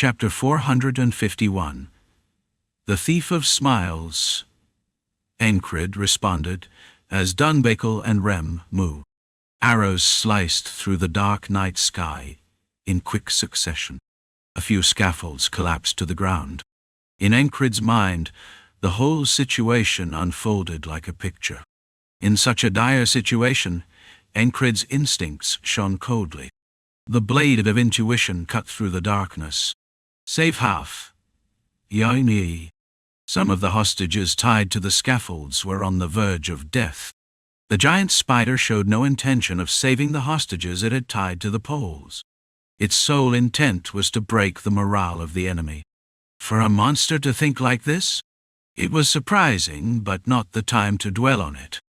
Chapter 451. The Thief of Smiles. Encrid responded, as Dunbakel and Rem moved. Arrows sliced through the dark night sky in quick succession. A few scaffolds collapsed to the ground. In Encrid's mind, the whole situation unfolded like a picture. In such a dire situation, Encrid's instincts shone coldly. The blade of intuition cut through the darkness. Save half. Yaini. Some of the hostages tied to the scaffolds were on the verge of death. The giant spider showed no intention of saving the hostages it had tied to the poles. Its sole intent was to break the morale of the enemy. For a monster to think like this? It was surprising, but not the time to dwell on it.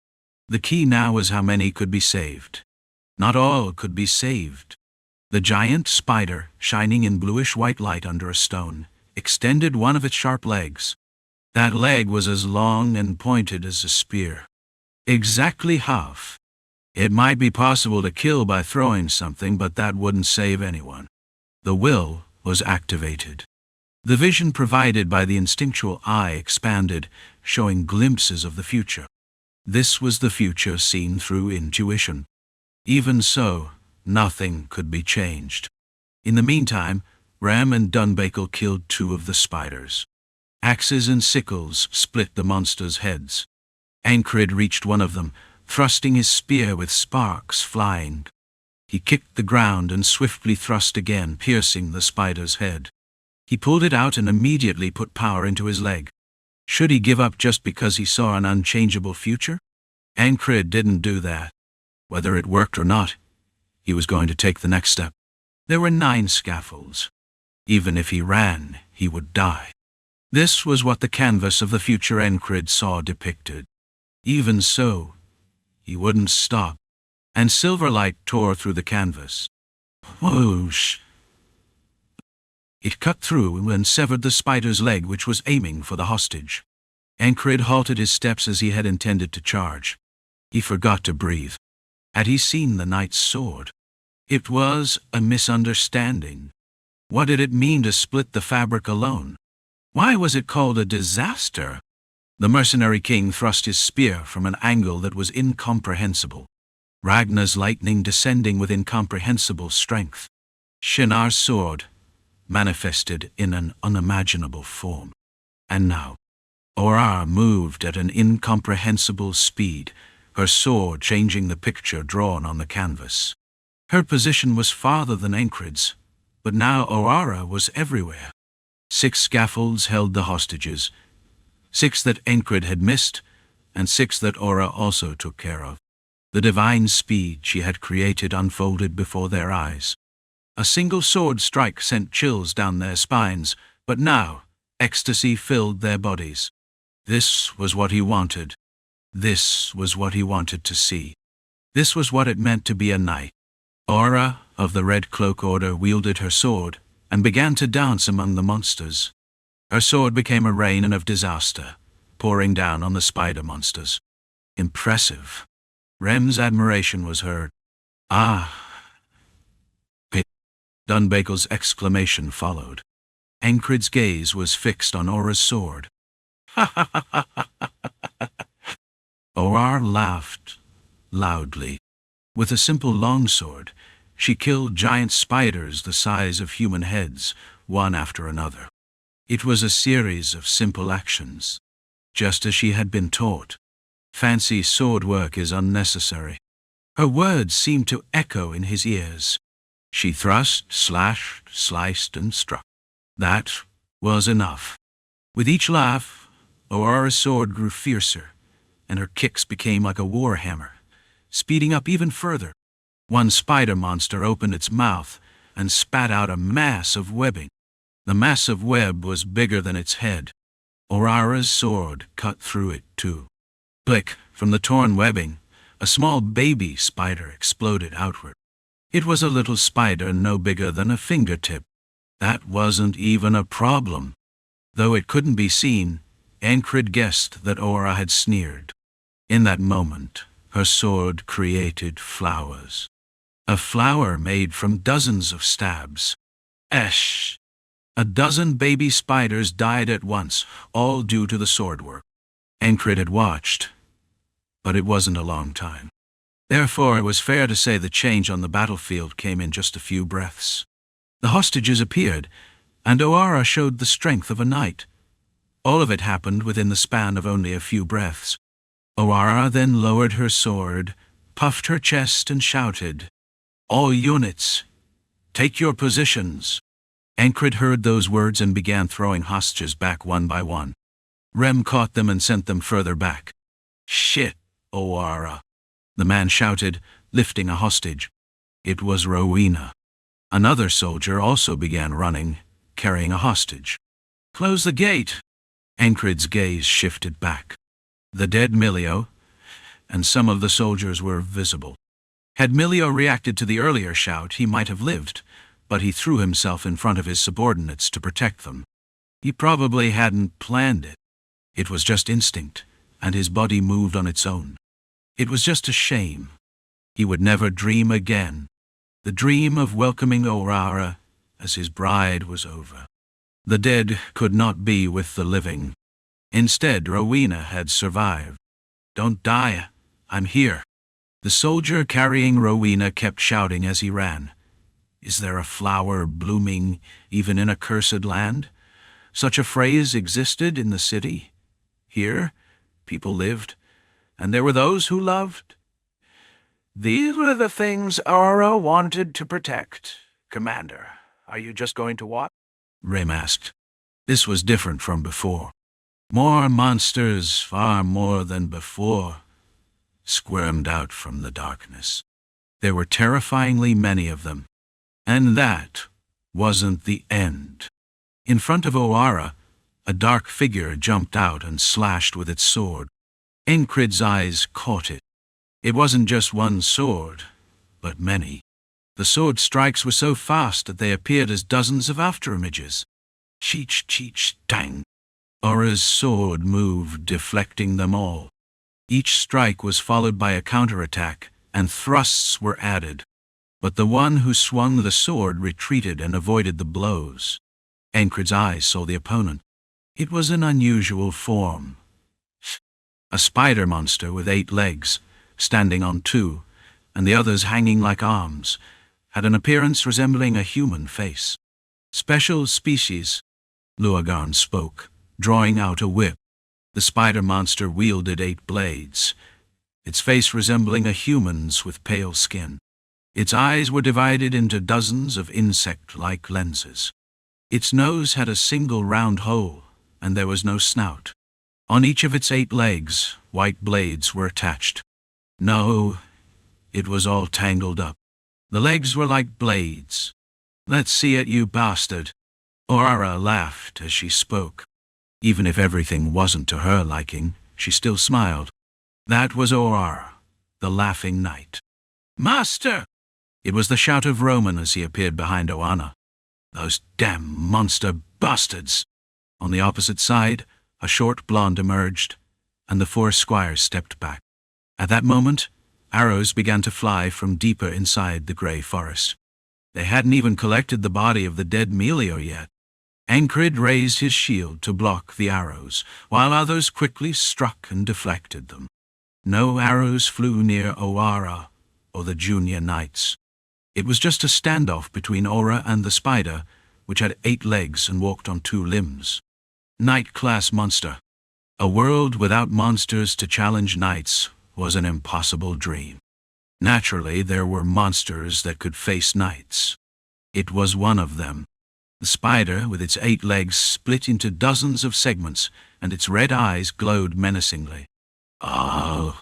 The key now was how many could be saved. Not all could be saved. The giant spider, shining in bluish-white light under a stone, extended one of its sharp legs. That leg was as long and pointed as a spear. Exactly half. It might be possible to kill by throwing something, but that wouldn't save anyone. The will was activated. The vision provided by the instinctual eye expanded, showing glimpses of the future. This was the future seen through intuition. Even so, nothing could be changed. In the meantime, Rem and Dunbakel killed 2 of the spiders. Axes and sickles split the monsters' heads. Encrid reached one of them, thrusting his spear with sparks flying. He kicked the ground and swiftly thrust again, piercing the spider's head. He pulled it out and immediately put power into his leg. Should he give up just because he saw an unchangeable future? Encrid didn't do that. Whether it worked or not, he was going to take the next step. There were 9 scaffolds. Even if he ran, he would die. This was what the canvas of the future Encrid saw depicted. Even so, he wouldn't stop, and silver light tore through the canvas. Whoosh! It cut through and severed the spider's leg, which was aiming for the hostage. Encrid halted his steps as he had intended to charge. He forgot to breathe. Had he seen the knight's sword? It was a misunderstanding. What did it mean to split the fabric alone? Why was it called a disaster? The mercenary king thrust his spear from an angle that was incomprehensible. Ragnar's lightning descending with incomprehensible strength. Shinnar's sword manifested in an unimaginable form. And now, Oara moved at an incomprehensible speed, her sword changing the picture drawn on the canvas. Her position was farther than Encrid's, but now Oara was everywhere. 6 scaffolds held the hostages, 6 that Encrid had missed, and 6 that Oara also took care of. The divine speed she had created unfolded before their eyes. A single sword strike sent chills down their spines, but now ecstasy filled their bodies. This was what he wanted. This was what he wanted to see. This was what it meant to be a knight. Oara of the Red Cloak Order wielded her sword and began to dance among the monsters. Her sword became a rain of disaster, pouring down on the spider monsters. Impressive. Rem's admiration was heard. Ah! Dunbakel's exclamation followed. Encrid's gaze was fixed on Ora's sword. Ha ha ha ha ha ha! Oara laughed loudly. With a simple longsword, she killed giant spiders the size of human heads, one after another. It was a series of simple actions, just as she had been taught. Fancy sword work is unnecessary. Her words seemed to echo in his ears. She thrust, slashed, sliced, and struck. That was enough. With each laugh, Oara's sword grew fiercer, and her kicks became like a war hammer, speeding up even further. One spider monster opened its mouth and spat out a mass of webbing. The massive web was bigger than its head. Oara's sword cut through it too. Click, from the torn webbing, a small baby spider exploded outward. It was a little spider no bigger than a fingertip. That wasn't even a problem. Though it couldn't be seen, Encrid guessed that Oara had sneered. In that moment, her sword created flowers. A flower made from dozens of stabs. Esh! A dozen baby spiders died at once, all due to the swordwork. Encrid had watched, but it wasn't a long time. Therefore, it was fair to say the change on the battlefield came in just a few breaths. The hostages appeared, and Oara showed the strength of a knight. All of it happened within the span of only a few breaths. Oara then lowered her sword, puffed her chest, and shouted, "All units, take your positions." Encrid heard those words and began throwing hostages back one by one. Rem caught them and sent them further back. "Shit, Oara," the man shouted, lifting a hostage. It was Rowena. Another soldier also began running, carrying a hostage. "Close the gate." Encrid's gaze shifted back. The dead Milio, and some of the soldiers were visible. Had Milio reacted to the earlier shout, he might have lived, but he threw himself in front of his subordinates to protect them. He probably hadn't planned it. It was just instinct, and his body moved on its own. It was just a shame. He would never dream again. The dream of welcoming Oara as his bride was over. The dead could not be with the living. Instead, Rowena had survived. "Don't die, I'm here." The soldier carrying Rowena kept shouting as he ran. Is there a flower blooming even in a cursed land? Such a phrase existed in the city. Here, people lived, and there were those who loved. "These were the things Oara wanted to protect. Commander, are you just going to watch?" Rem asked. This was different from before. More monsters, far more than before, squirmed out from the darkness. There were terrifyingly many of them. And that wasn't the end. In front of Oara, a dark figure jumped out and slashed with its sword. Encrid's eyes caught it. It wasn't just one sword, but many. The sword strikes were so fast that they appeared as dozens of afterimages. Cheech, cheech, tang. Oara's sword moved, deflecting them all. Each strike was followed by a counterattack, and thrusts were added. But the one who swung the sword retreated and avoided the blows. Encrid's eyes saw the opponent. It was an unusual form. A spider monster with 8 legs, standing on 2, and the others hanging like arms, had an appearance resembling a human face. "Special species," Luagarn spoke, drawing out a whip. The spider monster wielded 8 blades, its face resembling a human's with pale skin. Its eyes were divided into dozens of insect-like lenses. Its nose had a single round hole, and there was no snout. On each of its 8 legs, white blades were attached. No, it was all tangled up. The legs were like blades. "Let's see it, you bastard." Oara laughed as she spoke. Even if everything wasn't to her liking, she still smiled. That was Oara, the laughing knight. "Master!" It was the shout of Roman as he appeared behind Oana. "Those damn monster bastards!" On the opposite side, a short blonde emerged, and the 4 squires stepped back. At that moment, arrows began to fly from deeper inside the grey forest. They hadn't even collected the body of the dead Milio yet. Encrid raised his shield to block the arrows, while others quickly struck and deflected them. No arrows flew near Oara or the junior knights. It was just a standoff between Oara and the spider, which had 8 legs and walked on 2 limbs. Knight-class monster. A world without monsters to challenge knights was an impossible dream. Naturally, there were monsters that could face knights. It was one of them. The spider, with its 8 legs, split into dozens of segments, and its red eyes glowed menacingly. "Oh!"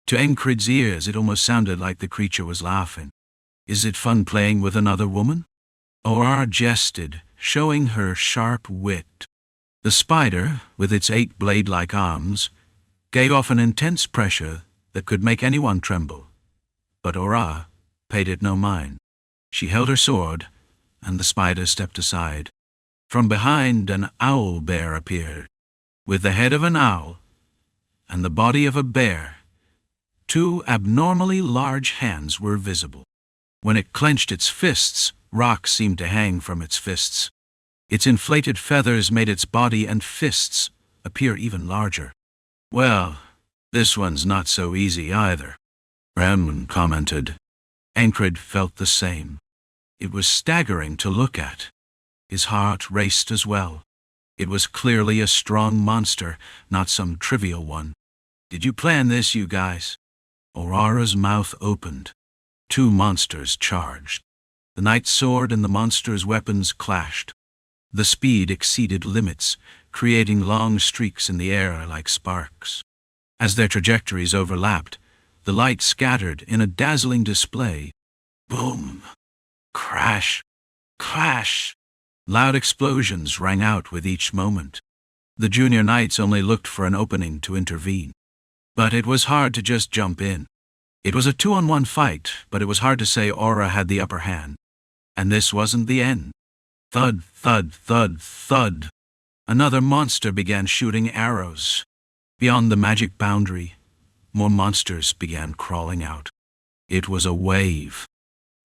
To Encrid's ears, it almost sounded like the creature was laughing. "Is it fun playing with another woman?" Oara jested, showing her sharp wit. The spider, with its 8 blade-like arms, gave off an intense pressure that could make anyone tremble. But Oara paid it no mind. She held her sword, and the spider stepped aside. From behind, an owl bear appeared. With the head of an owl and the body of a bear, 2 abnormally large hands were visible. When it clenched its fists, rocks seemed to hang from its fists. Its inflated feathers made its body and fists appear even larger. "Well, this one's not so easy either," Rem commented. Encrid felt the same. It was staggering to look at. His heart raced as well. It was clearly a strong monster, not some trivial one. "Did you plan this, you guys?" Oara's mouth opened. Two monsters charged. The knight's sword and the monster's weapons clashed. The speed exceeded limits, creating long streaks in the air like sparks. As their trajectories overlapped, the light scattered in a dazzling display. Boom! Crash! Clash! Loud explosions rang out with each moment. The junior knights only looked for an opening to intervene. But it was hard to just jump in. It was a 2-on-1 fight, but it was hard to say Oara had the upper hand. And this wasn't the end. Thud, thud, thud, thud. Another monster began shooting arrows. Beyond the magic boundary, more monsters began crawling out. It was a wave.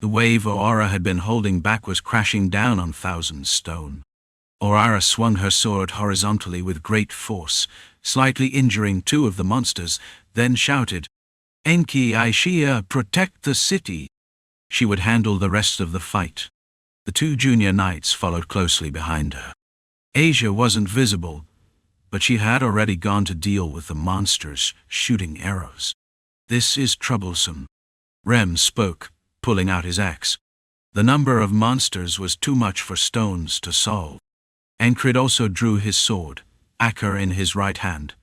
The wave Oara had been holding back was crashing down on Thousand Stone. Oara swung her sword horizontally with great force, slightly injuring two of the monsters, then shouted, "Enki Aishia, protect the city!" She would handle the rest of the fight. The two junior knights followed closely behind her. Asia wasn't visible, but she had already gone to deal with the monsters shooting arrows. "This is troublesome," Rem spoke, pulling out his axe. The number of monsters was too much for stones to solve. Encrid also drew his sword, Acker in his right hand,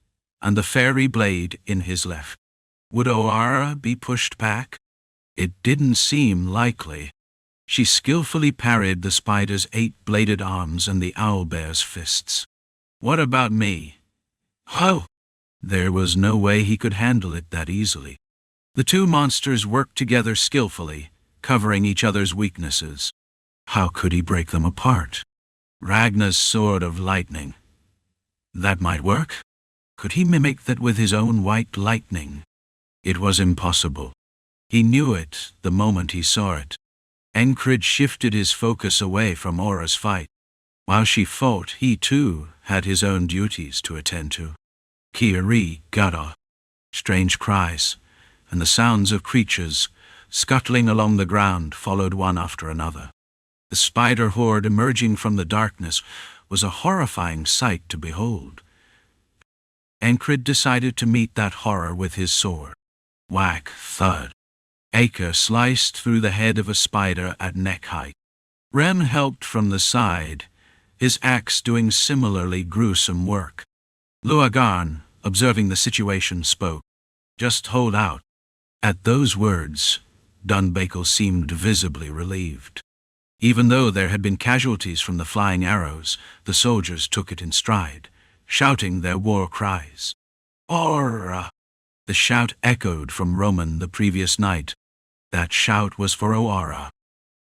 and the fairy blade in his left. Would Oara be pushed back? It didn't seem likely. She skillfully parried the spider's 8-bladed arms and the owlbear's fists. "What about me?" "Oh!" There was no way he could handle it that easily. The two monsters worked together skillfully, covering each other's weaknesses. How could he break them apart? Ragnar's sword of lightning. That might work. Could he mimic that with his own white lightning? It was impossible. He knew it the moment he saw it. Encrid shifted his focus away from Oara's fight. While she fought, he too had his own duties to attend to. Kiri Gada. Strange cries, and the sounds of creatures scuttling along the ground followed one after another. The spider horde emerging from the darkness was a horrifying sight to behold. Encrid decided to meet that horror with his sword. Whack, thud. Aker sliced through the head of a spider at neck height. Rem helped from the side, his axe doing similarly gruesome work. Luagarn, observing the situation, spoke. "Just hold out." At those words, Dunbakel seemed visibly relieved. Even though there had been casualties from the flying arrows, the soldiers took it in stride, shouting their war cries. "Oara!" The shout echoed from Roman the previous night. That shout was for Oara.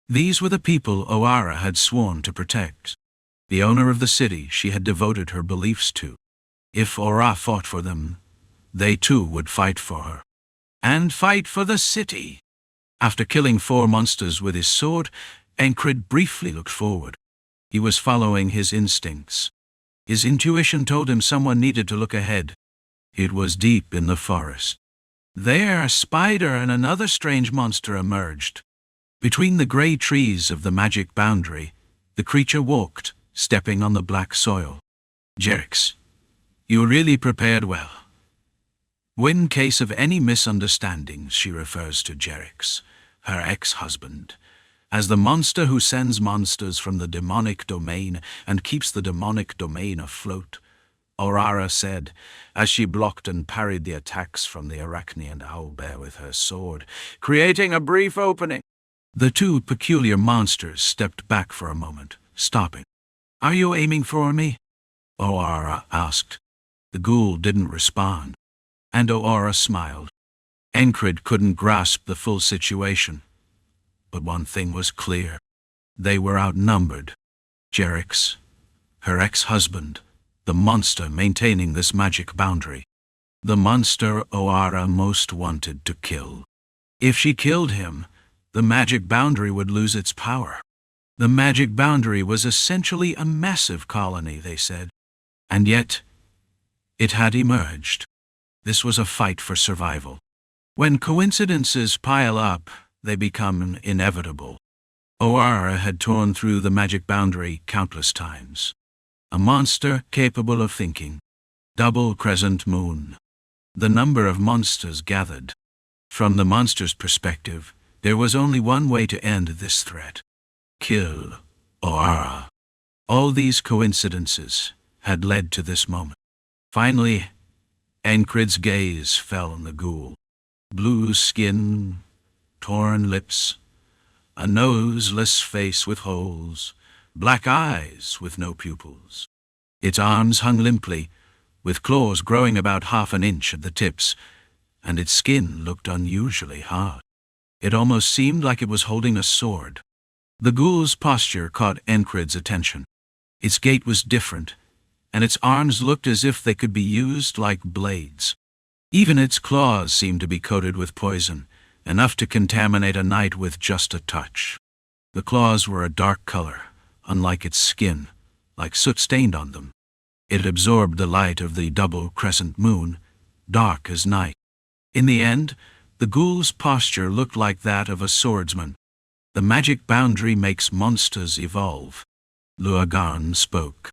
These were the people Oara had sworn to protect. The owner of the city she had devoted her beliefs to. If Oara fought for them, they too would fight for her. And fight for the city. After killing 4 monsters with his sword, Encrid briefly looked forward. He was following his instincts. His intuition told him someone needed to look ahead. It was deep in the forest. There, a spider and another strange monster emerged. Between the grey trees of the magic boundary, the creature walked, stepping on the black soil. "Jerix, you really prepared well." In case of any misunderstandings, she refers to Jerix, her ex-husband, as the monster who sends monsters from the demonic domain and keeps the demonic domain afloat, Oara said, as she blocked and parried the attacks from the Arachnean owlbear with her sword, creating a brief opening. The two peculiar monsters stepped back for a moment, stopping. "Are you aiming for me?" Oara asked. The ghoul didn't respond, and Oara smiled. Encrid couldn't grasp the full situation, but one thing was clear. They were outnumbered. Jerix, her ex-husband, the monster maintaining this magic boundary. The monster Oara most wanted to kill. If she killed him, the magic boundary would lose its power. The magic boundary was essentially a massive colony, they said. And yet, it had emerged. This was a fight for survival. When coincidences pile up, they become inevitable. Oara had torn through the magic boundary countless times. A monster capable of thinking. Double crescent moon. The number of monsters gathered. From the monster's perspective, there was only one way to end this threat. Kill Oara. All these coincidences had led to this moment. Finally, Encrid's gaze fell on the ghoul. Blue skin, torn lips, a noseless face with holes, black eyes with no pupils. Its arms hung limply, with claws growing about 1/2 inch at the tips, and its skin looked unusually hard. It almost seemed like it was holding a sword. The ghoul's posture caught Encrid's attention. Its gait was different, and its arms looked as if they could be used like blades. Even its claws seemed to be coated with poison, enough to contaminate a knight with just a touch. The claws were a dark color, unlike its skin, like soot stained on them. It absorbed the light of the double crescent moon, dark as night. In the end, the ghoul's posture looked like that of a swordsman. The magic boundary makes monsters evolve. Luagarn spoke.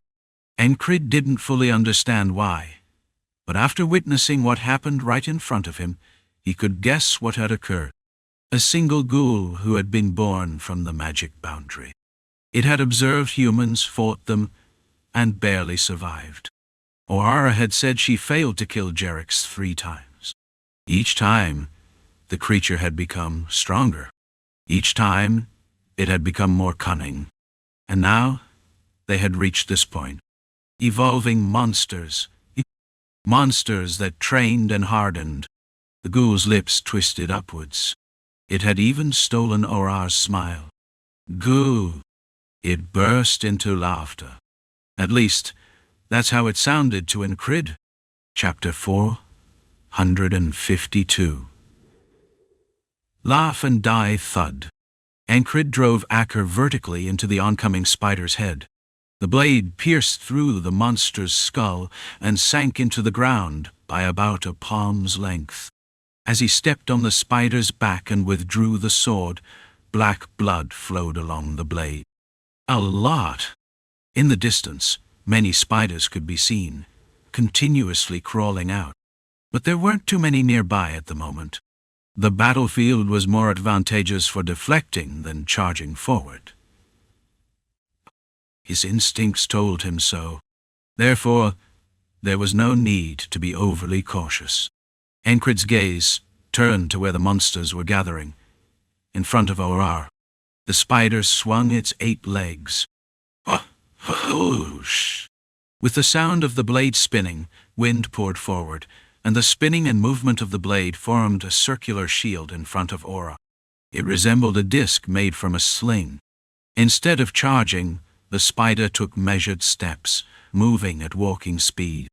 Encrid didn't fully understand why, but after witnessing what happened right in front of him, he could guess what had occurred. A single ghoul who had been born from the magic boundary. It had observed humans, fought them, and barely survived. Oara had said she failed to kill Jerix 3 times. Each time, the creature had become stronger. Each time, it had become more cunning. And now, they had reached this point. Evolving monsters. Monsters that trained and hardened. The ghoul's lips twisted upwards. It had even stolen Oara's smile. Goo! It burst into laughter. At least, that's how it sounded to Encrid. Chapter 452. Laugh and die thud. Encrid drove Acker vertically into the oncoming spider's head. The blade pierced through the monster's skull and sank into the ground by about a palm's length. As he stepped on the spider's back and withdrew the sword, black blood flowed along the blade. A lot. In the distance, many spiders could be seen, continuously crawling out. But there weren't too many nearby at the moment. The battlefield was more advantageous for deflecting than charging forward. His instincts told him so. Therefore, there was no need to be overly cautious. Encrid's gaze turned to where the monsters were gathering. In front of Oara, the spider swung its 8 legs. Whoosh! With the sound of the blade spinning, wind poured forward, and the spinning and movement of the blade formed a circular shield in front of Oara. It resembled a disc made from a sling. Instead of charging, the spider took measured steps, moving at walking speed.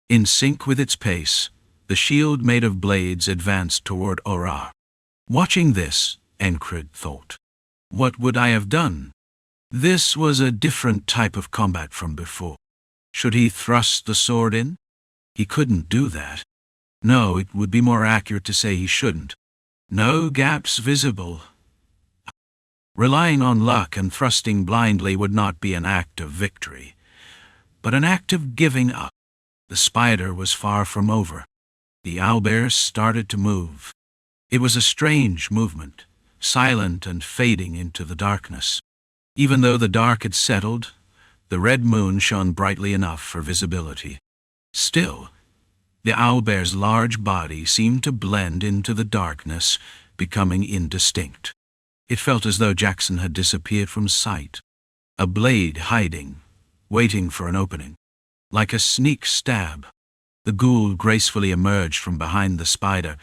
In sync with its pace, the shield made of blades advanced toward Oara. Watching this, Encrid thought, what would I have done? This was a different type of combat from before. Should he thrust the sword in? He couldn't do that. No, it would be more accurate to say he shouldn't. No gaps visible. Relying on luck and thrusting blindly would not be an act of victory, but an act of giving up. The spider was far from over. The owlbear started to move. It was a strange movement, silent and fading into the darkness. Even though the dark had settled, the red moon shone brightly enough for visibility. Still, the owlbear's large body seemed to blend into the darkness, becoming indistinct. It felt as though Jackson had disappeared from sight. A blade hiding, waiting for an opening. Like a sneak stab, the ghoul gracefully emerged from behind the spider,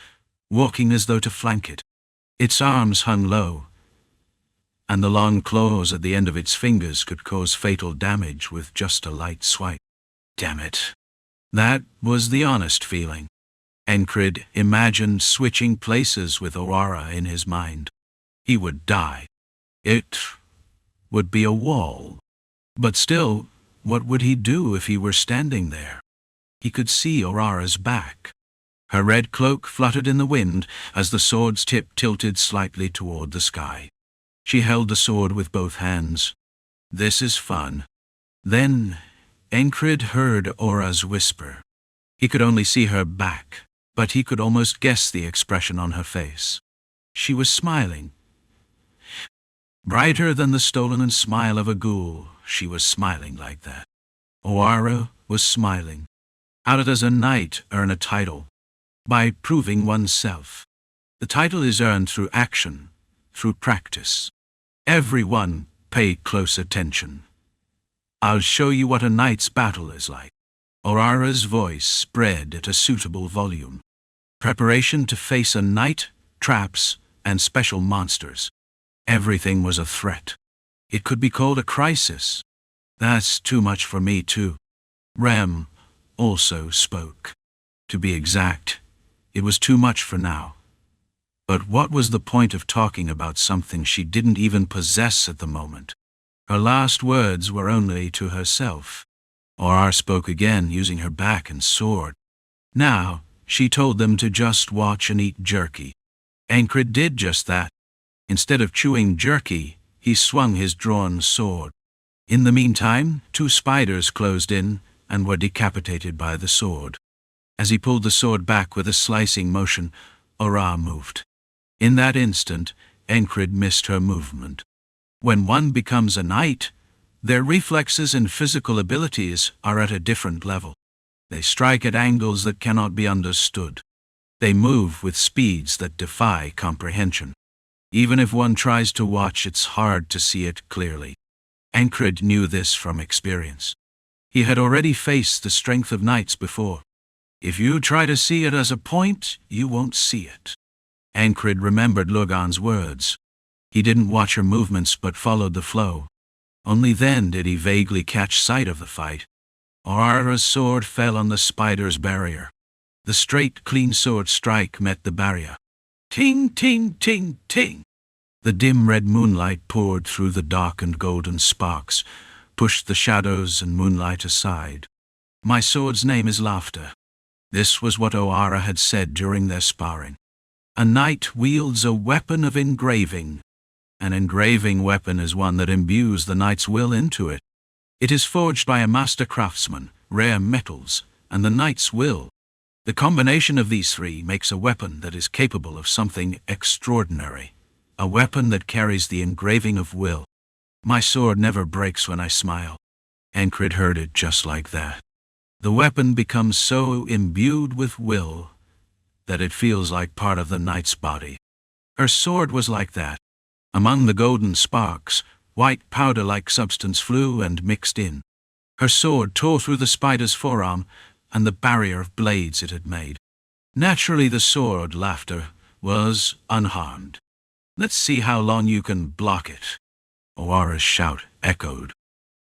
walking as though to flank it. Its arms hung low, and the long claws at the end of its fingers could cause fatal damage with just a light swipe. Damn it. That was the honest feeling. Encrid imagined switching places with Oara in his mind. He would die. It would be a wall. But still, what would he do if he were standing there? He could see Oara's back. Her red cloak fluttered in the wind as the sword's tip tilted slightly toward the sky. She held the sword with both hands. This is fun. Then, Encrid heard Oara's whisper. He could only see her back, but he could almost guess the expression on her face. She was smiling. Brighter than the stolen smile of a ghoul, she was smiling like that. Oara was smiling. How does a knight earn a title? By proving oneself. The title is earned through action, through practice. Everyone, pay close attention. I'll show you what a knight's battle is like. Oara's voice spread at a suitable volume. Preparation to face a knight, traps, and special monsters. Everything was a threat. It could be called a crisis. That's too much for me too. Rem also spoke. To be exact, it was too much for now. But what was the point of talking about something she didn't even possess at the moment? Her last words were only to herself. Oara spoke again, using her back and sword. Now, she told them to just watch and eat jerky. Encrid did just that. Instead of chewing jerky, he swung his drawn sword. In the meantime, 2 spiders closed in and were decapitated by the sword. As he pulled the sword back with a slicing motion, Oara moved. In that instant, Encrid missed her movement. When one becomes a knight, their reflexes and physical abilities are at a different level. They strike at angles that cannot be understood. They move with speeds that defy comprehension. Even if one tries to watch, it's hard to see it clearly. Encrid knew this from experience. He had already faced the strength of knights before. If you try to see it as a point, you won't see it. Encrid remembered Lurgan's words. He didn't watch her movements but followed the flow. Only then did he vaguely catch sight of the fight. Oara's sword fell on the spider's barrier. The straight, clean sword strike met the barrier. Ting, ting, ting, ting. The dim red moonlight poured through the darkened golden sparks, pushed the shadows and moonlight aside. My sword's name is Laughter. This was what Oara had said during their sparring. A knight wields a weapon of engraving. An engraving weapon is one that imbues the knight's will into it. It is forged by a master craftsman, rare metals, and the knight's will. The combination of these 3 makes a weapon that is capable of something extraordinary. A weapon that carries the engraving of will. My sword never breaks when I smile. Encrid heard it just like that. The weapon becomes so imbued with will that it feels like part of the knight's body. Her sword was like that. Among the golden sparks, white powder-like substance flew and mixed in. Her sword tore through the spider's forearm and the barrier of blades it had made. Naturally, the sword, Laughter, was unharmed. Let's see how long you can block it. Oara's shout echoed.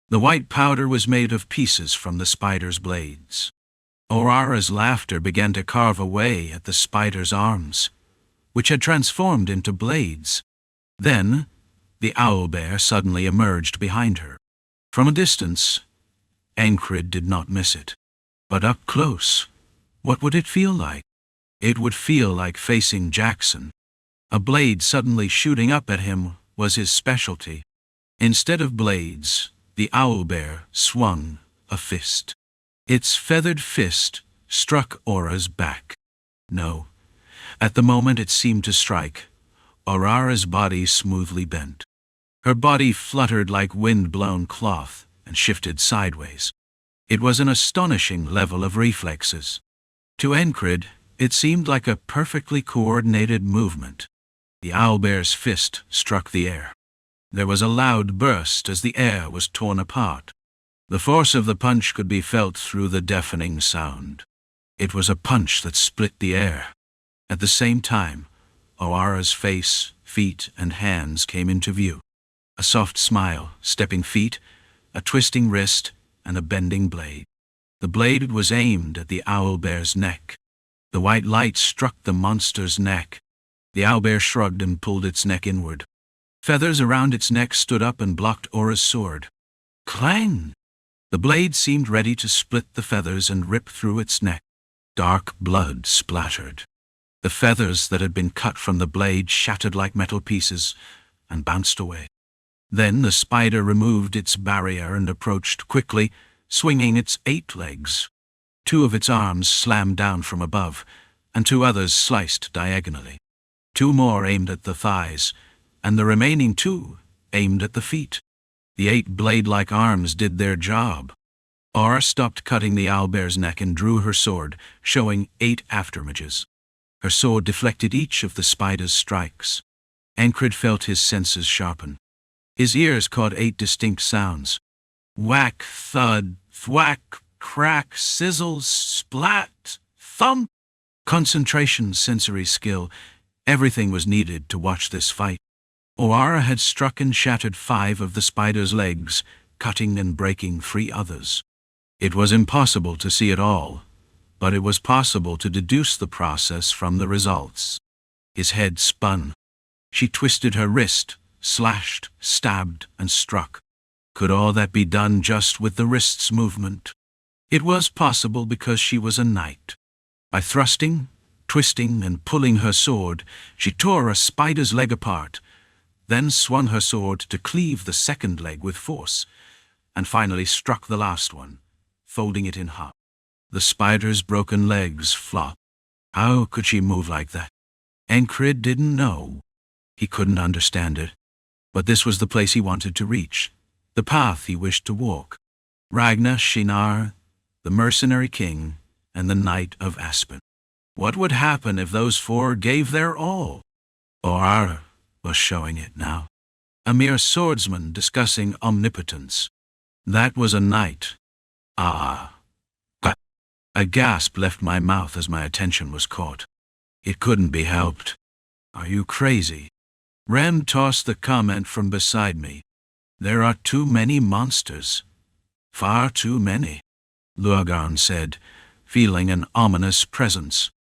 The white powder was made of pieces from the spider's blades. Oara's laughter began to carve away at the spider's arms, which had transformed into blades. Then, the owlbear suddenly emerged behind her. From a distance, Encrid did not miss it. But up close, what would it feel like? It would feel like facing Jackson. A blade suddenly shooting up at him was his specialty. Instead of blades, the owlbear swung a fist. Its feathered fist struck Oara's back. No, at the moment it seemed to strike, Oara's body smoothly bent. Her body fluttered like wind-blown cloth and shifted sideways. It was an astonishing level of reflexes. To Encrid, it seemed like a perfectly coordinated movement. The owlbear's fist struck the air. There was a loud burst as the air was torn apart. The force of the punch could be felt through the deafening sound. It was a punch that split the air. At the same time, Oara's face, feet, and hands came into view. A soft smile, stepping feet, a twisting wrist, and a bending blade. The blade was aimed at the owlbear's neck. The white light struck the monster's neck. The owlbear shrugged and pulled its neck inward. Feathers around its neck stood up and blocked Ora's sword. Clang! The blade seemed ready to split the feathers and rip through its neck. Dark blood splattered. The feathers that had been cut from the blade shattered like metal pieces and bounced away. Then the spider removed its barrier and approached quickly, swinging its 8 legs. 2 of its arms slammed down from above, and 2 others sliced diagonally. 2 more aimed at the thighs, and the remaining 2 aimed at the feet. The 8 blade-like arms did their job. Oara stopped cutting the owlbear's neck and drew her sword, showing 8 afterimages. Her sword deflected each of the spider's strikes. Encrid felt his senses sharpen. His ears caught 8 distinct sounds. Whack, thud, thwack, crack, sizzle, splat, thump. Concentration, sensory skill, everything was needed to watch this fight. Oara had struck and shattered 5 of the spider's legs, cutting and breaking 3 others. It was impossible to see it all, but it was possible to deduce the process from the results. His head spun. She twisted her wrist, slashed, stabbed, and struck. Could all that be done just with the wrist's movement? It was possible because she was a knight. By thrusting, twisting, and pulling her sword, she tore a spider's leg apart, then swung her sword to cleave the second leg with force, and finally struck the last one, folding it in half. The spider's broken legs flopped. How could she move like that? Encrid didn't know. He couldn't understand it. But this was the place he wanted to reach, the path he wished to walk. Ragnar Shinar, the mercenary king, and the Knight of Aspen. What would happen if those 4 gave their all? Oara was showing it now. A mere swordsman discussing omnipotence. That was a knight. A gasp left my mouth as my attention was caught. It couldn't be helped. Are you crazy? Rem tossed the comment from beside me. There are too many monsters. Far too many, Luagarn said, feeling an ominous presence.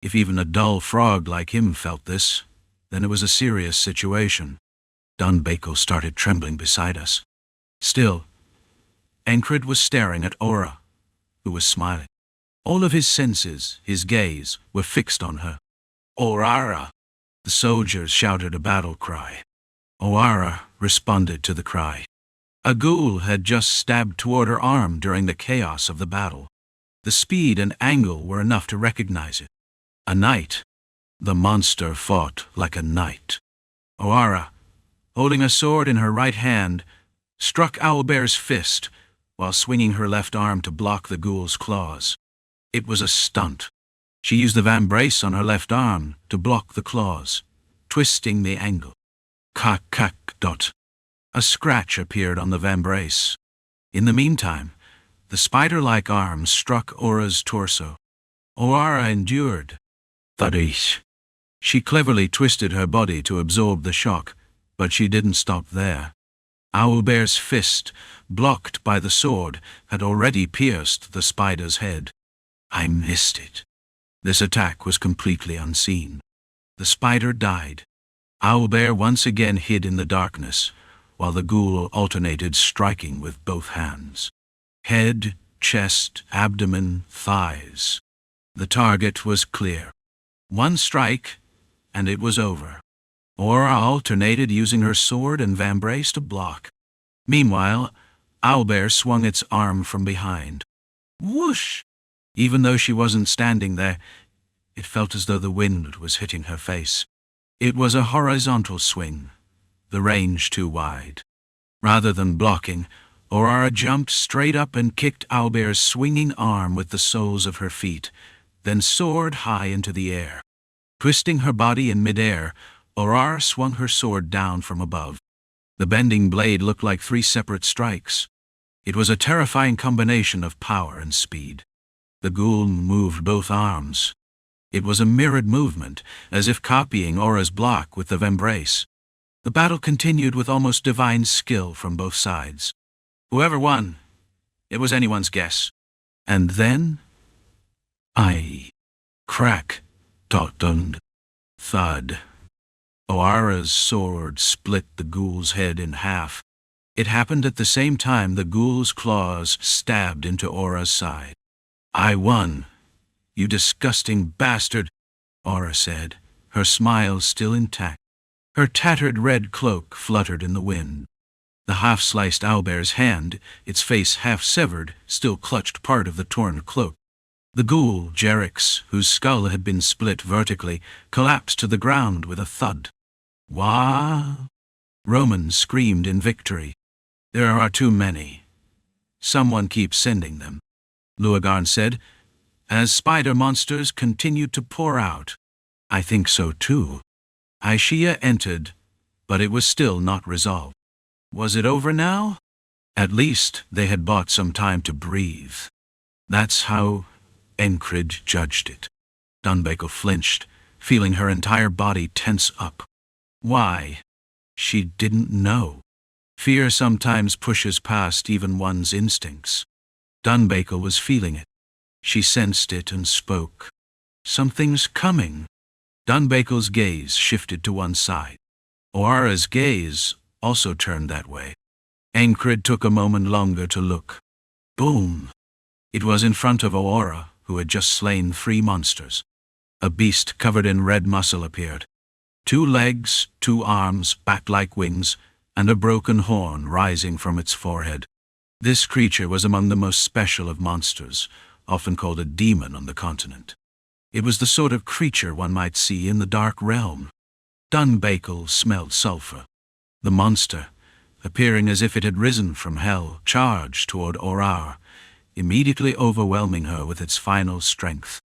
If even a dull frog like him felt this, then it was a serious situation. Dunbako started trembling beside us. Still, Encrid was staring at Oara, who was smiling. All of his senses, his gaze, were fixed on her. Oara! The soldiers shouted a battle cry. Oara responded to the cry. A ghoul had just stabbed toward her arm during the chaos of the battle. The speed and angle were enough to recognize it. A knight. The monster fought like a knight. Oara, holding a sword in her right hand, struck Owlbear's fist while swinging her left arm to block the ghoul's claws. It was a stunt. She used the vambrace on her left arm to block the claws, twisting the angle. Dot. A scratch appeared on the vambrace. In the meantime, the spider-like arm struck Ora's torso. Oara endured. Thuddish. She cleverly twisted her body to absorb the shock, but she didn't stop there. Owlbear's fist, blocked by the sword, had already pierced the spider's head. I missed it. This attack was completely unseen. The spider died. Owlbear once again hid in the darkness, while the ghoul alternated striking with both hands. Head, chest, abdomen, thighs. The target was clear. One strike, and it was over. Oara alternated using her sword and vambrace to block. Meanwhile, Owlbear swung its arm from behind. Whoosh! Even though she wasn't standing there, it felt as though the wind was hitting her face. It was a horizontal swing, the range too wide. Rather than blocking, Oara jumped straight up and kicked Owlbear's swinging arm with the soles of her feet, then soared high into the air. Twisting her body in midair, Oara swung her sword down from above. The bending blade looked like 3 separate strikes. It was a terrifying combination of power and speed. The ghoul moved both arms. It was a mirrored movement, as if copying Ora's block with the vambrace. The battle continued with almost divine skill from both sides. Whoever won, it was anyone's guess. And then, crack, dot, thud. Oara's sword split the ghoul's head in half. It happened at the same time the ghoul's claws stabbed into Oara's side. "I won, you disgusting bastard," Oara said, her smile still intact. Her tattered red cloak fluttered in the wind. The half-sliced owlbear's hand, its face half-severed, still clutched part of the torn cloak. The ghoul, Jerix, whose skull had been split vertically, collapsed to the ground with a thud. "Wah!" Roman screamed in victory. "There are too many. Someone keeps sending them," Luagarn said, as spider monsters continued to pour out. "I think so too." Aishia entered, but it was still not resolved. Was it over now? At least they had bought some time to breathe. That's how Encrid judged it. Dunbakel flinched, feeling her entire body tense up. Why? She didn't know. Fear sometimes pushes past even one's instincts. Dunbakel was feeling it. She sensed it and spoke. "Something's coming." Dunbakel's gaze shifted to one side. Oara's gaze also turned that way. Encrid took a moment longer to look. Boom! It was in front of Oara, who had just slain 3 monsters. A beast covered in red muscle appeared. 2 legs, 2 arms, back like wings, and a broken horn rising from its forehead. This creature was among the most special of monsters, often called a demon on the continent. It was the sort of creature one might see in the dark realm. Dunbakel smelled sulfur. The monster, appearing as if it had risen from hell, charged toward Oara, immediately overwhelming her with its final strength.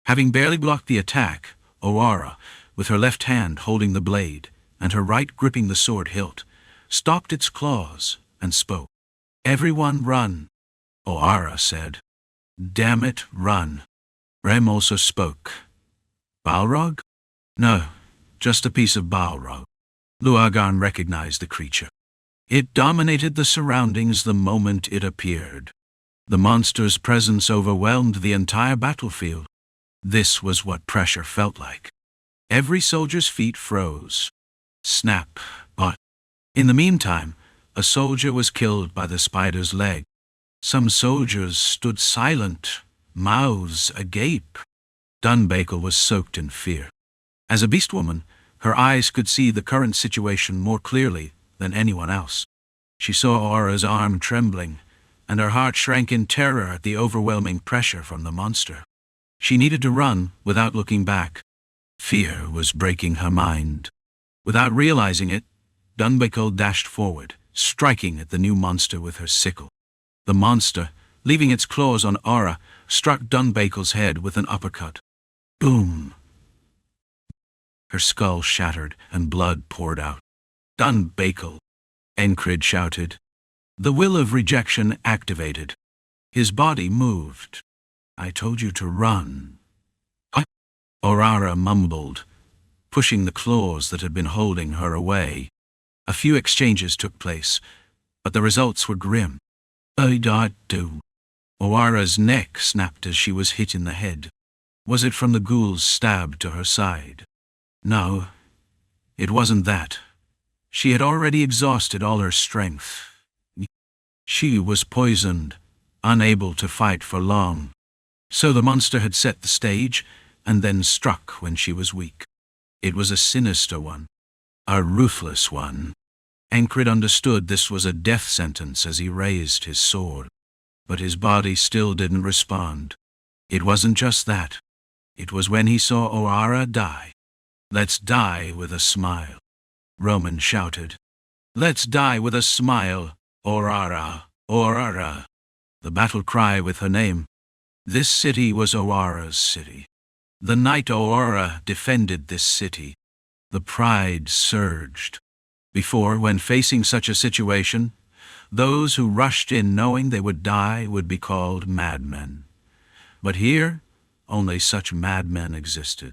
Having barely blocked the attack, Oara, with her left hand holding the blade and her right gripping the sword hilt, stopped its claws and spoke. "Everyone run," Oara said. "Damn it, run." Rem also spoke. "Balrog?" "No, just a piece of Balrog." Luagarn recognized the creature. It dominated the surroundings the moment it appeared. The monster's presence overwhelmed the entire battlefield. This was what pressure felt like. Every soldier's feet froze. Snap, but in the meantime, a soldier was killed by the spider's leg. Some soldiers stood silent, mouths agape. Dunbakel was soaked in fear. As a beast woman, her eyes could see the current situation more clearly than anyone else. She saw Oara's arm trembling, and her heart shrank in terror at the overwhelming pressure from the monster. She needed to run without looking back. Fear was breaking her mind. Without realizing it, Dunbakel dashed forward, striking at the new monster with her sickle. The monster, leaving its claws on Oara, struck Dunbakel's head with an uppercut. Boom! Her skull shattered and blood poured out. "Dunbakel!" Encrid shouted. The will of rejection activated. His body moved. "I told you to run." Oara mumbled, pushing the claws that had been holding her away. A few exchanges took place, but the results were grim. "I died too." Oara's neck snapped as she was hit in the head. Was it from the ghoul's stab to her side? No, it wasn't that. She had already exhausted all her strength. She was poisoned, unable to fight for long. So the monster had set the stage, and then struck when she was weak. It was a sinister one, a ruthless one. Encrid understood this was a death sentence as he raised his sword. But his body still didn't respond. It wasn't just that. It was when he saw Oara die. "Let's die with a smile," Roman shouted. "Let's die with a smile, Oara, Oara." The battle cry with her name. This city was Oara's city. The night Oara defended this city, the pride surged. Before, when facing such a situation, those who rushed in knowing they would die would be called madmen. But here, only such madmen existed.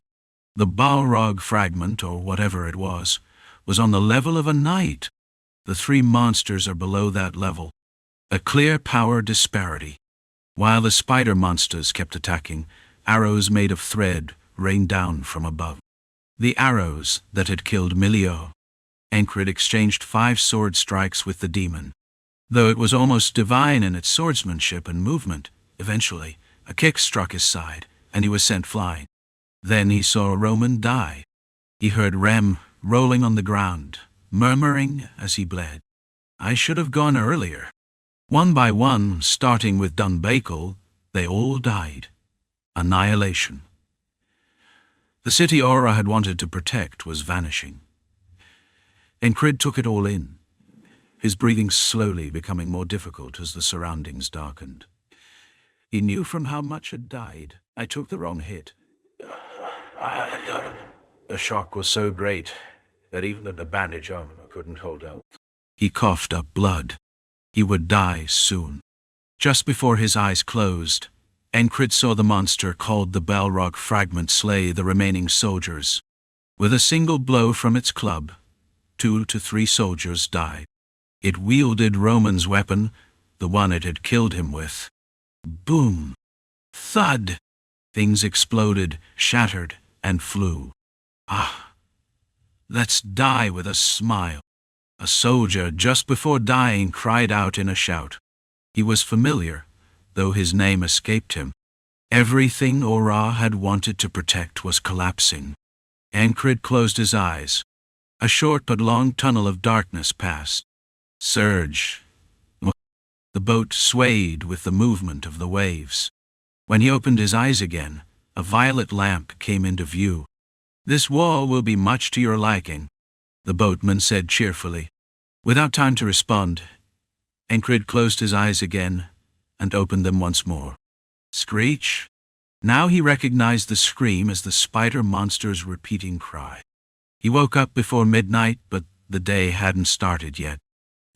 The Balrog fragment, or whatever it was on the level of a knight. The 3 monsters are below that level. A clear power disparity. While the spider monsters kept attacking, arrows made of thread rained down from above. The arrows that had killed Milio. Encrid exchanged 5 sword strikes with the demon. Though it was almost divine in its swordsmanship and movement, eventually, a kick struck his side, and he was sent flying. Then he saw Roman die. He heard Rem rolling on the ground, murmuring as he bled. I should have gone earlier. One by one, starting with Dunbakel, they all died. Annihilation. The city Oara had wanted to protect was vanishing. Encrid took it all in, his breathing slowly becoming more difficult as the surroundings darkened. He knew from how much had died. I took the wrong hit. The shock was so great that even the bandage armor couldn't hold out. He coughed up blood. He would die soon. Just before his eyes closed, Encrid saw the monster called the Balrog fragment slay the remaining soldiers. With a single blow from its club, 2 to 3 soldiers died. It wielded Roman's weapon, the one it had killed him with. Boom! Thud! Things exploded, shattered, and flew. Ah! Let's die with a smile. A soldier, just before dying, cried out in a shout. He was familiar, though his name escaped him. Everything Oara had wanted to protect was collapsing. Encrid closed his eyes. A short but long tunnel of darkness passed. Surge. The boat swayed with the movement of the waves. When he opened his eyes again, a violet lamp came into view. This wall will be much to your liking, the boatman said cheerfully. Without time to respond, Encrid closed his eyes again and opened them once more. Screech? Now he recognized the scream as the spider monster's repeating cry. He woke up before midnight, but the day hadn't started yet.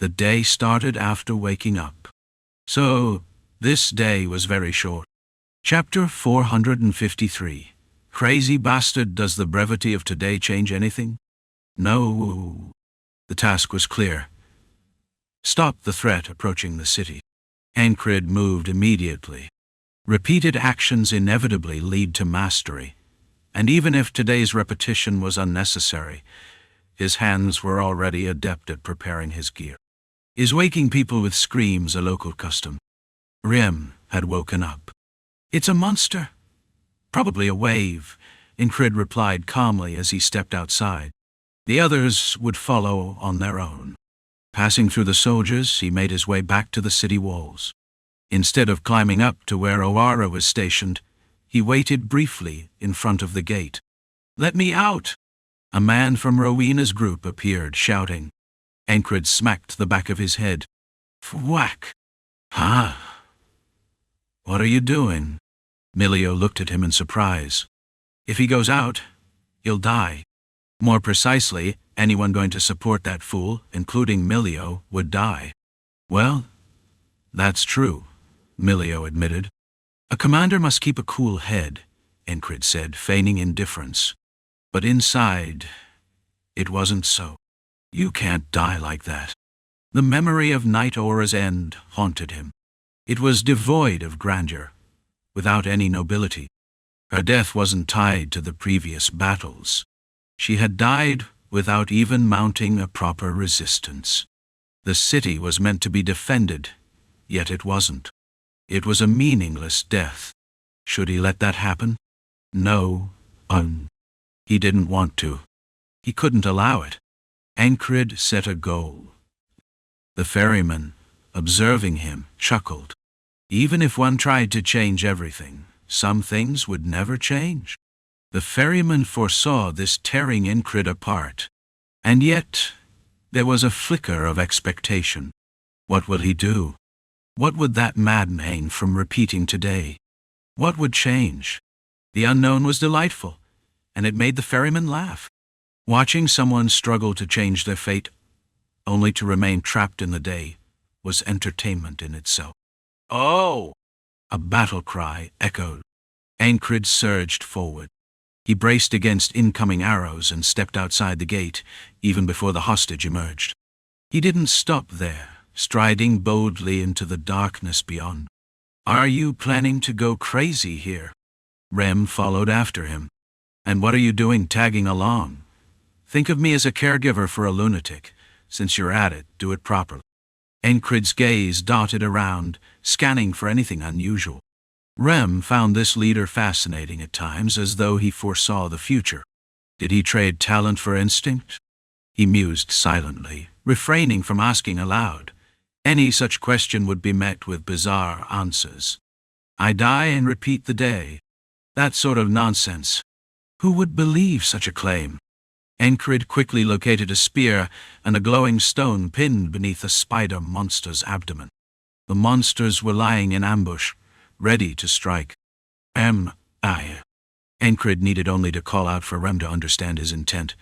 The day started after waking up. So, this day was very short. Chapter 453. Crazy bastard, does the brevity of today change anything? No. The task was clear. Stop the threat approaching the city. Encrid moved immediately. Repeated actions inevitably lead to mastery, and even if today's repetition was unnecessary, his hands were already adept at preparing his gear. Is waking people with screams a local custom? Rem had woken up. It's a monster. Probably a wave, Encrid replied calmly as he stepped outside. The others would follow on their own. Passing through the soldiers, he made his way back to the city walls. Instead of climbing up to where Oara was stationed, he waited briefly in front of the gate. Let me out! A man from Rowena's group appeared, shouting. Encrid smacked the back of his head. Whack! Huh? What are you doing? Milio looked at him in surprise. If he goes out, he'll die. More precisely, anyone going to support that fool, including Milio, would die. Well, that's true, Milio admitted. A commander must keep a cool head, Encrid said, feigning indifference. But inside, it wasn't so. You can't die like that. The memory of Night Ora's end haunted him. It was devoid of grandeur, without any nobility. Her death wasn't tied to the previous battles. She had died without even mounting a proper resistance. The city was meant to be defended, yet it wasn't. It was a meaningless death. Should he let that happen? No, he didn't want to. He couldn't allow it. Encrid set a goal. The ferryman, observing him, chuckled. Even if one tried to change everything, some things would never change. The ferryman foresaw this tearing Encrid apart. And yet, there was a flicker of expectation. What would he do? What would that madman from repeating today? What would change? The unknown was delightful, and it made the ferryman laugh. Watching someone struggle to change their fate, only to remain trapped in the day, was entertainment in itself. Oh! A battle cry echoed. Encrid surged forward. He braced against incoming arrows and stepped outside the gate, even before the hostage emerged. He didn't stop there, striding boldly into the darkness beyond. Are you planning to go crazy here? Rem followed after him. And what are you doing tagging along? Think of me as a caregiver for a lunatic. Since you're at it, do it properly. Encrid's gaze darted around, scanning for anything unusual. Rem found this leader fascinating at times, as though he foresaw the future. Did he trade talent for instinct? He mused silently, refraining from asking aloud. Any such question would be met with bizarre answers. I die and repeat the day. That sort of nonsense. Who would believe such a claim? Encrid quickly located a spear and a glowing stone pinned beneath a spider monster's abdomen. The monsters were lying in ambush, ready to strike. Encrid needed only to call out for Rem to understand his intent.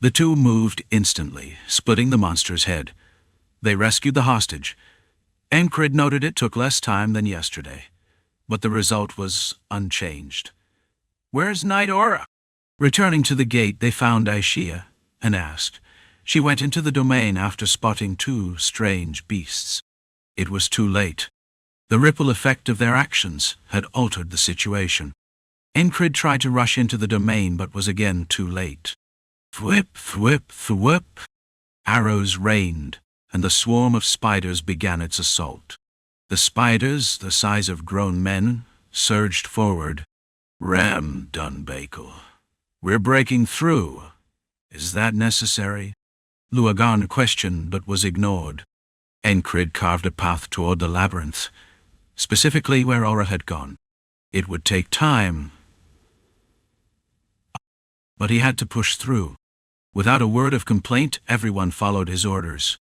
The two moved instantly, splitting the monster's head. They rescued the hostage. Encrid noted it took less time than yesterday, but the result was unchanged. Where's Knight Oara? Returning to the gate, they found Aishia and asked. She went into the domain after spotting two strange beasts. It was too late. The ripple effect of their actions had altered the situation. Encrid tried to rush into the domain but was again too late. Thwip, thwip, thwip. Arrows rained, and the swarm of spiders began its assault. The spiders, the size of grown men, surged forward. Rem, Dunbakel. We're breaking through. Is that necessary? Luagarn questioned but was ignored. Encrid carved a path toward the labyrinth, specifically where Oara had gone. It would take time, but he had to push through. Without a word of complaint, everyone followed his orders.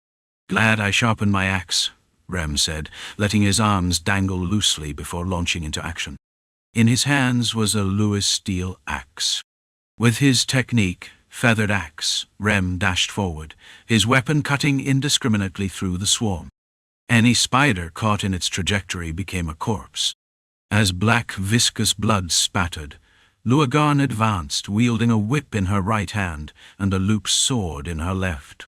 Glad I sharpened my axe, Rem said, letting his arms dangle loosely before launching into action. In his hands was a Lewis steel axe. With his technique, feathered axe, Rem dashed forward, his weapon cutting indiscriminately through the swarm. Any spider caught in its trajectory became a corpse. As black, viscous blood spattered, Luagarn advanced, wielding a whip in her right hand and a looped sword in her left.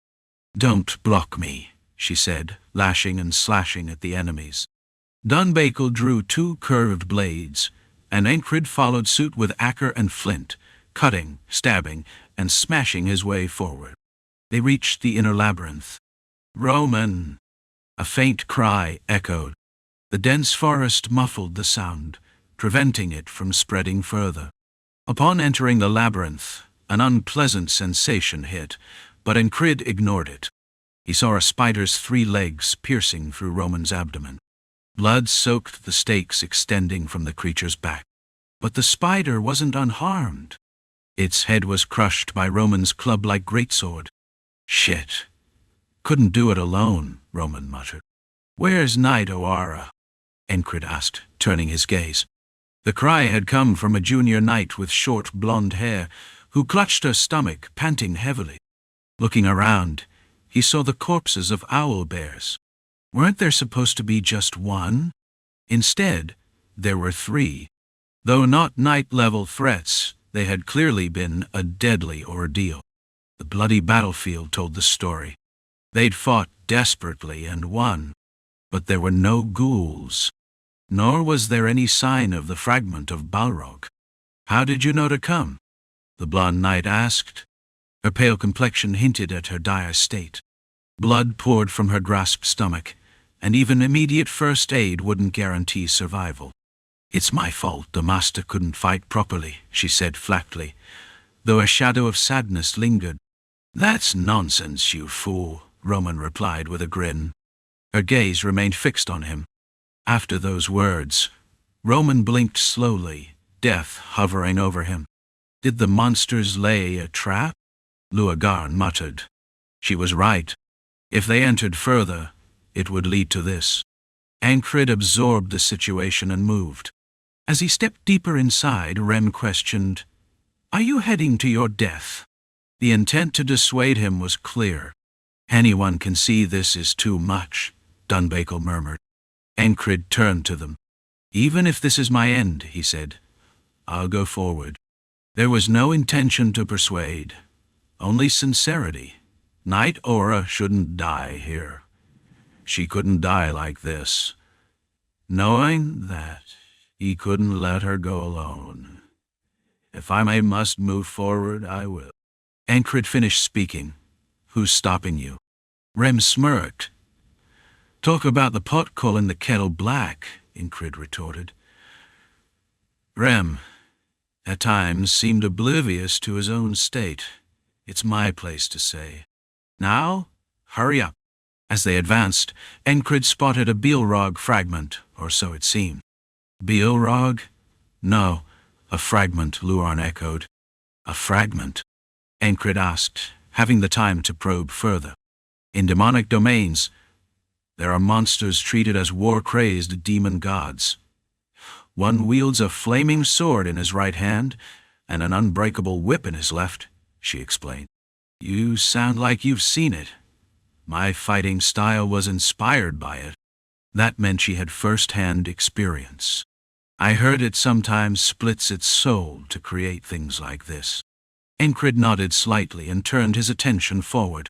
Don't block me, she said, lashing and slashing at the enemies. Dunbakel drew two curved blades, and Encrid followed suit with acre and flint, cutting, stabbing, and smashing his way forward. They reached the inner labyrinth. Roman! A faint cry echoed. The dense forest muffled the sound, preventing it from spreading further. Upon entering the labyrinth, an unpleasant sensation hit, but Encrid ignored it. He saw a spider's 3 legs piercing through Roman's abdomen. Blood soaked the stakes extending from the creature's back. But the spider wasn't unharmed. Its head was crushed by Roman's club-like greatsword. Shit. Couldn't do it alone, Roman muttered. Where's Knight Oara? Encrid asked, turning his gaze. The cry had come from a junior knight with short blonde hair, who clutched her stomach, panting heavily. Looking around, he saw the corpses of owl bears. Weren't there supposed to be just one? Instead, there were 3. Though not knight-level threats, they had clearly been a deadly ordeal. The bloody battlefield told the story. They'd fought desperately and won, but there were no ghouls. Nor was there any sign of the fragment of Balrog. How did you know to come? The blonde knight asked. Her pale complexion hinted at her dire state. Blood poured from her grasped stomach, and even immediate first aid wouldn't guarantee survival. It's my fault the master couldn't fight properly, she said flatly, though a shadow of sadness lingered. That's nonsense, you fool, Roman replied with a grin. Her gaze remained fixed on him. After those words, Roman blinked slowly, death hovering over him. Did the monsters lay a trap? Luagarn muttered. She was right. If they entered further, it would lead to this. Encrid absorbed the situation and moved. As he stepped deeper inside, Rem questioned, Are you heading to your death? The intent to dissuade him was clear. Anyone can see this is too much, Dunbakel murmured. Encrid turned to them. Even if this is my end, he said, I'll go forward. There was no intention to persuade, only sincerity. Knight Oara shouldn't die here. She couldn't die like this. Knowing that he couldn't let her go alone. If I must move forward, I will. Encrid finished speaking. Who's stopping you? Rem smirked. Talk about the pot calling the kettle black, Encrid retorted. Rem, at times, seemed oblivious to his own state. It's my place to say. Now, hurry up. As they advanced, Encrid spotted a Bilro fragment, or so it seemed. Bilro? No, a fragment, Luarn echoed. A fragment? Encrid asked, having the time to probe further. In demonic domains, there are monsters treated as war-crazed demon gods. One wields a flaming sword in his right hand and an unbreakable whip in his left, she explained. You sound like you've seen it. My fighting style was inspired by it. That meant she had first-hand experience. I heard it sometimes splits its soul to create things like this. Encrid nodded slightly and turned his attention forward.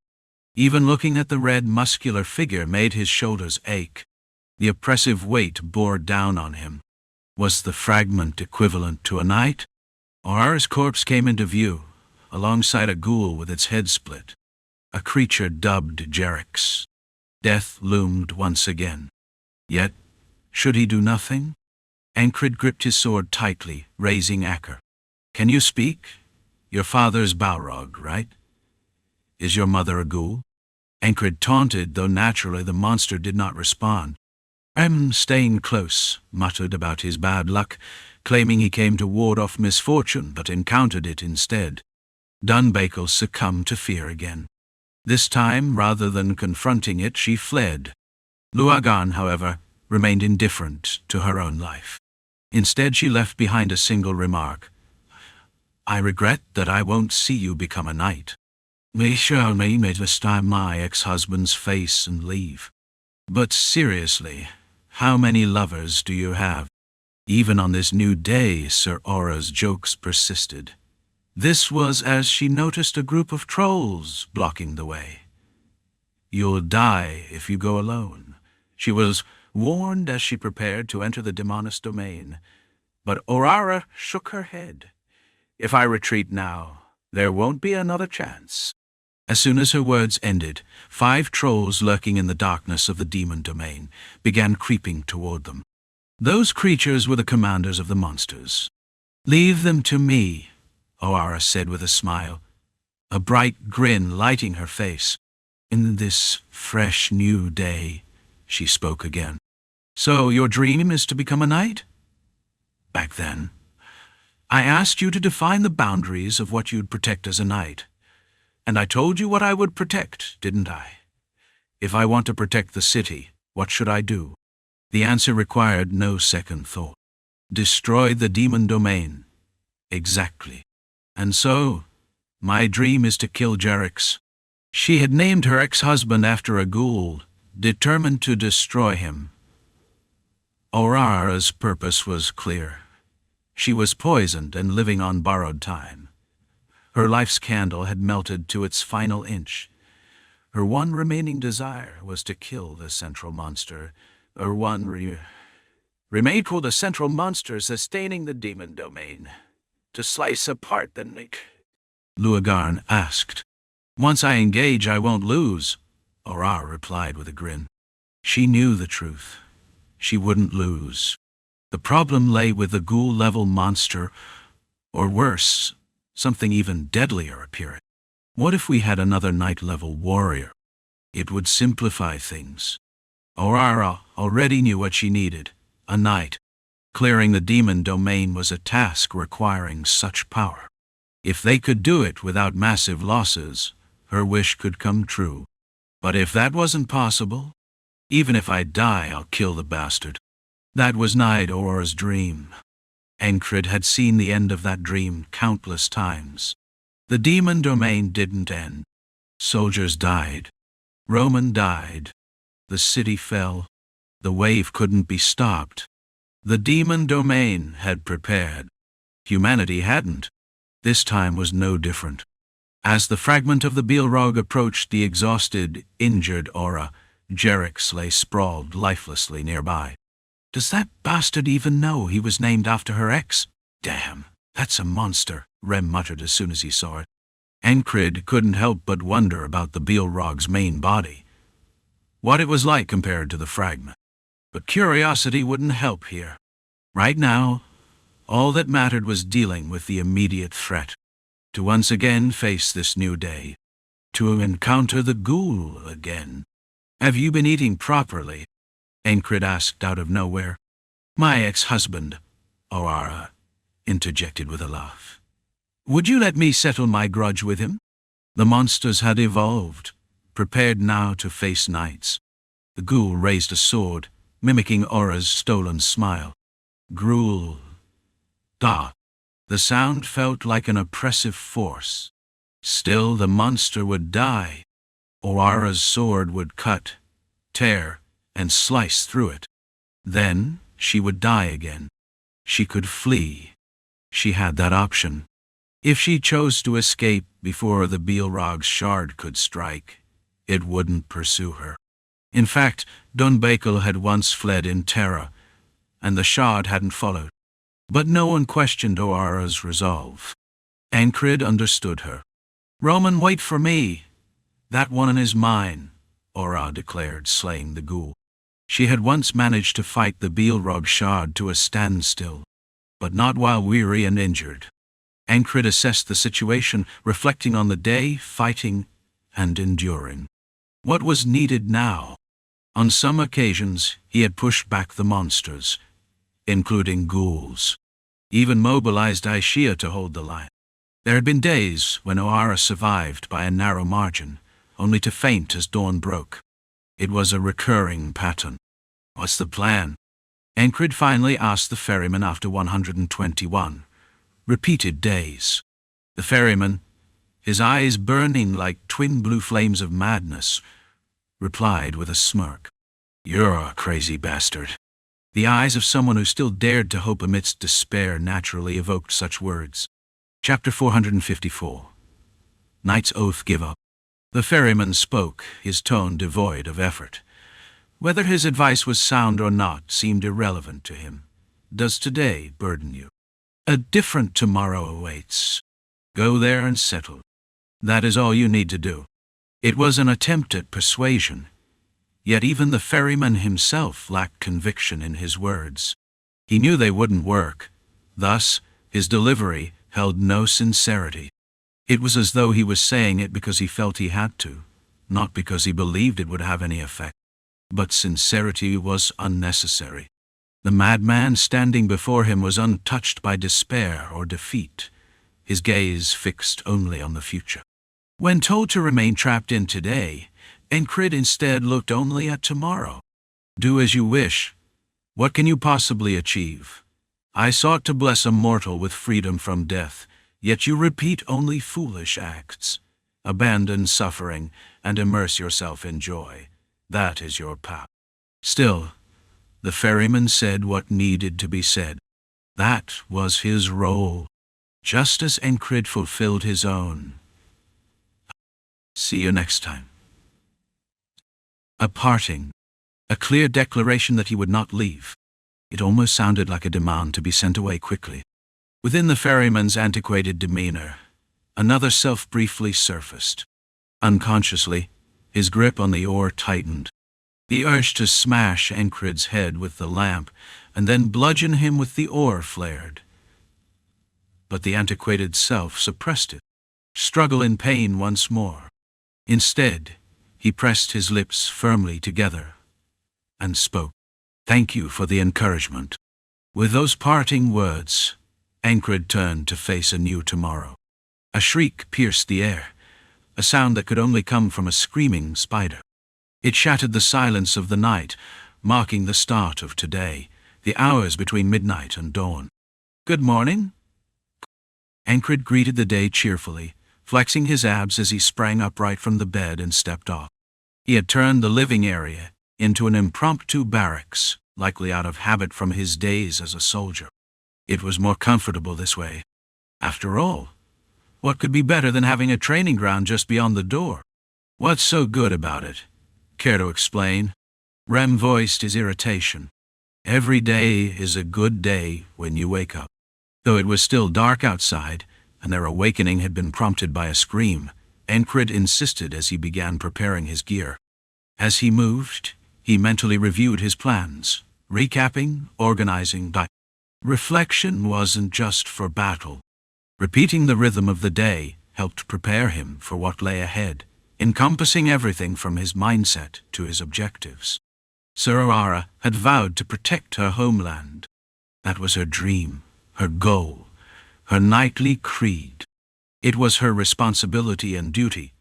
Even looking at the red, muscular figure made his shoulders ache. The oppressive weight bore down on him. Was the fragment equivalent to a knight? Oara's corpse came into view, alongside a ghoul with its head split. A creature dubbed Jerix. Death loomed once again. Yet, should he do nothing? Encrid gripped his sword tightly, raising Acker. Can you speak? Your father's Balrog, right? Is your mother a ghoul? Encrid taunted, though naturally the monster did not respond. Staying close, muttered about his bad luck, claiming he came to ward off misfortune but encountered it instead. Dunbakel succumbed to fear again. This time, rather than confronting it, she fled. Luagan, however, remained indifferent to her own life. Instead, she left behind a single remark. I regret that I won't see you become a knight. We shall meet this time my ex-husband's face and leave. But seriously, how many lovers do you have? Even on this new day, Sir Aura's jokes persisted. This was as she noticed a group of trolls blocking the way. You'll die if you go alone, she was warned as she prepared to enter the demoness domain. But Oara shook her head. If I retreat now, there won't be another chance. As soon as her words ended, 5 trolls lurking in the darkness of the demon domain began creeping toward them. Those creatures were the commanders of the monsters. Leave them to me, Oara said with a smile, a bright grin lighting her face. In this fresh new day, she spoke again. So your dream is to become a knight? Back then, I asked you to define the boundaries of what you'd protect as a knight. And I told you what I would protect, didn't I? If I want to protect the city, what should I do? The answer required no second thought. Destroy the demon domain. Exactly. And so, my dream is to kill Jerix. She had named her ex-husband after a ghoul, determined to destroy him. Oara's purpose was clear. She was poisoned and living on borrowed time. Her life's candle had melted to its final inch. Her one remaining desire was to kill the central monster, or remain for the central monster sustaining the demon domain. To slice apart the nick. Luagarn asked. Once I engage, I won't lose, Oara replied with a grin. She knew the truth. She wouldn't lose. The problem lay with the ghoul-level monster, or worse, something even deadlier appearing. What if we had another knight-level warrior? It would simplify things. Oara already knew what she needed, a knight. Clearing the demon domain was a task requiring such power. If they could do it without massive losses, her wish could come true. But if that wasn't possible, even if I die, I'll kill the bastard. That was Knight Ora's dream. Encrid had seen the end of that dream countless times. The demon domain didn't end. Soldiers died. Roman died. The city fell. The wave couldn't be stopped. The demon domain had prepared. Humanity hadn't. This time was no different. As the fragment of the Bilro approached the exhausted, injured Oara, Jerix lay sprawled lifelessly nearby. Does that bastard even know he was named after her ex? Damn. "That's a monster," Rem muttered as soon as he saw it. Encrid couldn't help but wonder about the Bilrog's main body, what it was like compared to the fragment. But curiosity wouldn't help here. Right now, all that mattered was dealing with the immediate threat, to once again face this new day, to encounter the ghoul again. "Have you been eating properly?" Encrid asked out of nowhere. "My ex-husband," Oara interjected with a laugh. "Would you let me settle my grudge with him?" The monsters had evolved, prepared now to face knights. The ghoul raised a sword, mimicking Ora's stolen smile. Gruel. Da. The sound felt like an oppressive force. Still, the monster would die. Oara's sword would cut, tear, and slice through it. Then she would die again. She could flee. She had that option. If she chose to escape before the Bilrog's shard could strike, it wouldn't pursue her. In fact, Dunbakel had once fled in terror, and the shard hadn't followed. But no one questioned Oara's resolve. Encrid understood her. "Roman, wait for me. That one is mine," Oara declared, slaying the ghoul. She had once managed to fight the Bilrog shard to a standstill, but not while weary and injured. Encrid assessed the situation, reflecting on the day, fighting, and enduring. What was needed now? On some occasions, he had pushed back the monsters, including ghouls, even mobilized Aishia to hold the line. There had been days when Oara survived by a narrow margin, only to faint as dawn broke. It was a recurring pattern. "What's the plan?" Encrid finally asked the ferryman after 121 repeated days. The ferryman, his eyes burning like twin blue flames of madness, replied with a smirk. "You're a crazy bastard." The eyes of someone who still dared to hope amidst despair naturally evoked such words. Chapter 454. Knight's Oath Give Up. The ferryman spoke, his tone devoid of effort. Whether his advice was sound or not seemed irrelevant to him. "Does today burden you? A different tomorrow awaits. Go there and settle. That is all you need to do." It was an attempt at persuasion, yet even the ferryman himself lacked conviction in his words. He knew they wouldn't work. Thus, his delivery held no sincerity. It was as though he was saying it because he felt he had to, not because he believed it would have any effect. But sincerity was unnecessary. The madman standing before him was untouched by despair or defeat, his gaze fixed only on the future. When told to remain trapped in today, Encrid instead looked only at tomorrow. "Do as you wish. What can you possibly achieve? I sought to bless a mortal with freedom from death, yet you repeat only foolish acts. Abandon suffering and immerse yourself in joy. That is your path." Still, the ferryman said what needed to be said. That was his role, just as Encrid fulfilled his own. See you next time. A parting, a clear declaration that he would not leave. It almost sounded like a demand to be sent away quickly. Within the ferryman's antiquated demeanor, another self briefly surfaced. Unconsciously, his grip on the oar tightened. The urge to smash Encrid's head with the lamp and then bludgeon him with the oar flared. But the antiquated self suppressed it. Struggle in pain once more. Instead, he pressed his lips firmly together and spoke. "Thank you for the encouragement." With those parting words, Encrid turned to face a new tomorrow. A shriek pierced the air, a sound that could only come from a screaming spider. It shattered the silence of the night, marking the start of today, the hours between midnight and dawn. "Good morning." Encrid greeted the day cheerfully, flexing his abs as he sprang upright from the bed and stepped off. He had turned the living area into an impromptu barracks, likely out of habit from his days as a soldier. It was more comfortable this way. After all, what could be better than having a training ground just beyond the door? "What's so good about it? Care to explain?" Rem voiced his irritation. "Every day is a good day when you wake up." Though it was still dark outside, and their awakening had been prompted by a scream, Encrid insisted as he began preparing his gear. As he moved, he mentally reviewed his plans, recapping, organizing. Reflection wasn't just for battle. Repeating the rhythm of the day helped prepare him for what lay ahead, encompassing everything from his mindset to his objectives. Oara had vowed to protect her homeland. That was her dream, her goal, her knightly creed. It was her responsibility and duty,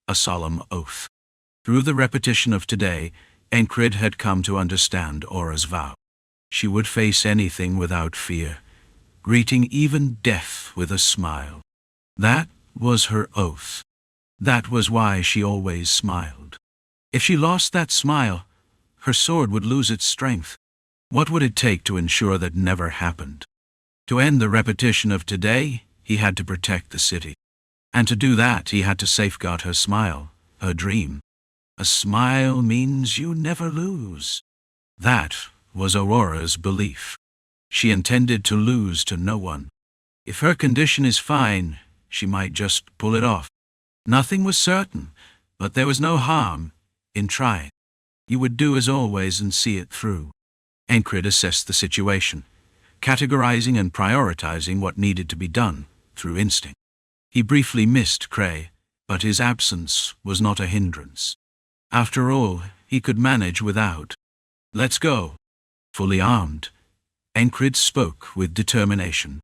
a solemn oath. Through the repetition of today, Encrid had come to understand Ora's vow. She would face anything without fear, greeting even death with a smile. That was her oath. That was why she always smiled. If she lost that smile, her sword would lose its strength. What would it take to ensure that never happened? To end the repetition of today, he had to protect the city. And to do that, he had to safeguard her smile, her dream. A smile means you never lose. That was Aurora's belief. She intended to lose to no one. If her condition is fine, she might just pull it off. Nothing was certain, but there was no harm in trying. He would do as always and see it through. Encrid assessed the situation, categorizing and prioritizing what needed to be done through instinct. He briefly missed Cray, but his absence was not a hindrance. After all, he could manage without. Let's go. Fully armed, Encrid spoke with determination.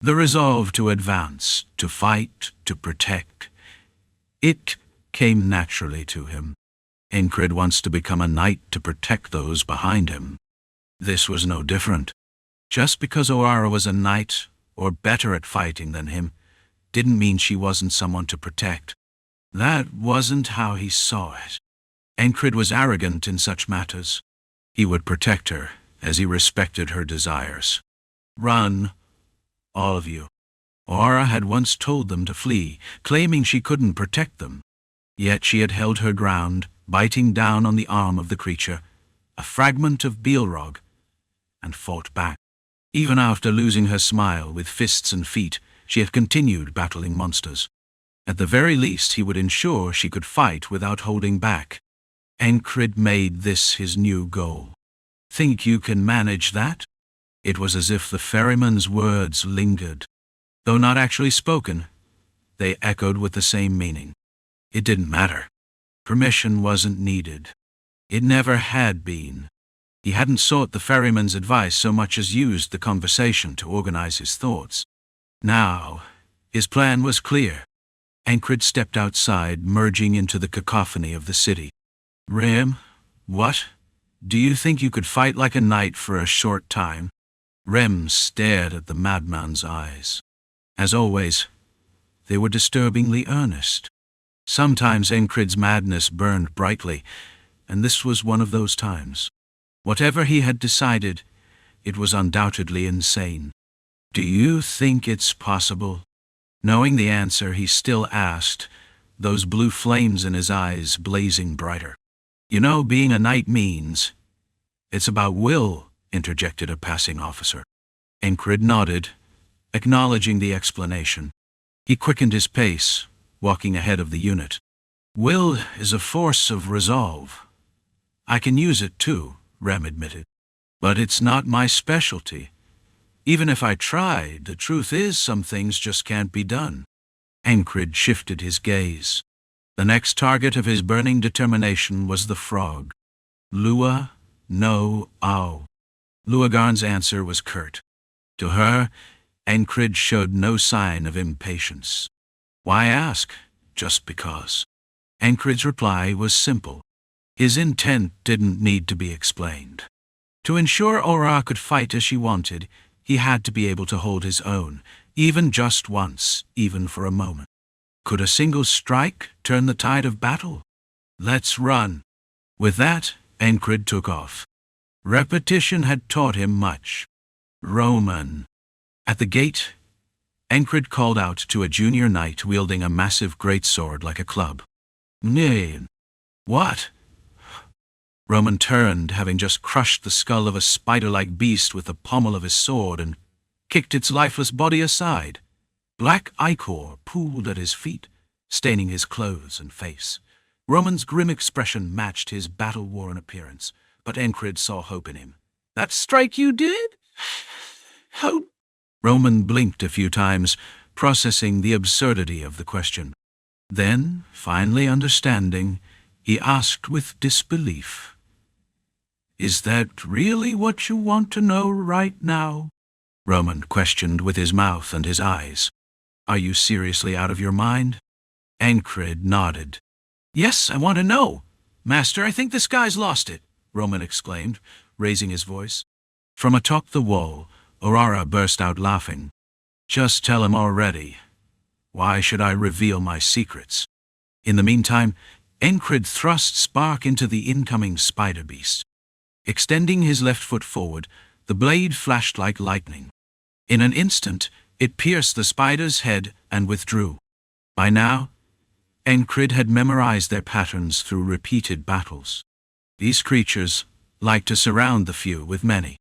The resolve to advance, to fight, to protect. It came naturally to him. Encrid wants to become a knight to protect those behind him. This was no different. Just because Oara was a knight, or better at fighting than him, didn't mean she wasn't someone to protect. That wasn't how he saw it. Encrid was arrogant in such matters. He would protect her, as he respected her desires. Run, all of you. Oara had once told them to flee, claiming she couldn't protect them. Yet she had held her ground, biting down on the arm of the creature, a fragment of Bilro, and fought back. Even after losing her smile with fists and feet, she had continued battling monsters. At the very least, he would ensure she could fight without holding back. Encrid made this his new goal. Think you can manage that? It was as if the ferryman's words lingered. Though not actually spoken, they echoed with the same meaning. It didn't matter. Permission wasn't needed. It never had been. He hadn't sought the ferryman's advice so much as used the conversation to organize his thoughts. Now, his plan was clear. Encrid stepped outside, merging into the cacophony of the city. Rem, what? Do you think you could fight like a knight for a short time? Rem stared at the madman's eyes. As always, they were disturbingly earnest. Sometimes Encrid's madness burned brightly, and this was one of those times. Whatever he had decided, it was undoubtedly insane. Do you think it's possible? Knowing the answer, he still asked, those blue flames in his eyes blazing brighter. You know, being a knight means... It's about will, interjected a passing officer. Encrid nodded, acknowledging the explanation. He quickened his pace, walking ahead of the unit. Will is a force of resolve. I can use it too, Rem admitted. But it's not my specialty. Even if I tried, the truth is some things just can't be done. Encrid shifted his gaze. The next target of his burning determination was the frog. Lua, no, ow. Luagarn's answer was curt. To her, Encrid showed no sign of impatience. Why ask? Just because. Encrid's reply was simple. His intent didn't need to be explained. To ensure Oara could fight as she wanted, he had to be able to hold his own, even just once, even for a moment. Could a single strike turn the tide of battle? Let's run. With that, Encrid took off. Repetition had taught him much. Roman. At the gate, Encrid called out to a junior knight wielding a massive greatsword like a club. Nay. What? Roman turned, having just crushed the skull of a spider-like beast with the pommel of his sword, and kicked its lifeless body aside. Black ichor pooled at his feet, staining his clothes and face. Roman's grim expression matched his battle-worn appearance, but Encrid saw hope in him. "That strike you did? How?" Roman blinked a few times, processing the absurdity of the question. Then, finally understanding, he asked with disbelief, "Is that really what you want to know right now?" Roman questioned with his mouth and his eyes. "Are you seriously out of your mind?" Encrid nodded. "Yes, I want to know. Master, I think this guy's lost it," Roman exclaimed, raising his voice. From atop the wall, Oara burst out laughing. "Just tell him already. Why should I reveal my secrets?" In the meantime, Encrid thrust Spark into the incoming spider beast. Extending his left foot forward, the blade flashed like lightning. In an instant, it pierced the spider's head and withdrew. By now, Encrid had memorized their patterns through repeated battles. These creatures liked to surround the few with many.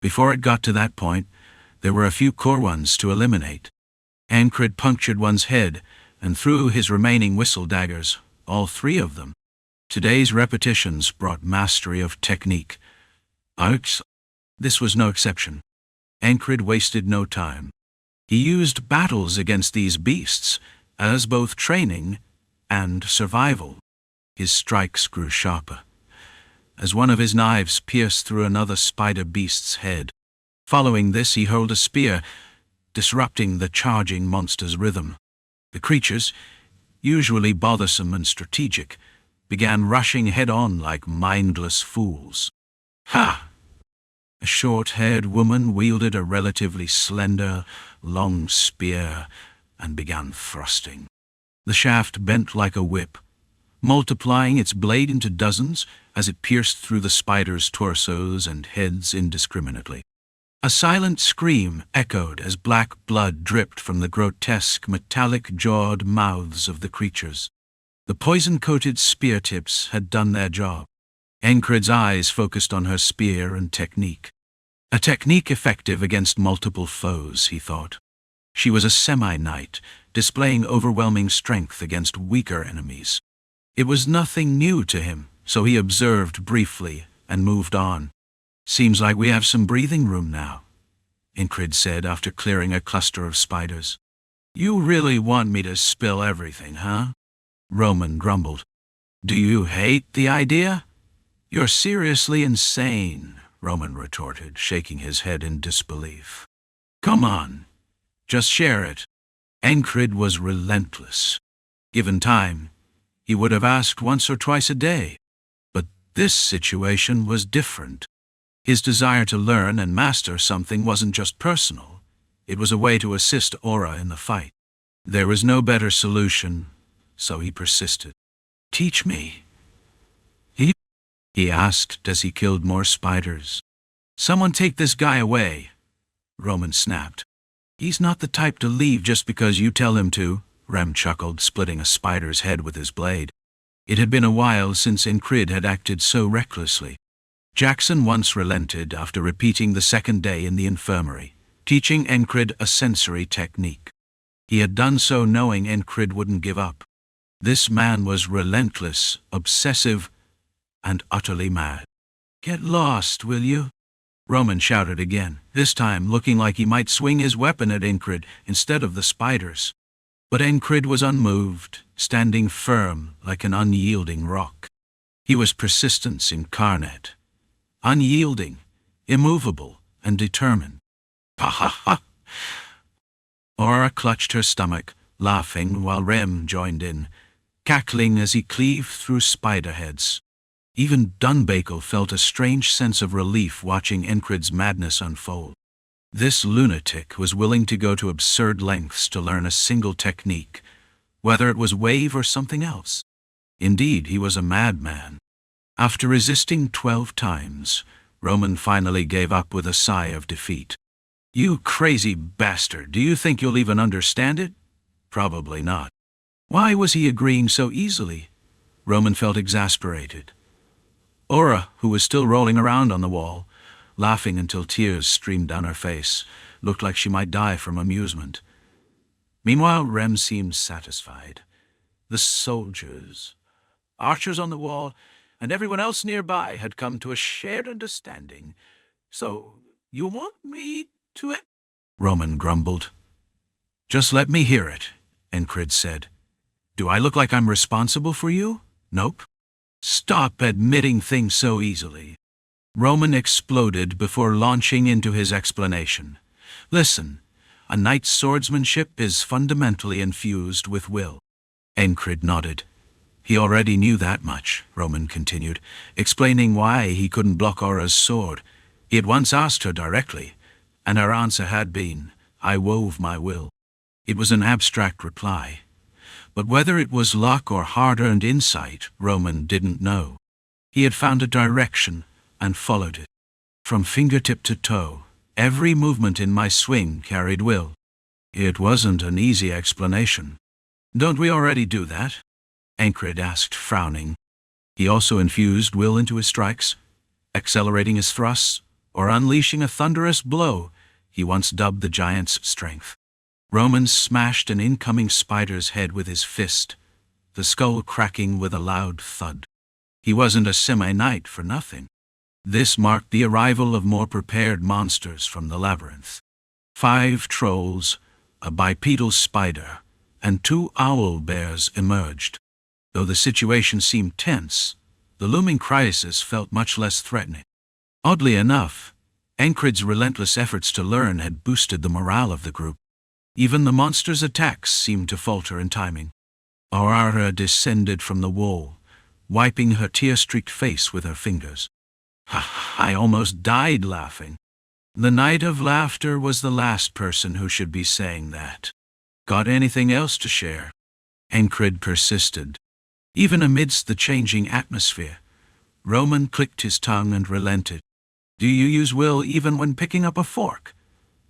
Before it got to that point, there were a few core ones to eliminate. Encrid punctured one's head and threw his remaining whistle daggers, all three of them. Today's repetitions brought mastery of technique. This was no exception. Encrid wasted no time. He used battles against these beasts as both training and survival. His strikes grew sharper, as one of his knives pierced through another spider beast's head. Following this, he hurled a spear, disrupting the charging monster's rhythm. The creatures, usually bothersome and strategic, began rushing head-on like mindless fools. Ha! A short-haired woman wielded a relatively slender, long spear and began thrusting. The shaft bent like a whip, multiplying its blade into dozens as it pierced through the spiders' torsos and heads indiscriminately. A silent scream echoed as black blood dripped from the grotesque, metallic-jawed mouths of the creatures. The poison-coated spear tips had done their job. Encrid's eyes focused on her spear and technique. A technique effective against multiple foes, he thought. She was a semi-knight, displaying overwhelming strength against weaker enemies. It was nothing new to him, so he observed briefly and moved on. "Seems like we have some breathing room now," Encrid said after clearing a cluster of spiders. "You really want me to spill everything, huh?" Roman grumbled. "Do you hate the idea?" "You're seriously insane," Roman retorted, shaking his head in disbelief. "Come on, just share it." Encrid was relentless. Given time, he would have asked once or twice a day. But this situation was different. His desire to learn and master something wasn't just personal. It was a way to assist Oara in the fight. There was no better solution, so he persisted. "Teach me," he asked as he killed more spiders. "Someone take this guy away," Roman snapped. "He's not the type to leave just because you tell him to," Rem chuckled, splitting a spider's head with his blade. It had been a while since Encrid had acted so recklessly. Jackson once relented after repeating the second day in the infirmary, teaching Encrid a sensory technique. He had done so knowing Encrid wouldn't give up. This man was relentless, obsessive, and utterly mad. "Get lost, will you?" Roman shouted again, this time looking like he might swing his weapon at Encrid instead of the spiders. But Encrid was unmoved, standing firm like an unyielding rock. He was persistence incarnate. Unyielding, immovable, and determined. "Ha ha ha!" Oara clutched her stomach, laughing while Rem joined in, cackling as he cleaved through spider heads. Even Dunbakel felt a strange sense of relief watching Encrid's madness unfold. This lunatic was willing to go to absurd lengths to learn a single technique, whether it was wave or something else. Indeed, he was a madman. After resisting 12 times, Roman finally gave up with a sigh of defeat. "You crazy bastard, do you think you'll even understand it?" Probably not. Why was he agreeing so easily? Roman felt exasperated. Oara, who was still rolling around on the wall, laughing until tears streamed down her face, looked like she might die from amusement. Meanwhile, Rem seemed satisfied. The soldiers, archers on the wall, and everyone else nearby had come to a shared understanding. "So, you want me to—" Roman grumbled. "Just let me hear it," Encrid said. "Do I look like I'm responsible for you? Nope. Stop admitting things so easily." Roman exploded before launching into his explanation. "Listen, a knight's swordsmanship is fundamentally infused with will." Encrid nodded. He already knew that much, Roman continued, explaining why he couldn't block Oara's sword. He had once asked her directly, and her answer had been, "I wove my will." It was an abstract reply. But whether it was luck or hard-earned insight, Roman didn't know. He had found a direction and followed it. From fingertip to toe, every movement in my swing carried will. It wasn't an easy explanation. "Don't we already do that?" Encrid asked, frowning. He also infused will into his strikes, accelerating his thrusts, or unleashing a thunderous blow he once dubbed the giant's strength. Roman smashed an incoming spider's head with his fist, the skull cracking with a loud thud. He wasn't a semi-knight for nothing. This marked the arrival of more prepared monsters from the labyrinth. 5 trolls, a bipedal spider, and 2 owl bears emerged. Though the situation seemed tense, the looming crisis felt much less threatening. Oddly enough, Encrid's relentless efforts to learn had boosted the morale of the group. Even the monster's attacks seemed to falter in timing. Oara descended from the wall, wiping her tear-streaked face with her fingers. I almost died laughing. The Knight of Laughter was the last person who should be saying that. "Got anything else to share?" Encrid persisted. Even amidst the changing atmosphere, Roman clicked his tongue and relented. "Do you use will even when picking up a fork?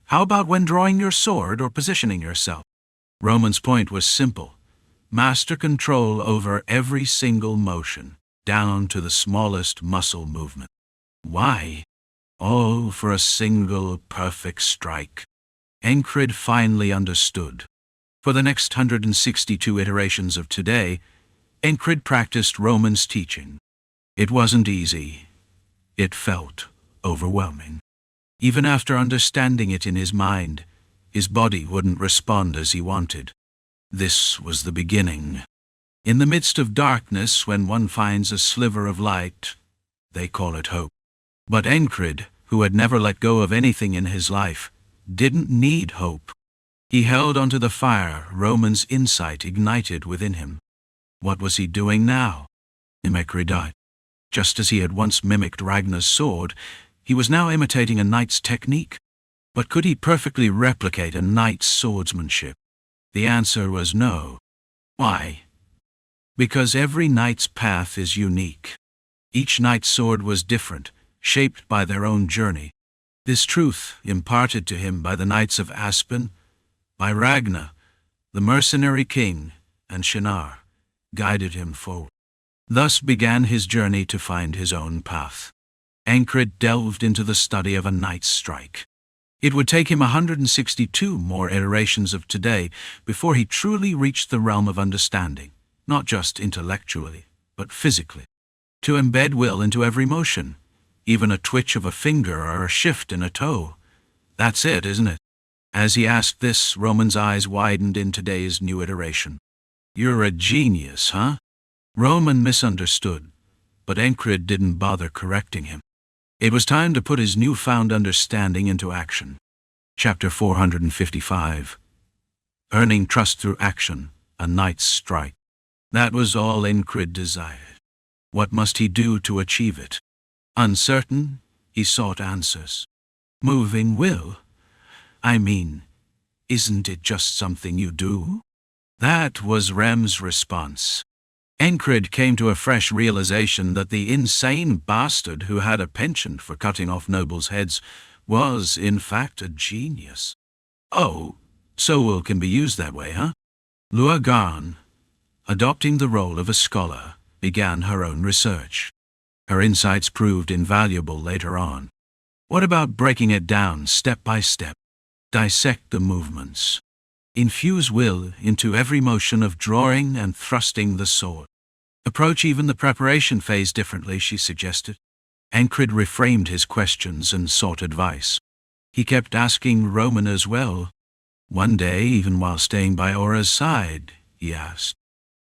How about when drawing your sword or positioning yourself?" Roman's point was simple. Master control over every single motion, down to the smallest muscle movement. Why? All for a single perfect strike. Encrid finally understood. For the next 162 iterations of today, Encrid practiced Roman's teaching. It wasn't easy. It felt overwhelming. Even after understanding it in his mind, his body wouldn't respond as he wanted. This was the beginning. In the midst of darkness, when one finds a sliver of light, they call it hope. But Encrid, who had never let go of anything in his life, didn't need hope. He held onto the fire Roman's insight ignited within him. What was he doing now? Encrid. Just as he had once mimicked Ragnar's sword, he was now imitating a knight's technique. But could he perfectly replicate a knight's swordsmanship? The answer was no. Why? Because every knight's path is unique. Each knight's sword was different, shaped by their own journey. This truth, imparted to him by the knights of Aspen, by Ragnar, the mercenary king, and Shinar, guided him forward. Thus began his journey to find his own path. Encrid delved into the study of a knight's strike. It would take him 162 more iterations of today before he truly reached the realm of understanding, not just intellectually, but physically. To embed will into every motion, even a twitch of a finger or a shift in a toe. That's it, isn't it? As he asked this, Roman's eyes widened in today's new iteration. "You're a genius, huh?" Roman misunderstood, but Encrid didn't bother correcting him. It was time to put his newfound understanding into action. Chapter 455. Earning trust through action, a knight's strike. That was all Encrid desired. What must he do to achieve it? Uncertain, he sought answers. Moving will? I mean, isn't it just something you do? That was Rem's response. Encrid came to a fresh realization that the insane bastard who had a penchant for cutting off nobles' heads was, in fact, a genius. Oh, so will can be used that way, huh? Luagan, adopting the role of a scholar, began her own research. Her insights proved invaluable later on. What about breaking it down step by step? Dissect the movements. Infuse will into every motion of drawing and thrusting the sword. Approach even the preparation phase differently, she suggested. Encrid reframed his questions and sought advice. He kept asking Roman as well. One day, even while staying by Oara's side, he asked,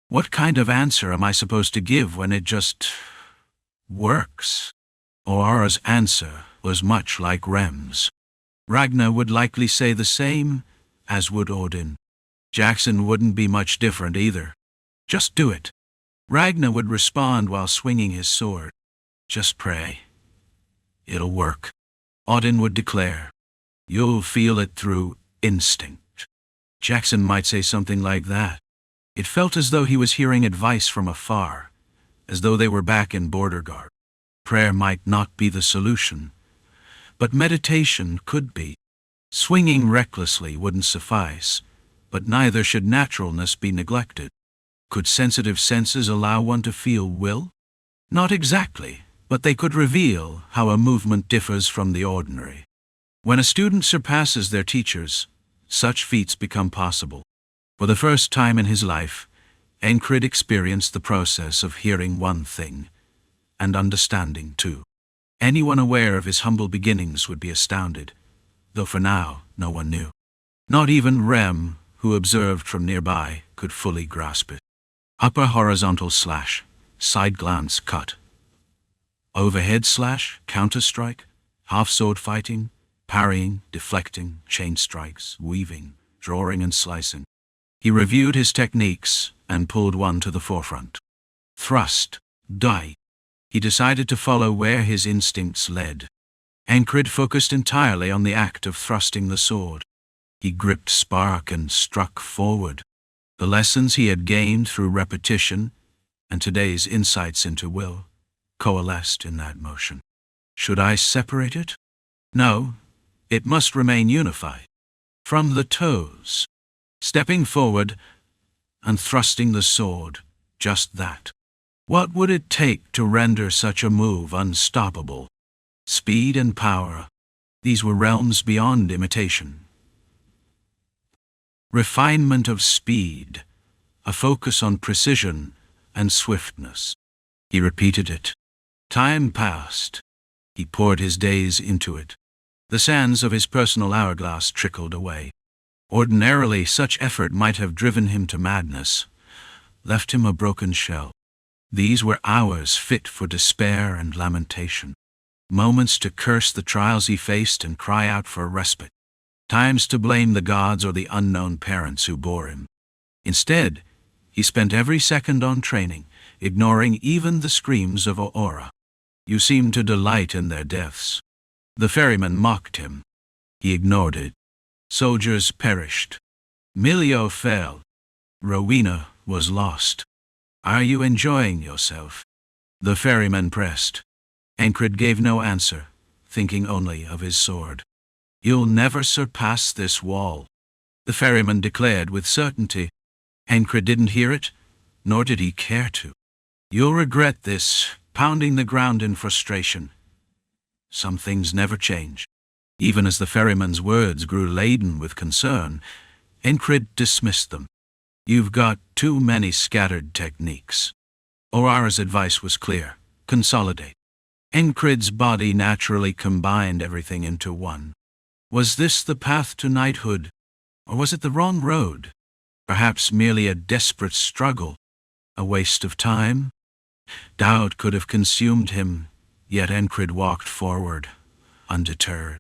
"What kind of answer am I supposed to give when it just works?" Oara's answer was much like Rem's. Ragnar would likely say the same, as would Odin. Jackson wouldn't be much different either. "Just do it." Ragnar would respond while swinging his sword. "Just pray. It'll work." Odin would declare, "You'll feel it through instinct." Jackson might say something like that. It felt as though he was hearing advice from afar, as though they were back in Border Guard. Prayer might not be the solution, but meditation could be. Swinging recklessly wouldn't suffice, but neither should naturalness be neglected. Could sensitive senses allow one to feel will? Not exactly, but they could reveal how a movement differs from the ordinary. When a student surpasses their teachers, such feats become possible. For the first time in his life, Encrid experienced the process of hearing one thing, and understanding two. Anyone aware of his humble beginnings would be astounded, though for now no one knew. Not even Rem, who observed from nearby, could fully grasp it. Upper horizontal slash, side glance cut. Overhead slash, counter-strike, half-sword fighting, parrying, deflecting, chain strikes, weaving, drawing and slicing. He reviewed his techniques and pulled one to the forefront. Thrust, die. He decided to follow where his instincts led. Encrid focused entirely on the act of thrusting the sword. He gripped spark and struck forward. The lessons he had gained through repetition and today's insights into will coalesced in that motion. Should I separate it? No, it must remain unified. From the toes, stepping forward and thrusting the sword, just that. What would it take to render such a move unstoppable? Speed and power, these were realms beyond imitation. Refinement of speed, a focus on precision and swiftness. He repeated it. Time passed. He poured his days into it. The sands of his personal hourglass trickled away. Ordinarily, such effort might have driven him to madness, left him a broken shell. These were hours fit for despair and lamentation. Moments to curse the trials he faced and cry out for respite. Times to blame the gods or the unknown parents who bore him. Instead, he spent every second on training, ignoring even the screams of Oara. You seem to delight in their deaths. The ferryman mocked him. He ignored it. Soldiers perished. Milio fell. Rowena was lost. Are you enjoying yourself? The ferryman pressed. Encrid gave no answer, thinking only of his sword. You'll never surpass this wall, the ferryman declared with certainty. Encrid didn't hear it, nor did he care to. You'll regret this, pounding the ground in frustration. Some things never change. Even as the ferryman's words grew laden with concern, Encrid dismissed them. You've got too many scattered techniques. Oara's advice was clear. Consolidate. Encrid's body naturally combined everything into one. Was this the path to knighthood, or was it the wrong road? Perhaps merely a desperate struggle, a waste of time? Doubt could have consumed him, yet Encrid walked forward, undeterred.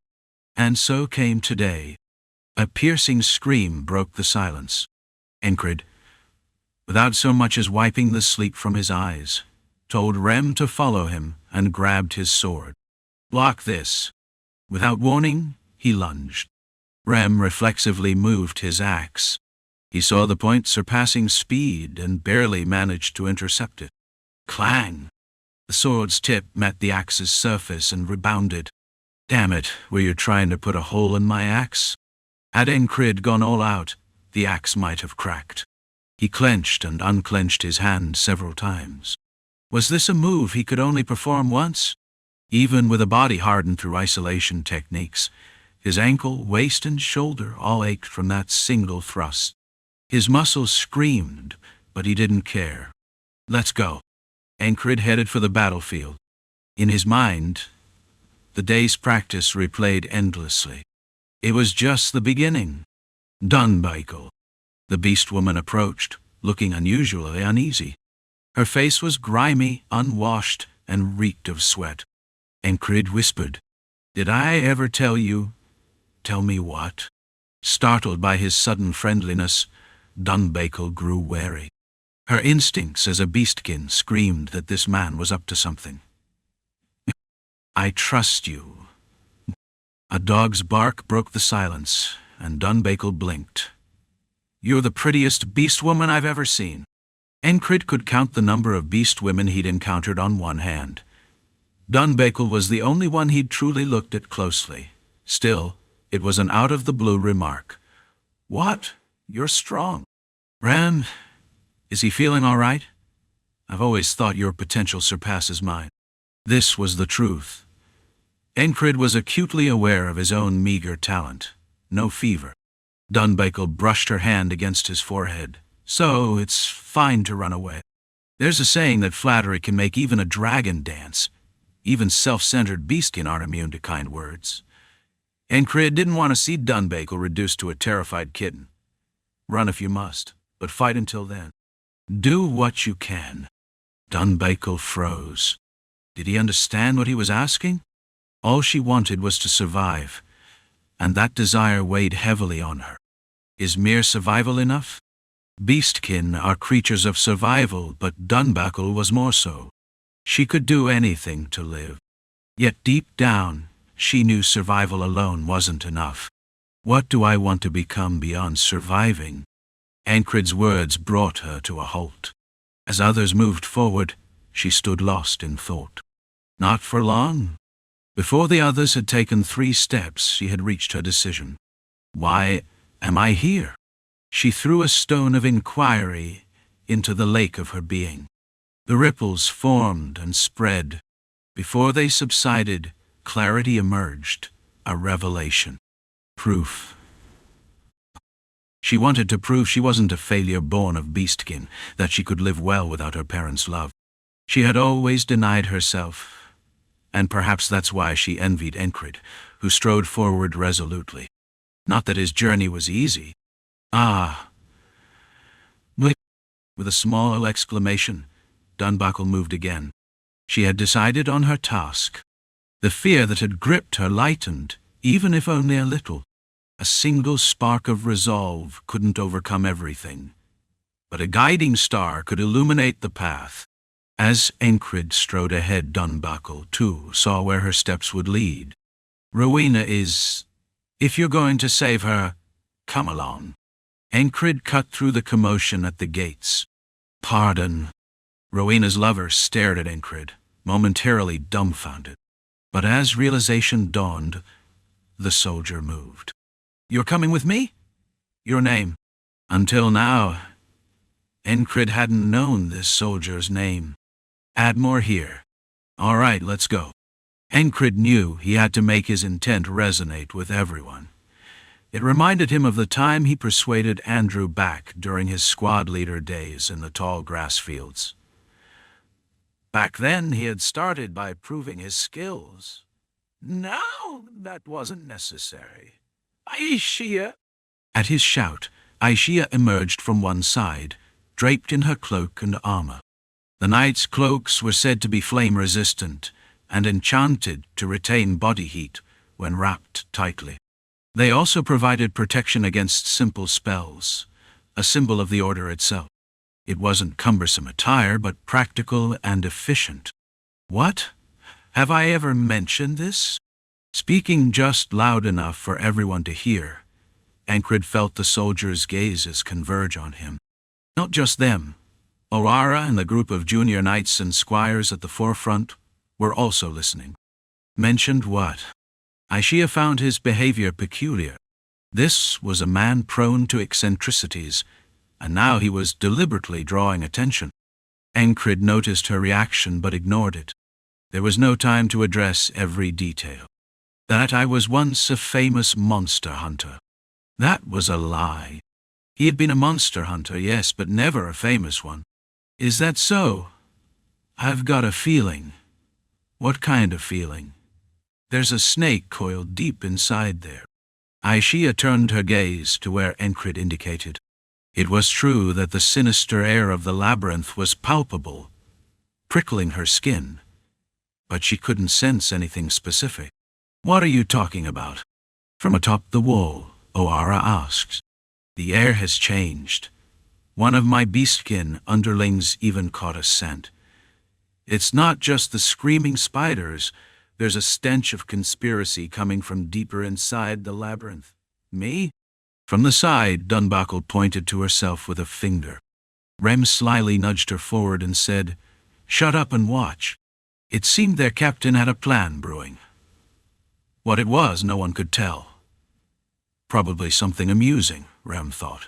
And so came today. A piercing scream broke the silence. Encrid, without so much as wiping the sleep from his eyes, told Rem to follow him and grabbed his sword. Block this. Without warning, he lunged. Rem reflexively moved his axe. He saw the point surpassing speed and barely managed to intercept it. Clang! The sword's tip met the axe's surface and rebounded. Damn it, were you trying to put a hole in my axe? Had Encrid gone all out, the axe might have cracked. He clenched and unclenched his hand several times. Was this a move he could only perform once? Even with a body hardened through isolation techniques, His ankle, waist, and shoulder all ached from that single thrust. His muscles screamed, but he didn't care. Let's go. Encrid headed for the battlefield. In his mind, the day's practice replayed endlessly. It was just the beginning. Dunbakel. The beast woman approached, looking unusually uneasy. Her face was grimy, unwashed, and reeked of sweat. Encrid whispered, "Did I ever tell you?" "Tell me what?" Startled by his sudden friendliness, Dunbakel grew wary. Her instincts as a beastkin screamed that this man was up to something. "I trust you." A dog's bark broke the silence, and Dunbakel blinked. "You're the prettiest beast woman I've ever seen." Encrid could count the number of beast women he'd encountered on one hand. Dunbakel was the only one he'd truly looked at closely. Still, it was an out-of-the-blue remark. "What? You're strong." "Rem, is he feeling all right? I've always thought your potential surpasses mine." This was the truth. Encrid was acutely aware of his own meager talent. No fever. Dunbakel brushed her hand against his forehead. "So, it's fine to run away. There's a saying that flattery can make even a dragon dance. Even self-centered beastkin aren't immune to kind words." Encrid didn't want to see Dunbakel reduced to a terrified kitten. "Run if you must, but fight until then. Do what you can." Dunbakel froze. Did he understand what he was asking? All she wanted was to survive, and that desire weighed heavily on her. Is mere survival enough? Beastkin are creatures of survival, but Dunbakel was more so. She could do anything to live. Yet deep down, she knew survival alone wasn't enough. What do I want to become beyond surviving? Encrid's words brought her to a halt. As others moved forward, she stood lost in thought. Not for long. Before the others had taken 3 steps, she had reached her decision. Why am I here? She threw a stone of inquiry into the lake of her being. The ripples formed and spread. Before they subsided, clarity emerged, a revelation. Proof. She wanted to prove she wasn't a failure born of beastkin, that she could live well without her parents' love. She had always denied herself, and perhaps that's why she envied Encrid, who strode forward resolutely. Not that his journey was easy. With a small exclamation, Dunbakel moved again. She had decided on her task. The fear that had gripped her lightened, even if only a little. A single spark of resolve couldn't overcome everything, but a guiding star could illuminate the path. As Encrid strode ahead, Dunbakel, too, saw where her steps would lead. Rowena is... If you're going to save her, come along. Encrid cut through the commotion at the gates. Pardon. Rowena's lover stared at Encrid, momentarily dumbfounded. But as realization dawned, the soldier moved. You're coming with me? Your name? Until now, Encrid hadn't known this soldier's name. Add more here. All right, let's go. Encrid knew he had to make his intent resonate with everyone. It reminded him of the time he persuaded Andrew back during his squad leader days in the tall grass fields. Back then, he had started by proving his skills. Now, that wasn't necessary. Aishia! At his shout, Aishia emerged from one side, draped in her cloak and armor. The knight's cloaks were said to be flame-resistant and enchanted to retain body heat when wrapped tightly. They also provided protection against simple spells, a symbol of the order itself. It wasn't cumbersome attire, but practical and efficient. What? Have I ever mentioned this? Speaking just loud enough for everyone to hear, Encrid felt the soldiers' gazes converge on him. Not just them. Oara and the group of junior knights and squires at the forefront were also listening. Mentioned what? Aishia found his behavior peculiar. This was a man prone to eccentricities, and now he was deliberately drawing attention. Encrid noticed her reaction but ignored it. There was no time to address every detail. That I was once a famous monster hunter. That was a lie. He had been a monster hunter, yes, but never a famous one. Is that so? I've got a feeling. What kind of feeling? There's a snake coiled deep inside there. Aishia turned her gaze to where Encrid indicated. It was true that the sinister air of the labyrinth was palpable, prickling her skin, but she couldn't sense anything specific. What are you talking about? From atop the wall, Oara asked. The air has changed. One of my beastkin underlings even caught a scent. It's not just the screaming spiders. There's a stench of conspiracy coming from deeper inside the labyrinth. Me? From the side, Dunbuckle pointed to herself with a finger. Rem slyly nudged her forward and said, "Shut up and watch." It seemed their captain had a plan brewing. What it was, no one could tell. Probably something amusing, Rem thought.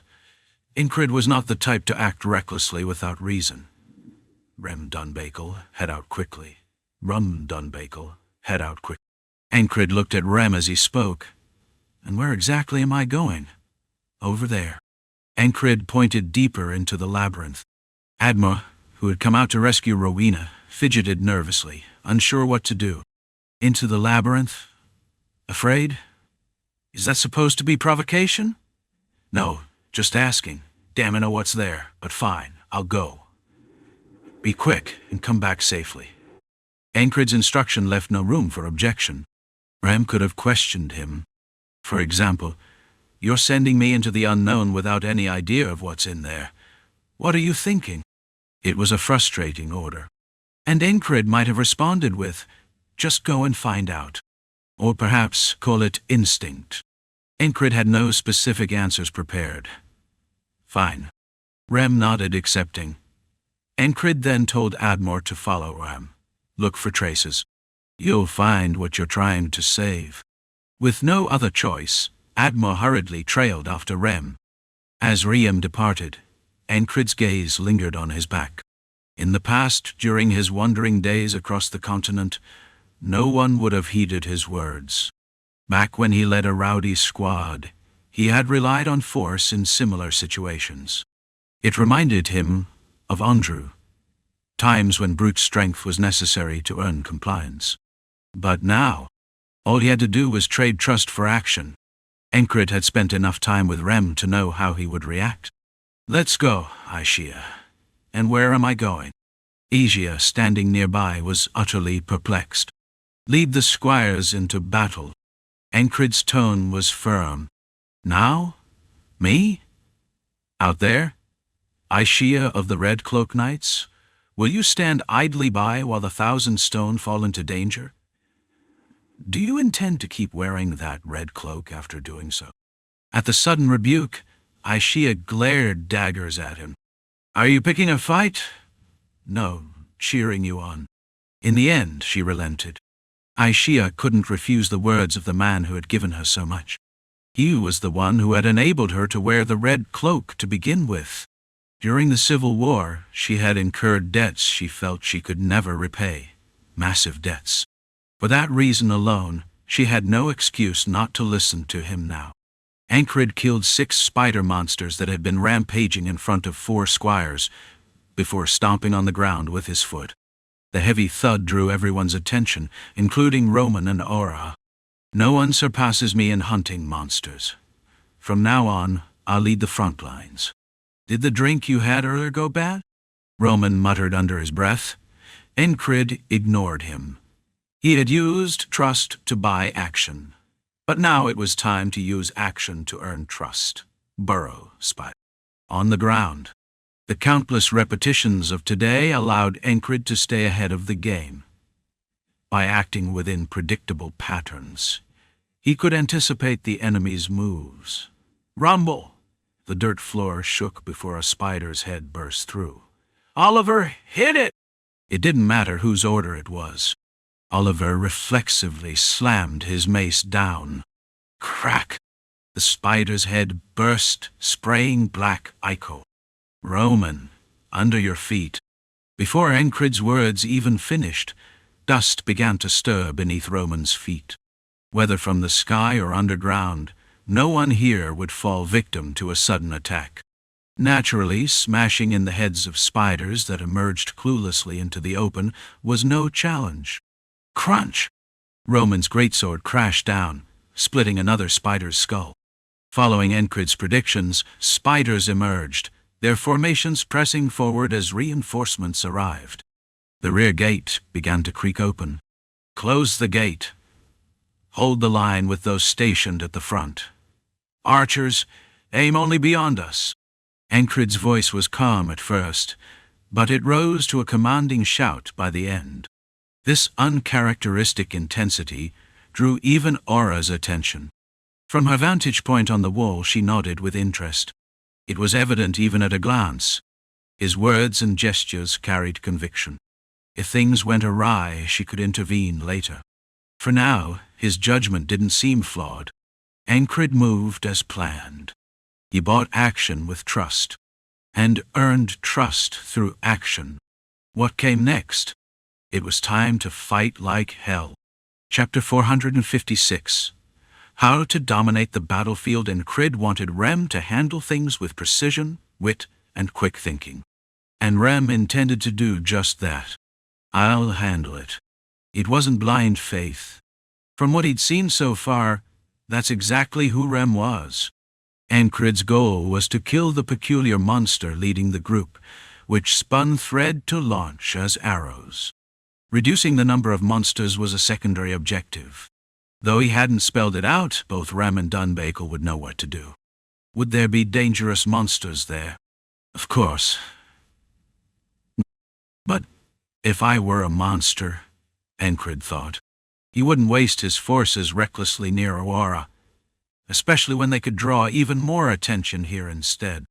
Encrid was not the type to act recklessly without reason. Rem Dunbuckle, head out quickly. Rum Dunbuckle, head out quick. Encrid looked at Rem as he spoke. And where exactly am I going? Over there. Encrid pointed deeper into the labyrinth. Adma, who had come out to rescue Rowena, fidgeted nervously, unsure what to do. Into the labyrinth? Afraid? Is that supposed to be provocation? No, just asking. Damn, I know what's there, but fine, I'll go. Be quick and come back safely. Encrid's instruction left no room for objection. Rem could have questioned him. For example, "You're sending me into the unknown without any idea of what's in there. What are you thinking?" It was a frustrating order. And Encrid might have responded with, "Just go and find out." Or perhaps call it instinct. Encrid had no specific answers prepared. Fine. Rem nodded, accepting. Encrid then told Admor to follow Rem. Look for traces. You'll find what you're trying to save. With no other choice, Admor hurriedly trailed after Rem. As Riem departed, Encrid's gaze lingered on his back. In the past, during his wandering days across the continent, no one would have heeded his words. Back when he led a rowdy squad, he had relied on force in similar situations. It reminded him of Andrew, times when brute strength was necessary to earn compliance. But now, all he had to do was trade trust for action. Encrid had spent enough time with Rem to know how he would react. "Let's go, Aishia. And where am I going?" Aishia, standing nearby, was utterly perplexed. "Lead the squires into battle." Encrid's tone was firm. "Now? Me? Out there? Aishia of the Red Cloak Knights? Will you stand idly by while the 1,000 stone fall into danger? Do you intend to keep wearing that red cloak after doing so?" At the sudden rebuke, Aishia glared daggers at him. "Are you picking a fight?" "No, cheering you on." In the end, she relented. Aishia couldn't refuse the words of the man who had given her so much. He was the one who had enabled her to wear the red cloak to begin with. During the Civil War, she had incurred debts she felt she could never repay. Massive debts. For that reason alone, she had no excuse not to listen to him now. Encrid killed 6 spider monsters that had been rampaging in front of 4 squires, before stomping on the ground with his foot. The heavy thud drew everyone's attention, including Roman and Oara. "No one surpasses me in hunting monsters. From now on, I'll lead the front lines." "Did the drink you had earlier go bad?" Roman muttered under his breath. Encrid ignored him. He had used trust to buy action. But now it was time to use action to earn trust. Burrow, spider. On the ground. The countless repetitions of today allowed Encrid to stay ahead of the game. By acting within predictable patterns, he could anticipate the enemy's moves. Rumble! The dirt floor shook before a spider's head burst through. "Oliver, hit it!" It didn't matter whose order it was. Oliver reflexively slammed his mace down. Crack! The spider's head burst, spraying black ichor. "Roman, under your feet." Before Encrid's words even finished, dust began to stir beneath Roman's feet. Whether from the sky or underground, no one here would fall victim to a sudden attack. Naturally, smashing in the heads of spiders that emerged cluelessly into the open was no challenge. Crunch! Roman's greatsword crashed down, splitting another spider's skull. Following Encrid's predictions, spiders emerged, their formations pressing forward as reinforcements arrived. The rear gate began to creak open. Close the gate. Hold the line with those stationed at the front. Archers, aim only beyond us. Encrid's voice was calm at first, but it rose to a commanding shout by the end. This uncharacteristic intensity drew even Oara's attention. From her vantage point on the wall, she nodded with interest. It was evident even at a glance. His words and gestures carried conviction. If things went awry, she could intervene later. For now, his judgment didn't seem flawed. Encrid moved as planned. He bought action with trust, and earned trust through action. What came next? It was time to fight like hell. Chapter 456. How to dominate the battlefield. Encrid wanted Rem to handle things with precision, wit, and quick thinking. And Rem intended to do just that. I'll handle it. It wasn't blind faith. From what he'd seen so far, that's exactly who Rem was. Encrid's goal was to kill the peculiar monster leading the group, which spun thread to launch as arrows. Reducing the number of monsters was a secondary objective. Though he hadn't spelled it out, both Rem and Dunbakel would know what to do. Would there be dangerous monsters there? Of course. But if I were a monster, Encrid thought, he wouldn't waste his forces recklessly near Oara, especially when they could draw even more attention here instead.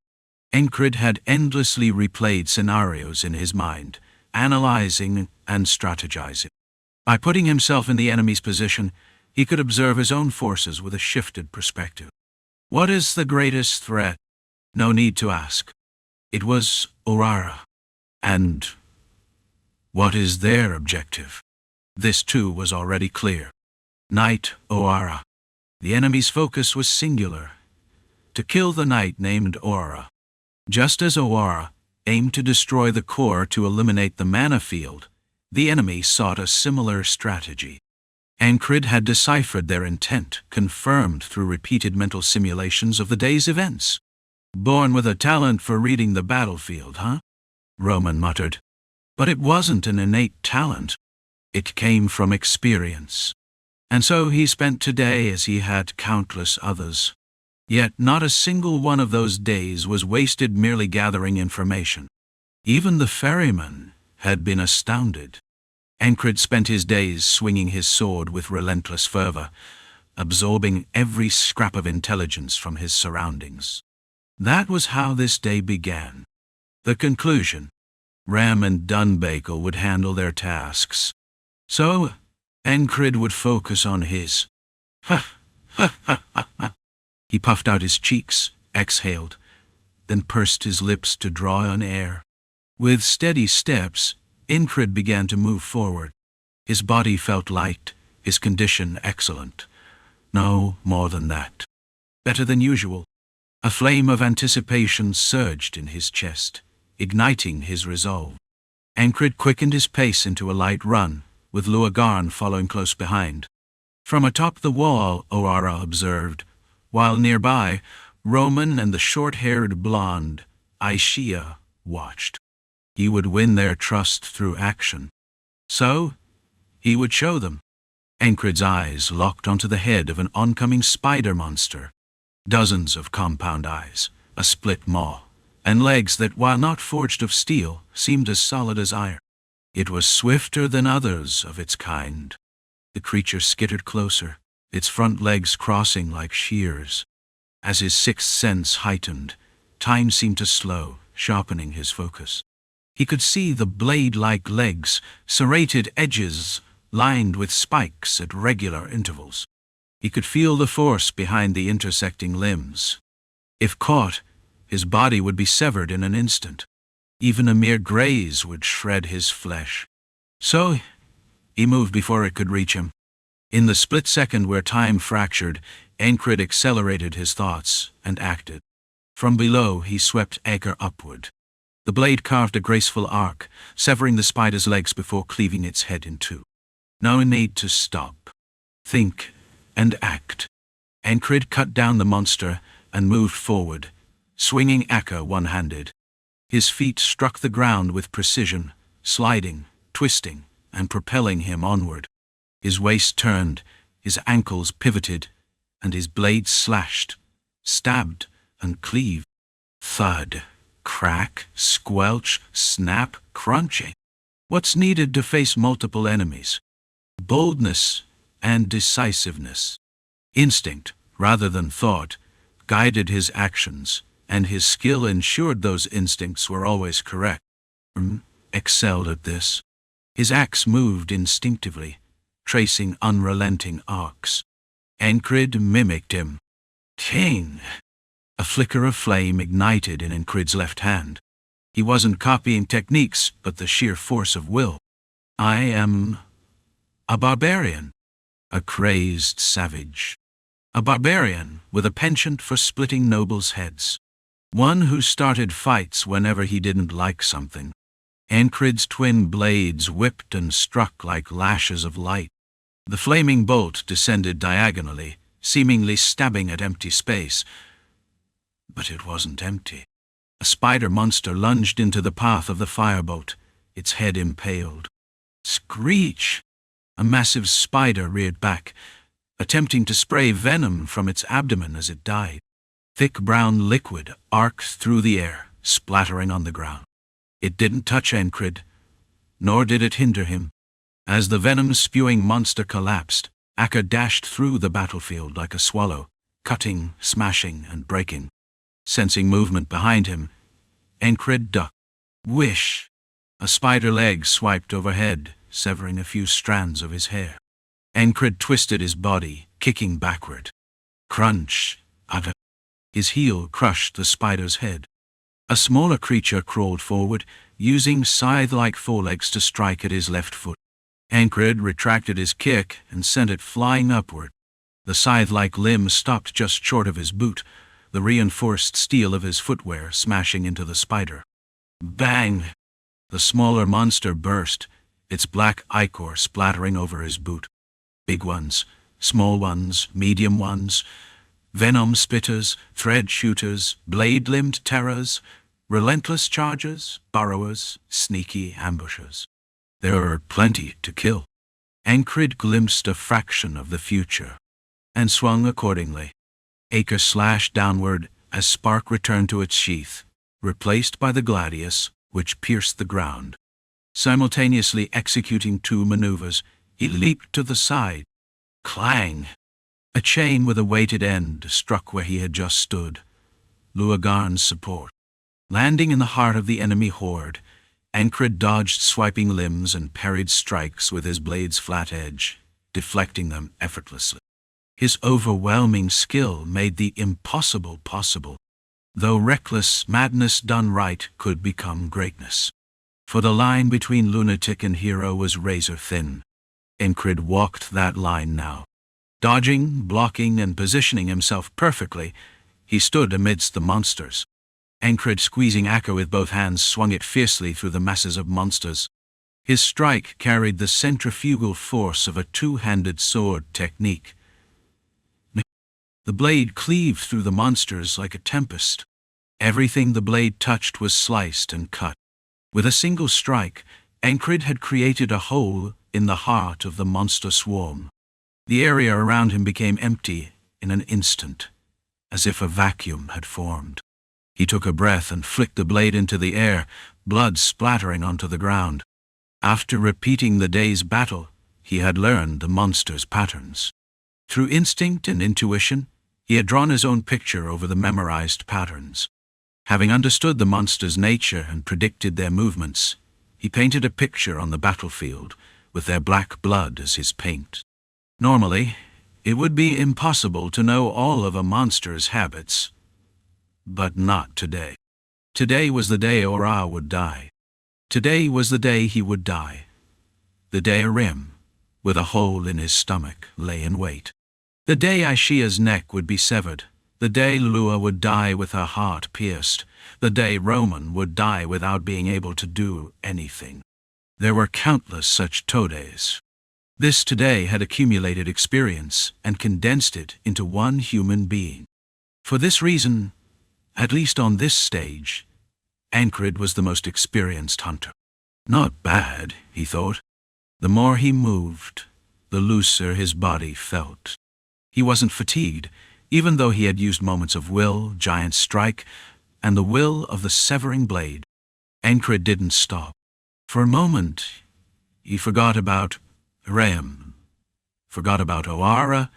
Encrid had endlessly replayed scenarios in his mind, analyzing and strategizing. By putting himself in the enemy's position, he could observe his own forces with a shifted perspective. What is the greatest threat? No need to ask. It was Oara. And what is their objective? This too was already clear. Knight Oara. The enemy's focus was singular: to kill the knight named Oara. Just as Oara aimed to destroy the core to eliminate the mana field, the enemy sought a similar strategy. Encrid had deciphered their intent, confirmed through repeated mental simulations of the day's events. Born with a talent for reading the battlefield, huh? Roman muttered. But it wasn't an innate talent. It came from experience. And so he spent today as he had countless others. Yet not a single one of those days was wasted merely gathering information. Even the ferryman had been astounded. Encrid spent his days swinging his sword with relentless fervor, absorbing every scrap of intelligence from his surroundings. That was how this day began. The conclusion: Rem and Dunbakel would handle their tasks. So, Encrid would focus on his. He puffed out his cheeks, exhaled, then pursed his lips to draw on air. With steady steps, Encrid began to move forward. His body felt light, his condition excellent. No more than that. Better than usual. A flame of anticipation surged in his chest, igniting his resolve. Encrid quickened his pace into a light run, with Luagarn following close behind. From atop the wall, Oara observed, while nearby, Roman and the short-haired blonde, Aishia, watched. He would win their trust through action. So, he would show them. Encrid's eyes locked onto the head of an oncoming spider monster. Dozens of compound eyes, a split maw, and legs that, while not forged of steel, seemed as solid as iron. It was swifter than others of its kind. The creature skittered closer, its front legs crossing like shears. As his sixth sense heightened, time seemed to slow, sharpening his focus. He could see the blade-like legs, serrated edges lined with spikes at regular intervals. He could feel the force behind the intersecting limbs. If caught, his body would be severed in an instant. Even a mere graze would shred his flesh. So, he moved before it could reach him. In the split second where time fractured, Encrid accelerated his thoughts and acted. From below he swept Acre upward. The blade carved a graceful arc, severing the spider's legs before cleaving its head in two. No need to stop. Think and act. Encrid cut down the monster and moved forward, swinging Acre one-handed. His feet struck the ground with precision, sliding, twisting, and propelling him onward. His waist turned, his ankles pivoted, and his blade slashed, stabbed, and cleaved. Thud, crack, squelch, snap, crunching. What's needed to face multiple enemies? Boldness and decisiveness. Instinct, rather than thought, guided his actions, and his skill ensured those instincts were always correct. Excelled at this. His axe moved instinctively, tracing unrelenting arcs. Encrid mimicked him. Ting! A flicker of flame ignited in Encrid's left hand. He wasn't copying techniques, but the sheer force of will. I am a barbarian, a crazed savage. A barbarian with a penchant for splitting nobles' heads. One who started fights whenever he didn't like something. Encrid's twin blades whipped and struck like lashes of light. The flaming bolt descended diagonally, seemingly stabbing at empty space. But it wasn't empty. A spider monster lunged into the path of the firebolt, its head impaled. Screech! A massive spider reared back, attempting to spray venom from its abdomen as it died. Thick brown liquid arced through the air, splattering on the ground. It didn't touch Encrid, nor did it hinder him. As the venom-spewing monster collapsed, Acre dashed through the battlefield like a swallow, cutting, smashing, and breaking. Sensing movement behind him, Encrid ducked. Whish! A spider leg swiped overhead, severing a few strands of his hair. Encrid twisted his body, kicking backward. Crunch! Utter! His heel crushed the spider's head. A smaller creature crawled forward, using scythe-like forelegs to strike at his left foot. Encrid retracted his kick and sent it flying upward. The scythe-like limb stopped just short of his boot, the reinforced steel of his footwear smashing into the spider. Bang! The smaller monster burst, its black ichor splattering over his boot. Big ones, small ones, medium ones, venom spitters, thread shooters, blade-limbed terrors, relentless chargers, burrowers, sneaky ambushers. There were plenty to kill. Encrid glimpsed a fraction of the future, and swung accordingly. Acre slashed downward as spark returned to its sheath, replaced by the gladius, which pierced the ground. Simultaneously executing two maneuvers, he leaped to the side. Clang! A chain with a weighted end struck where he had just stood. Luagarn's support. Landing in the heart of the enemy horde, Encrid dodged swiping limbs and parried strikes with his blade's flat edge, deflecting them effortlessly. His overwhelming skill made the impossible possible, though reckless madness done right could become greatness. For the line between lunatic and hero was razor thin. Encrid walked that line now. Dodging, blocking, and positioning himself perfectly, he stood amidst the monsters. Encrid, squeezing Acre with both hands, swung it fiercely through the masses of monsters. His strike carried the centrifugal force of a two-handed sword technique. The blade cleaved through the monsters like a tempest. Everything the blade touched was sliced and cut. With a single strike, Encrid had created a hole in the heart of the monster swarm. The area around him became empty in an instant, as if a vacuum had formed. He took a breath and flicked the blade into the air, blood splattering onto the ground. After repeating the day's battle, he had learned the monster's patterns. Through instinct and intuition, he had drawn his own picture over the memorized patterns. Having understood the monster's nature and predicted their movements, he painted a picture on the battlefield, with their black blood as his paint. Normally, it would be impossible to know all of a monster's habits. But not today. Today was the day Oara would die. Today was the day he would die. The day Rem with a hole in his stomach, lay in wait. The day Aishia's neck would be severed, the day Lua would die with her heart pierced, the day Roman would die without being able to do anything. There were countless such todays. This today had accumulated experience and condensed it into one human being. For this reason, at least on this stage, Encrid was the most experienced hunter. Not bad, he thought. The more he moved, the looser his body felt. He wasn't fatigued, even though he had used moments of will, giant strike, and the will of the severing blade. Encrid didn't stop. For a moment, he forgot about Rem, forgot about Oara,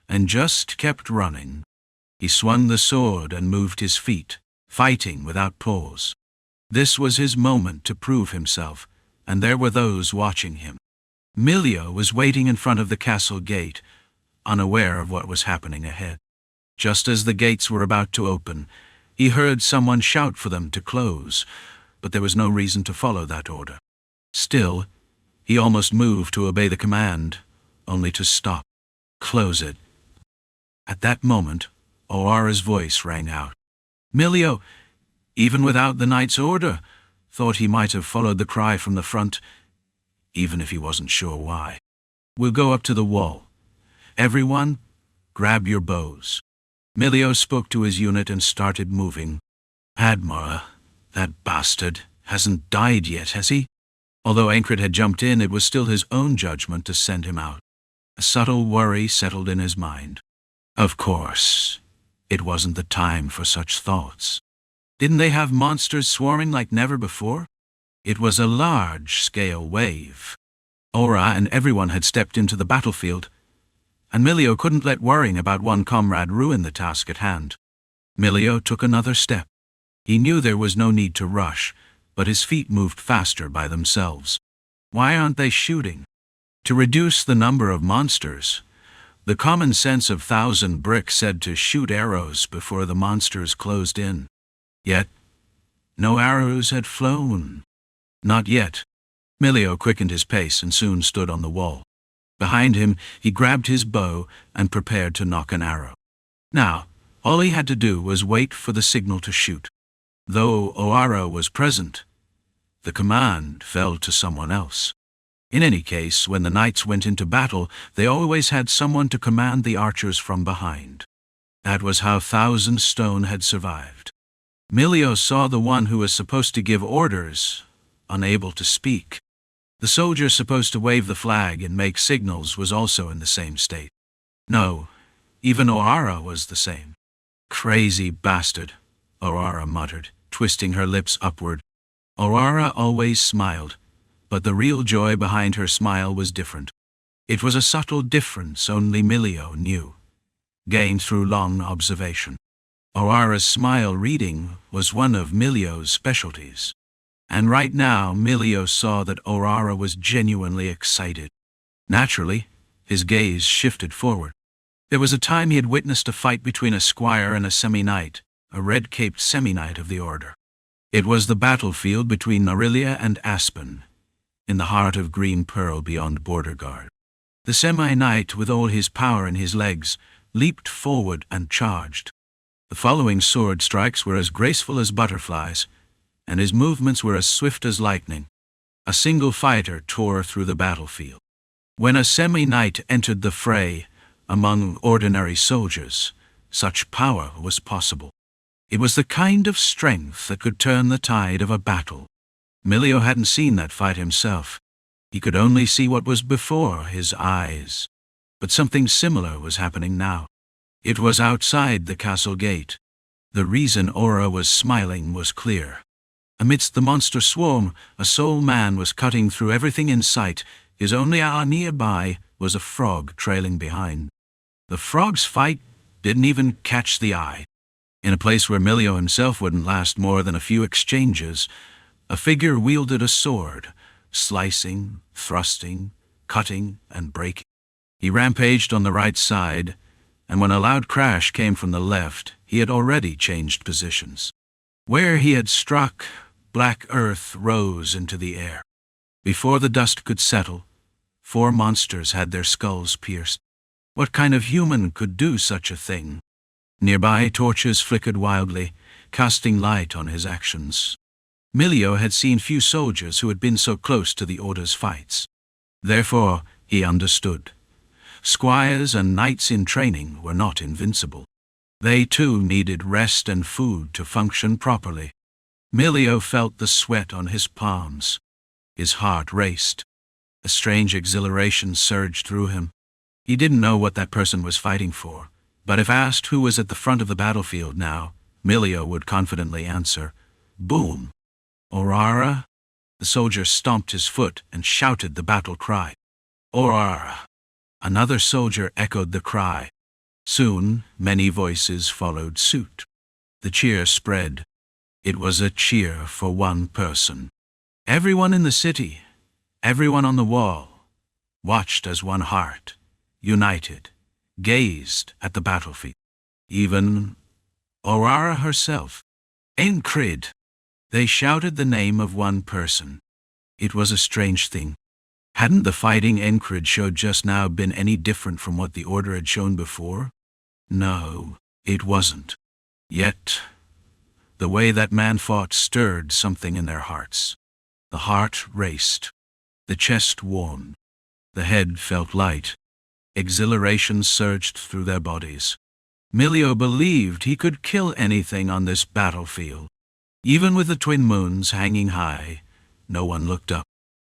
and just kept running. He swung the sword and moved his feet, fighting without pause. This was his moment to prove himself, and there were those watching him. Milio was waiting in front of the castle gate, unaware of what was happening ahead. Just as the gates were about to open, he heard someone shout for them to close, but there was no reason to follow that order. Still, he almost moved to obey the command, only to stop. Close it. At that moment, Oara's voice rang out. Milio, even without the knight's order, thought he might have followed the cry from the front, even if he wasn't sure why. We'll go up to the wall. Everyone, grab your bows. Milio spoke to his unit and started moving. Admira, that bastard, hasn't died yet, has he? Although Encrid had jumped in, it was still his own judgment to send him out. A subtle worry settled in his mind. Of course, it wasn't the time for such thoughts. Didn't they have monsters swarming like never before? It was a large-scale wave. Oara and everyone had stepped into the battlefield, and Milio couldn't let worrying about one comrade ruin the task at hand. Milio took another step. He knew there was no need to rush, but his feet moved faster by themselves. Why aren't they shooting? To reduce the number of monsters, the common sense of 1,000 Brick said to shoot arrows before the monsters closed in. Yet, no arrows had flown. Not yet. Milio quickened his pace and soon stood on the wall. Behind him, he grabbed his bow and prepared to nock an arrow. Now, all he had to do was wait for the signal to shoot. Though Oara was present, the command fell to someone else. In any case, when the knights went into battle, they always had someone to command the archers from behind. That was how 1,000 Stone had survived. Milio saw the one who was supposed to give orders, unable to speak. The soldier supposed to wave the flag and make signals was also in the same state. No, even Oara was the same. Crazy bastard, Oara muttered, twisting her lips upward. Oara always smiled, but the real joy behind her smile was different. It was a subtle difference only Milio knew, gained through long observation. Oara's smile reading was one of Milio's specialties. And right now, Milio saw that Oara was genuinely excited. Naturally, his gaze shifted forward. There was a time he had witnessed a fight between a squire and a semi-knight, a red-caped semi-knight of the order. It was the battlefield between Narilia and Aspen, in the heart of Green Pearl beyond Border Guard. The semi-knight, with all his power in his legs, leaped forward and charged. The following sword strikes were as graceful as butterflies, and his movements were as swift as lightning. A single fighter tore through the battlefield. When a semi-knight entered the fray among ordinary soldiers, such power was possible. It was the kind of strength that could turn the tide of a battle. Milio hadn't seen that fight himself. He could only see what was before his eyes. But something similar was happening now. It was outside the castle gate. The reason Oara was smiling was clear. Amidst the monster swarm, a soul man was cutting through everything in sight. His only ally nearby was a frog trailing behind. The frog's fight didn't even catch the eye. In a place where Milio himself wouldn't last more than a few exchanges, a figure wielded a sword, slicing, thrusting, cutting, and breaking. He rampaged on the right side, and when a loud crash came from the left, he had already changed positions. Where he had struck, black earth rose into the air. Before the dust could settle, 4 monsters had their skulls pierced. What kind of human could do such a thing? Nearby, torches flickered wildly, casting light on his actions. Milio had seen few soldiers who had been so close to the Order's fights. Therefore, he understood. Squires and knights in training were not invincible. They too needed rest and food to function properly. Milio felt the sweat on his palms. His heart raced. A strange exhilaration surged through him. He didn't know what that person was fighting for, but if asked who was at the front of the battlefield now, Milio would confidently answer, "Boom." Oara? The soldier stomped his foot and shouted the battle cry. Oara! Another soldier echoed the cry. Soon, many voices followed suit. The cheer spread. It was a cheer for one person. Everyone in the city, everyone on the wall, watched as one heart, united, gazed at the battlefield. Even Oara herself. Encrid! They shouted the name of one person. It was a strange thing. Hadn't the fighting Encrid showed just now been any different from what the Order had shown before? No, it wasn't. Yet, the way that man fought stirred something in their hearts. The heart raced. The chest warmed. The head felt light. Exhilaration surged through their bodies. Milio believed he could kill anything on this battlefield. Even with the twin moons hanging high, no one looked up.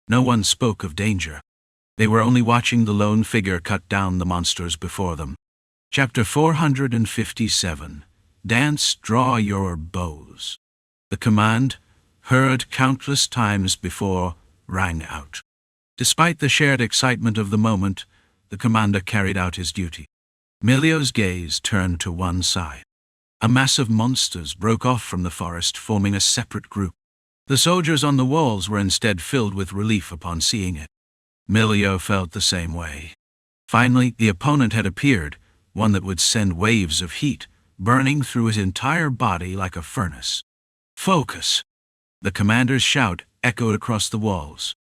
No one spoke of danger. They were only watching the lone figure cut down the monsters before them. Chapter 457. Dance, draw your bows. The command, heard countless times before, rang out. Despite the shared excitement of the moment, the commander carried out his duty. Milio's gaze turned to one side. A mass of monsters broke off from the forest, forming a separate group. The soldiers on the walls were instead filled with relief upon seeing it. Milio felt the same way. Finally, the opponent had appeared, one that would send waves of heat, burning through his entire body like a furnace. Focus! The commander's shout echoed across the walls.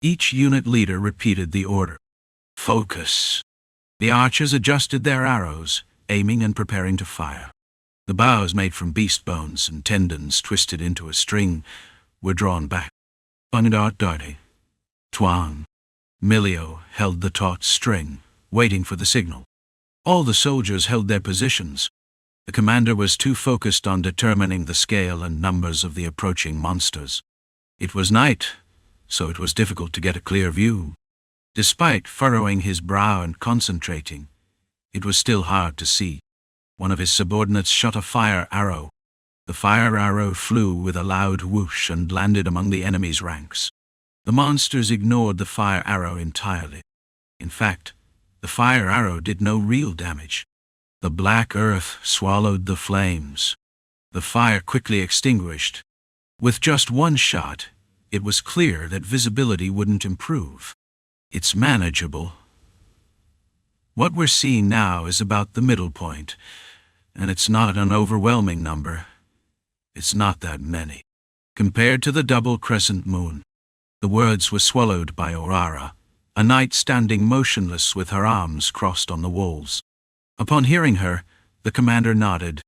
Each unit leader repeated the order. Focus! The archers adjusted their arrows, aiming and preparing to fire. The bows made from beast bones and tendons twisted into a string were drawn back. Unidart darty. Twang. Milio held the taut string, waiting for the signal. All the soldiers held their positions. The commander was too focused on determining the scale and numbers of the approaching monsters. It was night, so it was difficult to get a clear view. Despite furrowing his brow and concentrating, it was still hard to see. One of his subordinates shot a fire arrow. The fire arrow flew with a loud whoosh and landed among the enemy's ranks. The monsters ignored the fire arrow entirely. In fact, the fire arrow did no real damage. The black earth swallowed the flames. The fire quickly extinguished. With just one shot, it was clear that visibility wouldn't improve. It's manageable. What we're seeing now is about the middle point, and it's not an overwhelming number. It's not that many. Compared to the double crescent moon. The words were swallowed by Oara, a knight standing motionless with her arms crossed on the walls. Upon hearing her, the commander nodded.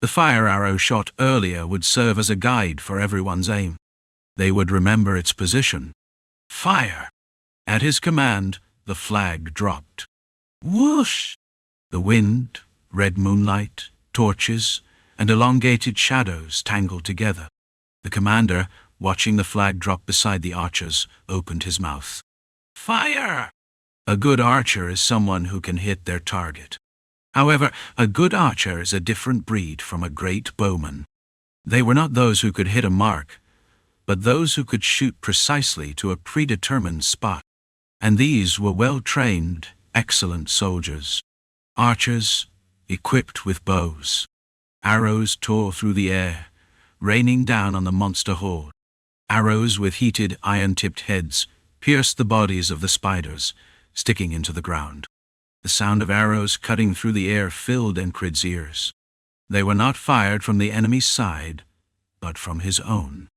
The fire arrow shot earlier would serve as a guide for everyone's aim. They would remember its position. Fire! At his command, the flag dropped. Whoosh! The wind, red moonlight, torches, and elongated shadows tangled together. The commander, watching the flag drop beside the archers, opened his mouth. Fire! A good archer is someone who can hit their target. However, a good archer is a different breed from a great bowman. They were not those who could hit a mark, but those who could shoot precisely to a predetermined spot. And these were well-trained, excellent soldiers. Archers, equipped with bows. Arrows tore through the air, raining down on the monster horde. Arrows with heated, iron-tipped heads pierced the bodies of the spiders, sticking into the ground. The sound of arrows cutting through the air filled Encrid's ears. They were not fired from the enemy's side, but from his own.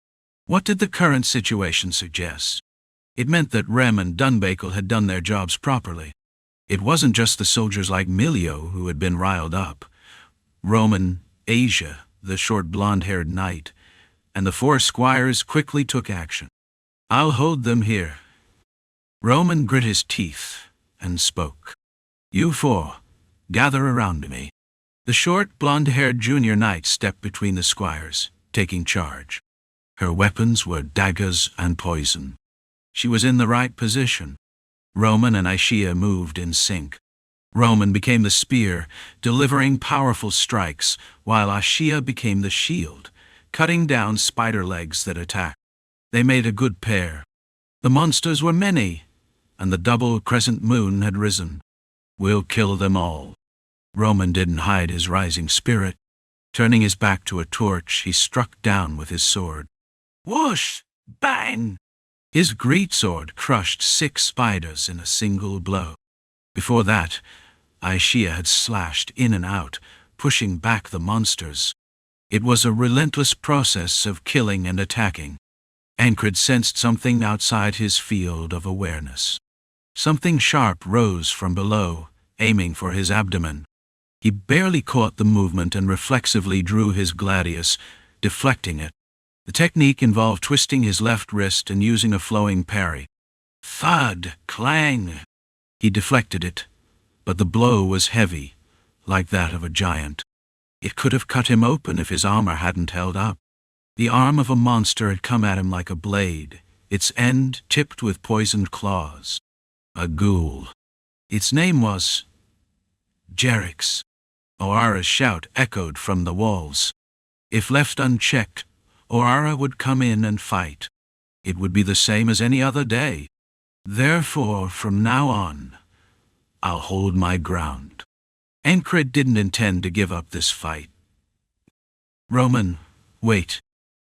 What did the current situation suggest? It meant that Rem and Dunbakel had done their jobs properly. It wasn't just the soldiers like Milio who had been riled up. Roman, Asia, the short blonde-haired knight, and the 4 squires quickly took action. "I'll hold them here." Roman grit his teeth and spoke. "You 4, gather around me." The short, blonde-haired junior knight stepped between the squires, taking charge. Her weapons were daggers and poison. She was in the right position. Roman and Aishia moved in sync. Roman became the spear, delivering powerful strikes, while Aishia became the shield, cutting down spider legs that attacked. They made a good pair. The monsters were many, and the double crescent moon had risen. "We'll kill them all." Roman didn't hide his rising spirit. Turning his back to a torch, he struck down with his sword. Whoosh! Bang! His greatsword crushed 6 spiders in a single blow. Before that, Aishia had slashed in and out, pushing back the monsters. It was a relentless process of killing and attacking. Encrid sensed something outside his field of awareness. Something sharp rose from below, aiming for his abdomen. He barely caught the movement and reflexively drew his gladius, deflecting it. The technique involved twisting his left wrist and using a flowing parry. Thud! Clang! He deflected it, but the blow was heavy, like that of a giant. It could have cut him open if his armor hadn't held up. The arm of a monster had come at him like a blade, its end tipped with poisoned claws. A ghoul. Its name was Jerix. Oara's shout echoed from the walls. If left unchecked, Oara would come in and fight. It would be the same as any other day. Therefore, from now on, I'll hold my ground. Encrid didn't intend to give up this fight. Roman, wait.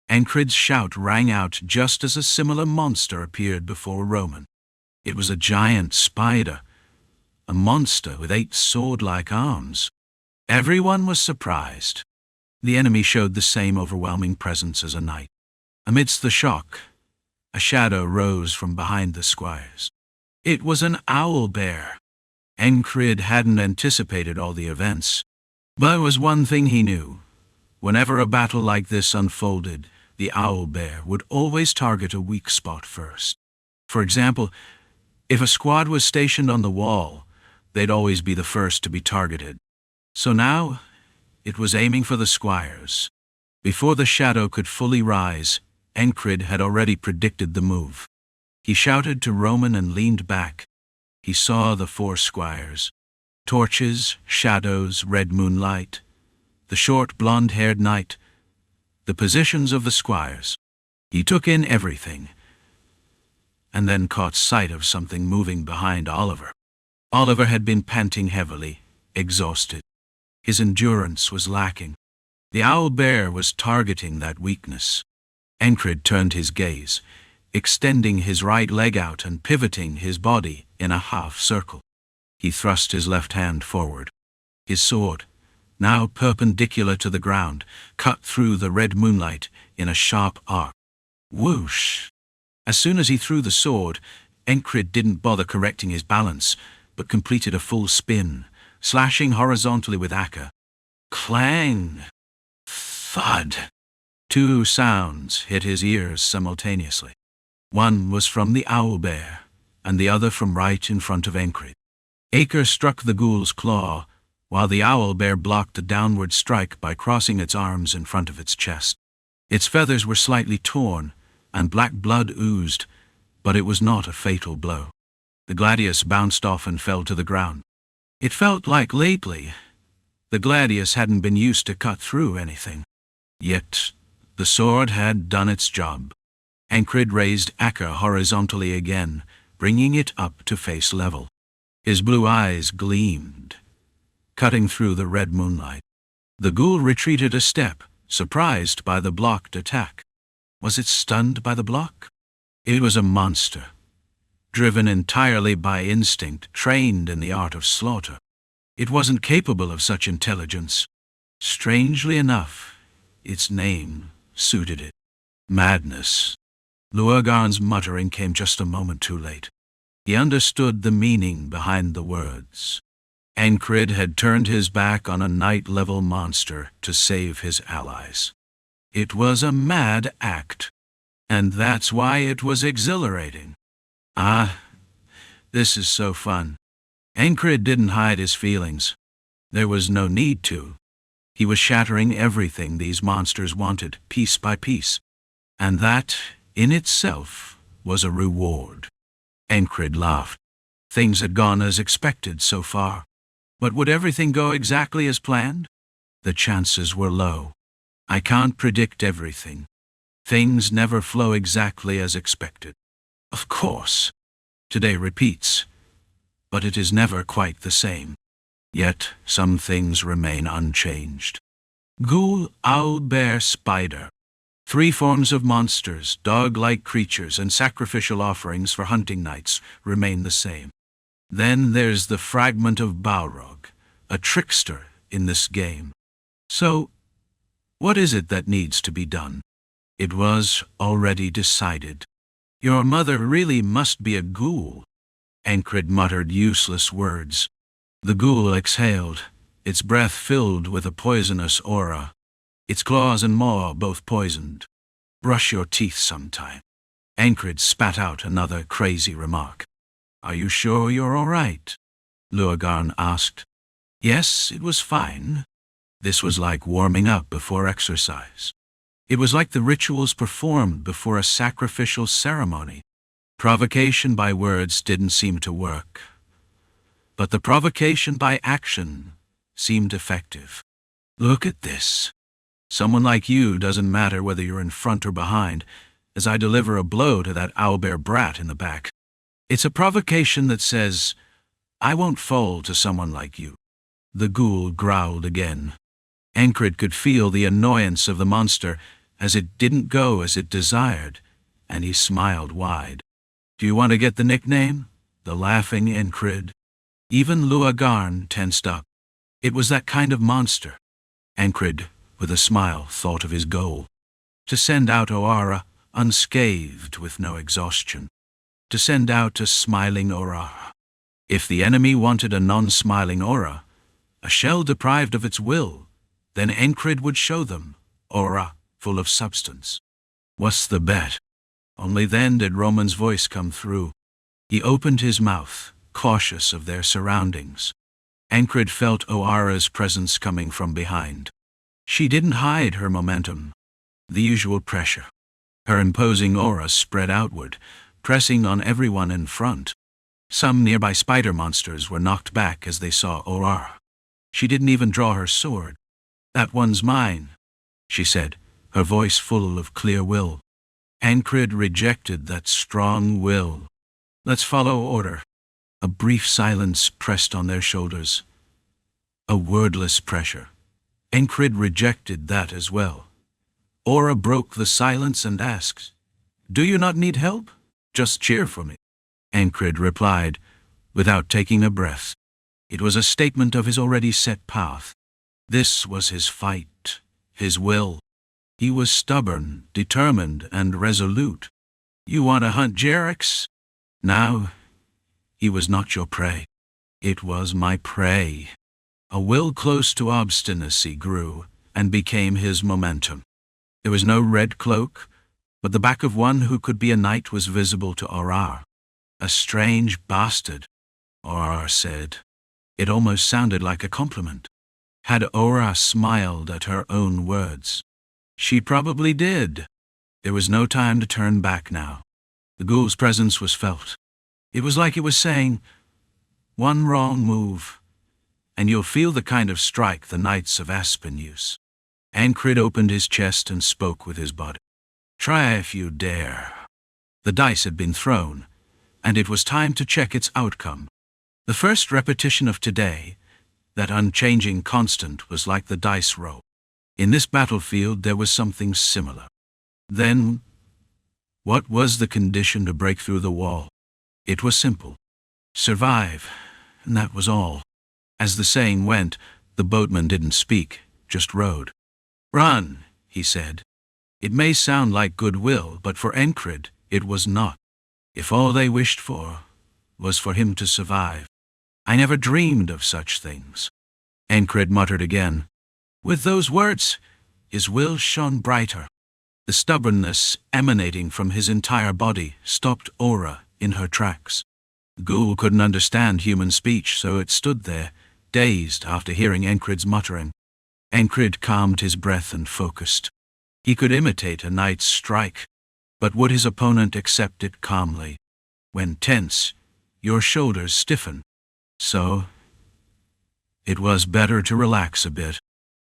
Encrid's shout rang out just as a similar monster appeared before Roman. It was a giant spider, a monster with 8 sword-like arms. Everyone was surprised. The enemy showed the same overwhelming presence as a knight. Amidst the shock, a shadow rose from behind the squires. It was an owl bear. Encrid hadn't anticipated all the events, but there was one thing he knew. Whenever a battle like this unfolded, the owl bear would always target a weak spot first. For example, if a squad was stationed on the wall, they'd always be the first to be targeted. So now, it was aiming for the squires. Before the shadow could fully rise, Encrid had already predicted the move. He shouted to Roman and leaned back. He saw the 4 squires. Torches, shadows, red moonlight. The short, blonde-haired knight. The positions of the squires. He took in everything, and then caught sight of something moving behind Oliver. Oliver had been panting heavily, exhausted. His endurance was lacking. The owl bear was targeting that weakness. Encrid turned his gaze, extending his right leg out and pivoting his body in a half circle. He thrust his left hand forward. His sword, now perpendicular to the ground, cut through the red moonlight in a sharp arc. Whoosh! As soon as he threw the sword, Encrid didn't bother correcting his balance, but completed a full spin, slashing horizontally with Acca. Clang! Thud! 2 sounds hit his ears simultaneously. One was from the owlbear, and the other from right in front of Encrid. Acre struck the ghoul's claw, while the owlbear blocked a downward strike by crossing its arms in front of its chest. Its feathers were slightly torn, and black blood oozed, but it was not a fatal blow. The gladius bounced off and fell to the ground. It felt like lately the gladius hadn't been used to cut through anything. Yet the sword had done its job. Encrid raised Acca horizontally again, bringing it up to face level. His blue eyes gleamed, cutting through the red moonlight. The ghoul retreated a step, surprised by the blocked attack. Was it stunned by the block? It was a monster, driven entirely by instinct, trained in the art of slaughter. It wasn't capable of such intelligence. Strangely enough, its name suited it. Madness. Luagarn's muttering came just a moment too late. He understood the meaning behind the words. Encrid had turned his back on a night-level monster to save his allies. It was a mad act, and that's why it was exhilarating. Ah, this is so fun. Encrid didn't hide his feelings. There was no need to. He was shattering everything these monsters wanted, piece by piece. And that, in itself, was a reward. Encrid laughed. Things had gone as expected so far. But would everything go exactly as planned? The chances were low. I can't predict everything. Things never flow exactly as expected. Of course, today repeats, but it is never quite the same. Yet some things remain unchanged. Ghoul, owl, bear, spider. 3 forms of monsters, dog-like creatures, and sacrificial offerings for hunting nights remain the same. Then there's the fragment of Balrog, a trickster in this game. So, what is it that needs to be done? It was already decided. Your mother really must be a ghoul. Encrid muttered useless words. The ghoul exhaled, its breath filled with a poisonous aura. Its claws and maw both poisoned. Brush your teeth sometime. Encrid spat out another crazy remark. Are you sure you're all right? Luagarn asked. Yes, it was fine. This was like warming up before exercise. It was like the rituals performed before a sacrificial ceremony. Provocation by words didn't seem to work. But the provocation by action seemed effective. Look at this. Someone like you doesn't matter whether you're in front or behind, as I deliver a blow to that owlbear brat in the back. It's a provocation that says, I won't fall to someone like you. The ghoul growled again. Encrid could feel the annoyance of the monster as it didn't go as it desired, and he smiled wide. Do you want to get the nickname? The laughing Encrid? Even Luagarn tensed up. It was that kind of monster. Encrid, with a smile, thought of his goal. To send out Oara unscathed with no exhaustion. To send out a smiling Oara. If the enemy wanted a non-smiling Oara, a shell deprived of its will, then Encrid would show them Oara full of substance. What's the bet? Only then did Roman's voice come through. He opened his mouth, cautious of their surroundings. Encrid felt Oara's presence coming from behind. She didn't hide her momentum, the usual pressure. Her imposing aura spread outward, pressing on everyone in front. Some nearby spider monsters were knocked back as they saw Oara. She didn't even draw her sword. That one's mine, she said, her voice full of clear will. Encrid rejected that strong will. Let's follow order. A brief silence pressed on their shoulders. A wordless pressure. Encrid rejected that as well. Oara broke the silence and asked, Do you not need help? Just cheer for me. Encrid replied, without taking a breath. It was a statement of his already set path. This was his fight, his will. He was stubborn, determined, and resolute. You want to hunt Jerax? Now, he was not your prey. It was my prey. A will close to obstinacy grew and became his momentum. There was no red cloak, but the back of one who could be a knight was visible to Oara. A strange bastard, Oara said. It almost sounded like a compliment. Had Oara smiled at her own words? She probably did. There was no time to turn back now. The ghoul's presence was felt. It was like it was saying, one wrong move, and you'll feel the kind of strike the Knights of Aspen use. Encrid opened his chest and spoke with his body. Try if you dare. The dice had been thrown, and it was time to check its outcome. The first repetition of today, that unchanging constant, was like the dice roll. In this battlefield there was something similar. Then, what was the condition to break through the wall? It was simple. Survive, and that was all. As the saying went, the boatman didn't speak, just rowed. Run, he said. It may sound like goodwill, but for Encrid, It was not. If all they wished for was for him to survive. I never dreamed of such things. Encrid muttered again. With those words, his will shone brighter. The stubbornness emanating from his entire body stopped Oara in her tracks. The ghoul couldn't understand human speech, so it stood there, dazed after hearing Encrid's muttering. Encrid calmed his breath and focused. He could imitate a knight's strike, but would his opponent accept it calmly? When tense, your shoulders stiffen. So, it was better to relax a bit.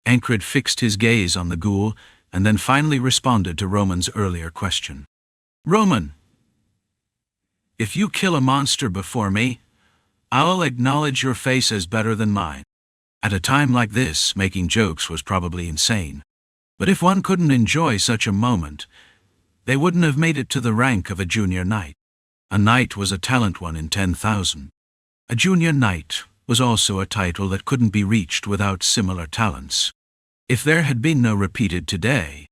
Encrid fixed his gaze on the ghoul, and then finally responded to Roman's earlier question. Roman, if you kill a monster before me, I'll acknowledge your face as better than mine. At a time like this, making jokes was probably insane. But if one couldn't enjoy such a moment, they wouldn't have made it to the rank of a junior knight. A knight was a talent one in 10,000. A junior knight was also a title that couldn't be reached without similar talents. If there had been no repeated today,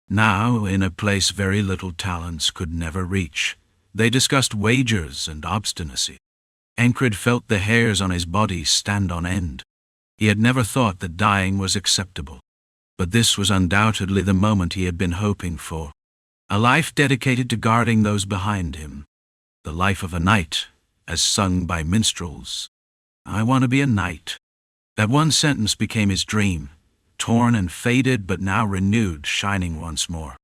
now in a place very little talents could never reach, they discussed wagers and obstinacy. Encrid felt the hairs on his body stand on end. He had never thought that dying was acceptable. But this was undoubtedly the moment he had been hoping for. A life dedicated to guarding those behind him. The life of a knight, as sung by minstrels. I want to be a knight. That one sentence became his dream, torn and faded but now renewed, shining once more.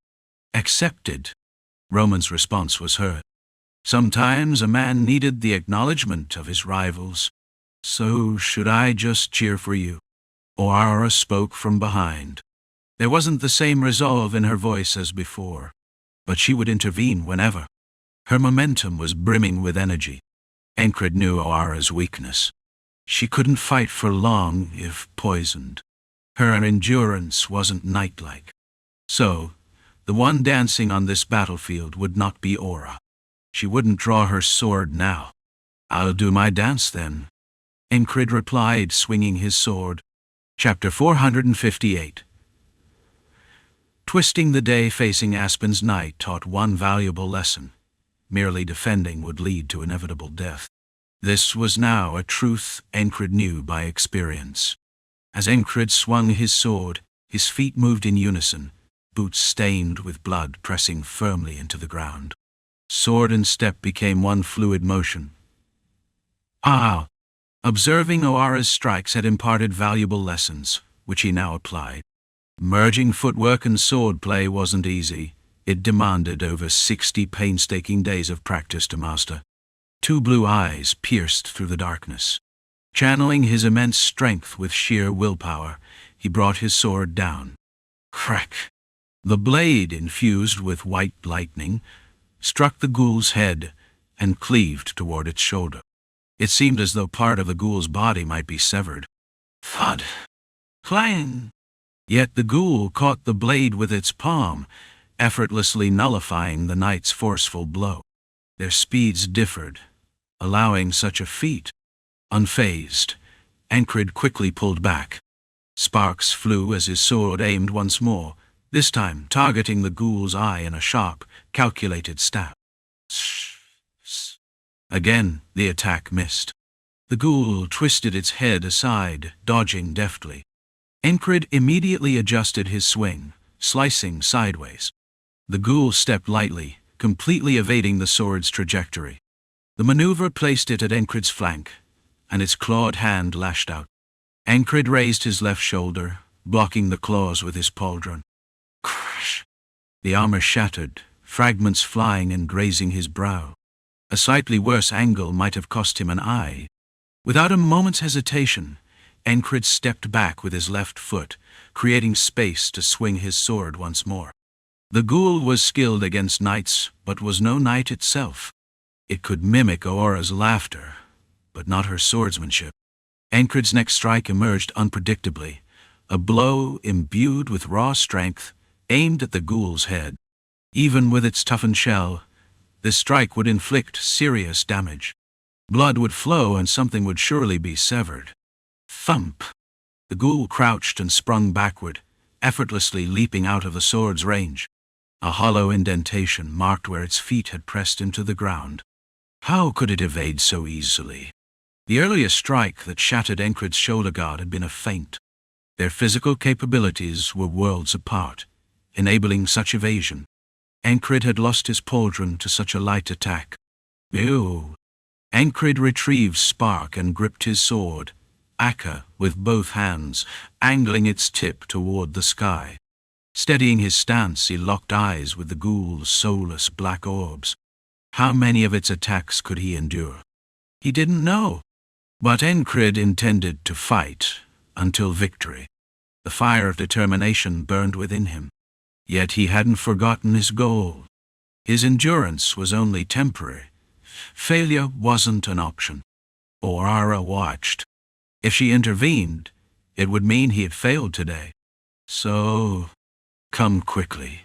Accepted. Roman's response was heard. Sometimes a man needed the acknowledgement of his rivals. So should I just cheer for you? Oara spoke from behind. There wasn't the same resolve in her voice as before, but she would intervene whenever. Her momentum was brimming with energy. Encrid knew Oara's weakness. She couldn't fight for long if poisoned. Her endurance wasn't knight-like. So, the one dancing on this battlefield would not be Oara. She wouldn't draw her sword now. I'll do my dance then, Encrid replied, swinging his sword. Chapter 458. Twisting the day facing Aspen's night taught one valuable lesson. Merely defending would lead to inevitable death. This was now a truth Encrid knew by experience. As Encrid swung his sword, his feet moved in unison, boots stained with blood pressing firmly into the ground. Sword and step became one fluid motion. Ah! Observing Oara's strikes had imparted valuable lessons, which he now applied. Merging footwork and swordplay wasn't easy. It demanded over 60 painstaking days of practice to master. Two blue eyes pierced through the darkness. Channeling his immense strength with sheer willpower, he brought his sword down. Crack! The blade, infused with white lightning, struck the ghoul's head and cleaved toward its shoulder. It seemed as though part of the ghoul's body might be severed. Thud! Clang! Yet the ghoul caught the blade with its palm, effortlessly nullifying the knight's forceful blow. Their speeds differed, allowing such a feat. Unfazed, Encrid quickly pulled back. Sparks flew as his sword aimed once more, this time targeting the ghoul's eye in a sharp, calculated stab. Again, the attack missed. The ghoul twisted its head aside, dodging deftly. Encrid immediately adjusted his swing, slicing sideways. The ghoul stepped lightly, completely evading the sword's trajectory. The maneuver placed it at Encrid's flank, and its clawed hand lashed out. Encrid raised his left shoulder, blocking the claws with his pauldron. Crash! The armor shattered, fragments flying and grazing his brow. A slightly worse angle might have cost him an eye. Without a moment's hesitation, Encrid stepped back with his left foot, creating space to swing his sword once more. The ghoul was skilled against knights, but was no knight itself. It could mimic Oara's laughter, but not her swordsmanship. Encrid's next strike emerged unpredictably, a blow imbued with raw strength, aimed at the ghoul's head. Even with its toughened shell, this strike would inflict serious damage. Blood would flow and something would surely be severed. Thump! The ghoul crouched and sprung backward, effortlessly leaping out of the sword's range. A hollow indentation marked where its feet had pressed into the ground. How could it evade so easily? The earliest strike that shattered Encrid's shoulder guard had been a feint. Their physical capabilities were worlds apart, enabling such evasion. Encrid had lost his pauldron to such a light attack. Ew! Encrid retrieved Spark and gripped his sword, Akka with both hands, angling its tip toward the sky. Steadying his stance, he locked eyes with the ghoul's soulless black orbs. How many of its attacks could he endure? He didn't know. But Encrid intended to fight until victory. The fire of determination burned within him. Yet he hadn't forgotten his goal. His endurance was only temporary. Failure wasn't an option. Oara watched. If she intervened, it would mean he had failed today. So, come quickly.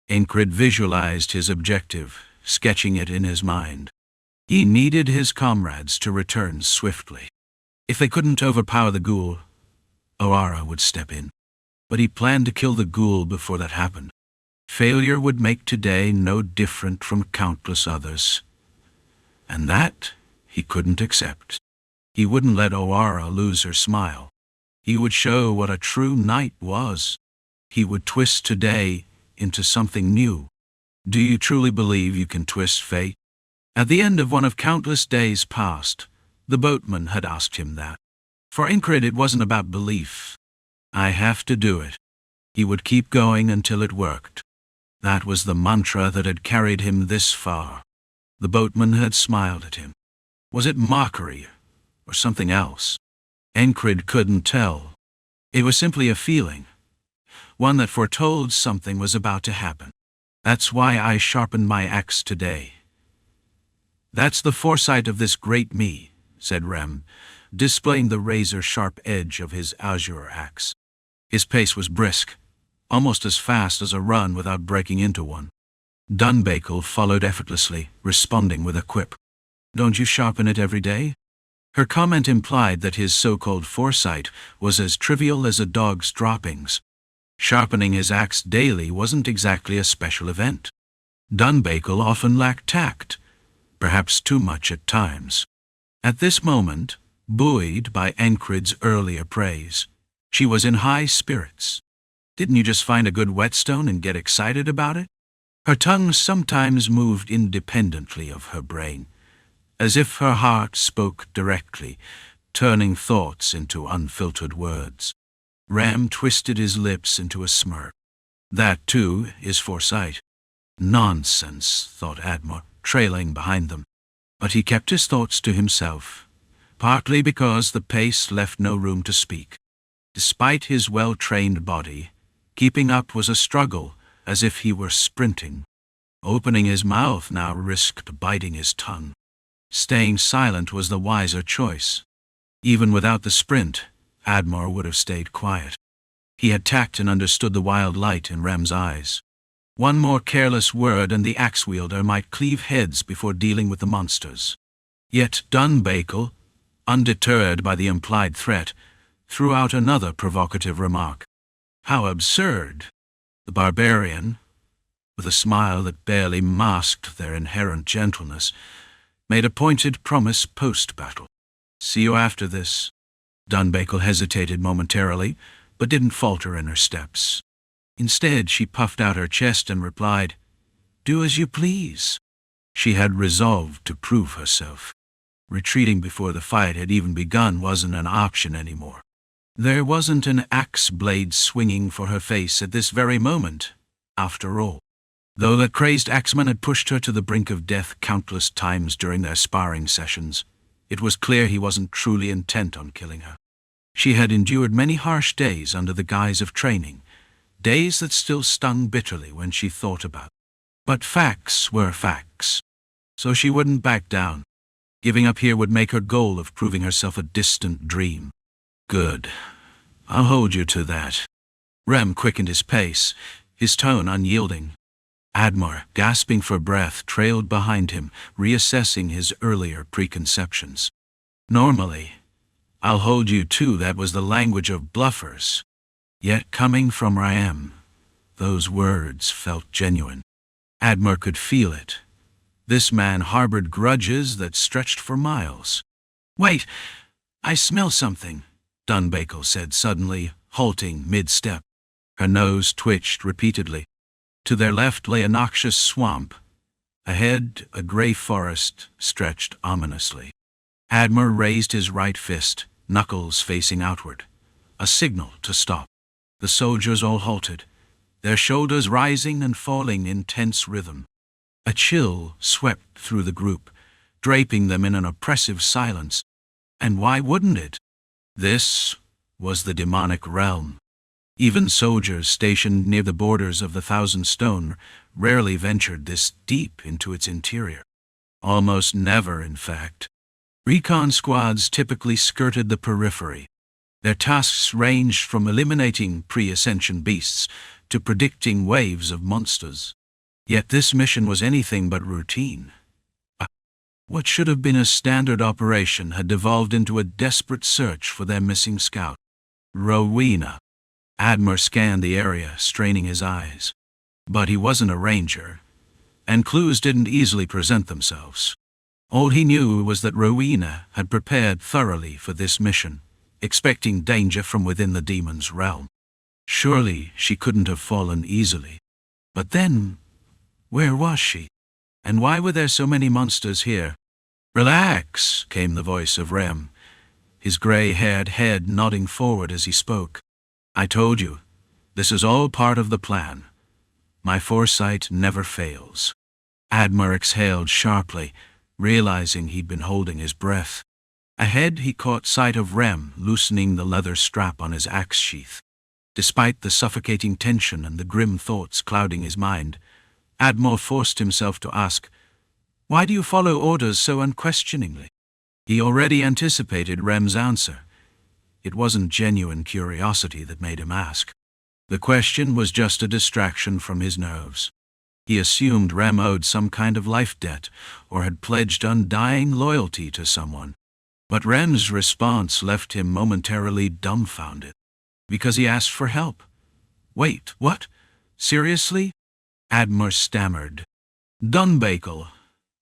Encrid visualized his objective, sketching it in his mind. He needed his comrades to return swiftly. If they couldn't overpower the ghoul, Oara would step in. But he planned to kill the ghoul before that happened. Failure would make today no different from countless others. And that he couldn't accept. He wouldn't let Oara lose her smile. He would show what a true knight was. He would twist today into something new. Do you truly believe you can twist fate? At the end of one of countless days past, the boatman had asked him that. For Encrid, it wasn't about belief. I have to do it. He would keep going until it worked. That was the mantra that had carried him this far. The boatman had smiled at him. Was it mockery or something else? Encrid couldn't tell. It was simply a feeling, one that foretold something was about to happen. That's why I sharpened my axe today. That's the foresight of this great me, said Rem, displaying the razor-sharp edge of his azure axe. His pace was brisk, almost as fast as a run without breaking into one. Dunbakel followed effortlessly, responding with a quip. Don't you sharpen it every day? Her comment implied that his so-called foresight was as trivial as a dog's droppings. Sharpening his axe daily wasn't exactly a special event. Dunbakel often lacked tact, perhaps too much at times. At this moment, buoyed by Encrid's earlier praise, she was in high spirits. Didn't you just find a good whetstone and get excited about it? Her tongue sometimes moved independently of her brain, as if her heart spoke directly, turning thoughts into unfiltered words. Rem twisted his lips into a smirk. That, too, is foresight. Nonsense, thought Admor, trailing behind them. But he kept his thoughts to himself, partly because the pace left no room to speak. Despite his well-trained body, keeping up was a struggle, as if he were sprinting. Opening his mouth now risked biting his tongue. Staying silent was the wiser choice. Even without the sprint, Admor would have stayed quiet. He had tact and understood the wild light in Rem's eyes. One more careless word and the axe-wielder might cleave heads before dealing with the monsters. Yet Dunbakel, undeterred by the implied threat, threw out another provocative remark. How absurd! The barbarian, with a smile that barely masked their inherent gentleness, made a pointed promise post-battle. See you after this. Dunbakel hesitated momentarily, but didn't falter in her steps. Instead, she puffed out her chest and replied, Do as you please. She had resolved to prove herself. Retreating before the fight had even begun wasn't an option anymore. There wasn't an axe blade swinging for her face at this very moment, after all. Though the crazed axeman had pushed her to the brink of death countless times during their sparring sessions, it was clear he wasn't truly intent on killing her. She had endured many harsh days under the guise of training, days that still stung bitterly when she thought about. But facts were facts, so she wouldn't back down. Giving up here would make her goal of proving herself a distant dream. Good. I'll hold you to that. Rem quickened his pace, his tone unyielding. Admor, gasping for breath, trailed behind him, reassessing his earlier preconceptions. Normally, I'll hold you to that was the language of bluffers. Yet coming from Rem, Those words felt genuine. Admor could feel it. This man harbored grudges that stretched for miles. "Wait, I smell something," Dunbakel said suddenly, halting mid-step. Her nose twitched repeatedly. To their left lay a noxious swamp. Ahead, a gray forest stretched ominously. Admor raised his right fist, knuckles facing outward. A signal to stop. The soldiers all halted, their shoulders rising and falling in tense rhythm. A chill swept through the group, draping them in an oppressive silence. And why wouldn't it? This was the demonic realm. Even soldiers stationed near the borders of the Thousand Stone rarely ventured this deep into its interior. Almost never, in fact. Recon squads typically skirted the periphery. Their tasks ranged from eliminating pre-ascension beasts to predicting waves of monsters. Yet this mission was anything but routine. What should have been a standard operation had devolved into a desperate search for their missing scout. Rowena. Admor scanned the area, straining his eyes. But he wasn't a ranger, and clues didn't easily present themselves. All he knew was that Rowena had prepared thoroughly for this mission, expecting danger from within the demon's realm. Surely she couldn't have fallen easily. But then, where was she? And why were there so many monsters here? "Relax," came the voice of Rem, his gray-haired head nodding forward as he spoke. "I told you, this is all part of the plan. My foresight never fails." Admor exhaled sharply, realizing he'd been holding his breath. Ahead he caught sight of Rem loosening the leather strap on his axe sheath. Despite the suffocating tension and the grim thoughts clouding his mind, Admor forced himself to ask, "Why do you follow orders so unquestioningly?" He already anticipated Rem's answer. It wasn't genuine curiosity that made him ask. The question was just a distraction from his nerves. He assumed Rem owed some kind of life debt or had pledged undying loyalty to someone. But Rem's response left him momentarily dumbfounded. Because he asked for help. "Wait, what? Seriously?" Admor stammered. Dunbakel,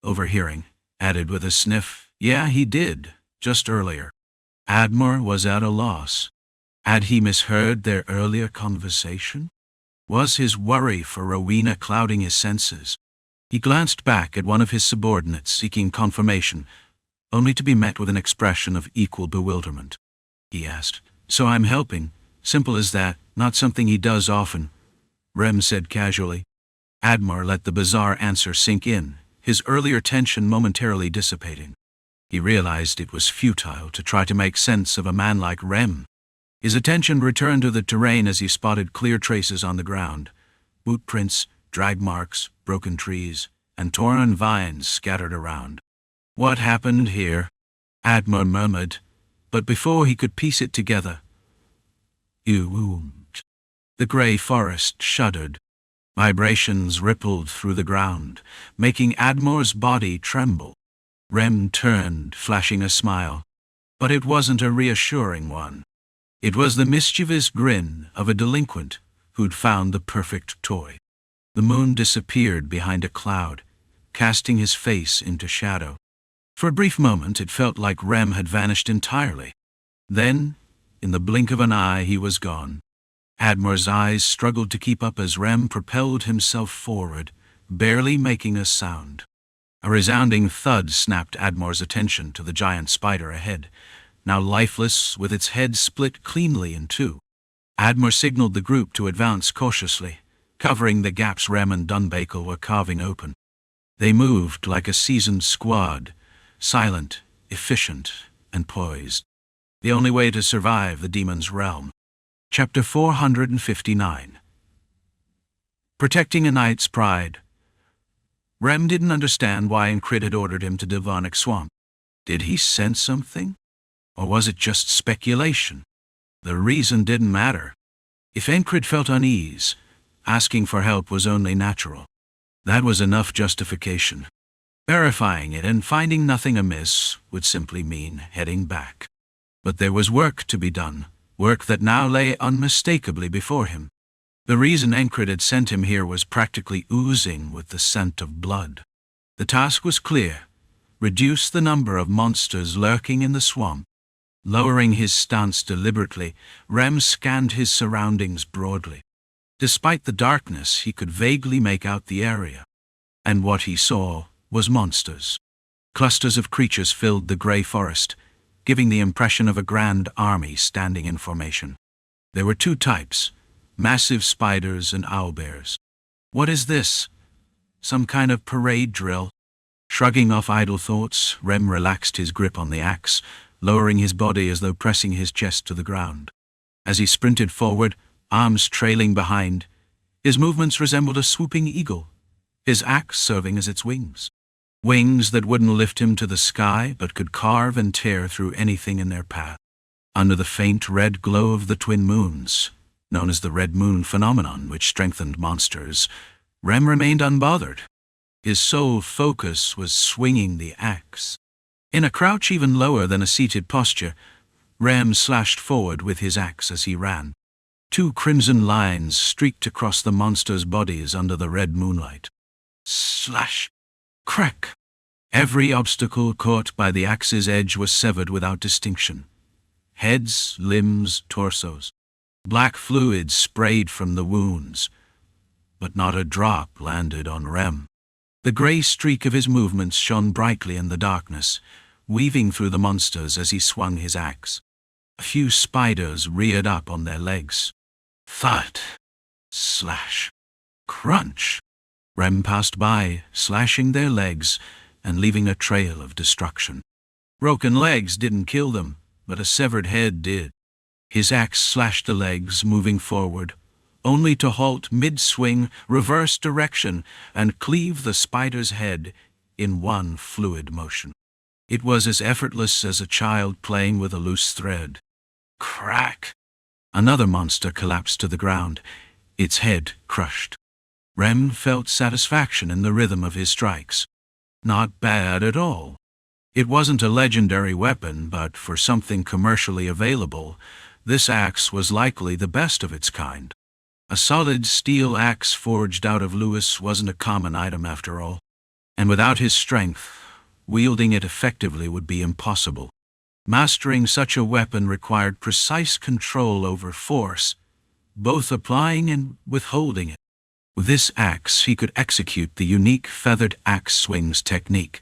overhearing, added with a sniff, "Yeah, he did, just earlier." Admor was at a loss. Had he misheard their earlier conversation? Was his worry for Rowena clouding his senses? He glanced back at one of his subordinates seeking confirmation, only to be met with an expression of equal bewilderment. He asked, "So I'm helping? Simple as that, not something he does often," Rem said casually. Admor let the bizarre answer sink in, his earlier tension momentarily dissipating. He realized it was futile to try to make sense of a man like Rem. His attention returned to the terrain as he spotted clear traces on the ground. Boot prints, drag marks, broken trees, and torn vines scattered around. "What happened here?" Admor murmured, but before he could piece it together, "You." The gray forest shuddered. Vibrations rippled through the ground, making Admor's body tremble. Rem turned, flashing a smile. But it wasn't a reassuring one. It was the mischievous grin of a delinquent who'd found the perfect toy. The moon disappeared behind a cloud, casting his face into shadow. For a brief moment it felt like Rem had vanished entirely. Then, in the blink of an eye, he was gone. Admor's eyes struggled to keep up as Rem propelled himself forward, barely making a sound. A resounding thud snapped Admor's attention to the giant spider ahead, now lifeless with its head split cleanly in two. Admor signaled the group to advance cautiously, covering the gaps Rem and Dunbakel were carving open. They moved like a seasoned squad, silent, efficient, and poised. The only way to survive the demon's realm. Chapter 459. Protecting a knight's pride. Rem didn't understand why Encrid had ordered him to Demonic Swamp. Did he sense something? Or was it just speculation? The reason didn't matter. If Encrid felt unease, asking for help was only natural. That was enough justification. Verifying it and finding nothing amiss would simply mean heading back. But there was work to be done, work that now lay unmistakably before him. The reason Encrid had sent him here was practically oozing with the scent of blood. The task was clear: reduce the number of monsters lurking in the swamp. Lowering his stance deliberately, Rem scanned his surroundings broadly. Despite the darkness, he could vaguely make out the area. And what he saw was monsters. Clusters of creatures filled the grey forest, giving the impression of a grand army standing in formation. There were two types: massive spiders and owlbears. What is this? Some kind of parade drill? Shrugging off idle thoughts, Rem relaxed his grip on the axe, lowering his body as though pressing his chest to the ground. As he sprinted forward, arms trailing behind, his movements resembled a swooping eagle, his axe serving as its wings. Wings that wouldn't lift him to the sky, but could carve and tear through anything in their path. Under the faint red glow of the twin moons, known as the red moon phenomenon, which strengthened monsters, Rem remained unbothered. His sole focus was swinging the axe. In a crouch even lower than a seated posture, Rem slashed forward with his axe as he ran. Two crimson lines streaked across the monsters' bodies under the red moonlight. Slash! Crack! Every obstacle caught by the axe's edge was severed without distinction. Heads, limbs, torsos. Black fluid sprayed from the wounds, but not a drop landed on Rem. The grey streak of his movements shone brightly in the darkness, weaving through the monsters as he swung his axe. A few spiders reared up on their legs. Thud! Slash! Crunch! Rem passed by, slashing their legs and leaving a trail of destruction. Broken legs didn't kill them, but a severed head did. His axe slashed the legs, moving forward, only to halt mid-swing, reverse direction, and cleave the spider's head in one fluid motion. It was as effortless as a child playing with a loose thread. Crack! Another monster collapsed to the ground, its head crushed. Rem felt satisfaction in the rhythm of his strikes. Not bad at all. It wasn't a legendary weapon, but for something commercially available, this axe was likely the best of its kind. A solid steel axe forged out of Lewis wasn't a common item after all. And without his strength, wielding it effectively would be impossible. Mastering such a weapon required precise control over force, both applying and withholding it. With this axe, he could execute the unique feathered axe swings technique,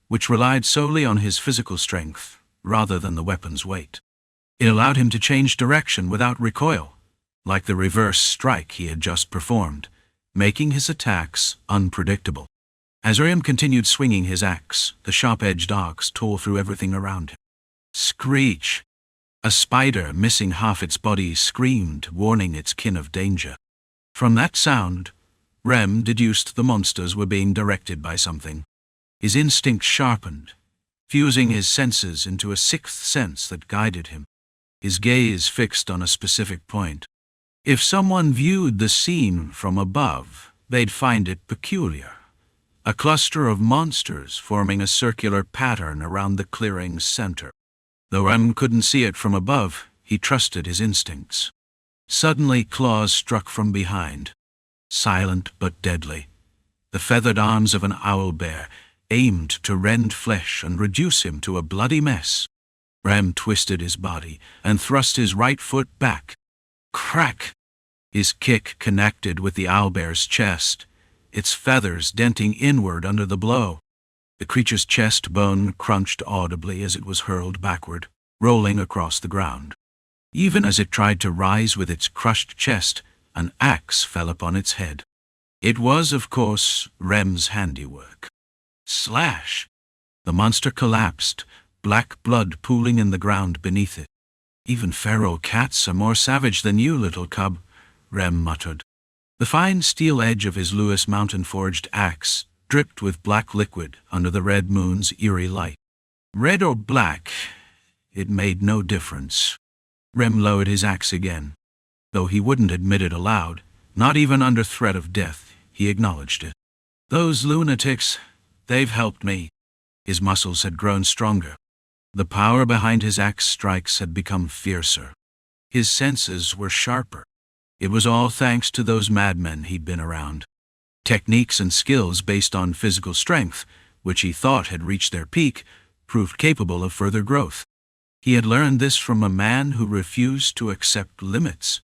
which relied solely on his physical strength rather than the weapon's weight. It allowed him to change direction without recoil, like the reverse strike he had just performed, making his attacks unpredictable. As Rem continued swinging his axe, the sharp-edged axe tore through everything around him. Screech! A spider, missing half its body, screamed, warning its kin of danger. From that sound, Rem deduced the monsters were being directed by something. His instinct sharpened, fusing his senses into a sixth sense that guided him. His gaze fixed on a specific point. If someone viewed the scene from above, they'd find it peculiar. A cluster of monsters forming a circular pattern around the clearing's center. Though Rem couldn't see it from above, he trusted his instincts. Suddenly, claws struck from behind. Silent but deadly. The feathered arms of an owlbear aimed to rend flesh and reduce him to a bloody mess. Rem twisted his body and thrust his right foot back. Crack! His kick connected with the owlbear's chest, its feathers denting inward under the blow. The creature's chest bone crunched audibly as it was hurled backward, rolling across the ground. Even as it tried to rise with its crushed chest, an axe fell upon its head. It was, of course, Rem's handiwork. Slash! The monster collapsed, black blood pooling in the ground beneath it. Even feral cats are more savage than you, little cub, Rem muttered. The fine steel edge of his Lewis mountain-forged axe dripped with black liquid under the red moon's eerie light. Red or black, it made no difference. Rem lowered his axe again. Though he wouldn't admit it aloud, not even under threat of death, he acknowledged it. Those lunatics, they've helped me. His muscles had grown stronger. The power behind his axe strikes had become fiercer. His senses were sharper. It was all thanks to those madmen he'd been around. Techniques and skills based on physical strength, which he thought had reached their peak, proved capable of further growth. He had learned this from a man who refused to accept limits.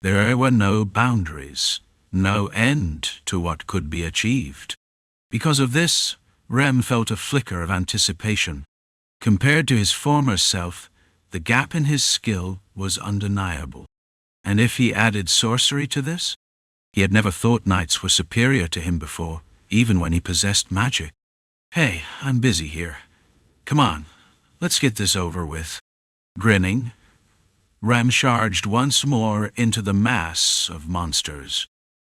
There were no boundaries, no end to what could be achieved. Because of this, Rem felt a flicker of anticipation. Compared to his former self, the gap in his skill was undeniable. And if he added sorcery to this? He had never thought knights were superior to him before, even when he possessed magic. "Hey, I'm busy here. Come on, let's get this over with." Grinning, Rem charged once more into the mass of monsters.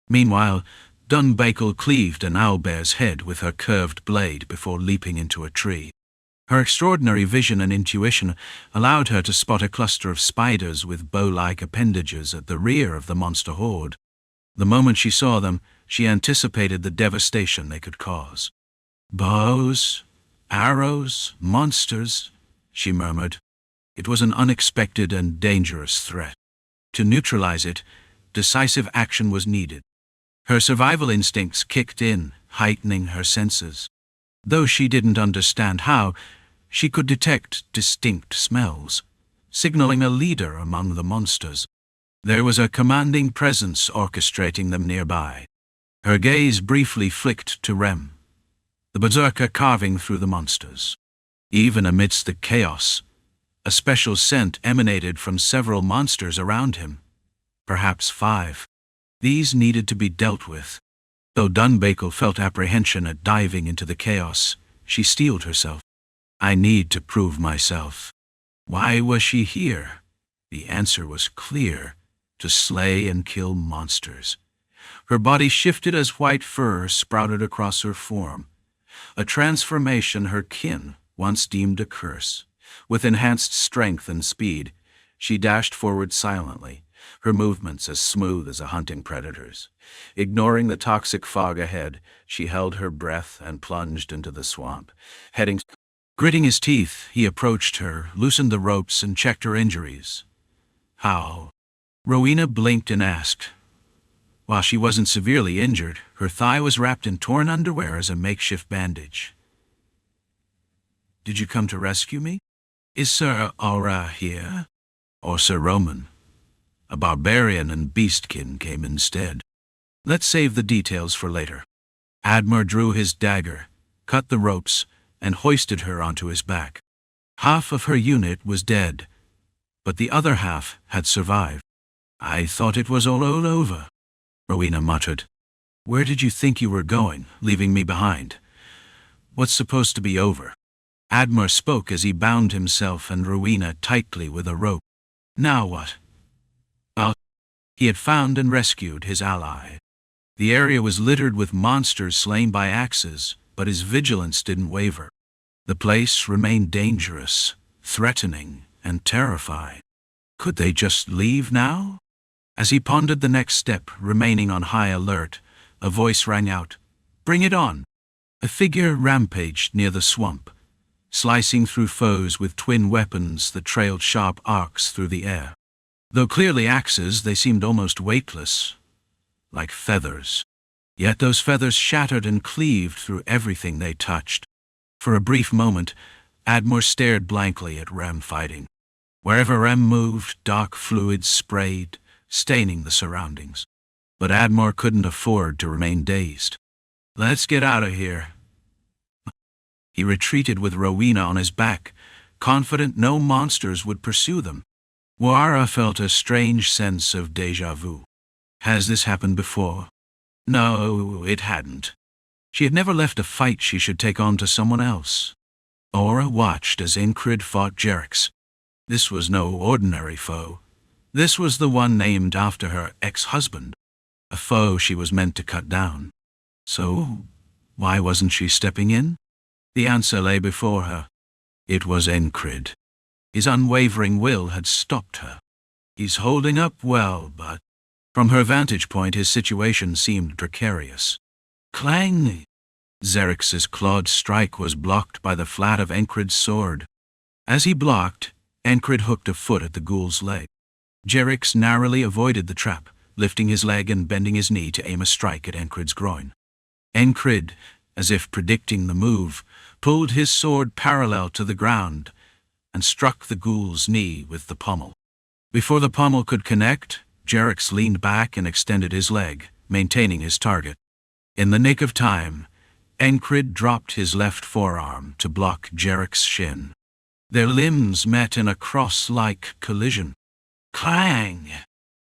Meanwhile, Dunbakel cleaved an owlbear's head with her curved blade before leaping into a tree. Her extraordinary vision and intuition allowed her to spot a cluster of spiders with bow-like appendages at the rear of the monster horde. The moment she saw them, she anticipated the devastation they could cause. "Bows, arrows, monsters," she murmured. It was an unexpected and dangerous threat. To neutralize it, decisive action was needed. Her survival instincts kicked in, heightening her senses. Though she didn't understand how, she could detect distinct smells, signaling a leader among the monsters. There was a commanding presence orchestrating them nearby. Her gaze briefly flicked to Rem, the berserker carving through the monsters. Even amidst the chaos, a special scent emanated from several monsters around him. Perhaps 5. These needed to be dealt with. Though Dunbakel felt apprehension at diving into the chaos, she steeled herself. "I need to prove myself." Why was she here? The answer was clear: to slay and kill monsters. Her body shifted as white fur sprouted across her form, a transformation her kin once deemed a curse. With enhanced strength and speed, she dashed forward silently, her movements as smooth as a hunting predator's. Ignoring the toxic fog ahead, she held her breath and plunged into the swamp. Gritting his teeth, he approached her, loosened the ropes, and checked her injuries. "How?" Rowena blinked and asked. While she wasn't severely injured, her thigh was wrapped in torn underwear as a makeshift bandage. "Did you come to rescue me? Is Sir Oara here? Or Sir Roman? A barbarian and beastkin came instead. Let's save the details for later." Admir drew his dagger, cut the ropes, and hoisted her onto his back. Half of her unit was dead, but the other half had survived. "I thought it was all over," Rowena muttered. "Where did you think you were going, leaving me behind? What's supposed to be over?" Admir spoke as he bound himself and Rowena tightly with a rope. "Now what?" Well, he had found and rescued his ally. The area was littered with monsters slain by axes, but his vigilance didn't waver. The place remained dangerous, threatening, and terrifying. Could they just leave now? As he pondered the next step, remaining on high alert, a voice rang out, "Bring it on!" A figure rampaged near the swamp, slicing through foes with twin weapons that trailed sharp arcs through the air. Though clearly axes, they seemed almost weightless, like feathers. Yet those feathers shattered and cleaved through everything they touched. For a brief moment, Admir stared blankly at Rem fighting. Wherever Rem moved, dark fluids sprayed, staining the surroundings. But Admir couldn't afford to remain dazed. "Let's get out of here." He retreated with Rowena on his back, confident no monsters would pursue them. Oara felt a strange sense of déjà vu. Has this happened before? No, it hadn't. She had never left a fight she should take on to someone else. Oara watched as Encrid fought Jerix. This was no ordinary foe. This was the one named after her ex-husband, a foe she was meant to cut down. So, why wasn't she stepping in? The answer lay before her. It was Encrid. His unwavering will had stopped her. He's holding up well, but from her vantage point his situation seemed precarious. Clang! Xerxes' clawed strike was blocked by the flat of Encrid's sword. As he blocked, Encrid hooked a foot at the ghoul's leg. Jerix narrowly avoided the trap, lifting his leg and bending his knee to aim a strike at Encrid's groin. Encrid, as if predicting the move, pulled his sword parallel to the ground and struck the ghoul's knee with the pommel. Before the pommel could connect, Jerax leaned back and extended his leg, maintaining his target. In the nick of time, Encrid dropped his left forearm to block Jerax's shin. Their limbs met in a cross-like collision. Clang!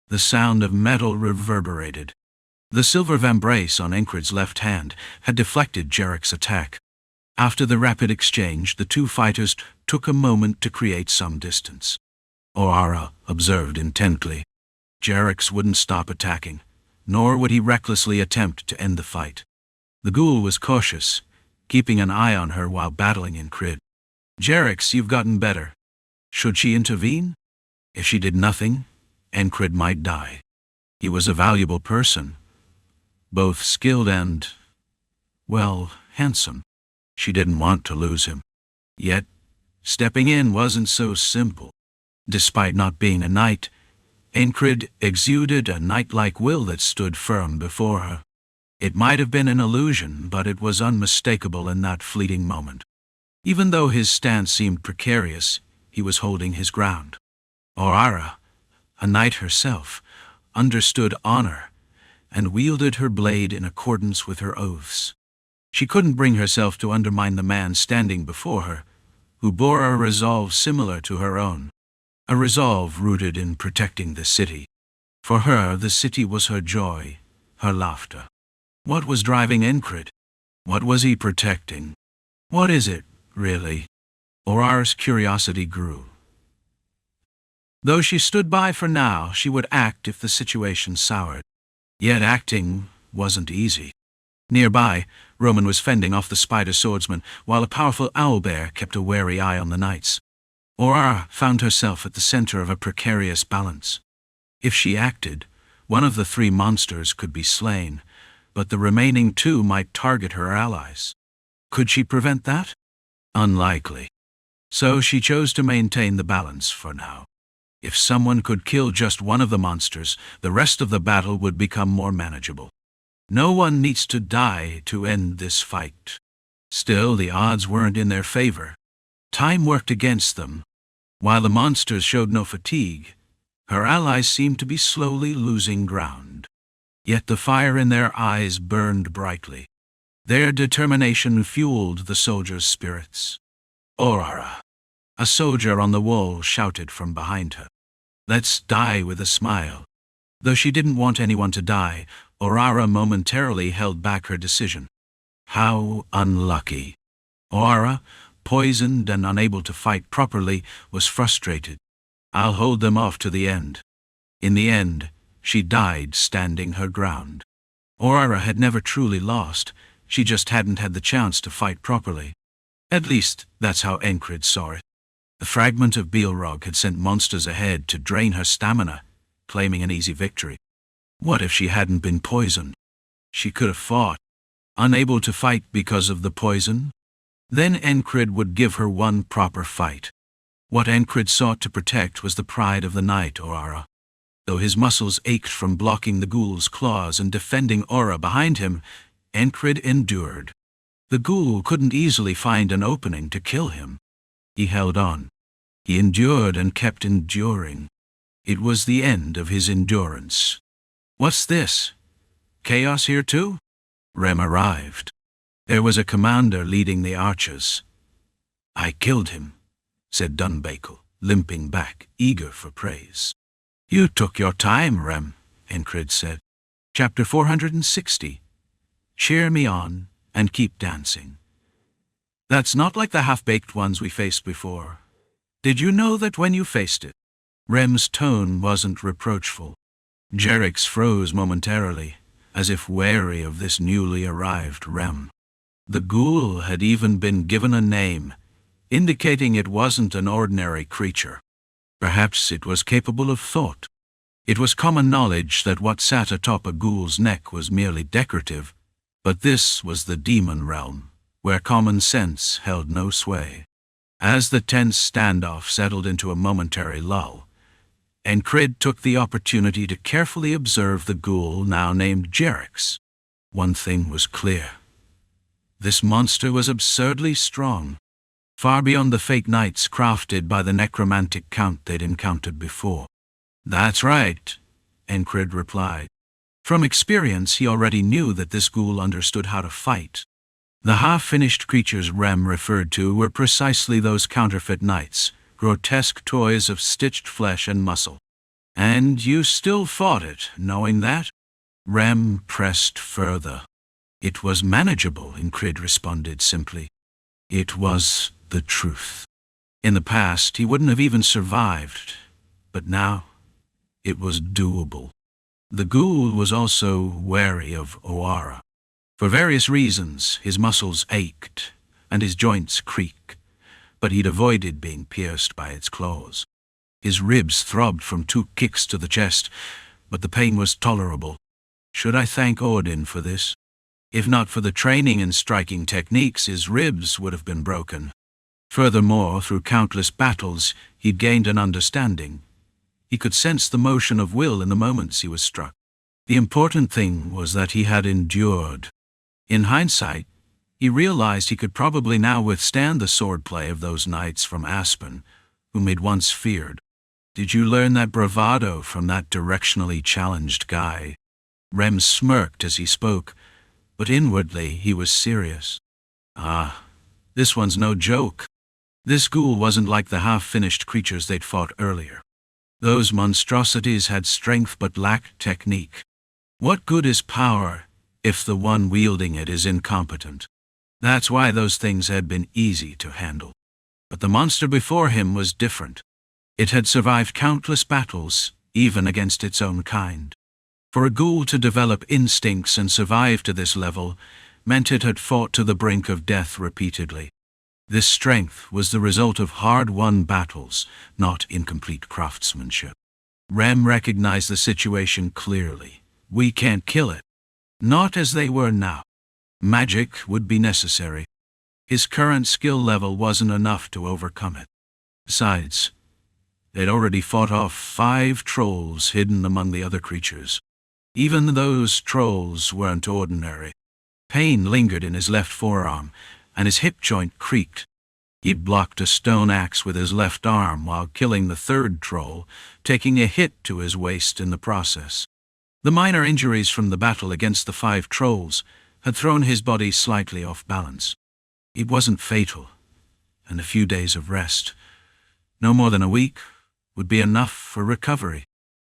The sound of metal reverberated. The silver vambrace on Encrid's left hand had deflected Jerax's attack. After the rapid exchange, the two fighters took a moment to create some distance. Oara observed intently. Jerax wouldn't stop attacking, nor would he recklessly attempt to end the fight. The ghoul was cautious, keeping an eye on her while battling Encrid. Jerax, you've gotten better. Should she intervene? If she did nothing, Encrid might die. He was a valuable person, both skilled and, well, handsome. She didn't want to lose him. Yet, stepping in wasn't so simple. Despite not being a knight, Encrid exuded a knight-like will that stood firm before her. It might have been an illusion, but it was unmistakable in that fleeting moment. Even though his stance seemed precarious, he was holding his ground. Oara, a knight herself, understood honor and wielded her blade in accordance with her oaths. She couldn't bring herself to undermine the man standing before her, who bore a resolve similar to her own, a resolve rooted in protecting the city. For her, the city was her joy, her laughter. What was driving Encrid? What was he protecting? What is it, really? Oara's curiosity grew. Though she stood by for now, she would act if the situation soured. Yet acting wasn't easy. Nearby, Roman was fending off the spider swordsman, while a powerful owlbear kept a wary eye on the knights. Oara found herself at the center of a precarious balance. If she acted, one of the three monsters could be slain, but the remaining two might target her allies. Could she prevent that? Unlikely. So she chose to maintain the balance for now. If someone could kill just one of the monsters, the rest of the battle would become more manageable. No one needs to die to end this fight. Still, the odds weren't in their favor. Time worked against them. While the monsters showed no fatigue, her allies seemed to be slowly losing ground. Yet the fire in their eyes burned brightly. Their determination fueled the soldiers' spirits. Oara, a soldier on the wall, shouted from behind her. Let's die with a smile. Though she didn't want anyone to die, Oara momentarily held back her decision. How unlucky. Oara, poisoned and unable to fight properly, was frustrated. I'll hold them off to the end. In the end, she died standing her ground. Oara had never truly lost, she just hadn't had the chance to fight properly. At least, that's how Encrid saw it. The fragment of Bilro had sent monsters ahead to drain her stamina, claiming an easy victory. What if she hadn't been poisoned? She could have fought. Unable to fight because of the poison? Then Encrid would give her one proper fight. What Encrid sought to protect was the pride of the knight Oara. Though his muscles ached from blocking the ghoul's claws and defending Oara behind him, Encrid endured. The ghoul couldn't easily find an opening to kill him. He held on. He endured and kept enduring. It was the end of his endurance. What's this? Chaos here too? Rem arrived. There was a commander leading the archers. I killed him, said Dunbakel, limping back, eager for praise. You took your time, Rem, Encrid said. Chapter 460. Cheer me on and keep dancing. That's not like the half-baked ones we faced before. Did you know that when you faced it? Rem's tone wasn't reproachful. Jerax froze momentarily, as if wary of this newly arrived Rem. The ghoul had even been given a name, indicating it wasn't an ordinary creature. Perhaps it was capable of thought. It was common knowledge that what sat atop a ghoul's neck was merely decorative, but this was the demon realm, where common sense held no sway. As the tense standoff settled into a momentary lull, Encrid took the opportunity to carefully observe the ghoul now named Jerax. One thing was clear. This monster was absurdly strong, far beyond the fake knights crafted by the necromantic count they'd encountered before. "That's right," Encrid replied. From experience, he already knew that this ghoul understood how to fight. The half-finished creatures Rem referred to were precisely those counterfeit knights, grotesque toys of stitched flesh and muscle. "And you still fought it, knowing that?" Rem pressed further. "It was manageable," Encrid responded simply. "It was the truth. In the past, he wouldn't have even survived, but now it was doable." The ghoul was also wary of Oara. For various reasons, his muscles ached and his joints creaked, but he'd avoided being pierced by its claws. His ribs throbbed from 2 kicks to the chest, but the pain was tolerable. Should I thank Odin for this? If not for the training in striking techniques, his ribs would have been broken. Furthermore, through countless battles, he'd gained an understanding. He could sense the motion of will in the moments he was struck. The important thing was that he had endured. In hindsight, he realized he could probably now withstand the swordplay of those knights from Aspen, whom he'd once feared. "Did you learn that bravado from that directionally challenged guy?" Rem smirked as he spoke, but inwardly he was serious. "Ah, this one's no joke." This ghoul wasn't like the half-finished creatures they'd fought earlier. Those monstrosities had strength but lacked technique. What good is power if the one wielding it is incompetent? That's why those things had been easy to handle. But the monster before him was different. It had survived countless battles, even against its own kind. For a ghoul to develop instincts and survive to this level meant it had fought to the brink of death repeatedly. This strength was the result of hard-won battles, not incomplete craftsmanship. Rem recognized the situation clearly. We can't kill it. Not as they were now. Magic would be necessary. His current skill level wasn't enough to overcome it. Besides, they'd already fought off 5 trolls hidden among the other creatures. Even those trolls weren't ordinary. Pain lingered in his left forearm, and his hip joint creaked. He'd blocked a stone axe with his left arm while killing the 3rd troll, taking a hit to his waist in the process. The minor injuries from the battle against the 5 trolls had thrown his body slightly off balance. It wasn't fatal, and a few days of rest, no more than a week, would be enough for recovery.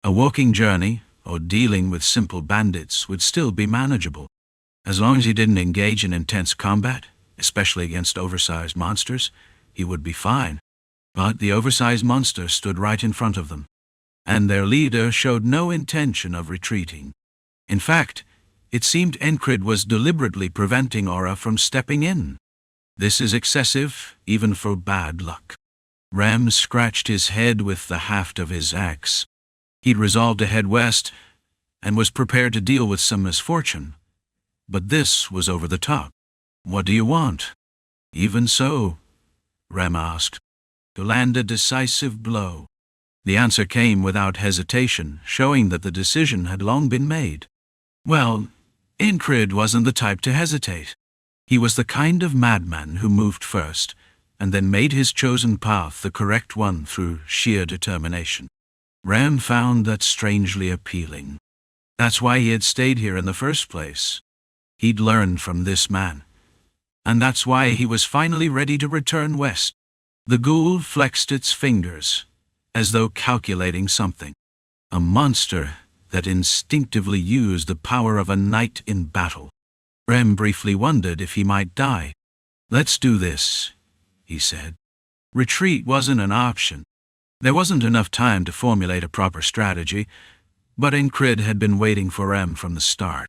A walking journey, or dealing with simple bandits, would still be manageable. As long as he didn't engage in intense combat, especially against oversized monsters, he would be fine. But the oversized monster stood right in front of them, and their leader showed no intention of retreating. In fact, it seemed Encrid was deliberately preventing Oara from stepping in. This is excessive, even for bad luck. Rem scratched his head with the haft of his axe. He'd resolved to head west, and was prepared to deal with some misfortune. But this was over the top. "What do you want?" "Even so," Rem asked, "to land a decisive blow." The answer came without hesitation, showing that the decision had long been made. Well, Encrid wasn't the type to hesitate. He was the kind of madman who moved first, and then made his chosen path the correct one through sheer determination. Rem found that strangely appealing. That's why he had stayed here in the first place. He'd learned from this man. And that's why he was finally ready to return west. The ghoul flexed its fingers, as though calculating something. A monster that instinctively used the power of a knight in battle. Rem briefly wondered if he might die. "Let's do this," he said. Retreat wasn't an option. There wasn't enough time to formulate a proper strategy, but Encrid had been waiting for Rem from the start.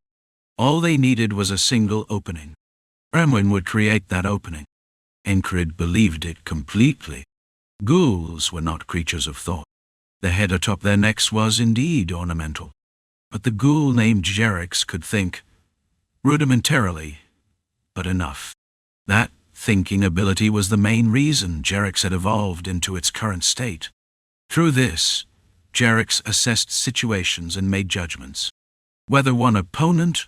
All they needed was a single opening. Rem would create that opening. Encrid believed it completely. Ghouls were not creatures of thought. The head atop their necks was indeed ornamental. But the ghoul named Jerax could think, rudimentarily, but enough. That thinking ability was the main reason Jerax had evolved into its current state. Through this, Jerick's assessed situations and made judgments. Whether one opponent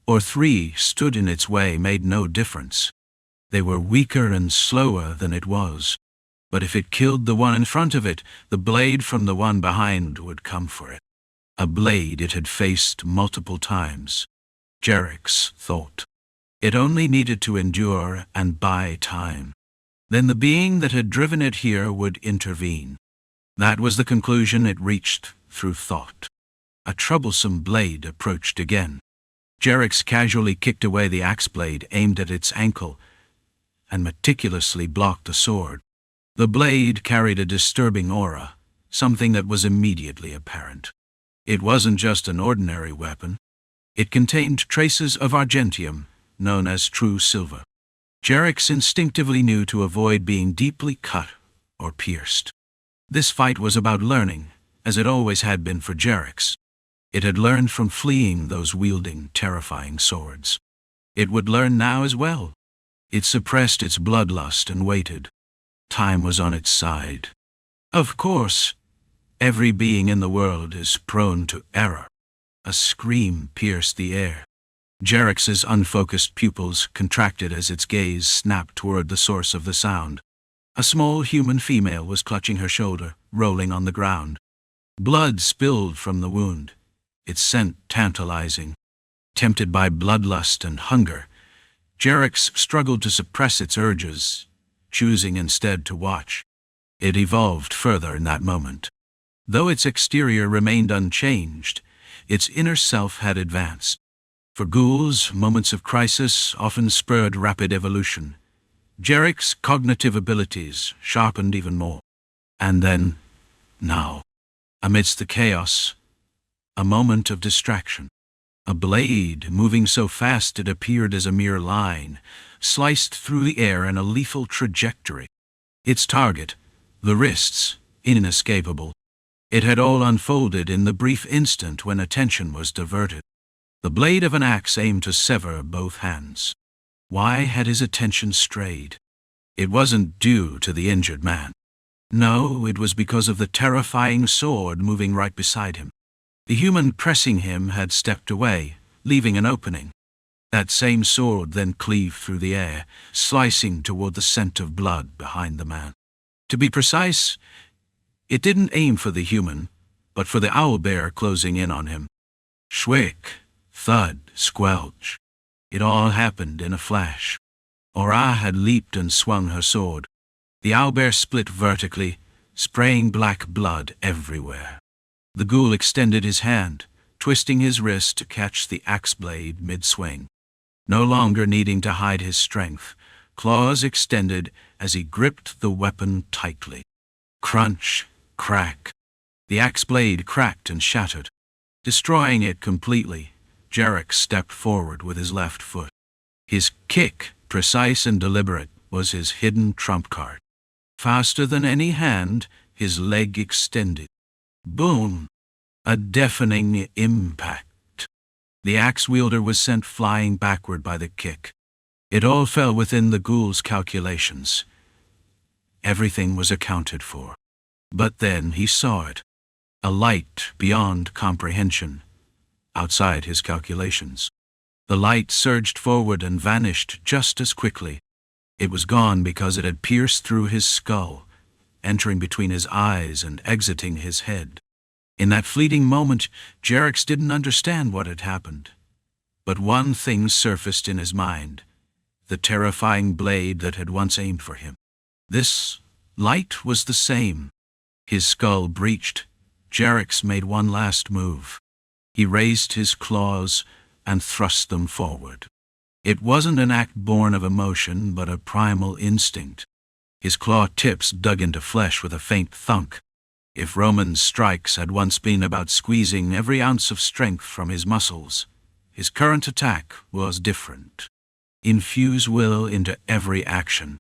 or three stood in its way made no difference. They were weaker and slower than it was. But if it killed the one in front of it, the blade from the one behind would come for it. A blade it had faced multiple times. Jerick's thought. It only needed to endure and buy time. Then the being that had driven it here would intervene. That was the conclusion it reached through thought. A troublesome blade approached again. Jerick casually kicked away the axe blade aimed at its ankle and meticulously blocked the sword. The blade carried a disturbing aura, something that was immediately apparent. It wasn't just an ordinary weapon. It contained traces of argentium, known as true silver. Jerick instinctively knew to avoid being deeply cut or pierced. This fight was about learning, as it always had been for Jerick. It had learned from fleeing those wielding, terrifying swords. It would learn now as well. It suppressed its bloodlust and waited. Time was on its side. Of course, every being in the world is prone to error. A scream pierced the air. Jerick's unfocused pupils contracted as its gaze snapped toward the source of the sound. A small human female was clutching her shoulder, rolling on the ground. Blood spilled from the wound, its scent tantalizing. Tempted by bloodlust and hunger, Jerick struggled to suppress its urges, choosing instead to watch. It evolved further in that moment. Though its exterior remained unchanged, its inner self had advanced. For ghouls, moments of crisis often spurred rapid evolution. Jerick's cognitive abilities sharpened even more. And then, now, amidst the chaos, a moment of distraction. A blade, moving so fast it appeared as a mere line, sliced through the air in a lethal trajectory. Its target, the wrists, inescapable. It had all unfolded in the brief instant when attention was diverted. The blade of an axe aimed to sever both hands. Why had his attention strayed? It wasn't due to the injured man. No, it was because of the terrifying sword moving right beside him. The human pressing him had stepped away, leaving an opening. That same sword then cleaved through the air, slicing toward the scent of blood behind the man. To be precise, it didn't aim for the human, but for the owlbear closing in on him. Shwick, thud, squelch. It all happened in a flash. Oara had leaped and swung her sword. The owlbear split vertically, spraying black blood everywhere. The ghoul extended his hand, twisting his wrist to catch the axe blade mid-swing. No longer needing to hide his strength, claws extended as he gripped the weapon tightly. Crunch, crack. The axe blade cracked and shattered. Destroying it completely, Jerick stepped forward with his left foot. His kick, precise and deliberate, was his hidden trump card. Faster than any hand, his leg extended. Boom! A deafening impact. The axe wielder was sent flying backward by the kick. It all fell within the ghoul's calculations. Everything was accounted for. But then he saw it. A light beyond comprehension, outside his calculations. The light surged forward and vanished just as quickly. It was gone because it had pierced through his skull, entering between his eyes and exiting his head. In that fleeting moment, Jerick didn't understand what had happened. But one thing surfaced in his mind, the terrifying blade that had once aimed for him. This light was the same. His skull breached. Jerick made one last move. He raised his claws and thrust them forward. It wasn't an act born of emotion, but a primal instinct. His claw tips dug into flesh with a faint thunk. If Roman's strikes had once been about squeezing every ounce of strength from his muscles, his current attack was different. Infuse will into every action.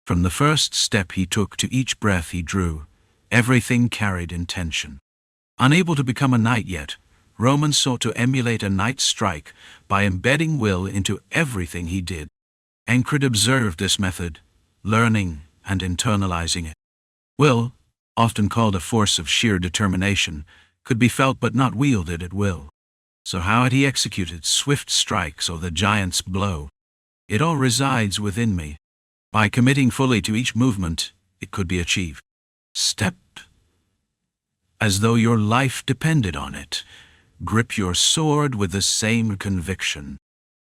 From the first step he took to each breath he drew, everything carried intention. Unable to become a knight yet, Roman sought to emulate a knight's strike by embedding will into everything he did. Encrid observed this method, learning and internalizing it. Will, often called a force of sheer determination, could be felt but not wielded at will. So how had he executed swift strikes or the giant's blow? It all resides within me. By committing fully to each movement, it could be achieved. Step as though your life depended on it. Grip your sword with the same conviction.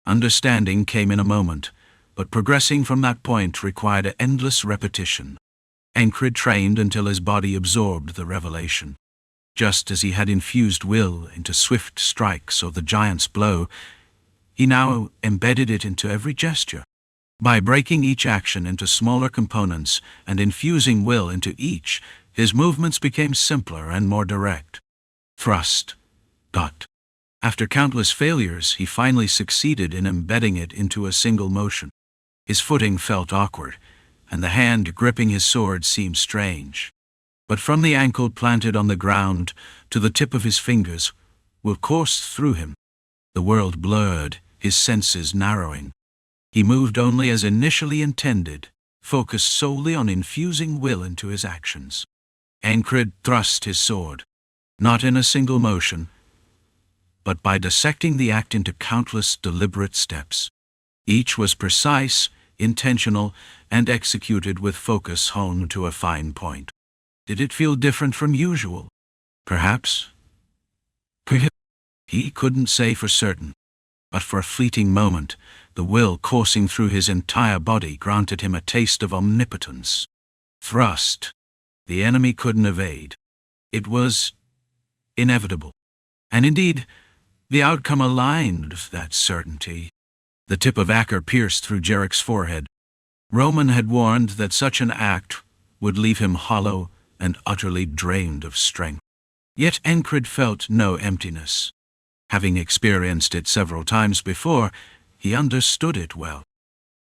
Understanding came in a moment, but progressing from that point required an endless repetition. Encrid trained until his body absorbed the revelation. Just as he had infused will into swift strikes or the giant's blow, he now embedded it into every gesture. By breaking each action into smaller components and infusing will into each, his movements became simpler and more direct. Thrust. Cut. After countless failures, he finally succeeded in embedding it into a single motion. His footing felt awkward, and the hand gripping his sword seemed strange. But from the ankle planted on the ground to the tip of his fingers will coursed through him. The world blurred, his senses narrowing. He moved only as initially intended, focused solely on infusing will into his actions. Encrid thrust his sword, not in a single motion, but by dissecting the act into countless deliberate steps. Each was precise, intentional, and executed with focus honed to a fine point. Did it feel different from usual? Perhaps. He couldn't say for certain, but for a fleeting moment, the will coursing through his entire body granted him a taste of omnipotence. Thrust. The enemy couldn't evade. It was inevitable. And indeed, the outcome aligned with that certainty. The tip of Acker pierced through Jarek's forehead. Roman had warned that such an act would leave him hollow and utterly drained of strength. Yet Encrid felt no emptiness. Having experienced it several times before, he understood it well.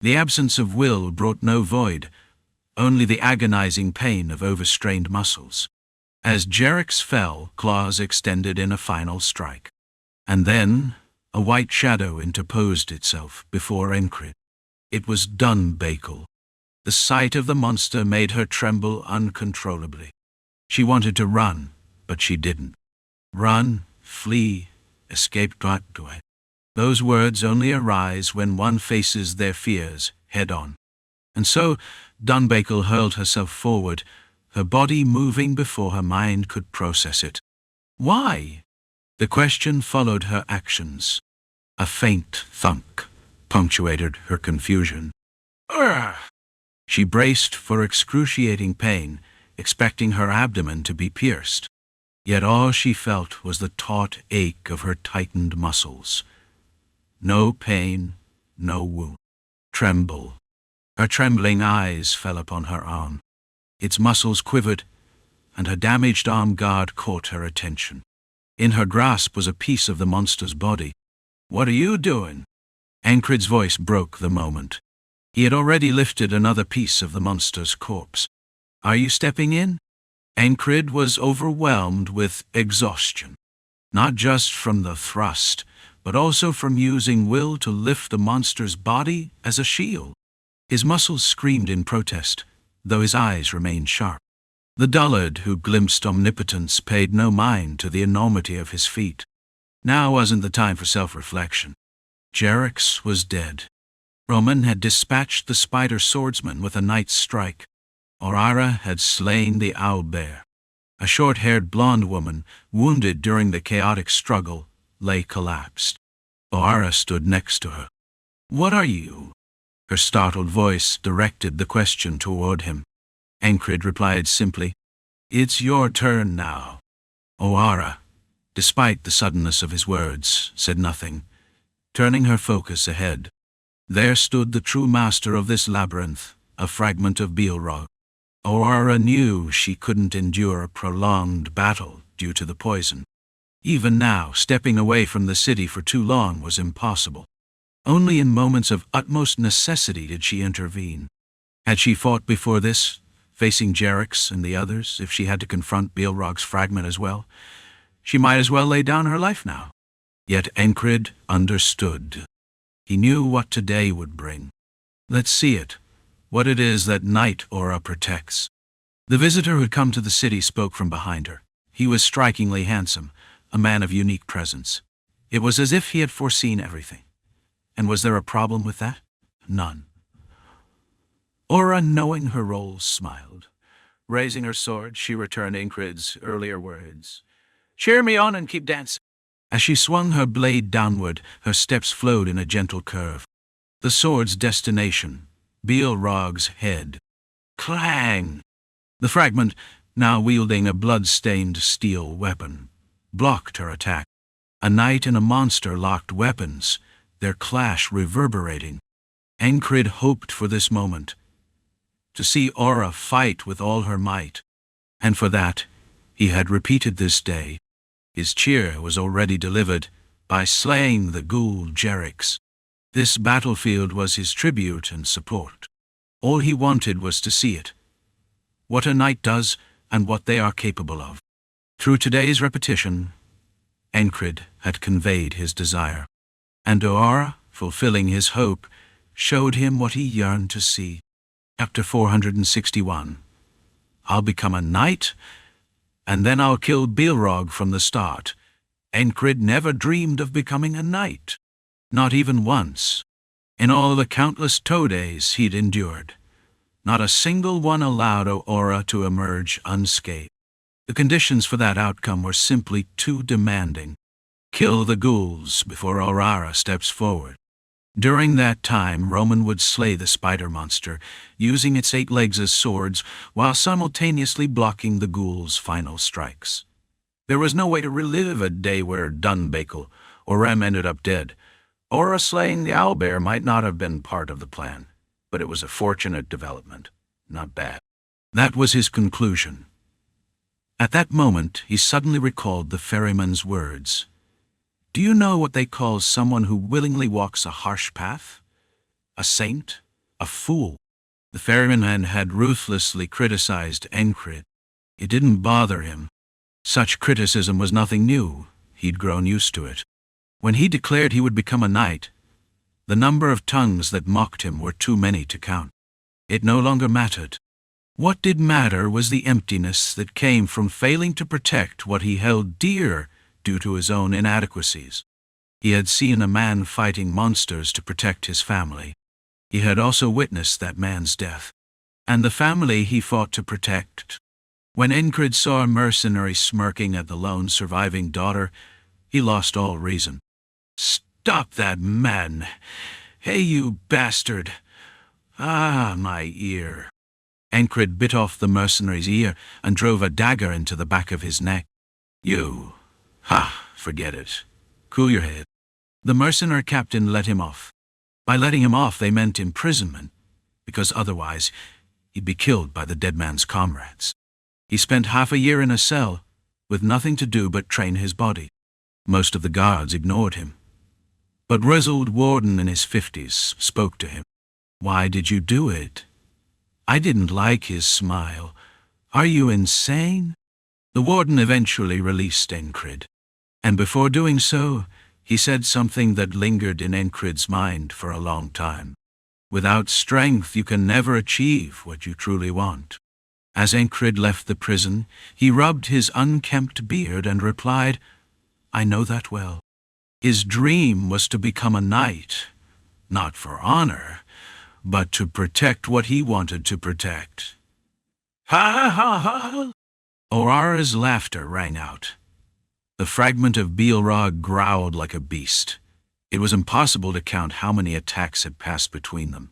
The absence of will brought no void, only the agonizing pain of overstrained muscles. As Jarek's fell, claws extended in a final strike. And then a white shadow interposed itself before Encrid. It was Dunbakel. The sight of the monster made her tremble uncontrollably. She wanted to run, but she didn't. Run, flee, escape. Those words only arise when one faces their fears head-on. And so Dunbakel hurled herself forward, her body moving before her mind could process it. Why? The question followed her actions. A faint thunk punctuated her confusion. Urgh! She braced for excruciating pain, expecting her abdomen to be pierced. Yet all she felt was the taut ache of her tightened muscles. No pain, no wound. Tremble. Her trembling eyes fell upon her arm. Its muscles quivered, and her damaged arm guard caught her attention. In her grasp was a piece of the monster's body. "What are you doing?" Encrid's voice broke the moment. He had already lifted another piece of the monster's corpse. "Are you stepping in?" Encrid was overwhelmed with exhaustion, not just from the thrust, but also from using will to lift the monster's body as a shield. His muscles screamed in protest, though his eyes remained sharp. The dullard who glimpsed omnipotence paid no mind to the enormity of his feat. Now wasn't the time for self-reflection. Jarek's was dead. Roman had dispatched the spider swordsman with a night's strike. Oara had slain the owlbear. A short-haired blonde woman, wounded during the chaotic struggle, lay collapsed. Oara stood next to her. "What are you?" Her startled voice directed the question toward him. Encrid replied simply, "It's your turn now." Oara, despite the suddenness of his words, said nothing, turning her focus ahead. There stood the true master of this labyrinth, a fragment of Bilro. Oara knew she couldn't endure a prolonged battle due to the poison. Even now, stepping away from the city for too long was impossible. Only in moments of utmost necessity did she intervene. Had she fought before this, facing Jarek's and the others, if she had to confront Bilrog's fragment as well, she might as well lay down her life now. Yet Encrid understood. He knew what today would bring. Let's see it, what it is that Night Oara protects. The visitor who had come to the city spoke from behind her. He was strikingly handsome, a man of unique presence. It was as if he had foreseen everything. And was there a problem with that? None. Oara, knowing her role, smiled. Raising her sword, she returned Encrid's earlier words. "Cheer me on and keep dancing." As she swung her blade downward, her steps flowed in a gentle curve. The sword's destination, Bilro's head. Clang! The fragment, now wielding a blood-stained steel weapon, blocked her attack. A knight and a monster locked weapons, their clash reverberating. Encrid hoped for this moment, to see Oara fight with all her might, and for that he had repeated this day. His cheer was already delivered by slaying the ghoul Jerix. This battlefield was his tribute and support. All he wanted was to see it, what a knight does and what they are capable of. Through today's repetition, Encrid had conveyed his desire, and Oara, fulfilling his hope, showed him what he yearned to see. Chapter 461. I'll become a knight, and then I'll kill Bilro from the start. Encrid never dreamed of becoming a knight. Not even once. In all the countless days he'd endured, not a single one allowed Oara to emerge unscathed. The conditions for that outcome were simply too demanding. Kill the ghouls before Oara steps forward. During that time, Roman would slay the spider monster, using its 8 legs as swords, while simultaneously blocking the ghoul's final strikes. There was no way to relive a day where Dunbakel or Rem ended up dead. Oara slaying the owlbear might not have been part of the plan, but it was a fortunate development. Not bad. That was his conclusion. At that moment, he suddenly recalled the ferryman's words. Do you know what they call someone who willingly walks a harsh path? A saint? A fool? The ferryman had ruthlessly criticized Encrid. It didn't bother him. Such criticism was nothing new. He'd grown used to it. When he declared he would become a knight, the number of tongues that mocked him were too many to count. It no longer mattered. What did matter was the emptiness that came from failing to protect what he held dear due to his own inadequacies. He had seen a man fighting monsters to protect his family. He had also witnessed that man's death, and the family he fought to protect. When Encrid saw a mercenary smirking at the lone surviving daughter, he lost all reason. Stop that man! Hey, you bastard! Ah, my ear! Encrid bit off the mercenary's ear and drove a dagger into the back of his neck. You! Ha! Forget it. Cool your head. The mercenary captain let him off. By letting him off, they meant imprisonment, because otherwise he'd be killed by the dead man's comrades. He spent half a year in a cell, with nothing to do but train his body. Most of the guards ignored him. But grizzled warden in his 50s spoke to him. Why did you do it? I didn't like his smile. Are you insane? The warden eventually released Encrid, and before doing so, he said something that lingered in Encrid's mind for a long time. Without strength, you can never achieve what you truly want. As Encrid left the prison, he rubbed his unkempt beard and replied, I know that well. His dream was to become a knight, not for honor, but to protect what he wanted to protect. Ha ha ha! Oara's laughter rang out. The fragment of Bilro growled like a beast. It was impossible to count how many attacks had passed between them.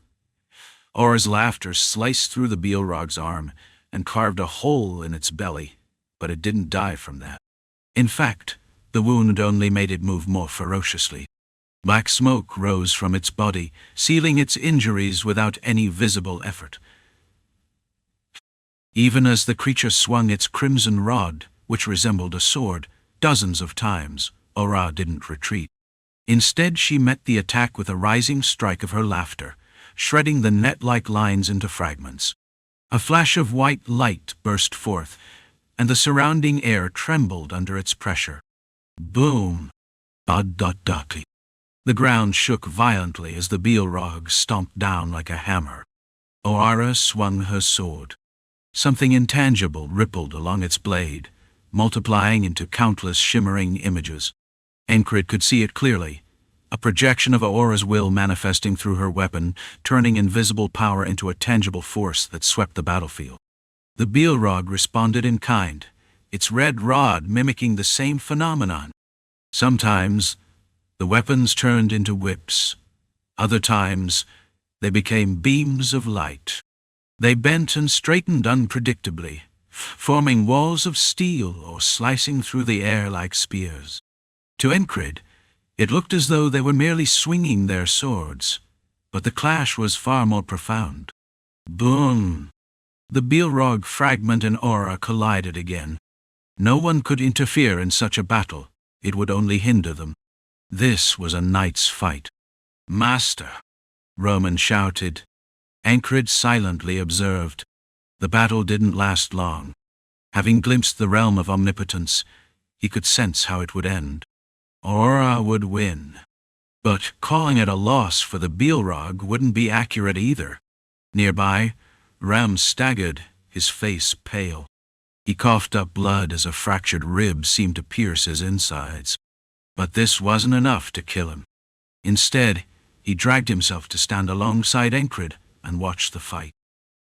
Oara's laughter sliced through the Bilrog's arm and carved a hole in its belly, but it didn't die from that. In fact, the wound only made it move more ferociously. Black smoke rose from its body, sealing its injuries without any visible effort. Even as the creature swung its crimson rod, which resembled a sword, dozens of times, Oara didn't retreat. Instead, she met the attack with a rising strike of her laughter, shredding the net-like lines into fragments. A flash of white light burst forth, and the surrounding air trembled under its pressure. Boom! Dot. The ground shook violently as the Bilrog stomped down like a hammer. Oara swung her sword. Something intangible rippled along its blade, multiplying into countless shimmering images. Encrid could see it clearly, a projection of Oara's will manifesting through her weapon, turning invisible power into a tangible force that swept the battlefield. The Bilro responded in kind, its red rod mimicking the same phenomenon. Sometimes, the weapons turned into whips. Other times, they became beams of light. They bent and straightened unpredictably, forming walls of steel or slicing through the air like spears. To Encrid, it looked as though they were merely swinging their swords, but the clash was far more profound. Boom! The Bilro fragment and Oara collided again. No one could interfere in such a battle. It would only hinder them. This was a knight's fight. "Master!" Roman shouted. Encrid silently observed. The battle didn't last long. Having glimpsed the realm of omnipotence, he could sense how it would end. Oara would win. But calling it a loss for the Bilro wouldn't be accurate either. Nearby, Rem staggered, his face pale. He coughed up blood as a fractured rib seemed to pierce his insides. But this wasn't enough to kill him. Instead, he dragged himself to stand alongside Encrid and watch the fight.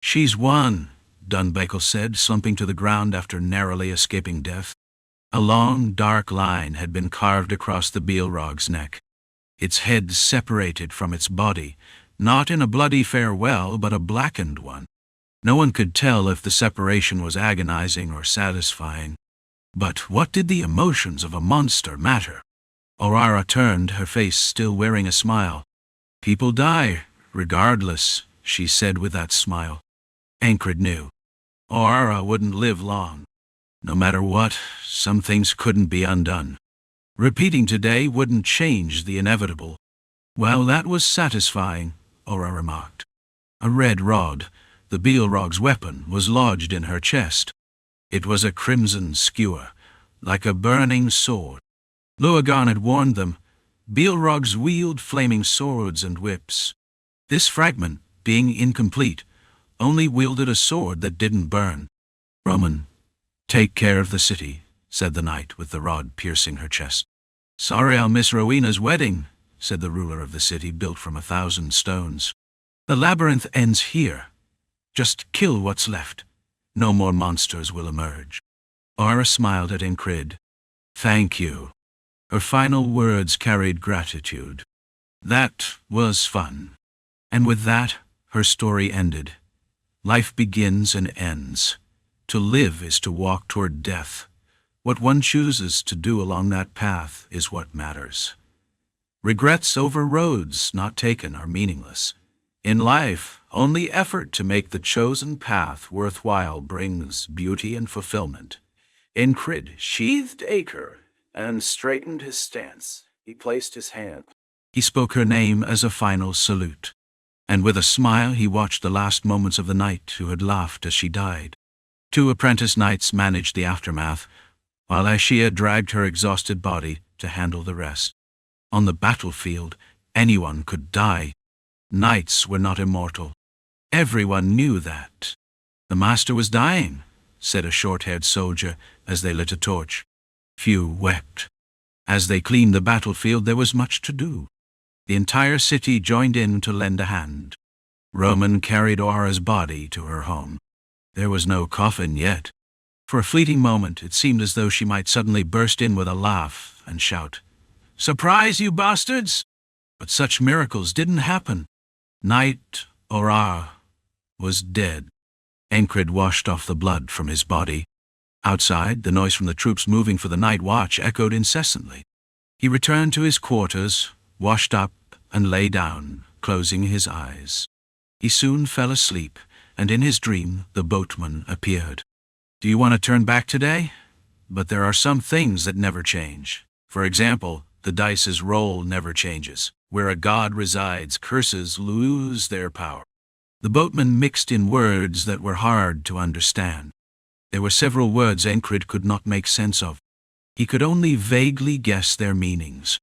"She's won," Dunbakel said, slumping to the ground after narrowly escaping death. A long, dark line had been carved across the Bilro's neck. Its head separated from its body, not in a bloody farewell, but a blackened one. No one could tell if the separation was agonizing or satisfying. But what did the emotions of a monster matter? Oara turned, her face still wearing a smile. "People die, regardless," she said with that smile. Encrid knew. Oara wouldn't live long. No matter what, some things couldn't be undone. Repeating today wouldn't change the inevitable. Well, that was satisfying, Oara remarked. A red rod, the Bilro's weapon, was lodged in her chest. It was a crimson skewer, like a burning sword. Luagan had warned them. Bilro's wield flaming swords and whips. This fragment, being incomplete, only wielded a sword that didn't burn. "Roman, take care of the city," said the knight with the rod piercing her chest. "Sorry I'll miss Rowena's wedding," said the ruler of the city built from 1,000 stones. "The labyrinth ends here. Just kill what's left. No more monsters will emerge." Oara smiled at Encrid. "Thank you." Her final words carried gratitude. That was fun. And with that, her story ended. Life begins and ends. To live is to walk toward death. What one chooses to do along that path is what matters. Regrets over roads not taken are meaningless. In life, only effort to make the chosen path worthwhile brings beauty and fulfillment. Encrid sheathed Acre and straightened his stance. He placed his hand. He spoke her name as a final salute. And with a smile he watched the last moments of the knight who had laughed as she died. 2 apprentice knights managed the aftermath, while Ashia dragged her exhausted body to handle the rest. On the battlefield, anyone could die. Knights were not immortal. Everyone knew that. "The master was dying," said a short-haired soldier as they lit a torch. Few wept. As they cleaned the battlefield, there was much to do. The entire city joined in to lend a hand. Roman carried Oara's body to her home. There was no coffin yet. For a fleeting moment, it seemed as though she might suddenly burst in with a laugh and shout, "Surprise, you bastards!" But such miracles didn't happen. Knight Oara was dead. Encrid washed off the blood from his body. Outside, the noise from the troops moving for the night watch echoed incessantly. He returned to his quarters, washed up, and lay down, closing his eyes. He soon fell asleep, and in his dream the boatman appeared. "Do you want to turn back today? But there are some things that never change. For example, the dice's roll never changes. Where a god resides, curses lose their power." The boatman mixed in words that were hard to understand. There were several words Encrid could not make sense of. He could only vaguely guess their meanings.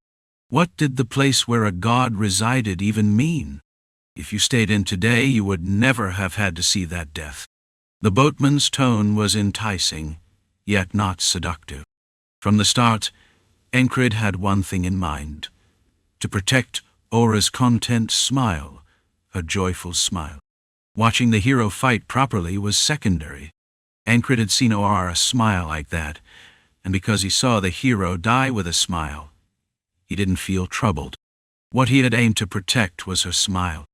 What did the place where a god resided even mean? If you stayed in today, you would never have had to see that death. The boatman's tone was enticing, yet not seductive. From the start, Encrid had one thing in mind: to protect Oara's content smile, her joyful smile. Watching the hero fight properly was secondary. Encrid had seen Oara smile like that, and because he saw the hero die with a smile, he didn't feel troubled. What he had aimed to protect was her smile.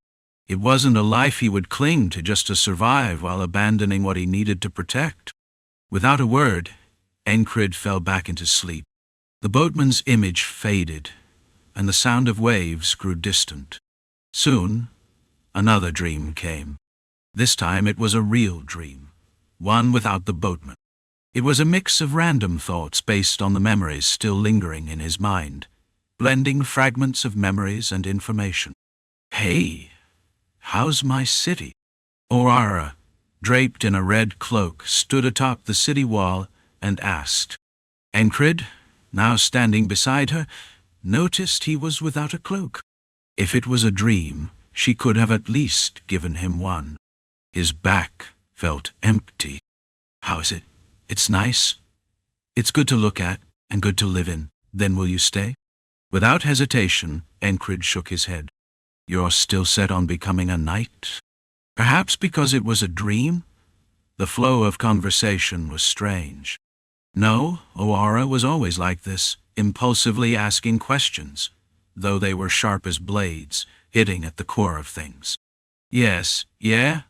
It wasn't a life he would cling to just to survive while abandoning what he needed to protect. Without a word, Encrid fell back into sleep. The boatman's image faded, and the sound of waves grew distant. Soon, another dream came. This time it was a real dream, one without the boatman. It was a mix of random thoughts based on the memories still lingering in his mind, blending fragments of memories and information. "Hey, how's my city?" Oara, draped in a red cloak, stood atop the city wall and asked. Encrid, now standing beside her, noticed he was without a cloak. If it was a dream, she could have at least given him one. His back felt empty. "How is it? It's nice. It's good to look at and good to live in. Then will you stay?" Without hesitation, Encrid shook his head. "You're still set on becoming a knight?" Perhaps because it was a dream, the flow of conversation was strange. No, Oara was always like this, impulsively asking questions, though they were sharp as blades, hitting at the core of things. "Yes, yeah?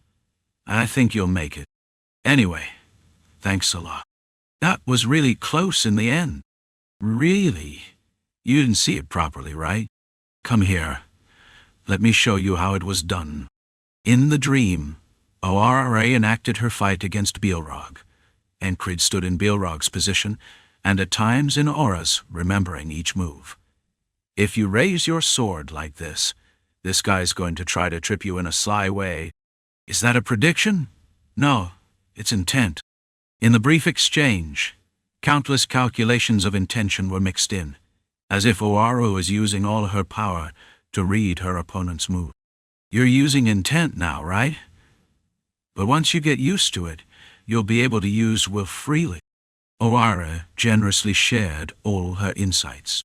I think you'll make it. Anyway, thanks a lot. That was really close in the end." "Really? You didn't see it properly, right? Come here. Let me show you how it was done." In the dream, Oara enacted her fight against Bilro. Encrid stood in Bilro's position, and at times in Oara's, remembering each move. "If you raise your sword like this guy's going to try to trip you in a sly way. Is that a prediction? No, it's intent." In the brief exchange, countless calculations of intention were mixed in, as if Oara was using all her power to read her opponent's move. "You're using intent now, right? But once you get used to it, you'll be able to use will freely." Oara generously shared all her insights.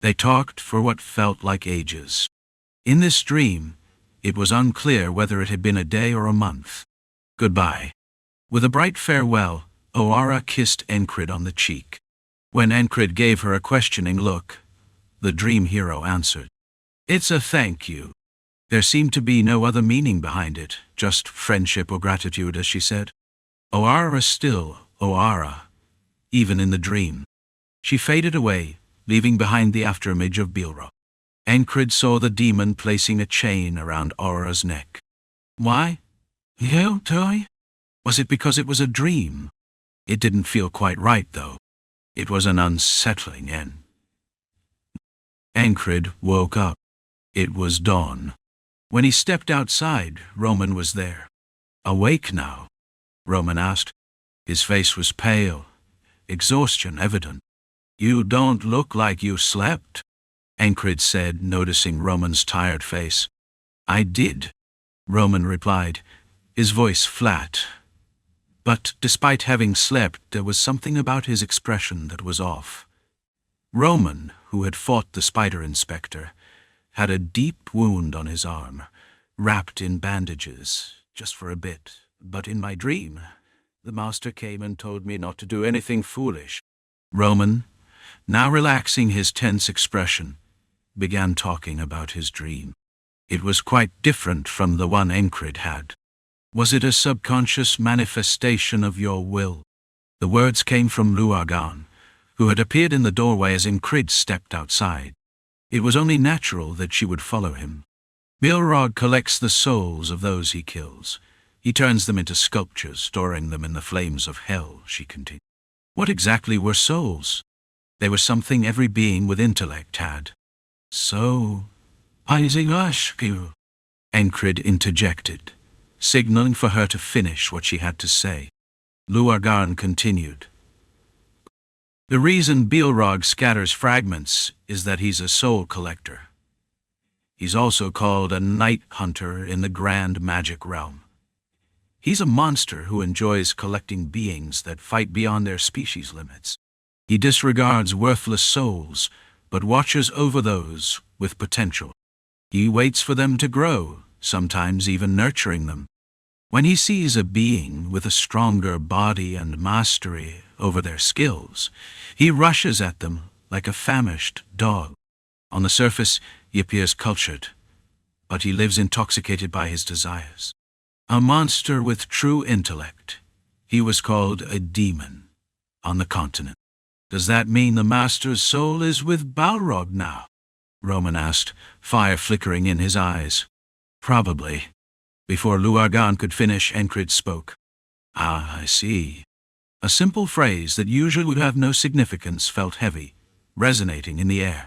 They talked for what felt like ages. In this dream, it was unclear whether it had been a day or a month. "Goodbye." With a bright farewell, Oara kissed Encrid on the cheek. When Encrid gave her a questioning look, the dream hero answered. "It's a thank you." There seemed to be no other meaning behind it, just friendship or gratitude, as she said. Oara still Oara, even in the dream. She faded away, leaving behind the afterimage of Bilro. Encrid saw the demon placing a chain around Oara's neck. Why? Toy? Was it because it was a dream? It didn't feel quite right, though. It was an unsettling end. Encrid woke up. It was dawn. When he stepped outside, Roman was there. "Awake now?" Roman asked. His face was pale, exhaustion evident. "You don't look like you slept," Encrid said, noticing Roman's tired face. "I did," Roman replied, his voice flat. But despite having slept, there was something about his expression that was off. Roman, who had fought the spider inspector, had a deep wound on his arm, wrapped in bandages, just for a bit. "But in my dream, the master came and told me not to do anything foolish." Roman, now relaxing his tense expression, began talking about his dream. It was quite different from the one Encrid had. "Was it a subconscious manifestation of your will?" The words came from Luagan, who had appeared in the doorway as Encrid stepped outside. It was only natural that she would follow him. "Bilro collects the souls of those he kills. He turns them into sculptures, storing them in the flames of hell," she continued. "What exactly were souls?" "They were something every being with intellect had." "So, I ask you," Encrid interjected, signaling for her to finish what she had to say. Luagan continued. "The reason Bilro scatters fragments is that he's a soul collector. He's also called a night hunter in the grand magic realm. He's a monster who enjoys collecting beings that fight beyond their species limits. He disregards worthless souls, but watches over those with potential. He waits for them to grow, sometimes even nurturing them. When he sees a being with a stronger body and mastery over their skills, he rushes at them like a famished dog. On the surface, he appears cultured, but he lives intoxicated by his desires. A monster with true intellect. He was called a demon on the continent. Does that mean the master's soul is with Balrog now? Roman asked, fire flickering in his eyes. Probably. Before Luargan could finish, Encrid spoke. Ah, I see. A simple phrase that usually would have no significance felt heavy, resonating in the air.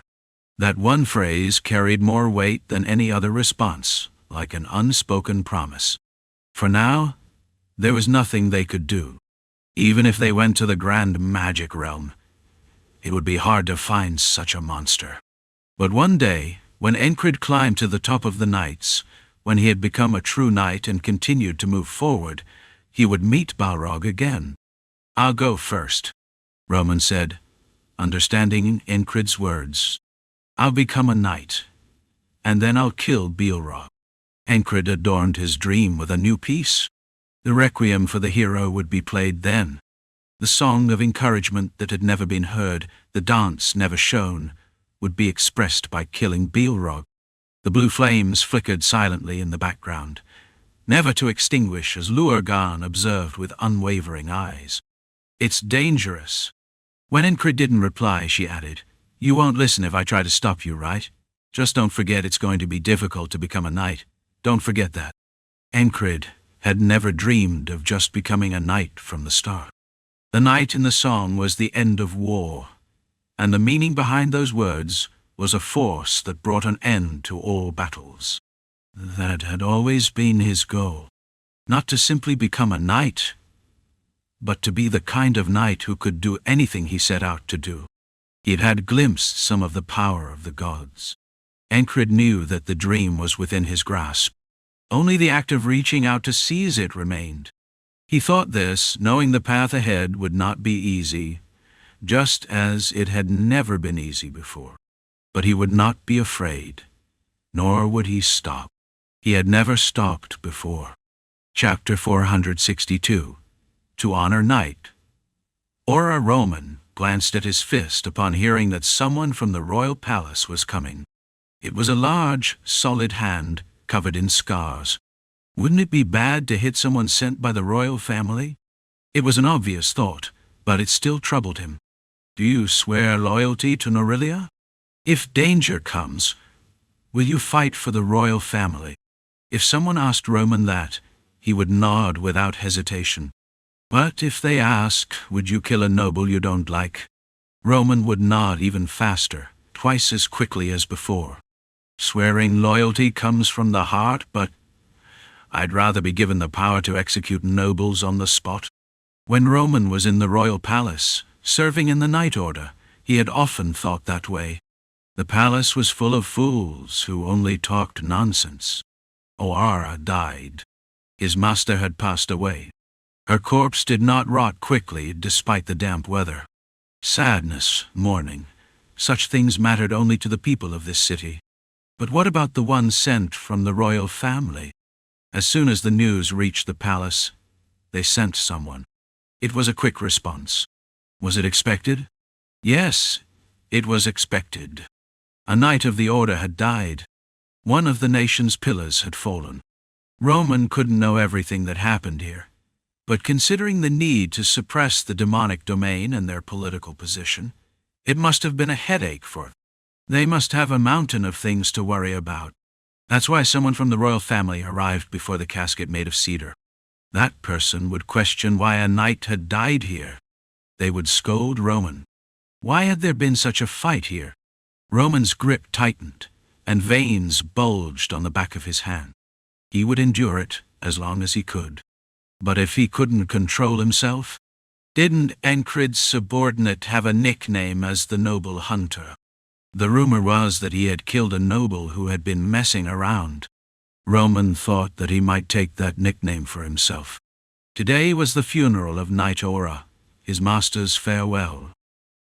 That one phrase carried more weight than any other response, like an unspoken promise. For now, there was nothing they could do. Even if they went to the grand magic realm, it would be hard to find such a monster. But one day, when Encrid climbed to the top of the knights, when he had become a true knight and continued to move forward, he would meet Balrog again. I'll go first, Roman said, understanding Encrid's words. I'll become a knight, and then I'll kill Bilro. Encrid adorned his dream with a new piece. The requiem for the hero would be played then. The song of encouragement that had never been heard, the dance never shown, would be expressed by killing Bilro. The blue flames flickered silently in the background, never to extinguish as Luargan observed with unwavering eyes. It's dangerous. When Encrid didn't reply, she added, You won't listen if I try to stop you, right? Just don't forget it's going to be difficult to become a knight. Don't forget that. Encrid had never dreamed of just becoming a knight from the start. The knight in the song was the end of war, and the meaning behind those words was a force that brought an end to all battles. That had always been his goal. Not to simply become a knight, but to be the kind of knight who could do anything he set out to do. He had glimpsed some of the power of the gods. Encrid knew that the dream was within his grasp. Only the act of reaching out to seize it remained. He thought this, knowing the path ahead would not be easy, just as it had never been easy before. But he would not be afraid, nor would he stop. He had never stopped before. Chapter 462. To honor Knight. Oara Roman glanced at his fist upon hearing that someone from the royal palace was coming. It was a large, solid hand covered in scars. Wouldn't it be bad to hit someone sent by the royal family? It was an obvious thought, but it still troubled him. Do you swear loyalty to Norelia? If danger comes, will you fight for the royal family? If someone asked Roman that, he would nod without hesitation. But if they ask, would you kill a noble you don't like? Roman would nod even faster, twice as quickly as before. Swearing loyalty comes from the heart, but I'd rather be given the power to execute nobles on the spot. When Roman was in the royal palace, serving in the Knight Order, he had often thought that way. The palace was full of fools who only talked nonsense. Oara died. His master had passed away. Her corpse did not rot quickly despite the damp weather. Sadness, mourning, such things mattered only to the people of this city. But what about the one sent from the royal family? As soon as the news reached the palace, they sent someone. It was a quick response. Was it expected? Yes, it was expected. A knight of the order had died. One of the nation's pillars had fallen. Roman couldn't know everything that happened here, but considering the need to suppress the demonic domain and their political position, it must have been a headache for them. They must have a mountain of things to worry about. That's why someone from the royal family arrived before the casket made of cedar. That person would question why a knight had died here. They would scold Roman. Why had there been such a fight here? Roman's grip tightened, and veins bulged on the back of his hand. He would endure it as long as he could. But if he couldn't control himself? Didn't Encrid's subordinate have a nickname as the Noble Hunter? The rumor was that he had killed a noble who had been messing around. Roman thought that he might take that nickname for himself. Today was the funeral of Knight Oara, his master's farewell.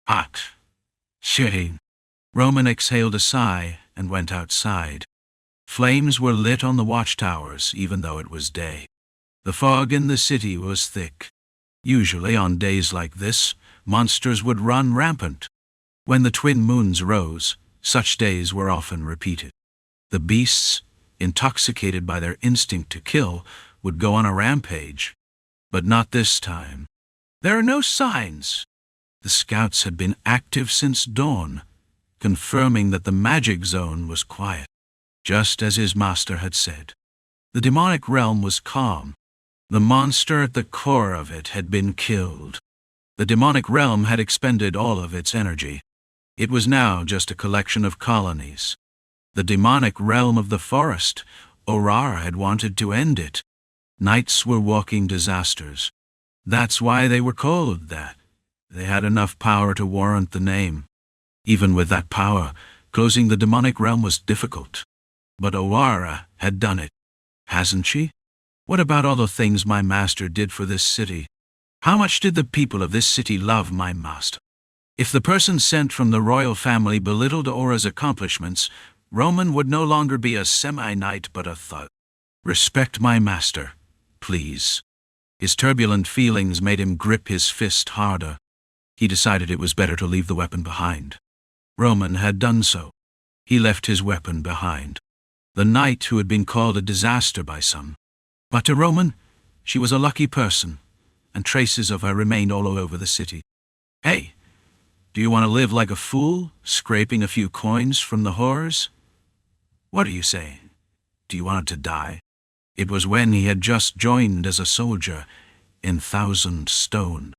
Hot. Shitting. Roman exhaled a sigh and went outside. Flames were lit on the watchtowers, even though it was day. The fog in the city was thick. Usually on days like this, monsters would run rampant. When the twin moons rose, such days were often repeated. The beasts, intoxicated by their instinct to kill, would go on a rampage. But not this time. There are no signs. The scouts had been active since dawn, confirming that the magic zone was quiet, just as his master had said. The demonic realm was calm. The monster at the core of it had been killed. The demonic realm had expended all of its energy. It was now just a collection of colonies. The demonic realm of the forest, Oara had wanted to end it. Knights were walking disasters. That's why they were called that. They had enough power to warrant the name. Even with that power, closing the demonic realm was difficult. But Oara had done it, hasn't she? What about all the things my master did for this city? How much did the people of this city love my master? If the person sent from the royal family belittled Ora's accomplishments, Roman would no longer be a semi-knight but a thug. Respect my master, please. His turbulent feelings made him grip his fist harder. He decided it was better to leave the weapon behind. Roman had done so. He left his weapon behind. The knight who had been called a disaster by some. But to Roman, she was a lucky person, and traces of her remained all over the city. Hey, do you want to live like a fool, scraping a few coins from the whores? What are you saying? Do you want to die? It was when he had just joined as a soldier in 1,000 Stone.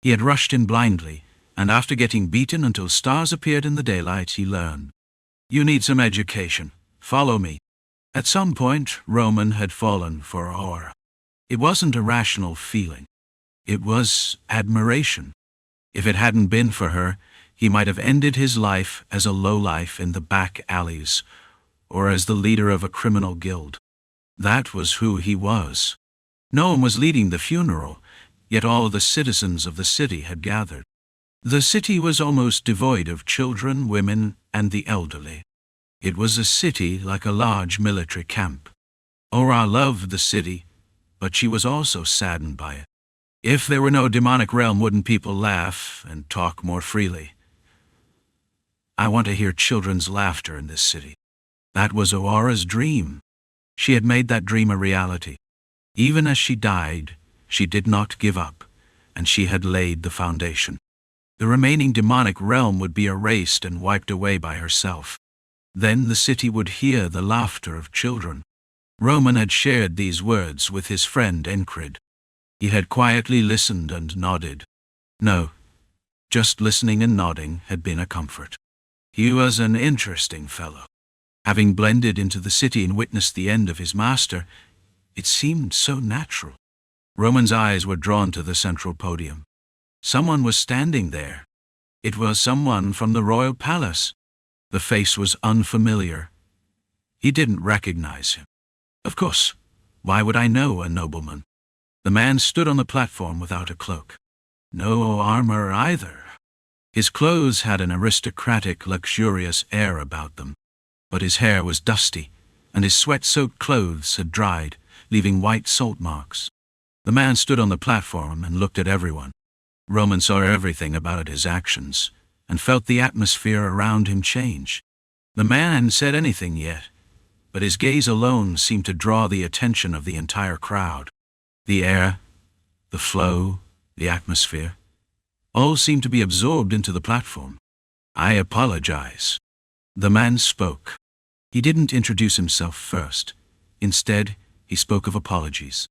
He had rushed in blindly, and after getting beaten until stars appeared in the daylight, he learned. You need some education. Follow me. At some point, Roman had fallen for Oara. It wasn't a rational feeling. It was admiration. If it hadn't been for her, he might have ended his life as a lowlife in the back alleys, or as the leader of a criminal guild. That was who he was. No one was leading the funeral, yet all the citizens of the city had gathered. The city was almost devoid of children, women, and the elderly. It was a city like a large military camp. Oara loved the city, but she was also saddened by it. If there were no demonic realm, wouldn't people laugh and talk more freely? I want to hear children's laughter in this city. That was Oara's dream. She had made that dream a reality. Even as she died, she did not give up, and she had laid the foundation. The remaining demonic realm would be erased and wiped away by herself. Then the city would hear the laughter of children. Roman had shared these words with his friend Encrid. He had quietly listened and nodded. No, just listening and nodding had been a comfort. He was an interesting fellow. Having blended into the city and witnessed the end of his master, it seemed so natural. Roman's eyes were drawn to the central podium. Someone was standing there. It was someone from the royal palace. The face was unfamiliar. He didn't recognize him. Of course, why would I know a nobleman? The man stood on the platform without a cloak. No armor either. His clothes had an aristocratic, luxurious air about them, but his hair was dusty, and his sweat-soaked clothes had dried, leaving white salt marks. The man stood on the platform and looked at everyone. Roman saw everything about his actions, and felt the atmosphere around him change. The man hadn't said anything yet, but his gaze alone seemed to draw the attention of the entire crowd. The air, the flow, the atmosphere, all seemed to be absorbed into the platform. I apologize. The man spoke. He didn't introduce himself first. Instead, he spoke of apologies.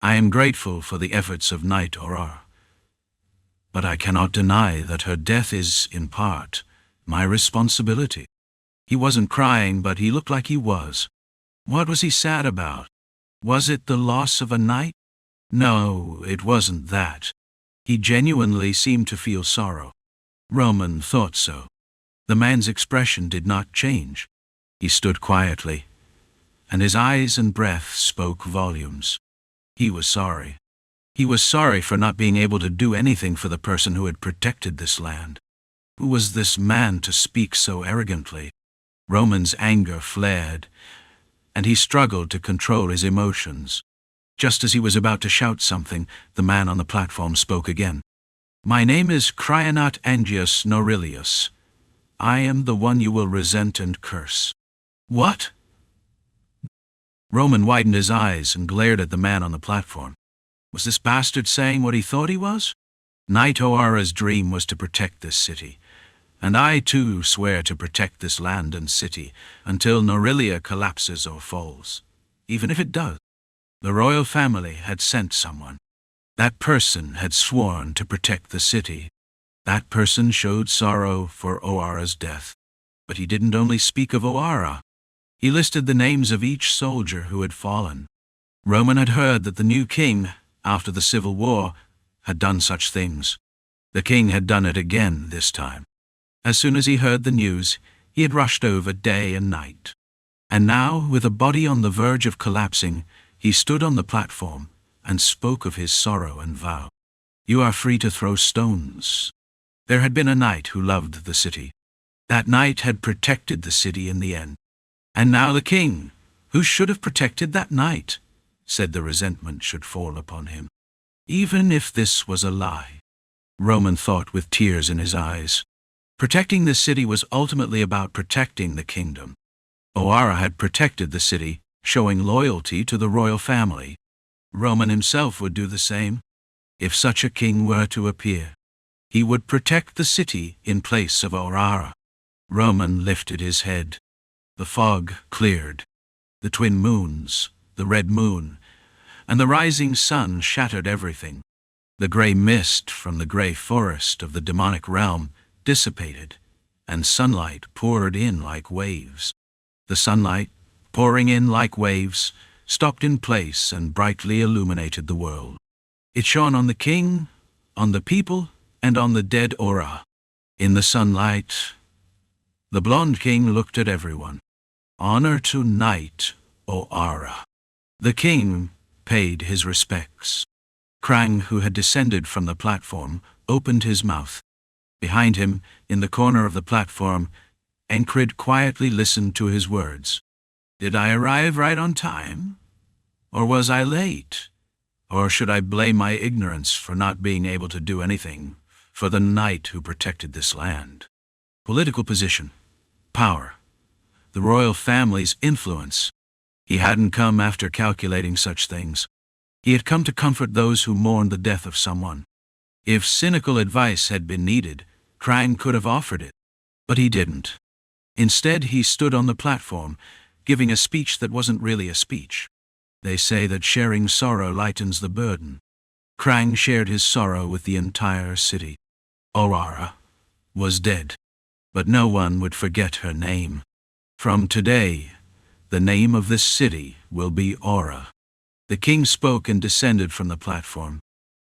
I am grateful for the efforts of Knight Oara, but I cannot deny that her death is, in part, my responsibility. He wasn't crying, but he looked like he was. What was he sad about? Was it the loss of a knight? No, it wasn't that. He genuinely seemed to feel sorrow. Roman thought so. The man's expression did not change. He stood quietly, and his eyes and breath spoke volumes. He was sorry. He was sorry for not being able to do anything for the person who had protected this land. Who was this man to speak so arrogantly? Roman's anger flared, and he struggled to control his emotions. Just as he was about to shout something, the man on the platform spoke again. "My name is Cryanot Angius Norilius. I am the one you will resent and curse." "What?" Roman widened his eyes and glared at the man on the platform. Was this bastard saying what he thought he was? Knight Oara's dream was to protect this city, and I too swear to protect this land and city until Norilia collapses or falls. Even if it does. The royal family had sent someone. That person had sworn to protect the city. That person showed sorrow for Oara's death. But he didn't only speak of Oara. He listed the names of each soldier who had fallen. Roman had heard that the new king, after the civil war, had done such things. The king had done it again this time. As soon as he heard the news, he had rushed over day and night. And now, with a body on the verge of collapsing, he stood on the platform and spoke of his sorrow and vow. "You are free to throw stones." There had been a knight who loved the city. That knight had protected the city in the end. And now the king, who should have protected that knight, said the resentment should fall upon him. Even if this was a lie, Roman thought with tears in his eyes. Protecting the city was ultimately about protecting the kingdom. Oara had protected the city, showing loyalty to the royal family. Roman himself would do the same. If such a king were to appear, he would protect the city in place of Oara. Roman lifted his head. The fog cleared. The twin moons, the red moon, and the rising sun shattered everything. The grey mist from the grey forest of the demonic realm dissipated, and sunlight poured in like waves. The sunlight, pouring in like waves, stopped in place and brightly illuminated the world. It shone on the king, on the people, and on the dead Oara. In the sunlight, the blonde king looked at everyone. "Honor to Knight Oara." The king paid his respects. Krang, who had descended from the platform, opened his mouth. Behind him, in the corner of the platform, Encrid quietly listened to his words. "Did I arrive right on time? Or was I late? Or should I blame my ignorance for not being able to do anything for the knight who protected this land?" Political position, power, the royal family's influence. He hadn't come after calculating such things. He had come to comfort those who mourned the death of someone. If cynical advice had been needed, Krang could have offered it. But he didn't. Instead, he stood on the platform, giving a speech that wasn't really a speech. They say that sharing sorrow lightens the burden. Krang shared his sorrow with the entire city. Oara was dead, but no one would forget her name. From today, the name of this city will be Oara. The king spoke and descended from the platform.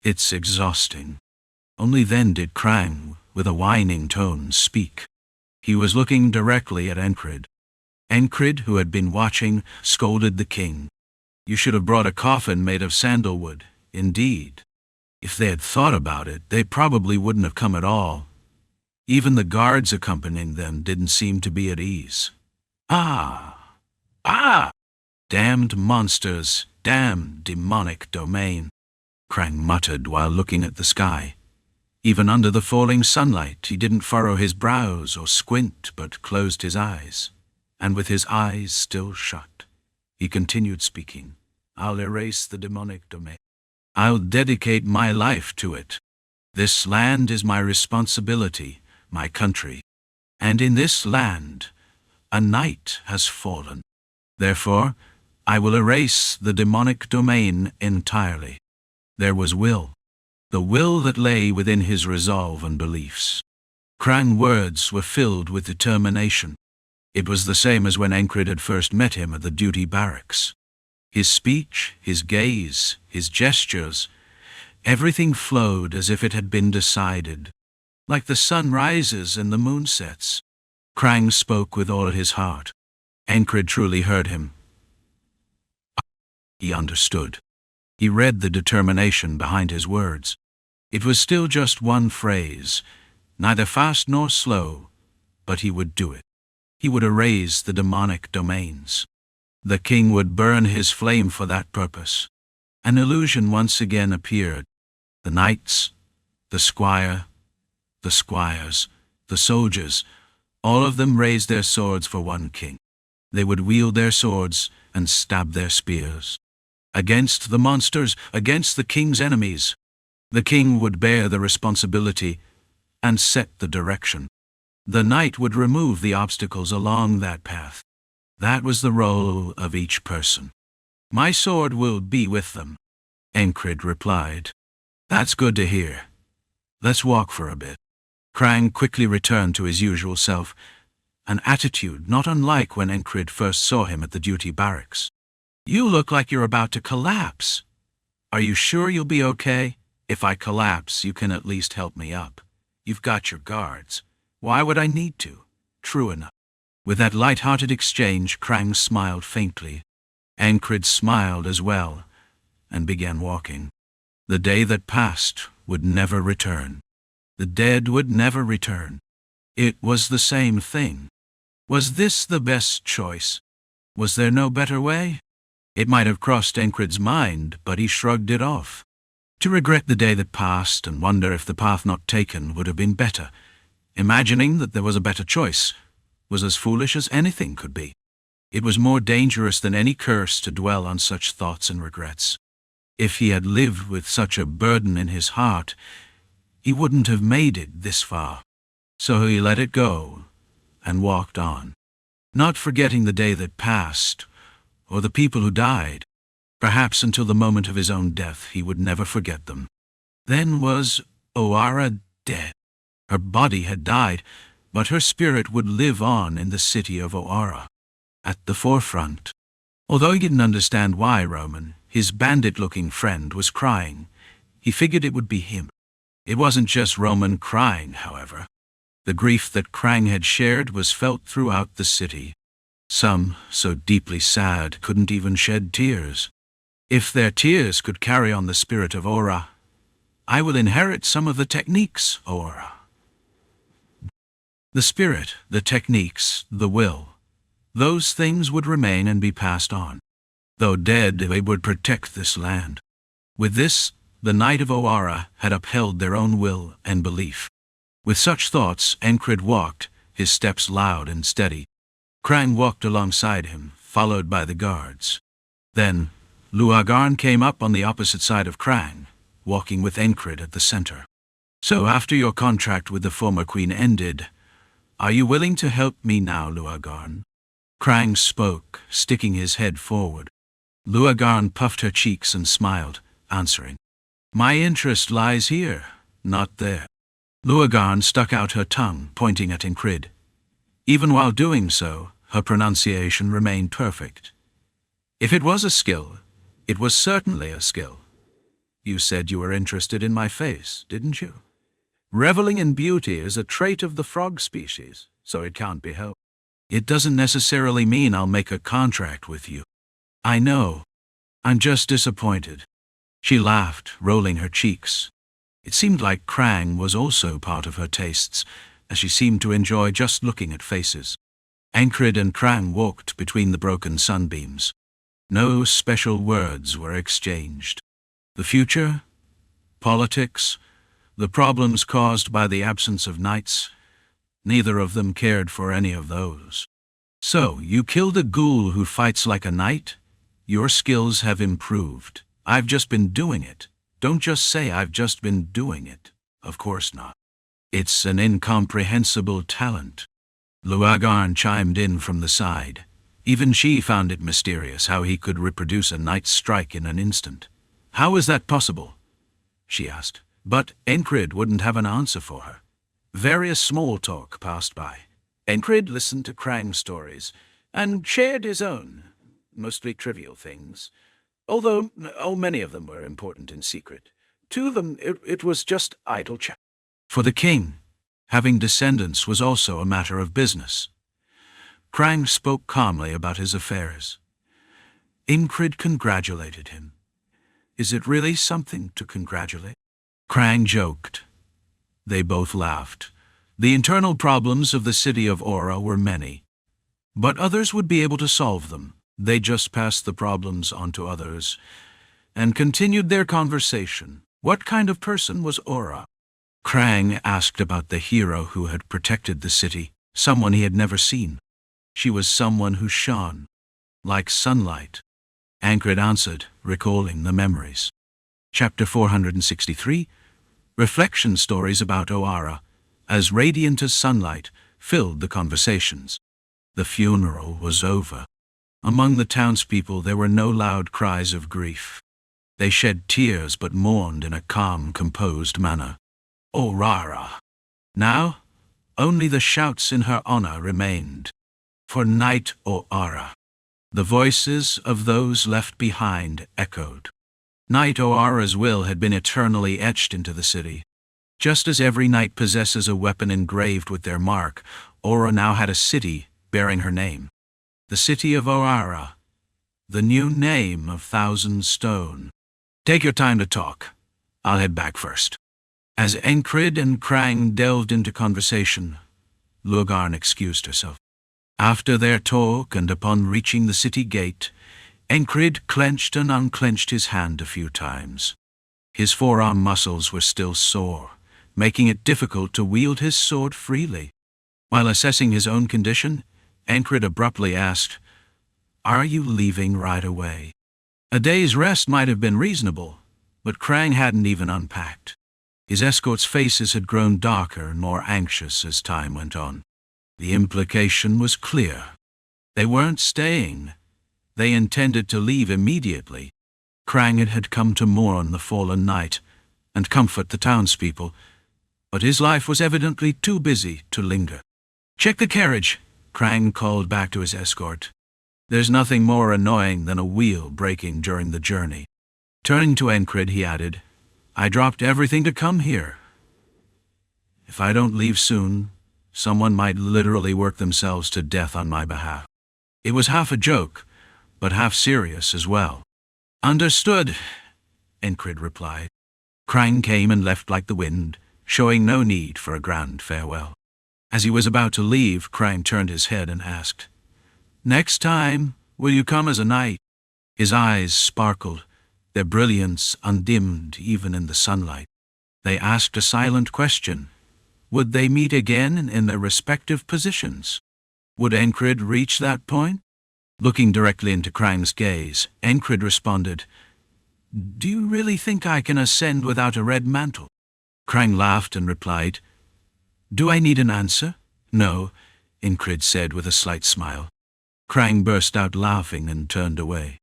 "It's exhausting." Only then did Krang, with a whining tone, speak. He was looking directly at Encrid. Encrid, who had been watching, scolded the king. "You should have brought a coffin made of sandalwood, indeed. If they had thought about it, they probably wouldn't have come at all. Even the guards accompanying them didn't seem to be at ease." Ah! Damned monsters, damned demonic domain," Krang muttered while looking at the sky. Even under the falling sunlight, he didn't furrow his brows or squint, but closed his eyes. And with his eyes still shut, he continued speaking. "I'll erase the demonic domain. I'll dedicate my life to it. This land is my responsibility, my country. And in this land, a knight has fallen. Therefore, I will erase the demonic domain entirely." There was will. The will that lay within his resolve and beliefs. Krang's words were filled with determination. It was the same as when Encrid had first met him at the duty barracks. His speech, his gaze, his gestures, everything flowed as if it had been decided. Like the sun rises and the moon sets. Krang spoke with all his heart. Encrid truly heard him. He understood. He read the determination behind his words. It was still just one phrase, neither fast nor slow, but he would do it. He would erase the demonic domains. The king would burn his flame for that purpose. An illusion once again appeared. The knights, the squire, the squires, the soldiers, all of them raised their swords for one king. They would wield their swords and stab their spears. Against the monsters, against the king's enemies. The king would bear the responsibility and set the direction. The knight would remove the obstacles along that path. That was the role of each person. My sword will be with them, Encrid replied. That's good to hear. Let's walk for a bit. Krang quickly returned to his usual self, an attitude not unlike when Encrid first saw him at the duty barracks. You look like you're about to collapse. Are you sure you'll be okay? If I collapse, you can at least help me up. You've got your guards. Why would I need to? True enough. With that light-hearted exchange, Krang smiled faintly. Encrid smiled as well, and began walking. The day that passed would never return. The dead would never return. It was the same thing. Was this the best choice? Was there no better way? It might have crossed Encrid's mind, but he shrugged it off. To regret the day that passed and wonder if the path not taken would have been better, imagining that there was a better choice, was as foolish as anything could be. It was more dangerous than any curse to dwell on such thoughts and regrets. If he had lived with such a burden in his heart, he wouldn't have made it this far. So he let it go and walked on, not forgetting the day that passed or the people who died. Perhaps until the moment of his own death he would never forget them. Then was Oara dead? Her body had died, but her spirit would live on in the city of Oara, at the forefront. Although he didn't understand why Roman, his bandit-looking friend, was crying, he figured it would be him. It wasn't just Roman crying, however. The grief that Krang had shared was felt throughout the city. Some, so deeply sad, couldn't even shed tears. If their tears could carry on the spirit of Oara, I will inherit some of the techniques, Oara. The spirit, the techniques, the will, those things would remain and be passed on. Though dead, they would protect this land. With this, the Knight of Oara had upheld their own will and belief. With such thoughts, Encrid walked, his steps loud and steady. Krang walked alongside him, followed by the guards. Then, Luagarn came up on the opposite side of Krang, walking with Encrid at the center. So after your contract with the former queen ended, are you willing to help me now, Luagarn? Krang spoke, sticking his head forward. Luagarn puffed her cheeks and smiled, answering, My interest lies here, not there. Luagarn stuck out her tongue, pointing at Encrid. Even while doing so, her pronunciation remained perfect. If it was a skill, it was certainly a skill. You said you were interested in my face, didn't you? Reveling in beauty is a trait of the frog species, so it can't be helped. It doesn't necessarily mean I'll make a contract with you. I know. I'm just disappointed. She laughed, rolling her cheeks. It seemed like Krang was also part of her tastes, as she seemed to enjoy just looking at faces. Encrid and Krang walked between the broken sunbeams. No special words were exchanged. The future, politics, the problems caused by the absence of knights, neither of them cared for any of those. So, you killed a ghoul who fights like a knight? Your skills have improved. I've just been doing it. Don't just say I've just been doing it. Of course not. It's an incomprehensible talent. Luagarn chimed in from the side. Even she found it mysterious how he could reproduce a knight's strike in an instant. How is that possible? She asked. But Encrid wouldn't have an answer for her. Various small talk passed by. Encrid listened to Krang's stories and shared his own, mostly trivial things. Although many of them were important in secret. To them, it was just idle chat. For the king, having descendants was also a matter of business. Krang spoke calmly about his affairs. Encrid congratulated him. Is it really something to congratulate? Krang joked. They both laughed. The internal problems of the city of Oara were many, but others would be able to solve them. They just passed the problems on to others and continued their conversation. What kind of person was Oara? Krang asked about the hero who had protected the city, someone he had never seen. She was someone who shone like sunlight. Encrid answered, recalling the memories. Chapter 463, Reflection Stories about Oara, as radiant as sunlight, filled the conversations. The funeral was over. Among the townspeople there were no loud cries of grief. They shed tears but mourned in a calm, composed manner. Oara. Now, only the shouts in her honor remained. For Knight Oara. The voices of those left behind echoed. Knight Oara's will had been eternally etched into the city. Just as every knight possesses a weapon engraved with their mark, Oara now had a city bearing her name. The city of Oara, the new name of Thousand Stone. Take your time to talk. I'll head back first. As Encrid and Krang delved into conversation, Lugarn excused herself. After their talk and upon reaching the city gate, Encrid clenched and unclenched his hand a few times. His forearm muscles were still sore, making it difficult to wield his sword freely. While assessing his own condition, Encrid abruptly asked, "Are you leaving right away?" A day's rest might have been reasonable, but Krang hadn't even unpacked. His escorts' faces had grown darker and more anxious as time went on. The implication was clear. They weren't staying. They intended to leave immediately. Krang had come to mourn the fallen knight and comfort the townspeople, but his life was evidently too busy to linger. "Check the carriage," Krang called back to his escort. "There's nothing more annoying than a wheel breaking during the journey." Turning to Encrid, he added, "I dropped everything to come here. If I don't leave soon, someone might literally work themselves to death on my behalf." It was half a joke, but half serious as well. "Understood," Encrid replied. Krang came and left like the wind, showing no need for a grand farewell. As he was about to leave, Krang turned his head and asked, "Next time, will you come as a knight?" His eyes sparkled, their brilliance undimmed even in the sunlight. They asked a silent question. Would they meet again in their respective positions? Would Encrid reach that point? Looking directly into Krang's gaze, Encrid responded, "Do you really think I can ascend without a red mantle?" Krang laughed and replied, "Do I need an answer?" "No," Encrid said with a slight smile. Krang burst out laughing and turned away.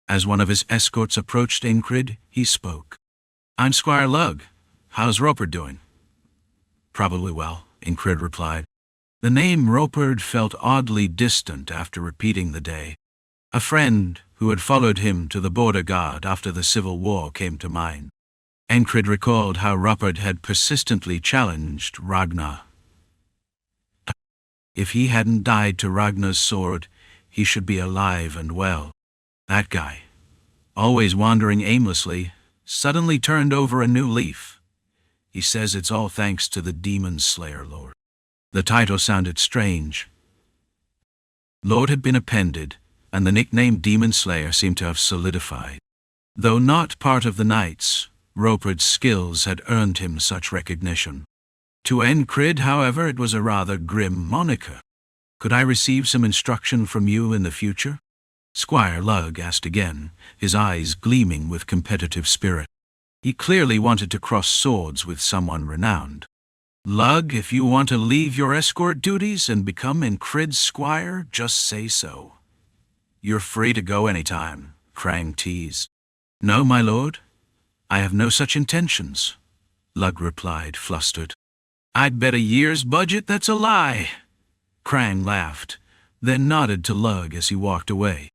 As one of his escorts approached Encrid, he spoke. "I'm Squire Lug. How's Roper doing?" "Probably well," Encrid replied. The name Roper felt oddly distant after repeating the day. A friend who had followed him to the border guard after the Civil War came to mind. Encrid recalled how Roper had persistently challenged Ragnar. If he hadn't died to Ragnar's sword, he should be alive and well. That guy, always wandering aimlessly, suddenly turned over a new leaf. He says it's all thanks to the Demon Slayer Lord. The title sounded strange. Lord had been appended, and the nickname Demon Slayer seemed to have solidified. Though not part of the Knights, Roper's skills had earned him such recognition. To Encrid, however, it was a rather grim moniker. "Could I receive some instruction from you in the future?" Squire Lug asked again, his eyes gleaming with competitive spirit. He clearly wanted to cross swords with someone renowned. "Lug, if you want to leave your escort duties and become Encrid's squire, just say so. You're free to go any time," Krang teased. "No, my lord. I have no such intentions," Lug replied, flustered. "I'd bet a year's budget that's a lie." Krang laughed, then nodded to Lug as he walked away.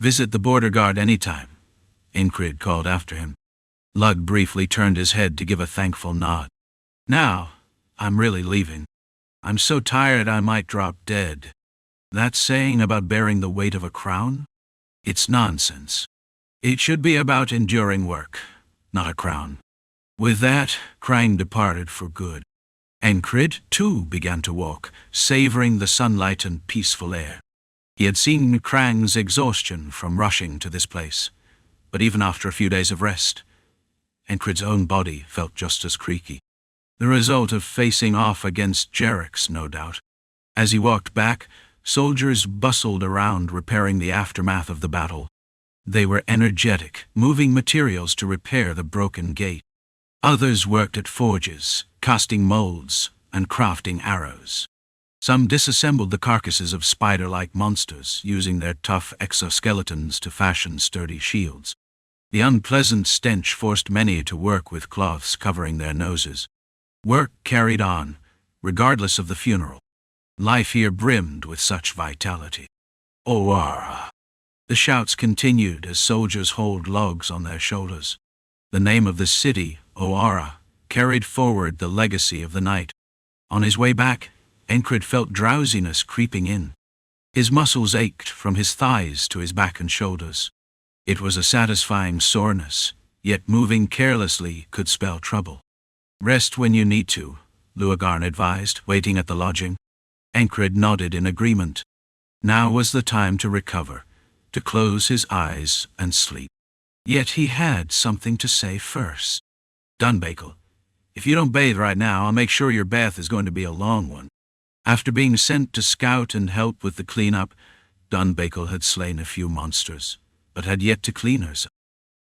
"Visit the border guard any time," Encrid called after him. Lug briefly turned his head to give a thankful nod. "Now, I'm really leaving. I'm so tired I might drop dead. That saying about bearing the weight of a crown? It's nonsense. It should be about enduring work, not a crown. With that, Krang departed for good. Encrid, too, began to walk, savoring the sunlight and peaceful air. He had seen Krang's exhaustion from rushing to this place, but even after a few days of rest, Encrid's own body felt just as creaky. The result of facing off against Jerich's, no doubt. As he walked back, soldiers bustled around repairing the aftermath of the battle. They were energetic, moving materials to repair the broken gate. Others worked at forges, casting molds, and crafting arrows. Some disassembled the carcasses of spider-like monsters, using their tough exoskeletons to fashion sturdy shields. The unpleasant stench forced many to work with cloths covering their noses. Work carried on, regardless of the funeral. Life here brimmed with such vitality. Oara. The shouts continued as soldiers hauled logs on their shoulders. The name of the city, Oara, carried forward the legacy of the night. On his way back, Encrid felt drowsiness creeping in. His muscles ached from his thighs to his back and shoulders. It was a satisfying soreness, yet moving carelessly could spell trouble. Rest when you need to, Luagarn advised, waiting at the lodging. Encrid nodded in agreement. Now was the time to recover, to close his eyes and sleep. Yet he had something to say first. Dunbakel, if you don't bathe right now, I'll make sure your bath is going to be a long one. After being sent to scout and help with the cleanup, Dunbakel had slain a few monsters, but had yet to clean herself.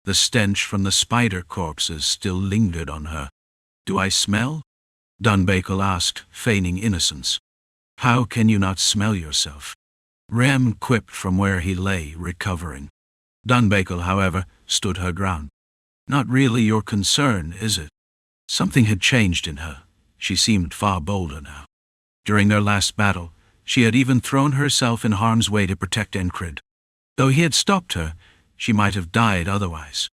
The stench from the spider corpses still lingered on her. Do I smell? Dunbakel asked, feigning innocence. How can you not smell yourself? Rem quipped from where he lay, recovering. Dunbakel, however, stood her ground. Not really your concern, is it? Something had changed in her. She seemed far bolder now. During their last battle, she had even thrown herself in harm's way to protect Encrid. Though he had stopped her, she might have died otherwise.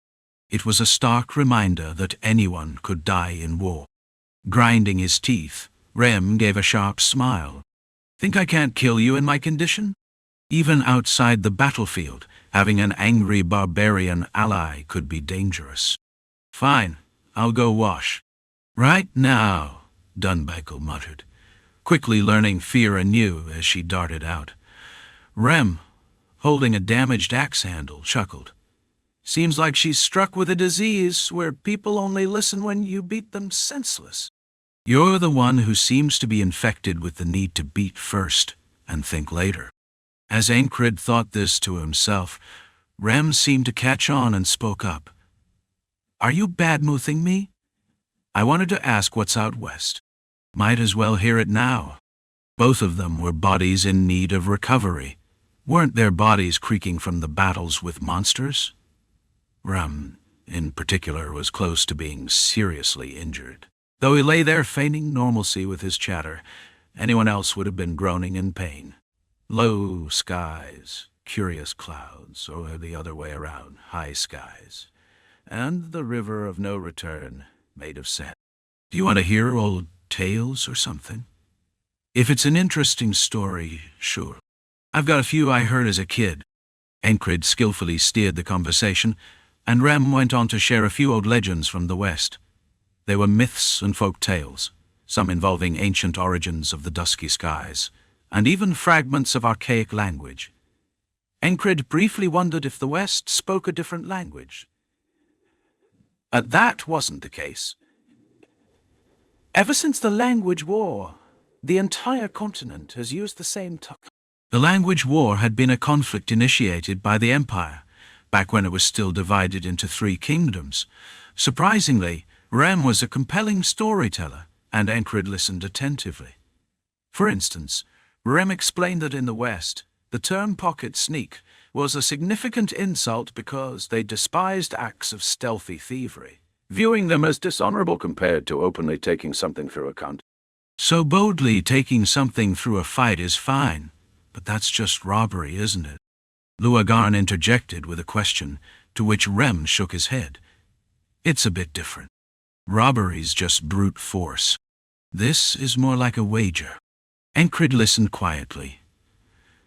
It was a stark reminder that anyone could die in war. Grinding his teeth, Rem gave a sharp smile. Think I can't kill you in my condition? Even outside the battlefield, having an angry barbarian ally could be dangerous. Fine, I'll go wash. Right now, Dunbakel muttered, quickly learning fear anew as she darted out. Rem, holding a damaged axe handle, chuckled. Seems like she's struck with a disease where people only listen when you beat them senseless. You're the one who seems to be infected with the need to beat first and think later. As Encrid thought this to himself, Rem seemed to catch on and spoke up. Are you bad-mouthing me? I wanted to ask what's out west. Might as well hear it now. Both of them were bodies in need of recovery. Weren't their bodies creaking from the battles with monsters? Rem, in particular, was close to being seriously injured. Though he lay there feigning normalcy with his chatter, anyone else would have been groaning in pain. Low skies, curious clouds, or the other way around, high skies, and the river of no return made of sand. Do you want to hear old tales or something? If it's an interesting story, sure. I've got a few I heard as a kid. Encrid skillfully steered the conversation, and Rem went on to share a few old legends from the West. They were myths and folk tales, some involving ancient origins of the dusky skies, and even fragments of archaic language. Encrid briefly wondered if the West spoke a different language. That wasn't the case. Ever since the language war, the entire continent has used the same tongue. The language war had been a conflict initiated by the Empire, back when it was still divided into 3 kingdoms. Surprisingly, Rem was a compelling storyteller, and Encrid listened attentively. For instance, Rem explained that in the West, the term pocket sneak was a significant insult because they despised acts of stealthy thievery, viewing them as dishonorable compared to openly taking something through a cunt. So boldly taking something through a fight is fine, but that's just robbery, isn't it? Luagarn interjected with a question, to which Rem shook his head. It's a bit different. Robbery's just brute force. This is more like a wager. Encrid listened quietly.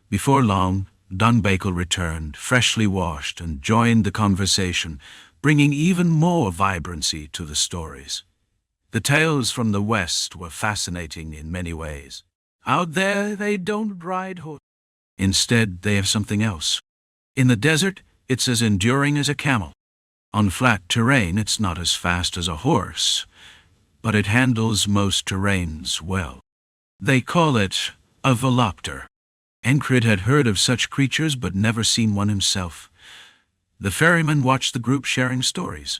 Before long, Dunbakel returned, freshly washed, and joined the conversation, bringing even more vibrancy to the stories. The tales from the West were fascinating in many ways. Out there, they don't ride horses. Instead, they have something else. In the desert, it's as enduring as a camel. On flat terrain, it's not as fast as a horse, but it handles most terrains well. They call it a velocipter. Encrid had heard of such creatures but never seen one himself. The ferryman watched the group sharing stories.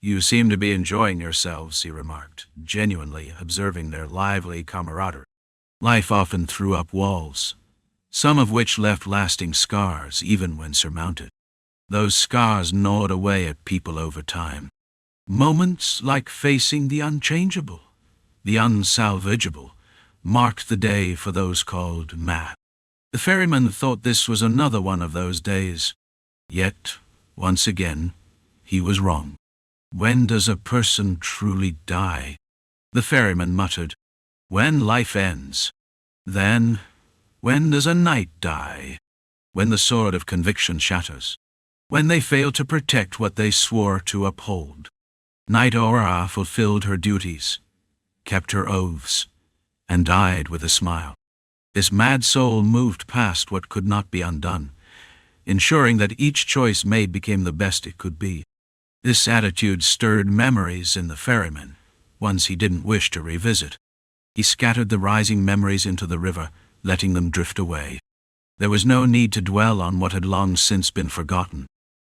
"You seem to be enjoying yourselves," he remarked, genuinely observing their lively camaraderie. Life often threw up walls, some of which left lasting scars even when surmounted. Those scars gnawed away at people over time. Moments like facing the unchangeable, the unsalvageable, marked the day for those called mad. The ferryman thought this was another one of those days. Yet, once again, he was wrong. When does a person truly die? The ferryman muttered. When life ends. Then, when does a knight die? When the sword of conviction shatters. When they fail to protect what they swore to uphold. Knight Oara fulfilled her duties, kept her oaths, and died with a smile. This mad soul moved past what could not be undone, ensuring that each choice made became the best it could be. This attitude stirred memories in the ferryman, ones he didn't wish to revisit. He scattered the rising memories into the river, letting them drift away. There was no need to dwell on what had long since been forgotten.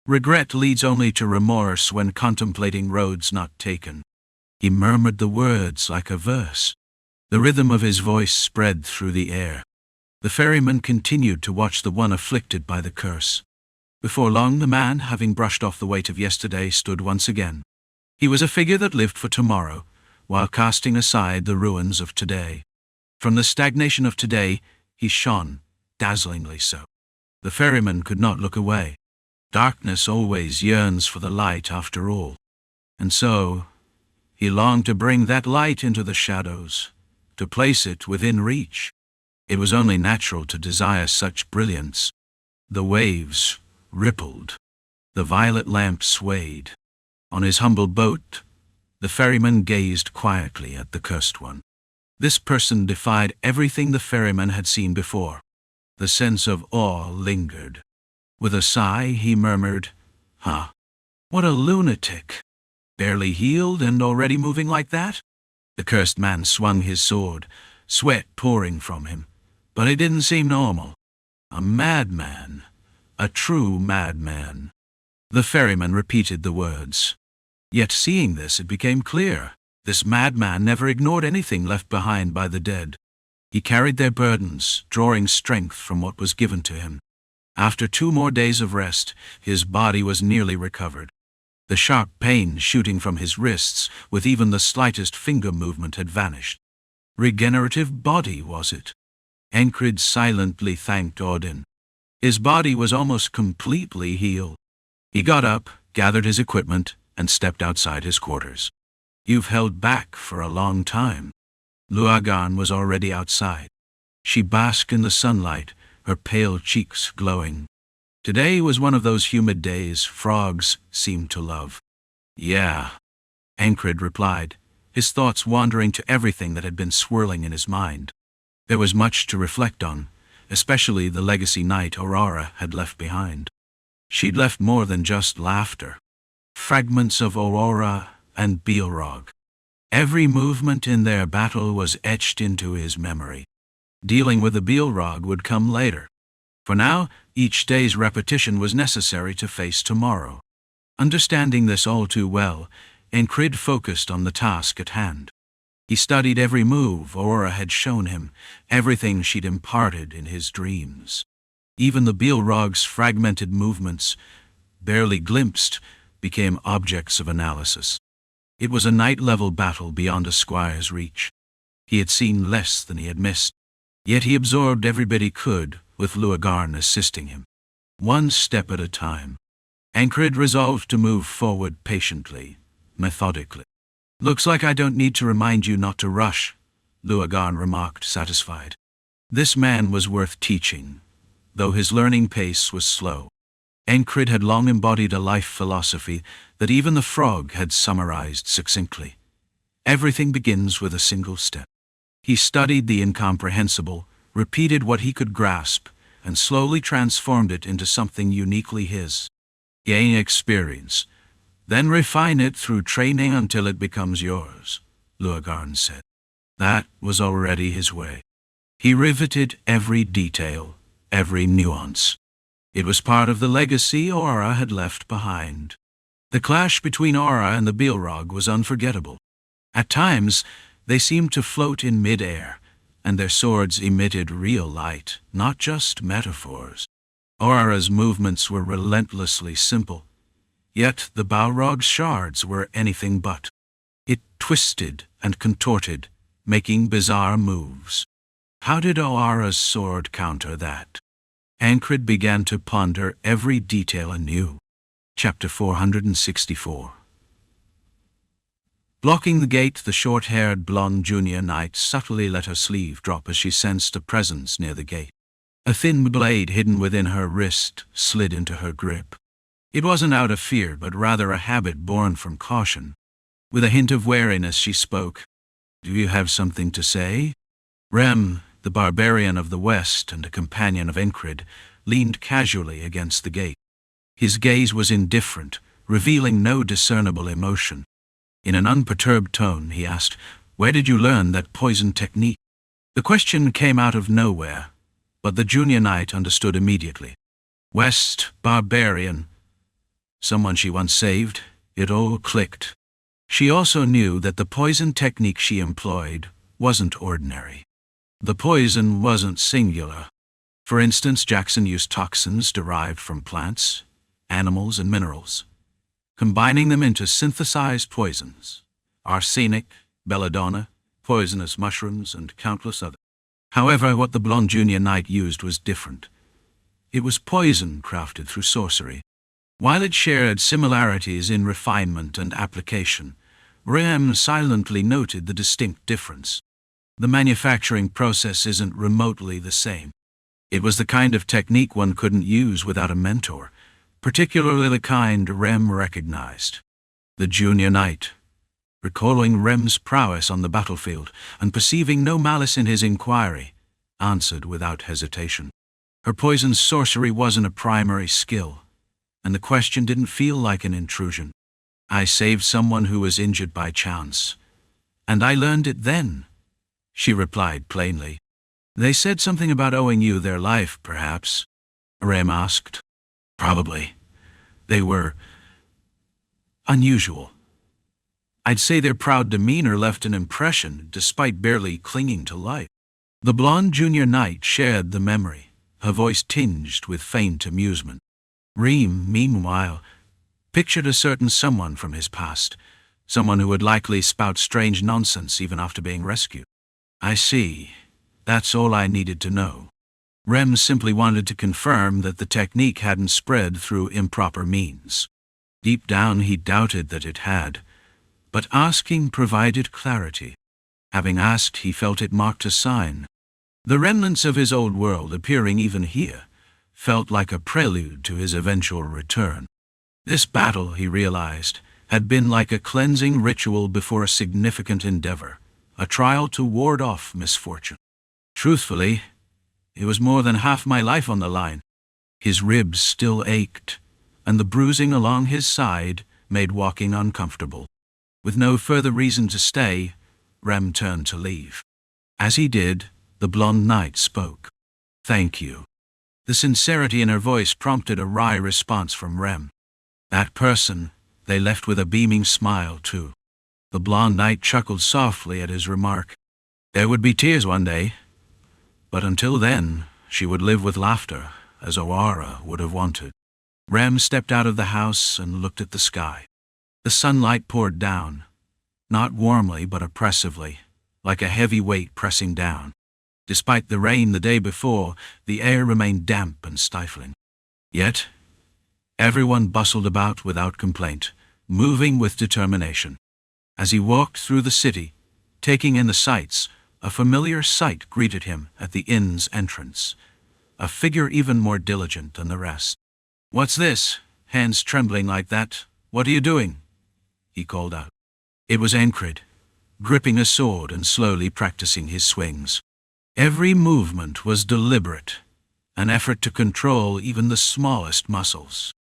Regret leads only to remorse when contemplating roads not taken. He murmured the words like a verse. The rhythm of his voice spread through the air. The ferryman continued to watch the one afflicted by the curse. Before long, the man, having brushed off the weight of yesterday, stood once again. He was a figure that lived for tomorrow, while casting aside the ruins of today. From the stagnation of today, he shone, dazzlingly so. The ferryman could not look away. Darkness always yearns for the light after all. And so, he longed to bring that light into the shadows, to place it within reach. It was only natural to desire such brilliance. The waves rippled. The violet lamp swayed. On his humble boat, the ferryman gazed quietly at the cursed one. This person defied everything the ferryman had seen before. The sense of awe lingered. With a sigh, he murmured, What a lunatic! Barely healed and already moving like that?" The cursed man swung his sword, sweat pouring from him, but it didn't seem normal. A madman. A true madman. The ferryman repeated the words. Yet seeing this, it became clear. This madman never ignored anything left behind by the dead. He carried their burdens, drawing strength from what was given to him. After 2 more days of rest, his body was nearly recovered. The sharp pain shooting from his wrists, with even the slightest finger movement, had vanished. Regenerative body, was it? Encrid silently thanked Odin. His body was almost completely healed. He got up, gathered his equipment, and stepped outside his quarters. "You've held back for a long time." Luagan was already outside. She basked in the sunlight, her pale cheeks glowing. Today was one of those humid days frogs seemed to love. "Yeah," Encrid replied, his thoughts wandering to everything that had been swirling in his mind. There was much to reflect on, especially the legacy knight Oara had left behind. She'd left more than just laughter. Fragments of Oara and Bilro. Every movement in their battle was etched into his memory. Dealing with the Bilro would come later. For now, each day's repetition was necessary to face tomorrow. Understanding this all too well, Encrid focused on the task at hand. He studied every move Oara had shown him, everything she'd imparted in his dreams. Even the Bilrog's fragmented movements, barely glimpsed, became objects of analysis. It was a night-level battle beyond a squire's reach. He had seen less than he had missed, yet he absorbed every bit he could, with Luagarn assisting him. One step at a time. Encrid resolved to move forward patiently, methodically. "Looks like I don't need to remind you not to rush," Luagarn remarked, satisfied. This man was worth teaching, though his learning pace was slow. Encrid had long embodied a life philosophy that even the frog had summarized succinctly. Everything begins with a single step. He studied the incomprehensible, repeated what he could grasp, and slowly transformed it into something uniquely his. Gain experience, then refine it through training until it becomes yours, Luagarn said. That was already his way. He riveted every detail, every nuance. It was part of the legacy Oara had left behind. The clash between Oara and the Bilro was unforgettable. At times, they seemed to float in mid-air, and their swords emitted real light, not just metaphors. Oara's movements were relentlessly simple, yet the Balrog's shards were anything but. It twisted and contorted, making bizarre moves. How did Oara's sword counter that? Encrid began to ponder every detail anew. Chapter 464. Blocking the gate, the short-haired blonde junior knight subtly let her sleeve drop as she sensed a presence near the gate. A thin blade hidden within her wrist slid into her grip. It wasn't out of fear, but rather a habit born from caution. With a hint of wariness she spoke. "Do you have something to say?" Rem, the barbarian of the West and a companion of Encrid, leaned casually against the gate. His gaze was indifferent, revealing no discernible emotion. In an unperturbed tone, he asked, "Where did you learn that poison technique?" The question came out of nowhere, but the junior knight understood immediately. West, barbarian, someone she once saved. It all clicked. She also knew that the poison technique she employed wasn't ordinary. The poison wasn't singular. For instance, Jackson used toxins derived from plants, animals, and minerals, combining them into synthesized poisons: arsenic, belladonna, poisonous mushrooms, and countless others. However, what the blonde junior knight used was different. It was poison crafted through sorcery. While it shared similarities in refinement and application, Rem silently noted the distinct difference. The manufacturing process isn't remotely the same. It was the kind of technique one couldn't use without a mentor, particularly the kind Rem recognized. The junior knight, recalling Rem's prowess on the battlefield and perceiving no malice in his inquiry, answered without hesitation. Her poison sorcery wasn't a primary skill, and the question didn't feel like an intrusion. "I saved someone who was injured by chance, and I learned it then," she replied plainly. "They said something about owing you their life, perhaps?" Rem asked. "Probably. They were unusual. I'd say their proud demeanor left an impression, despite barely clinging to life." The blonde junior knight shared the memory, her voice tinged with faint amusement. Reem, meanwhile, pictured a certain someone from his past, someone who would likely spout strange nonsense even after being rescued. "I see. That's all I needed to know." Rem simply wanted to confirm that the technique hadn't spread through improper means. Deep down he doubted that it had, but asking provided clarity. Having asked, he felt it marked a sign. The remnants of his old world appearing even here felt like a prelude to his eventual return. This battle, he realized, had been like a cleansing ritual before a significant endeavor, a trial to ward off misfortune. Truthfully, it was more than half my life on the line. His ribs still ached, and the bruising along his side made walking uncomfortable. With no further reason to stay, Rem turned to leave. As he did, the blonde knight spoke. "Thank you." The sincerity in her voice prompted a wry response from Rem. "That person," they left with a beaming smile, too. The blonde knight chuckled softly at his remark. There would be tears one day, but until then, she would live with laughter, as Oara would have wanted. Rem stepped out of the house and looked at the sky. The sunlight poured down, not warmly but oppressively, like a heavy weight pressing down. Despite the rain the day before, the air remained damp and stifling. Yet, everyone bustled about without complaint, moving with determination. As he walked through the city, taking in the sights, a familiar sight greeted him at the inn's entrance. a figure even more diligent than the rest. "What's this? Hands trembling like that? What are you doing?" he called out. It was Encrid, gripping a sword and slowly practicing his swings. Every movement was deliberate, an effort to control even the smallest muscles.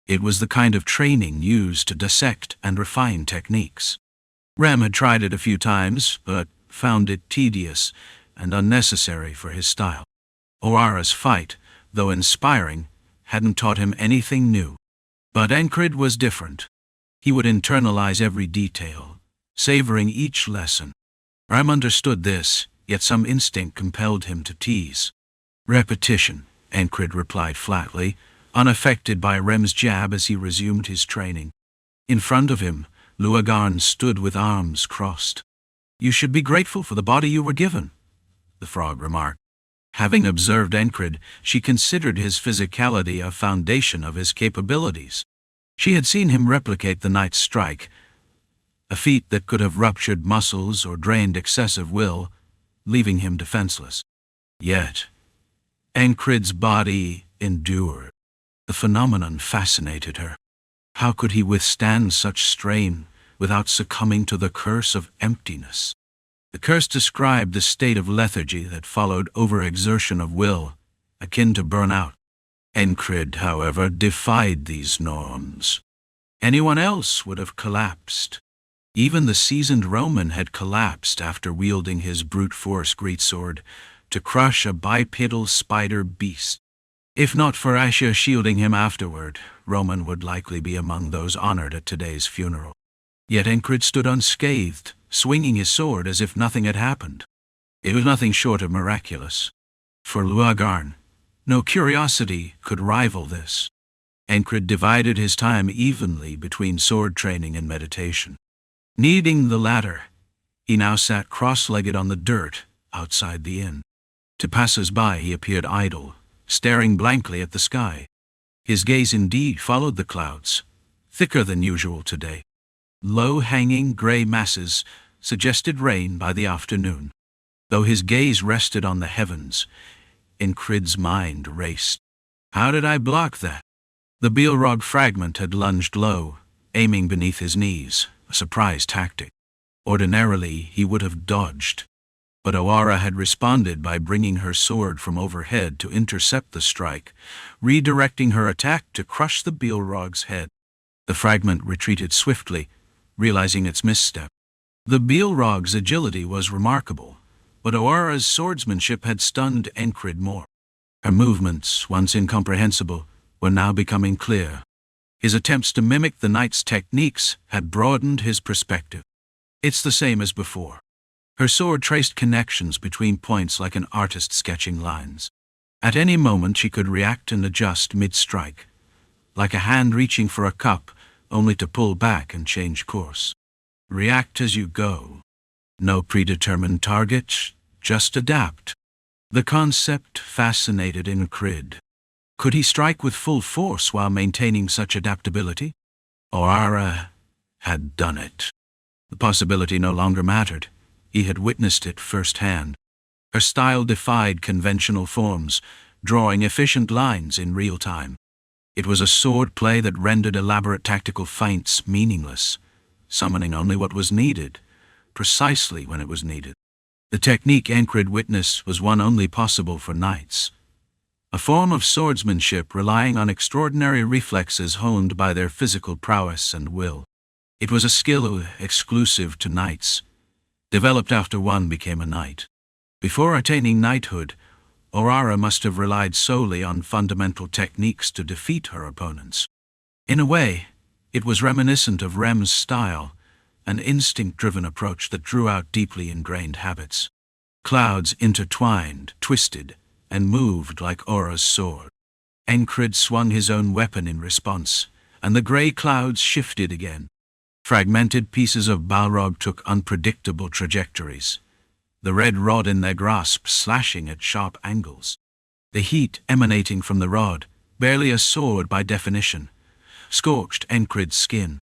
It was the kind of training used to dissect and refine techniques. Rem had tried it a few times, but found it tedious and unnecessary for his style. Oara's fight, though inspiring, hadn't taught him anything new. But Encrid was different. He would internalize every detail, savoring each lesson. Rem understood this, yet some instinct compelled him to tease. "Repetition," Encrid replied flatly, unaffected by Rem's jab as he resumed his training. In front of him, Luagarn stood with arms crossed. "You should be grateful for the body you were given," the frog remarked. Having observed Encrid, she considered his physicality a foundation of his capabilities. She had seen him replicate the knight's strike, a feat that could have ruptured muscles or drained excessive will, leaving him defenseless. Yet, Encrid's body endured. The phenomenon fascinated her. How could he withstand such strain without succumbing to the curse of emptiness? The curse described the state of lethargy that followed overexertion of will, akin to burnout. Encrid, however, defied these norms. Anyone else would have collapsed. Even the seasoned Roman had collapsed after wielding his brute force greatsword to crush a bipedal spider beast. If not for Asher shielding him afterward, Roman would likely be among those honored at today's funeral. Yet Encrid stood unscathed, swinging his sword as if nothing had happened. It was nothing short of miraculous. For Luagarn, no curiosity could rival this. Encrid divided his time evenly between sword training and meditation. Needing the latter, he now sat cross-legged on the dirt outside the inn. To passers-by he appeared idle, staring blankly at the sky. His gaze indeed followed the clouds, thicker than usual today. Low-hanging grey masses suggested rain by the afternoon. Though his gaze rested on the heavens, Encrid's mind raced. How did I block that? The Bilro fragment had lunged low, aiming beneath his knees, a surprise tactic. Ordinarily, he would have dodged. But Oara had responded by bringing her sword from overhead to intercept the strike, redirecting her attack to crush the Bilrog's head. The fragment retreated swiftly, realizing its misstep. The Bilrog's agility was remarkable, but Oara's swordsmanship had stunned Encrid more. Her movements, once incomprehensible, were now becoming clear. His attempts to mimic the knight's techniques had broadened his perspective. It's the same as before. Her sword traced connections between points like an artist sketching lines. At any moment she could react and adjust mid-strike, like a hand reaching for a cup, only to pull back and change course. React as you go. No predetermined target, just adapt. The concept fascinated Encrid. Could he strike with full force while maintaining such adaptability? Oara had done it. The possibility no longer mattered. He had witnessed it firsthand. Her style defied conventional forms, drawing efficient lines in real time. It was a sword play that rendered elaborate tactical feints meaningless, summoning only what was needed, precisely when it was needed. The technique Encrid witnessed was one only possible for knights, a form of swordsmanship relying on extraordinary reflexes honed by their physical prowess and will. It was a skill exclusive to knights, developed after one became a knight. Before attaining knighthood, Oara must have relied solely on fundamental techniques to defeat her opponents. In a way, it was reminiscent of Rem's style, an instinct-driven approach that drew out deeply ingrained habits. Clouds intertwined, twisted, and moved like Ora's sword. Encrid swung his own weapon in response, and the grey clouds shifted again. Fragmented pieces of Balrog took unpredictable trajectories, the red rod in their grasp slashing at sharp angles. The heat emanating from the rod, barely a sword by definition, scorched Encrid's skin.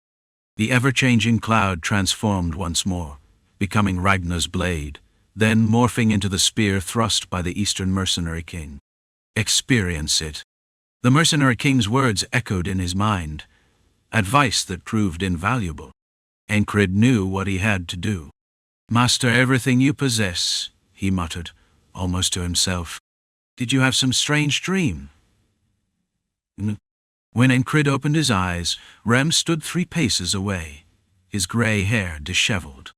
The ever-changing cloud transformed once more, becoming Ragnar's blade, then morphing into the spear thrust by the Eastern mercenary king. Experience it. The mercenary king's words echoed in his mind, advice that proved invaluable. Encrid knew what he had to do. Master everything you possess, he muttered, almost to himself. Did you have some strange dream? When Encrid opened his eyes, Rem stood 3 paces away, his grey hair disheveled.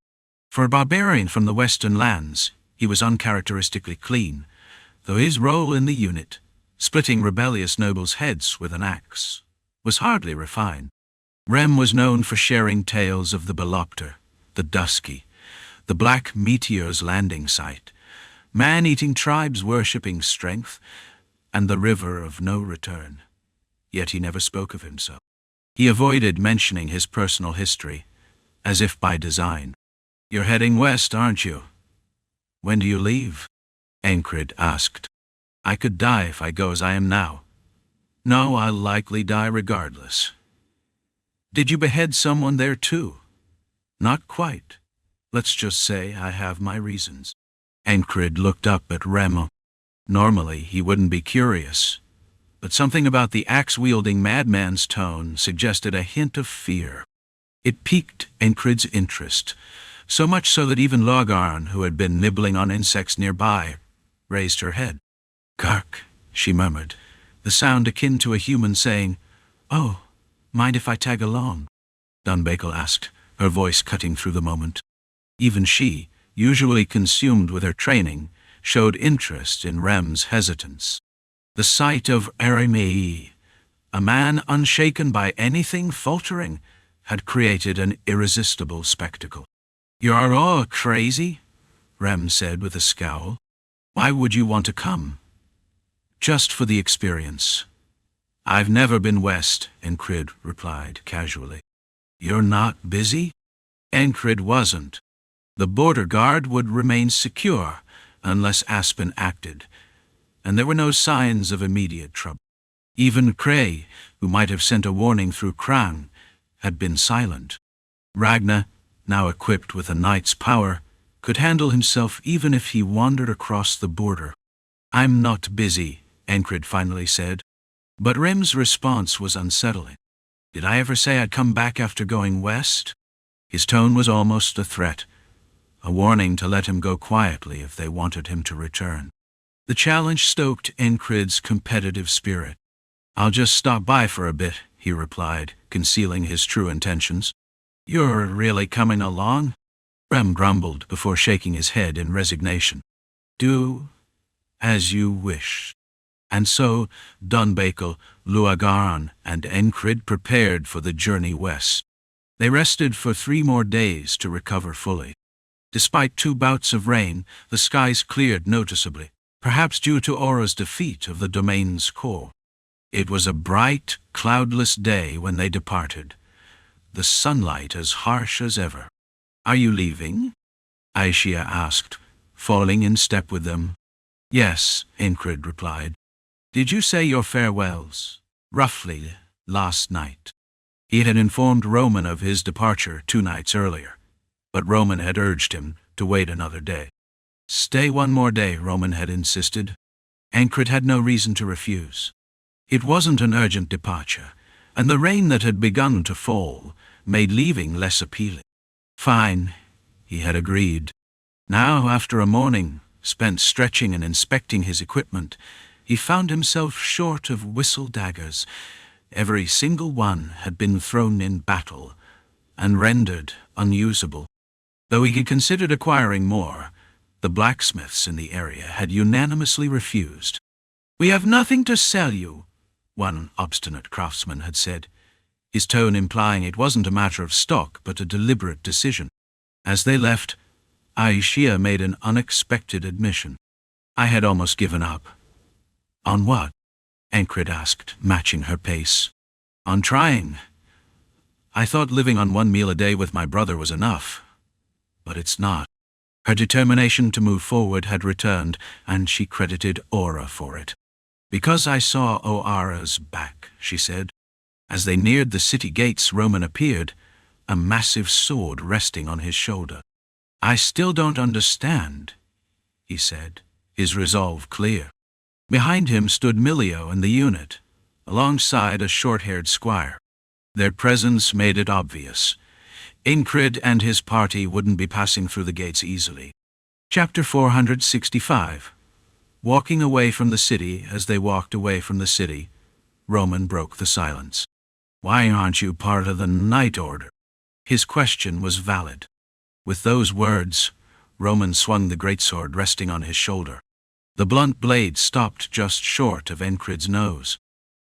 For a barbarian from the western lands, he was uncharacteristically clean, though his role in the unit, splitting rebellious nobles' heads with an axe, was hardly refined. Rem was known for sharing tales of the Belopter, the Dusky, the Black Meteor's landing site, man-eating tribes worshipping strength, and the river of no return. Yet he never spoke of himself. He avoided mentioning his personal history, as if by design. You're heading west, aren't you? When do you leave? Encrid asked. I could die if I go as I am now. No, I'll likely die regardless. Did you behead someone there too? Not quite. Let's just say I have my reasons. Encrid looked up at Rem. Normally he wouldn't be curious, but something about the axe-wielding madman's tone suggested a hint of fear. It piqued Encrid's interest, so much so that even Logarn, who had been nibbling on insects nearby, raised her head. Kark, she murmured, the sound akin to a human saying, Oh, mind if I tag along? Dunbakel asked, her voice cutting through the moment. Even she, usually consumed with her training, showed interest in Rem's hesitance. The sight of Eremei, a man unshaken by anything faltering, had created an irresistible spectacle. You're all crazy, Rem said with a scowl. Why would you want to come? Just for the experience. I've never been west, Encrid replied casually. You're not busy? Encrid wasn't. The border guard would remain secure unless Aspen acted, and there were no signs of immediate trouble. Even Cray, who might have sent a warning through Krang, had been silent. Ragnar, now equipped with a knight's power, could handle himself even if he wandered across the border. I'm not busy, Encrid finally said. But Rem's response was unsettling. Did I ever say I'd come back after going west? His tone was almost a threat, a warning to let him go quietly if they wanted him to return. The challenge stoked Encrid's competitive spirit. I'll just stop by for a bit, he replied, concealing his true intentions. You're really coming along? Rem grumbled before shaking his head in resignation. Do as you wish. And so Dunbakel, Luagaran, and Encrid prepared for the journey west. They rested for 3 more days to recover fully. Despite 2 bouts of rain, the skies cleared noticeably, perhaps due to Oara's defeat of the domain's core. It was a bright, cloudless day when they departed, the sunlight as harsh as ever. Are you leaving? Aishia asked, falling in step with them. Yes, Encrid replied. Did you say your farewells? Roughly, last night. He had informed Roman of his departure 2 nights earlier, but Roman had urged him to wait another day. Stay 1 more day, Roman had insisted. Encrid had no reason to refuse. It wasn't an urgent departure, and the rain that had begun to fall made leaving less appealing. Fine, he had agreed. Now, after a morning spent stretching and inspecting his equipment, he found himself short of whistle daggers. Every single one had been thrown in battle and rendered unusable. Though he had considered acquiring more, the blacksmiths in the area had unanimously refused. We have nothing to sell you, one obstinate craftsman had said, his tone implying it wasn't a matter of stock but a deliberate decision. As they left, Aishia made an unexpected admission. I had almost given up. On what? Encrid asked, matching her pace. On trying. I thought living on 1 meal a day with my brother was enough. But it's not. Her determination to move forward had returned, and she credited Oara for it. Because I saw Oara's back, she said. As they neared the city gates, Roman appeared, a massive sword resting on his shoulder. I still don't understand, he said, his resolve clear. Behind him stood Milio and the unit, alongside a short-haired squire. Their presence made it obvious. Encrid and his party wouldn't be passing through the gates easily. Chapter 465. Walking away from the city. As they walked away from the city, Roman broke the silence. "Why aren't you part of the Night Order?" His question was valid. With those words, Roman swung the greatsword resting on his shoulder. The blunt blade stopped just short of Encrid's nose.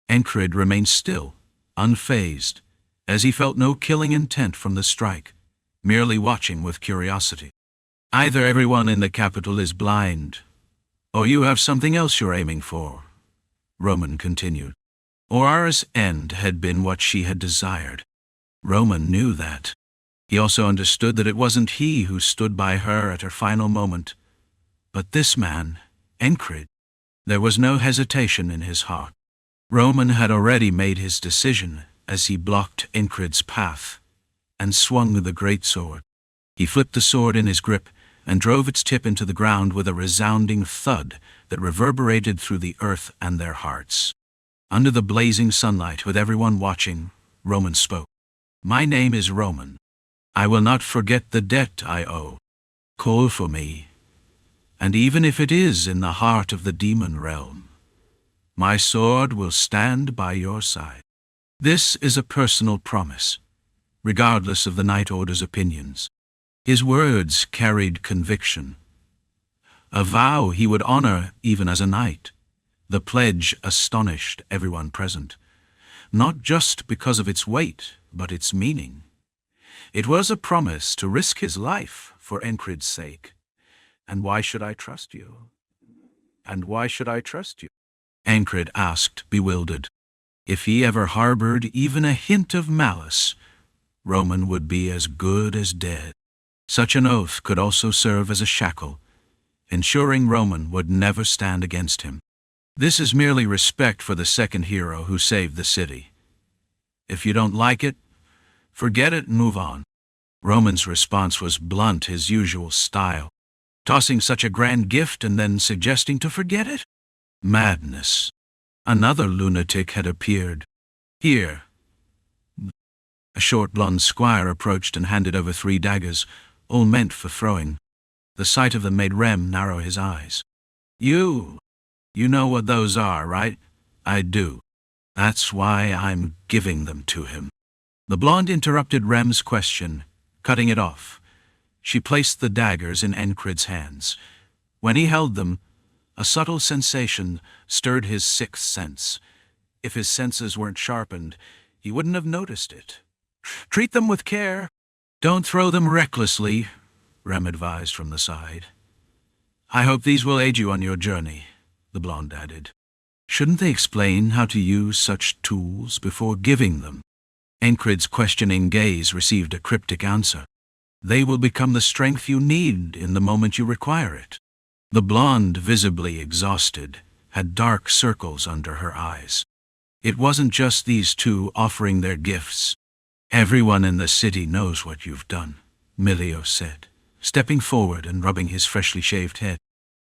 Encrid remained still, unfazed, as he felt no killing intent from the strike, merely watching with curiosity. "Either everyone in the capital is blind, or you have something else you're aiming for," Roman continued. Oara's end had been what she had desired. Roman knew that. He also understood that it wasn't he who stood by her at her final moment, but this man, Encrid. There was no hesitation in his heart. Roman had already made his decision as he blocked Encrid's path and swung the greatsword. He flipped the sword in his grip and drove its tip into the ground with a resounding thud that reverberated through the earth and their hearts. Under the blazing sunlight, with everyone watching, Roman spoke. "My name is Roman. I will not forget the debt I owe. Call for me, and even if it is in the heart of the demon realm, my sword will stand by your side." This is a personal promise, regardless of the Night Order's opinions. His words carried conviction. A vow he would honor even as a knight. The pledge astonished everyone present, not just because of its weight, but its meaning. It was a promise to risk his life for Encrid's sake. "And why should I trust you? And why should I trust you?" Encrid asked, bewildered. If he ever harbored even a hint of malice, Roman would be as good as dead. Such an oath could also serve as a shackle, ensuring Roman would never stand against him. This is merely respect for the second hero who saved the city. If you don't like it, forget it and move on. Roman's response was blunt, his usual style. Tossing such a grand gift and then suggesting to forget it? Madness. Another lunatic had appeared. "Here." A short blonde squire approached and handed over 3 daggers, all meant for throwing. The sight of them made Rem narrow his eyes. You know what those are, right?" "I do. That's why I'm giving them to him." The blonde interrupted Rem's question, cutting it off. She placed the daggers in Encrid's hands. When he held them, a subtle sensation stirred his 6th sense. If his senses weren't sharpened, he wouldn't have noticed it. "Treat them with care. Don't throw them recklessly," Rem advised from the side. "I hope these will aid you on your journey," the blonde added. Shouldn't they explain how to use such tools before giving them? Encrid's questioning gaze received a cryptic answer. "They will become the strength you need in the moment you require it." The blonde, visibly exhausted, had dark circles under her eyes. It wasn't just these two offering their gifts. "Everyone in the city knows what you've done," Milio said, stepping forward and rubbing his freshly shaved head.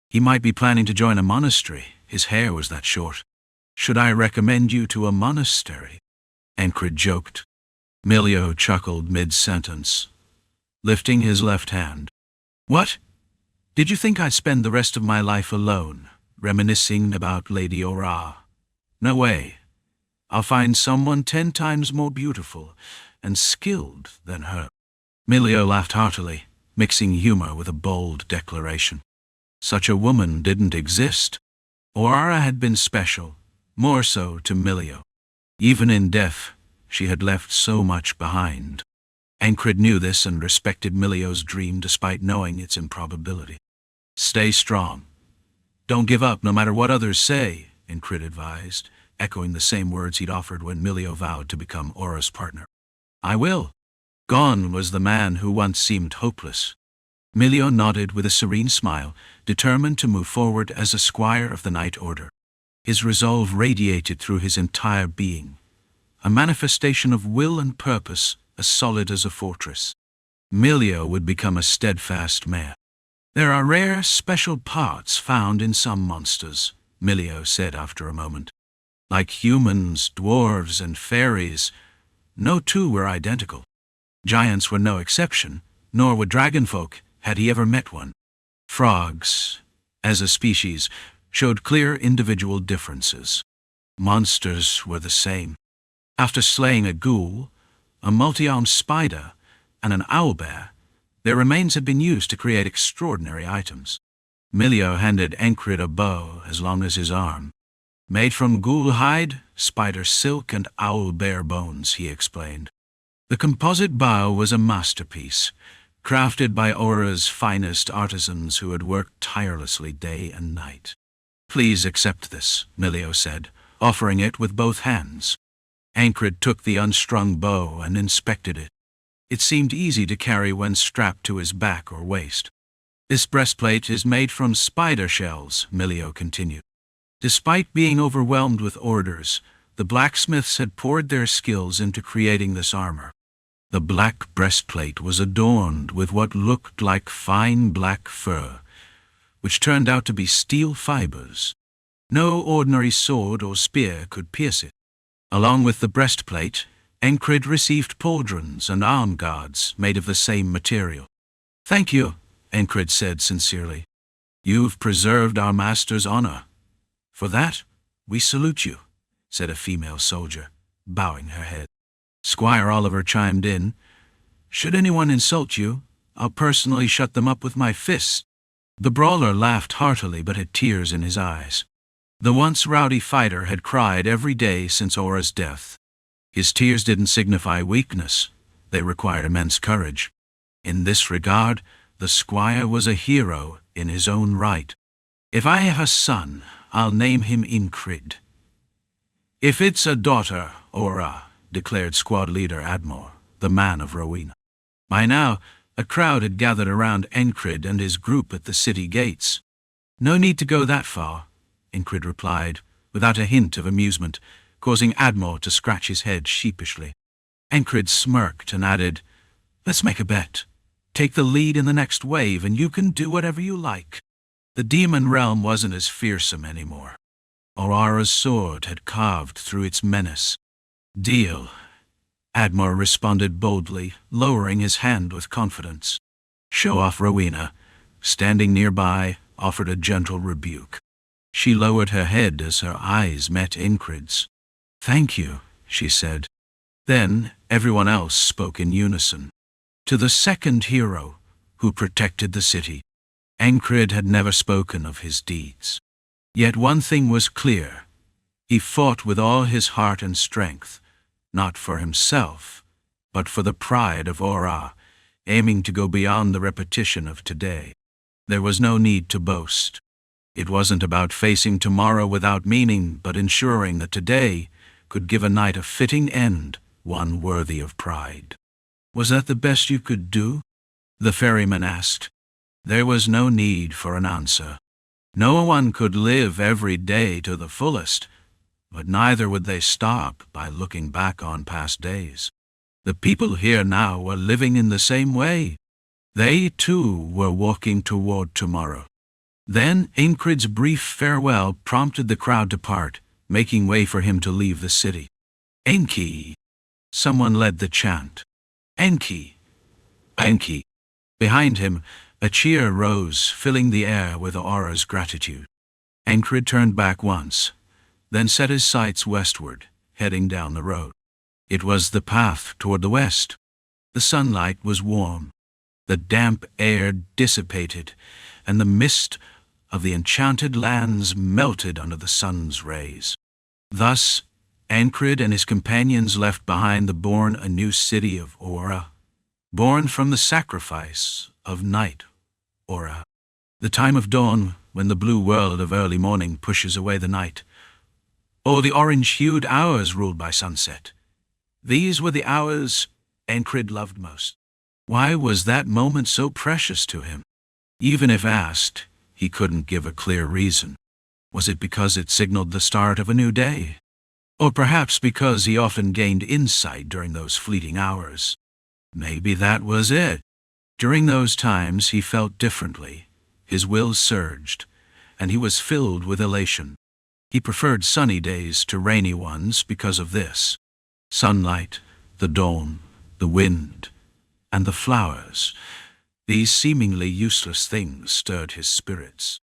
He might be planning to join a monastery. His hair was that short. "Should I recommend you to a monastery?" Encrid joked. Milio chuckled mid-sentence, lifting his left hand. "What? Did you think I'd spend the rest of my life alone, reminiscing about Lady Oara? No way. I'll find someone 10 times more beautiful and skilled than her." Milio laughed heartily, mixing humor with a bold declaration. Such a woman didn't exist. Oara had been special, more so to Milio. Even in death, she had left so much behind. Encrid knew this and respected Milio's dream despite knowing its improbability. "Stay strong. Don't give up no matter what others say," Encrid advised, echoing the same words he'd offered when Milio vowed to become Oara's partner. "I will." Gone was the man who once seemed hopeless. Milio nodded with a serene smile, determined to move forward as a squire of the Night Order. His resolve radiated through his entire being, a manifestation of will and purpose as solid as a fortress. Milio would become a steadfast man. "There are rare, special parts found in some monsters," Milio said after a moment. Like humans, dwarves, and fairies, no two were identical. Giants were no exception, nor were dragonfolk, had he ever met one. Frogs, as a species, showed clear individual differences. Monsters were the same. After slaying a ghoul, a multi-armed spider, and an owlbear, their remains had been used to create extraordinary items. Milio handed Encrid a bow as long as his arm. Made from ghoul hide, spider silk, and owlbear bones, he explained. The composite bow was a masterpiece, crafted by Oara's finest artisans who had worked tirelessly day and night. Please accept this, Milio said, offering it with both hands. Encrid took the unstrung bow and inspected it. It seemed easy to carry when strapped to his back or waist. This breastplate is made from spider shells, Milio continued. Despite being overwhelmed with orders, the blacksmiths had poured their skills into creating this armor. The black breastplate was adorned with what looked like fine black fur, which turned out to be steel fibers. No ordinary sword or spear could pierce it. Along with the breastplate, Encrid received pauldrons and arm guards made of the same material. Thank you, Encrid said sincerely. You've preserved our master's honor. For that, we salute you, said a female soldier, bowing her head. Squire Oliver chimed in. Should anyone insult you, I'll personally shut them up with my fists. The brawler laughed heartily but had tears in his eyes. The once rowdy fighter had cried every day since Oara's death. His tears didn't signify weakness. They required immense courage. In this regard, the squire was a hero in his own right. If I have a son, I'll name him Encrid. If it's a daughter, Oara, declared squad leader Admor, the man of Rowena. By now, a crowd had gathered around Encrid and his group at the city gates. No need to go that far, Encrid replied, without a hint of amusement, causing Admor to scratch his head sheepishly. Encrid smirked and added, Let's make a bet. Take the lead in the next wave and you can do whatever you like. The demon realm wasn't as fearsome anymore. Oara's sword had carved through its menace. Deal, Admor responded boldly, lowering his hand with confidence. Show off Rowena, standing nearby, offered a gentle rebuke. She lowered her head as her eyes met Encrid's. Thank you, she said. Then everyone else spoke in unison. To the second hero, who protected the city, Encrid had never spoken of his deeds. Yet one thing was clear. He fought with all his heart and strength, not for himself, but for the pride of Oara, aiming to go beyond the repetition of today. There was no need to boast. It wasn't about facing tomorrow without meaning, but ensuring that today could give a night a fitting end, one worthy of pride. Was that the best you could do? The ferryman asked. There was no need for an answer. No one could live every day to the fullest, but neither would they stop by looking back on past days. The people here now were living in the same way. They, too, were walking toward tomorrow. Then Encrid's brief farewell prompted the crowd to part, making way for him to leave the city. Enki! Someone led the chant. Enki! Enki! Behind him, a cheer rose, filling the air with Oara's gratitude. Encrid turned back once, then set his sights westward, heading down the road. It was the path toward the west. The sunlight was warm. The damp air dissipated, and the mist of the enchanted lands melted under the sun's rays. Thus, Encrid and his companions left behind the born anew city of Oara, born from the sacrifice of night, Oara, the time of dawn when the blue world of early morning pushes away the night, or the orange-hued hours ruled by sunset. These were the hours Encrid loved most. Why was that moment so precious to him? Even if asked, he couldn't give a clear reason. Was it because it signaled the start of a new day? Or perhaps because he often gained insight during those fleeting hours? Maybe that was it. During those times he felt differently. His will surged, and he was filled with elation. He preferred sunny days to rainy ones because of this. Sunlight, the dawn, the wind, and the flowers. These seemingly useless things stirred his spirits.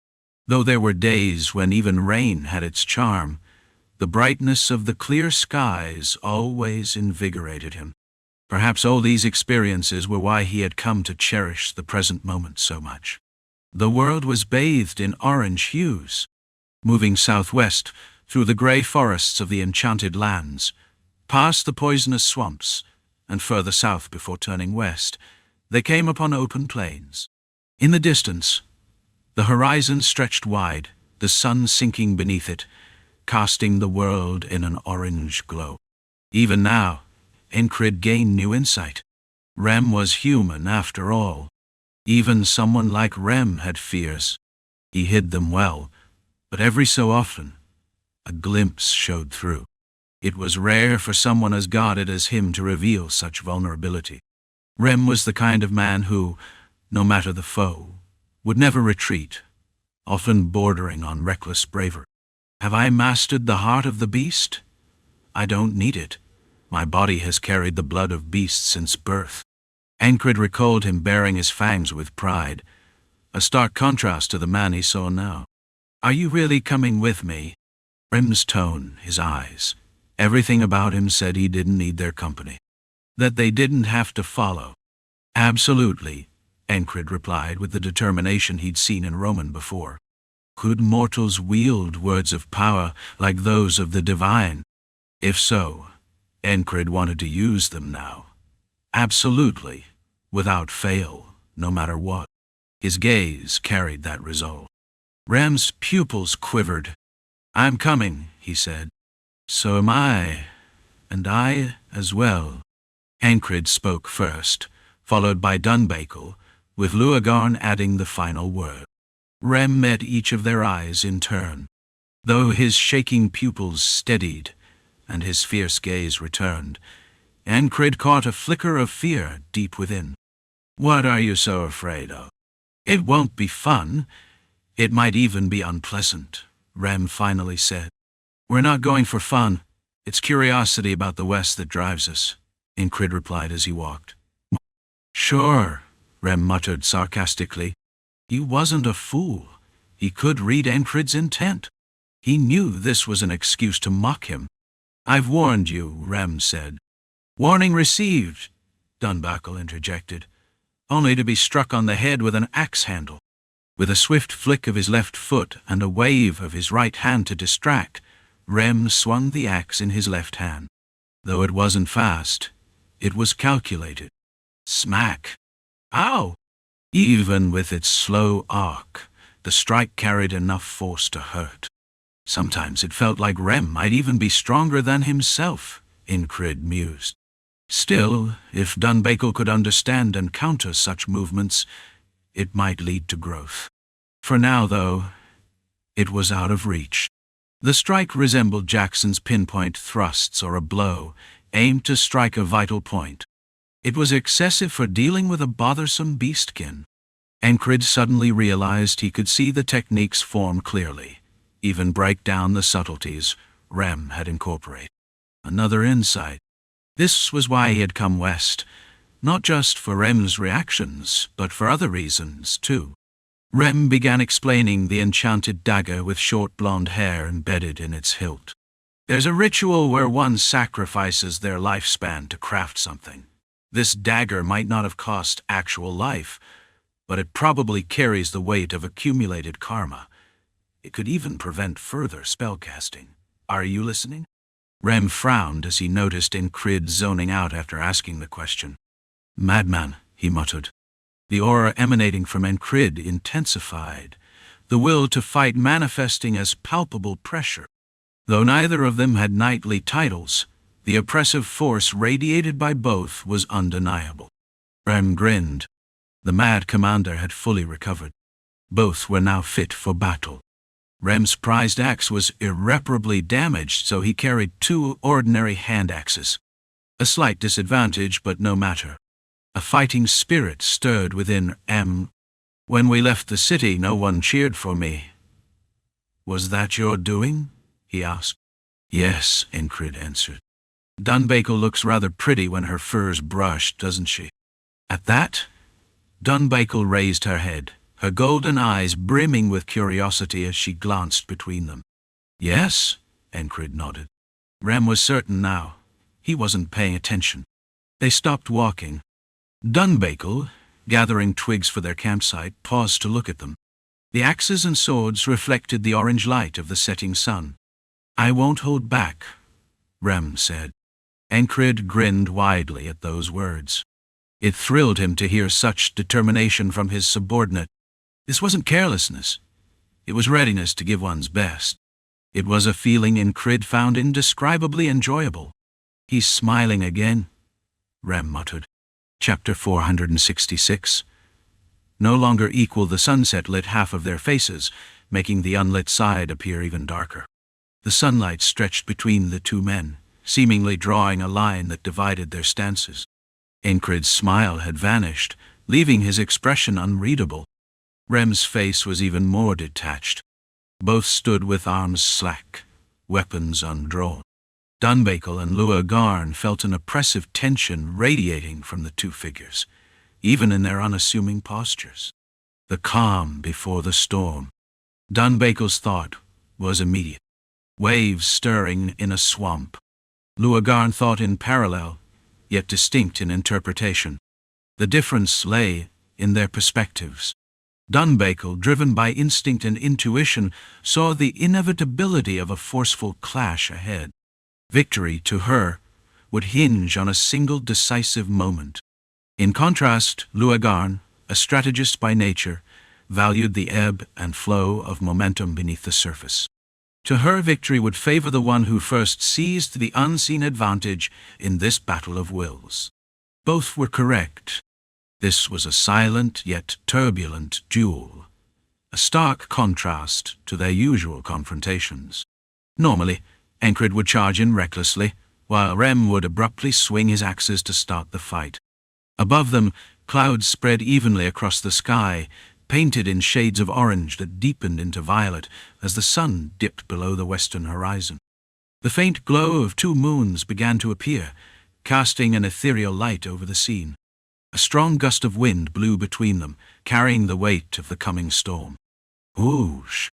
Though there were days when even rain had its charm, the brightness of the clear skies always invigorated him. Perhaps all these experiences were why he had come to cherish the present moment so much. The world was bathed in orange hues. Moving southwest through the grey forests of the enchanted lands, past the poisonous swamps, and further south before turning west, they came upon open plains. In the distance, the horizon stretched wide, the sun sinking beneath it, casting the world in an orange glow. Even now, Encrid gained new insight. Rem was human after all. Even someone like Rem had fears. He hid them well, but every so often, a glimpse showed through. It was rare for someone as guarded as him to reveal such vulnerability. Rem was the kind of man who, no matter the foe, would never retreat, often bordering on reckless bravery. Have I mastered the heart of the beast? I don't need it. My body has carried the blood of beasts since birth. Encrid recalled him baring his fangs with pride, a stark contrast to the man he saw now. Are you really coming with me? Rem's tone, his eyes, everything about him said he didn't need their company, that they didn't have to follow. Absolutely, Encrid replied with the determination he'd seen in Roman before. Could mortals wield words of power like those of the divine? If so, Encrid wanted to use them now. Absolutely, without fail, no matter what. His gaze carried that resolve. Rem's pupils quivered. I'm coming, he said. So am I, and I as well. Encrid spoke first, followed by Dunbakel, with Luagarn adding the final word. Rem met each of their eyes in turn. Though his shaking pupils steadied, and his fierce gaze returned, Encrid caught a flicker of fear deep within. What are you so afraid of? It won't be fun. It might even be unpleasant, Rem finally said. We're not going for fun. It's curiosity about the West that drives us, Encrid replied as he walked. Sure, Rem muttered sarcastically. He wasn't a fool. He could read Encrid's intent. He knew this was an excuse to mock him. I've warned you, Rem said. Warning received, Dunbakel interjected, only to be struck on the head with an axe handle. With a swift flick of his left foot and a wave of his right hand to distract, Rem swung the axe in his left hand. Though it wasn't fast, it was calculated. Smack! Ow! Even with its slow arc, the strike carried enough force to hurt. Sometimes it felt like Rem might even be stronger than himself, Encrid mused. Still, if Dunbakel could understand and counter such movements, it might lead to growth. For now, though, it was out of reach. The strike resembled Jackson's pinpoint thrusts or a blow, aimed to strike a vital point. It was excessive for dealing with a bothersome beastkin. Encrid suddenly realized he could see the technique's form clearly, even break down the subtleties Rem had incorporated. Another insight. This was why he had come west, not just for Rem's reactions, but for other reasons, too. Rem began explaining the enchanted dagger with short blonde hair embedded in its hilt. There's a ritual where one sacrifices their lifespan to craft something. This dagger might not have cost actual life, but it probably carries the weight of accumulated karma. It could even prevent further spellcasting. Are you listening? Rem frowned as he noticed Encrid zoning out after asking the question. Madman, he muttered. The aura emanating from Encrid intensified, the will to fight manifesting as palpable pressure. Though neither of them had knightly titles, the oppressive force radiated by both was undeniable. Rem grinned. The mad commander had fully recovered. Both were now fit for battle. Rem's prized axe was irreparably damaged, so he carried 2 ordinary hand axes. A slight disadvantage, but no matter. A fighting spirit stirred within M. When we left the city, no one cheered for me. Was that your doing? he asked. Yes, Encrid answered. Dunbakel looks rather pretty when her fur's brushed, doesn't she? At that, Dunbakel raised her head, her golden eyes brimming with curiosity as she glanced between them. Yes, Encrid nodded. Rem was certain now. He wasn't paying attention. They stopped walking. Dunbakel, gathering twigs for their campsite, paused to look at them. The axes and swords reflected the orange light of the setting sun. I won't hold back, Rem said. Encrid grinned widely at those words. It thrilled him to hear such determination from his subordinate. This wasn't carelessness. It was readiness to give one's best. It was a feeling Encrid found indescribably enjoyable. He's smiling again, Rem muttered. Chapter 466. No longer equal, the sunset lit half of their faces, making the unlit side appear even darker. The sunlight stretched between the two men, seemingly drawing a line that divided their stances. Encrid's smile had vanished, leaving his expression unreadable. Rem's face was even more detached. Both stood with arms slack, weapons undrawn. Dunbakel and Luagarn felt an oppressive tension radiating from the two figures, even in their unassuming postures. The calm before the storm. Dunbakel's thought was immediate. Waves stirring in a swamp. Luagarn thought in parallel, yet distinct in interpretation. The difference lay in their perspectives. Dunbakel, driven by instinct and intuition, saw the inevitability of a forceful clash ahead. Victory, to her, would hinge on a single decisive moment. In contrast, Luagarn, a strategist by nature, valued the ebb and flow of momentum beneath the surface. To her, victory would favor the one who first seized the unseen advantage in this battle of wills. Both were correct. This was a silent yet turbulent duel, a stark contrast to their usual confrontations. Normally, Encrid would charge in recklessly, while Rem would abruptly swing his axes to start the fight. Above them, clouds spread evenly across the sky, painted in shades of orange that deepened into violet as the sun dipped below the western horizon. The faint glow of two moons began to appear, casting an ethereal light over the scene. A strong gust of wind blew between them, carrying the weight of the coming storm. Whoosh!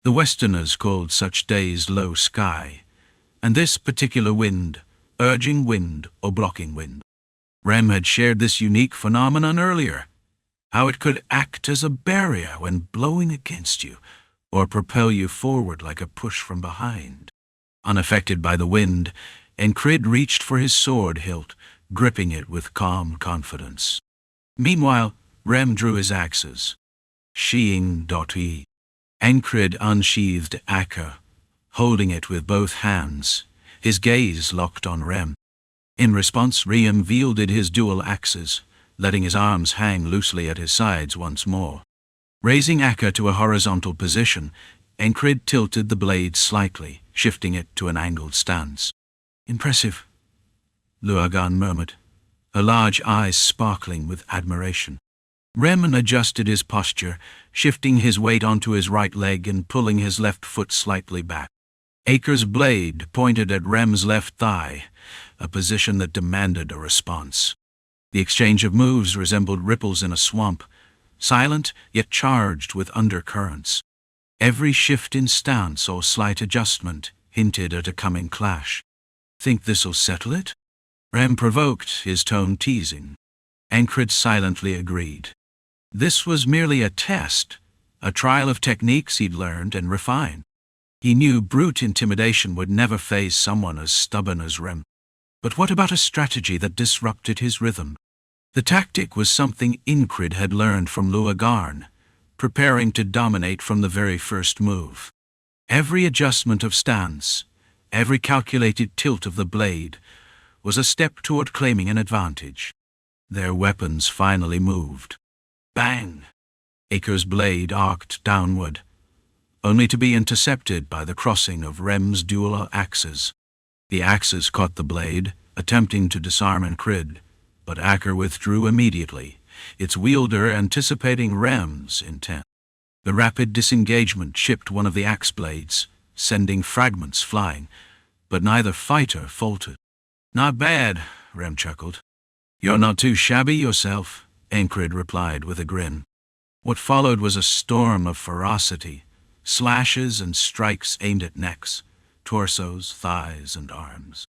The Westerners called such days low sky, and this particular wind, urging wind or blocking wind. Rem had shared this unique phenomenon earlier, how it could act as a barrier when blowing against you, or propel you forward like a push from behind. Unaffected by the wind, Encrid reached for his sword hilt, gripping it with calm confidence. Meanwhile, Rem drew his axes. Sheeing.e. Encrid unsheathed Acca, holding it with both hands, his gaze locked on Rem. In response, Rem wielded his dual axes, letting his arms hang loosely at his sides once more. Raising Acca to a horizontal position, Encrid tilted the blade slightly, shifting it to an angled stance. Impressive, Luagarn murmured, her large eyes sparkling with admiration. Rem adjusted his posture, shifting his weight onto his right leg and pulling his left foot slightly back. Acre's blade pointed at Rem's left thigh, a position that demanded a response. The exchange of moves resembled ripples in a swamp, silent yet charged with undercurrents. Every shift in stance or slight adjustment hinted at a coming clash. Think this'll settle it? Rem provoked, his tone teasing. Encrid silently agreed. This was merely a test, a trial of techniques he'd learned and refined. He knew brute intimidation would never faze someone as stubborn as Rem. But what about a strategy that disrupted his rhythm? The tactic was something Encrid had learned from Luagarn, preparing to dominate from the very first move. Every adjustment of stance, every calculated tilt of the blade, was a step toward claiming an advantage. Their weapons finally moved. Bang! Acre's blade arced downward, only to be intercepted by the crossing of Rem's dual axes. The axes caught the blade, attempting to disarm Encrid, but Acre withdrew immediately, its wielder anticipating Rem's intent. The rapid disengagement chipped one of the axe blades, sending fragments flying, but neither fighter faltered. "Not bad," Rem chuckled. "You're not too shabby yourself," Encrid replied with a grin. What followed was a storm of ferocity, slashes and strikes aimed at necks, torsos, thighs, and arms.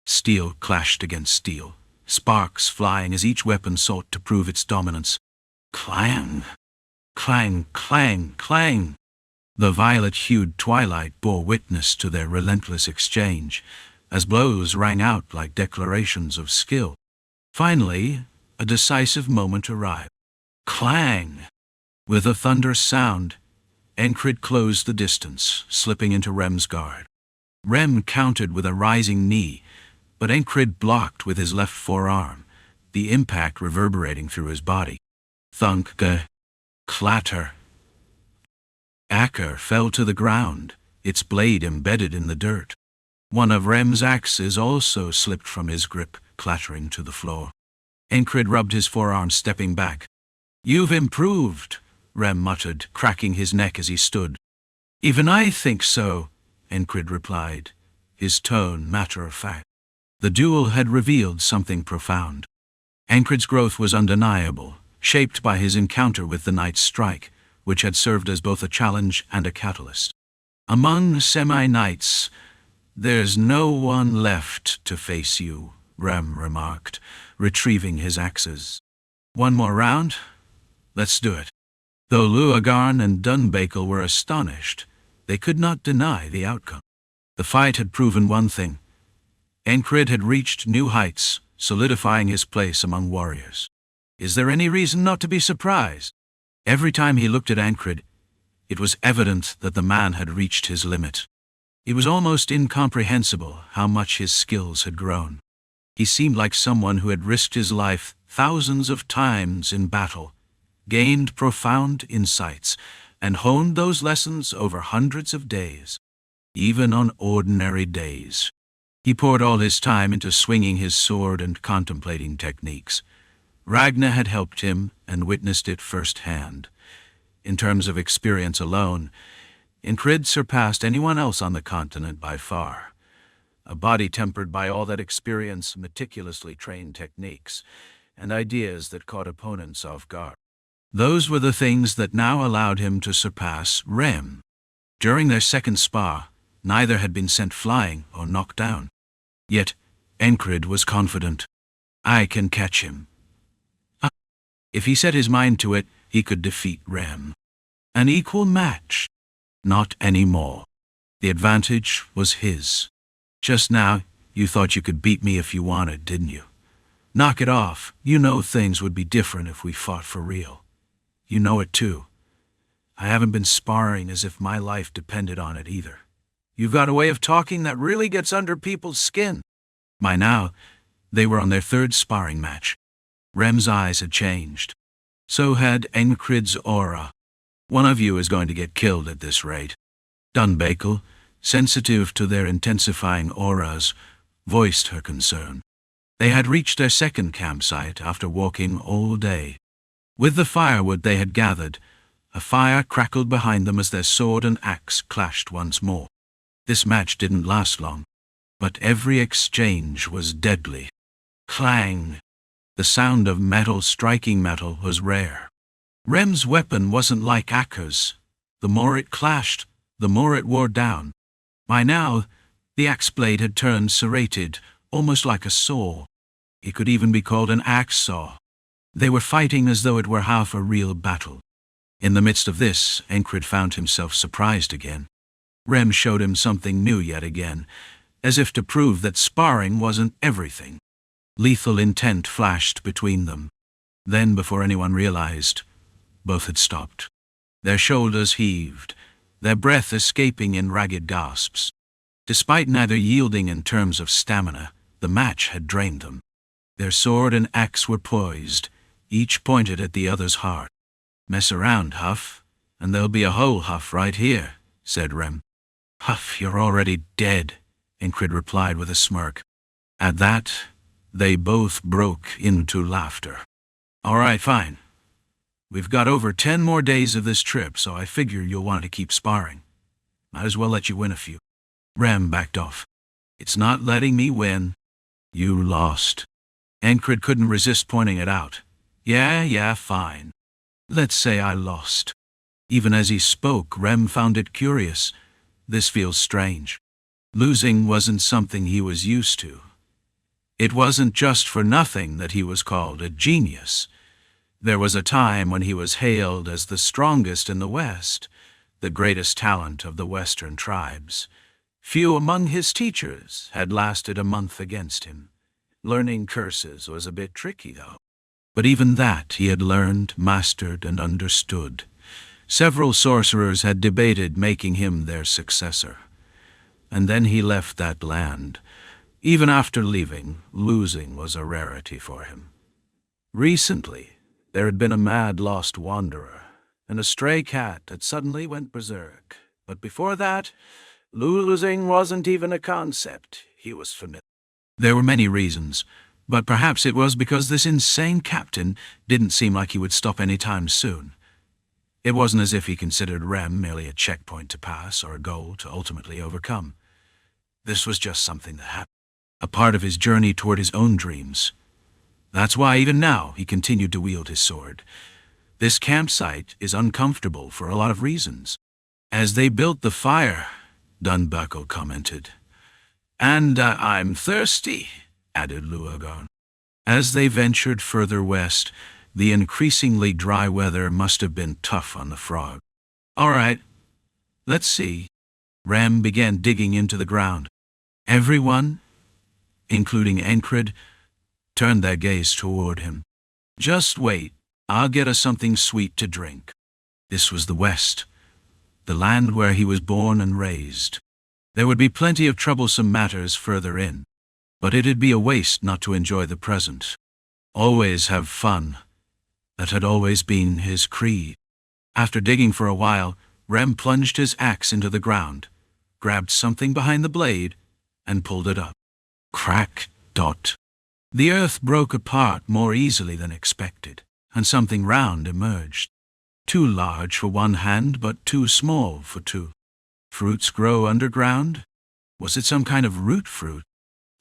Steel clashed against steel, sparks flying as each weapon sought to prove its dominance. Clang! Clang, clang, clang! The violet-hued twilight bore witness to their relentless exchange, as blows rang out like declarations of skill. Finally, a decisive moment arrived. Clang! With a thunderous sound, Encrid closed the distance, slipping into Rem's guard. Rem countered with a rising knee, but Encrid blocked with his left forearm, the impact reverberating through his body. Thunk, clatter. Acker fell to the ground, its blade embedded in the dirt. One of Rem's axes also slipped from his grip, clattering to the floor. Encrid rubbed his forearm, stepping back. "You've improved," Rem muttered, cracking his neck as he stood. "Even I think so," Encrid replied, his tone matter-of-fact. The duel had revealed something profound. Encrid's growth was undeniable, shaped by his encounter with the Knight's Strike, which had served as both a challenge and a catalyst. "Among semi-knights, there's no one left to face you," Rem remarked, retrieving his axes. "One more round? Let's do it." Though Luagarn and Dunbakel were astonished, they could not deny the outcome. The fight had proven one thing. Encrid had reached new heights, solidifying his place among warriors. Is there any reason not to be surprised? Every time he looked at Encrid, it was evident that the man had reached his limit. It was almost incomprehensible how much his skills had grown. He seemed like someone who had risked his life thousands of times in battle, gained profound insights, and honed those lessons over hundreds of days. Even on ordinary days, he poured all his time into swinging his sword and contemplating techniques. Ragnar had helped him and witnessed it firsthand. In terms of experience alone, Encrid surpassed anyone else on the continent by far. A body tempered by all that experience, meticulously trained techniques, and ideas that caught opponents off guard. Those were the things that now allowed him to surpass Rem. During their second spar, neither had been sent flying or knocked down. Yet, Encrid was confident. "I can catch him." If he set his mind to it, he could defeat Rem. An equal match. Not anymore. The advantage was his. "Just now, you thought you could beat me if you wanted, didn't you? Knock it off. You know things would be different if we fought for real. You know it too. I haven't been sparring as if my life depended on it either. You've got a way of talking that really gets under people's skin." By now, they were on their third sparring match. Rem's eyes had changed. So had Encrid's aura. "One of you is going to get killed at this rate." Dunbakel, sensitive to their intensifying auras, voiced her concern. They had reached their second campsite after walking all day. With the firewood they had gathered, a fire crackled behind them as their sword and axe clashed once more. This match didn't last long, but every exchange was deadly. Clang! The sound of metal striking metal was rare. Rem's weapon wasn't like Acker's. The more it clashed, the more it wore down. By now, the axe blade had turned serrated, almost like a saw. It could even be called an axe saw. They were fighting as though it were half a real battle. In the midst of this, Encrid found himself surprised again. Rem showed him something new yet again, as if to prove that sparring wasn't everything. Lethal intent flashed between them. Then, before anyone realized, both had stopped. Their shoulders heaved, their breath escaping in ragged gasps. Despite neither yielding in terms of stamina, the match had drained them. Their sword and axe were poised, each pointed at the other's heart. "Mess around, Huff, and there'll be a whole Huff right here," said Rem. "Huff, you're already dead," Encrid replied with a smirk. At that, they both broke into laughter. "All right, fine. We've got over 10 more days of this trip, so I figure you'll want to keep sparring. Might as well let you win a few. Rem backed off. It's not letting me win. You lost. Encrid couldn't resist pointing it out. Yeah, fine. Let's say I lost. Even as he spoke, Rem found it curious. This feels strange. Losing wasn't something he was used to. It wasn't just for nothing that he was called a genius. There was a time when he was hailed as the strongest in the West, the greatest talent of the Western tribes. Few among his teachers had lasted a month against him. Learning curses was a bit tricky, though. But even that he had learned, mastered, and understood. Several sorcerers had debated making him their successor. And then he left that land. Even after leaving, losing was a rarity for him. Recently, there had been a mad lost wanderer, and a stray cat that suddenly went berserk. But before that, losing wasn't even a concept he was familiar. There were many reasons, but perhaps it was because this insane captain didn't seem like he would stop any time soon. It wasn't as if he considered Rem merely a checkpoint to pass or a goal to ultimately overcome. This was just something that happened, a part of his journey toward his own dreams. That's why even now he continued to wield his sword. This campsite is uncomfortable for a lot of reasons. As they built the fire, Dunbuckle commented. And I'm thirsty, added Luagon. As they ventured further west, the increasingly dry weather must have been tough on the frog. All right, let's see. Rem began digging into the ground. Everyone, including Encrid, turned their gaze toward him. Just wait, I'll get us something sweet to drink. This was the West, the land where he was born and raised. There would be plenty of troublesome matters further in, but it'd be a waste not to enjoy the present. Always have fun. That had always been his creed. After digging for a while, Rem plunged his axe into the ground, grabbed something behind the blade, and pulled it up. Crack, dot. The earth broke apart more easily than expected, and something round emerged. Too large for one hand, but too small for two. Fruits grow underground? Was it some kind of root fruit?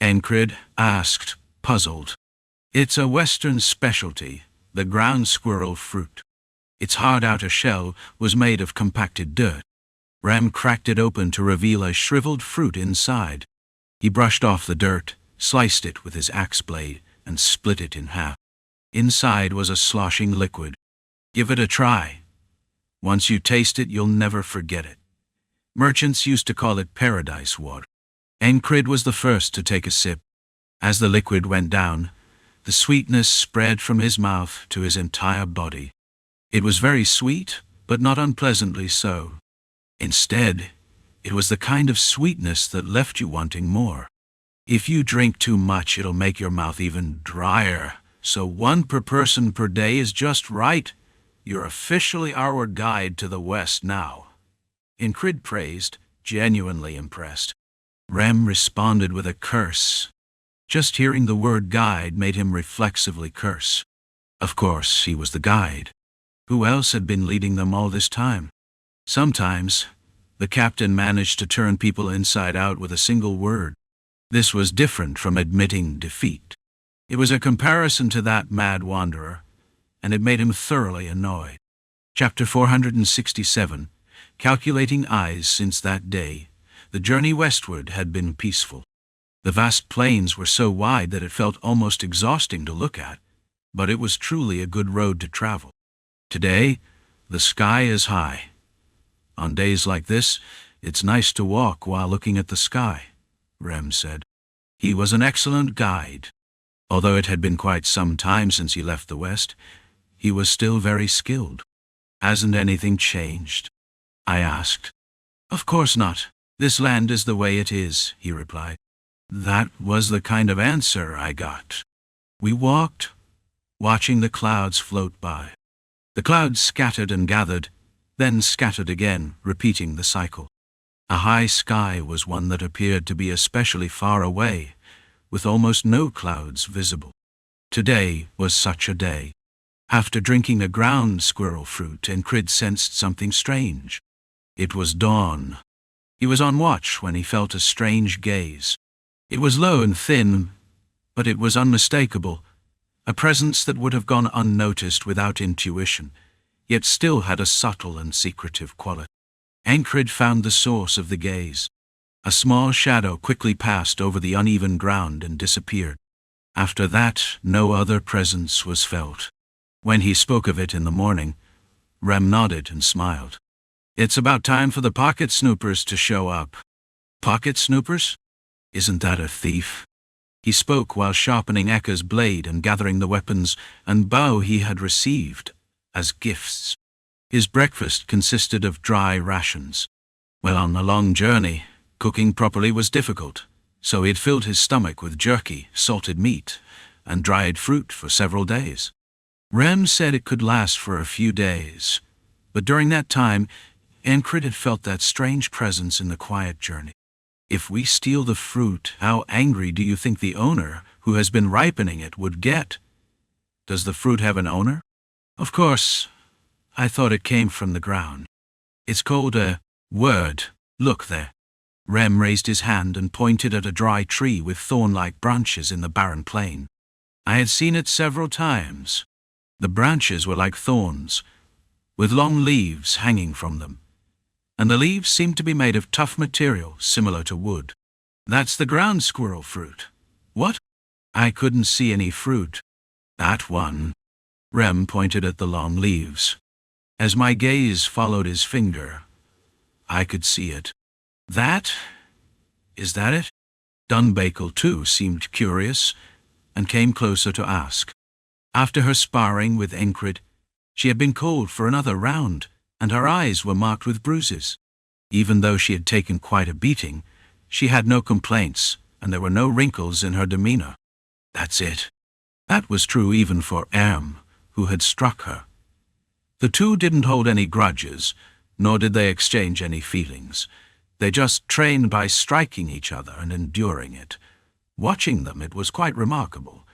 Encrid asked, puzzled. It's a Western specialty, the ground squirrel fruit. Its hard outer shell was made of compacted dirt. Rem cracked it open to reveal a shriveled fruit inside. He brushed off the dirt, sliced it with his axe blade, and split it in half. Inside was a sloshing liquid. Give it a try. Once you taste it, you'll never forget it. Merchants used to call it paradise water. Encrid was the first to take a sip. As the liquid went down, the sweetness spread from his mouth to his entire body. It was very sweet, but not unpleasantly so. Instead, it was the kind of sweetness that left you wanting more. If you drink too much, it'll make your mouth even drier. So 1 per person per day is just right. You're officially our guide to the West now. Encrid praised, genuinely impressed. Rem responded with a curse. Just hearing the word guide made him reflexively curse. Of course, he was the guide. Who else had been leading them all this time? Sometimes, the captain managed to turn people inside out with a single word. This was different from admitting defeat. It was a comparison to that mad wanderer, and it made him thoroughly annoyed. Chapter 467. Calculating eyes. Since that day, the journey westward had been peaceful. The vast plains were so wide that it felt almost exhausting to look at, but it was truly a good road to travel. Today, the sky is high. On days like this, it's nice to walk while looking at the sky, Rem said. He was an excellent guide. Although it had been quite some time since he left the West, he was still very skilled. Hasn't anything changed? I asked. Of course not. This land is the way it is, he replied. That was the kind of answer I got. We walked, watching the clouds float by. The clouds scattered and gathered, then scattered again, repeating the cycle. A high sky was one that appeared to be especially far away, with almost no clouds visible. Today was such a day. After drinking a ground squirrel fruit, Encrid sensed something strange. It was dawn. He was on watch when he felt a strange gaze. It was low and thin, but it was unmistakable, a presence that would have gone unnoticed without intuition, yet still had a subtle and secretive quality. Encrid found the source of the gaze. A small shadow quickly passed over the uneven ground and disappeared. After that, no other presence was felt. When he spoke of it in the morning, Rem nodded and smiled. "It's about time for the pocket snoopers to show up." "Pocket snoopers? Isn't that a thief?" He spoke while sharpening Ekka's blade and gathering the weapons and bow he had received as gifts. His breakfast consisted of dry rations. Well, on a long journey, cooking properly was difficult, so he had filled his stomach with jerky, salted meat, and dried fruit for several days. Rem said it could last for a few days, but during that time, Encrid had felt that strange presence in the quiet journey. "If we steal the fruit, how angry do you think the owner, who has been ripening it, would get? Does the fruit have an owner?" "Of course. I thought it came from the ground. It's called a word. Look there." Rem raised his hand and pointed at a dry tree with thorn-like branches in the barren plain. I had seen it several times. The branches were like thorns, with long leaves hanging from them, and the leaves seemed to be made of tough material similar to wood. "That's the ground squirrel fruit." "What?" "I couldn't see any fruit." "That one." Rem pointed at the long leaves. As my gaze followed his finger, I could see it. "That? Is that it?" Dunbakel, too, seemed curious, and came closer to ask. After her sparring with Encrid, she had been called for another round, and her eyes were marked with bruises. Even though she had taken quite a beating, she had no complaints, and there were no wrinkles in her demeanor. That's it. That was true even for Erm, who had struck her. The two didn't hold any grudges, nor did they exchange any feelings. They just trained by striking each other and enduring it. Watching them, it was quite remarkable.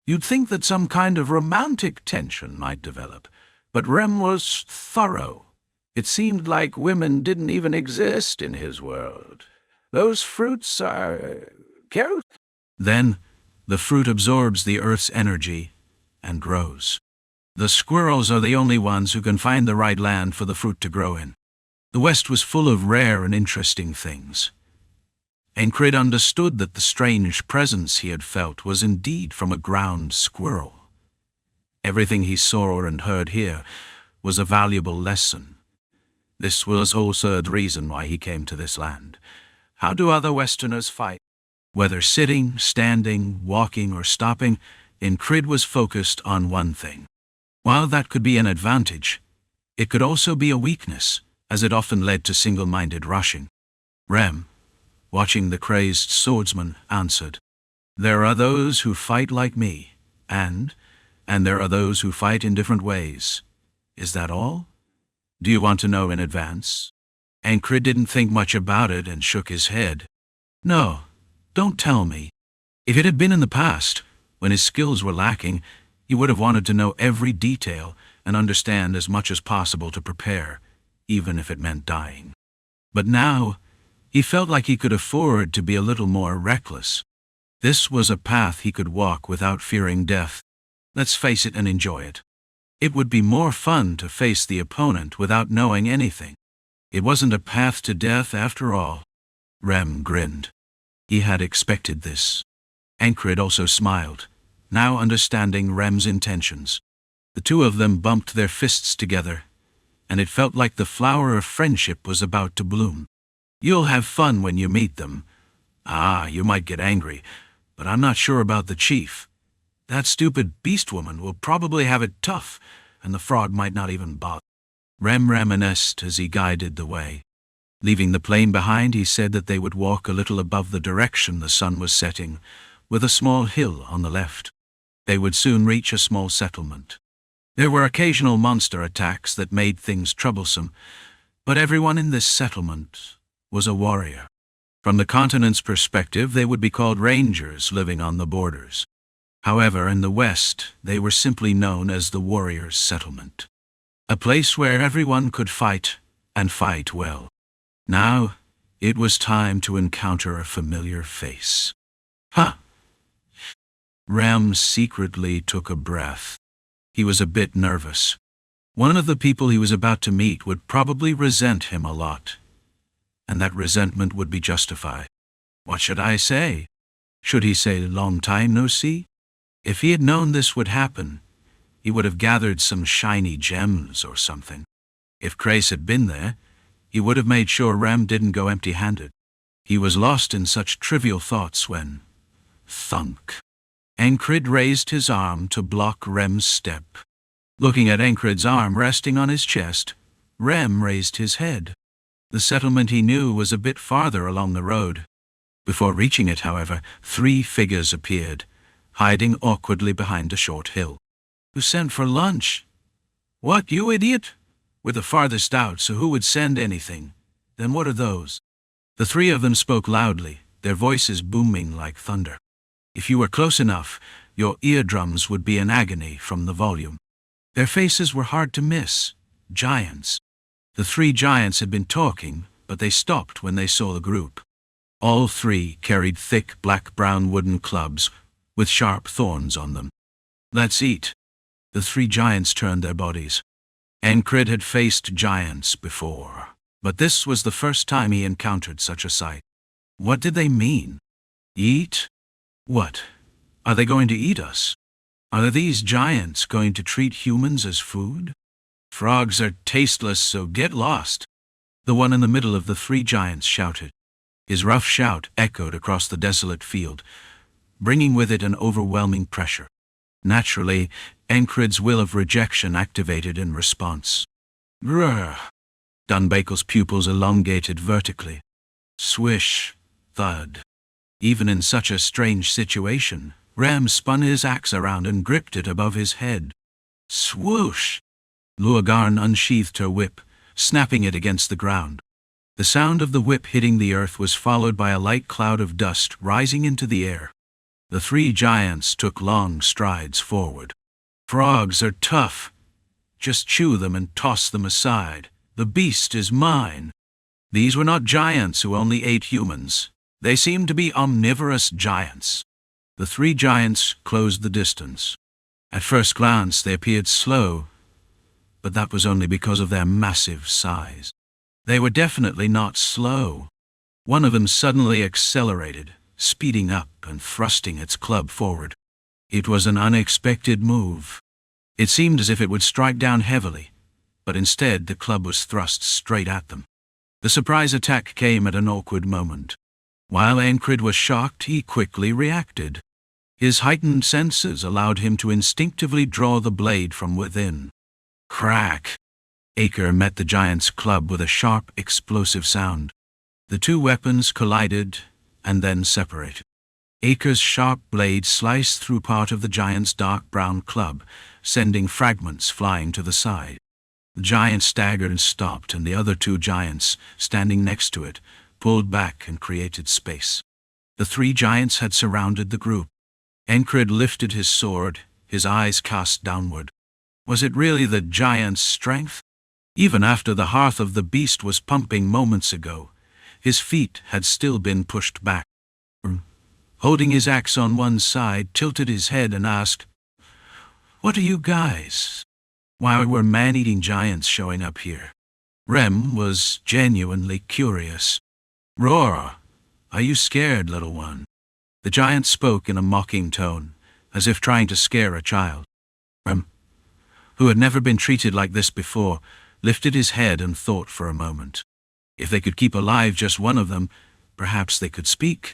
You'd think that some kind of romantic tension might develop, but Rem was thorough. It seemed like women didn't even exist in his world. "Those fruits are carrots?" Then, the fruit absorbs the earth's energy and grows. The squirrels are the only ones who can find the right land for the fruit to grow in. The West was full of rare and interesting things. Encrid understood that the strange presence he had felt was indeed from a ground squirrel. Everything he saw and heard here was a valuable lesson. This was also the reason why he came to this land. How do other Westerners fight? Whether sitting, standing, walking, or stopping, Encrid was focused on one thing. While that could be an advantage, it could also be a weakness, as it often led to single-minded rushing. Rem, watching the crazed swordsman, answered, "There are those who fight like me, and there are those who fight in different ways. Is that all? Do you want to know in advance?" Encrid didn't think much about it and shook his head. "No, don't tell me. If it had been in the past, when his skills were lacking, he would have wanted to know every detail and understand as much as possible to prepare, even if it meant dying. But now, he felt like he could afford to be a little more reckless. This was a path he could walk without fearing death. Let's face it and enjoy it. It would be more fun to face the opponent without knowing anything. It wasn't a path to death after all. Rem grinned. He had expected this. Encrid also smiled, now understanding Rem's intentions. The two of them bumped their fists together, and it felt like the flower of friendship was about to bloom. "You'll have fun when you meet them. You might get angry, but I'm not sure about the chief. That stupid beast woman will probably have it tough, and the fraud might not even bother." Rem reminisced as he guided the way. Leaving the plain behind, he said that they would walk a little above the direction the sun was setting, with a small hill on the left. They would soon reach a small settlement. There were occasional monster attacks that made things troublesome, but everyone in this settlement was a warrior. From the continent's perspective, they would be called rangers living on the borders. However, in the West, they were simply known as the warriors' settlement. A place where everyone could fight, and fight well. Now, It was time to encounter a familiar face. Huh! Rem secretly took a breath. He was a bit nervous. One of the people he was about to meet would probably resent him a lot, and that resentment would be justified. What should I say? Should he say long time no see? If he had known this would happen, he would have gathered some shiny gems or something. If Grace had been there, he would have made sure Rem didn't go empty-handed. He was lost in such trivial thoughts when... thunk. Encrid raised his arm to block Rem's step. Looking at Encrid's arm resting on his chest, Rem raised his head. The settlement he knew was a bit farther along the road. Before reaching it, however, 3 figures appeared, hiding awkwardly behind a short hill. Who sent for lunch? What, you idiot? We're the farthest out, so who would send anything? Then what are those? The 3 of them spoke loudly, their voices booming like thunder. If you were close enough, your eardrums would be in agony from the volume. Their faces were hard to miss. Giants. The 3 giants had been talking, but they stopped when they saw the group. All 3 carried thick black-brown wooden clubs with sharp thorns on them. Let's eat. The 3 giants turned their bodies. Encrid had faced giants before, but this was the first time he encountered such a sight. What did they mean? Eat? What? Are they going to eat us? Are these giants going to treat humans as food? Frogs are tasteless, so get lost. The one in the middle of the 3 giants shouted. His rough shout echoed across the desolate field, bringing with it an overwhelming pressure. Naturally, Encrid's will of rejection activated in response. Grrr! Dunbakel's pupils elongated vertically. Swish! Thud! Even in such a strange situation, Rem spun his axe around and gripped it above his head. Swoosh! Luagarn unsheathed her whip, snapping it against the ground. The sound of the whip hitting the earth was followed by a light cloud of dust rising into the air. The 3 giants took long strides forward. Frogs are tough. Just chew them and toss them aside. The beast is mine. These were not giants who only ate humans. They seemed to be omnivorous giants. The 3 giants closed the distance. At first glance they appeared slow, but that was only because of their massive size. They were definitely not slow. One of them suddenly accelerated, speeding up and thrusting its club forward. It was an unexpected move. It seemed as if it would strike down heavily, but instead the club was thrust straight at them. The surprise attack came at an awkward moment. While Encrid was shocked, he quickly reacted. His heightened senses allowed him to instinctively draw the blade from within. Crack! Acre met the giant's club with a sharp, explosive sound. The 2 weapons collided and then separated. Acre's sharp blade sliced through part of the giant's dark brown club, sending fragments flying to the side. The giant staggered and stopped, and the other 2 giants, standing next to it, pulled back and created space. The 3 giants had surrounded the group. Encrid lifted his sword, his eyes cast downward. Was it really the giant's strength? Even after the hearth of the beast was pumping moments ago, his feet had still been pushed back. Holding his axe on one side, tilted his head and asked, "What are you guys? Why were man-eating giants showing up here?" Rem was genuinely curious. "Roar! Are you scared, little one?" The giant spoke in a mocking tone, as if trying to scare a child. Rem, who had never been treated like this before, lifted his head and thought for a moment. If they could keep alive just one of them, perhaps they could speak.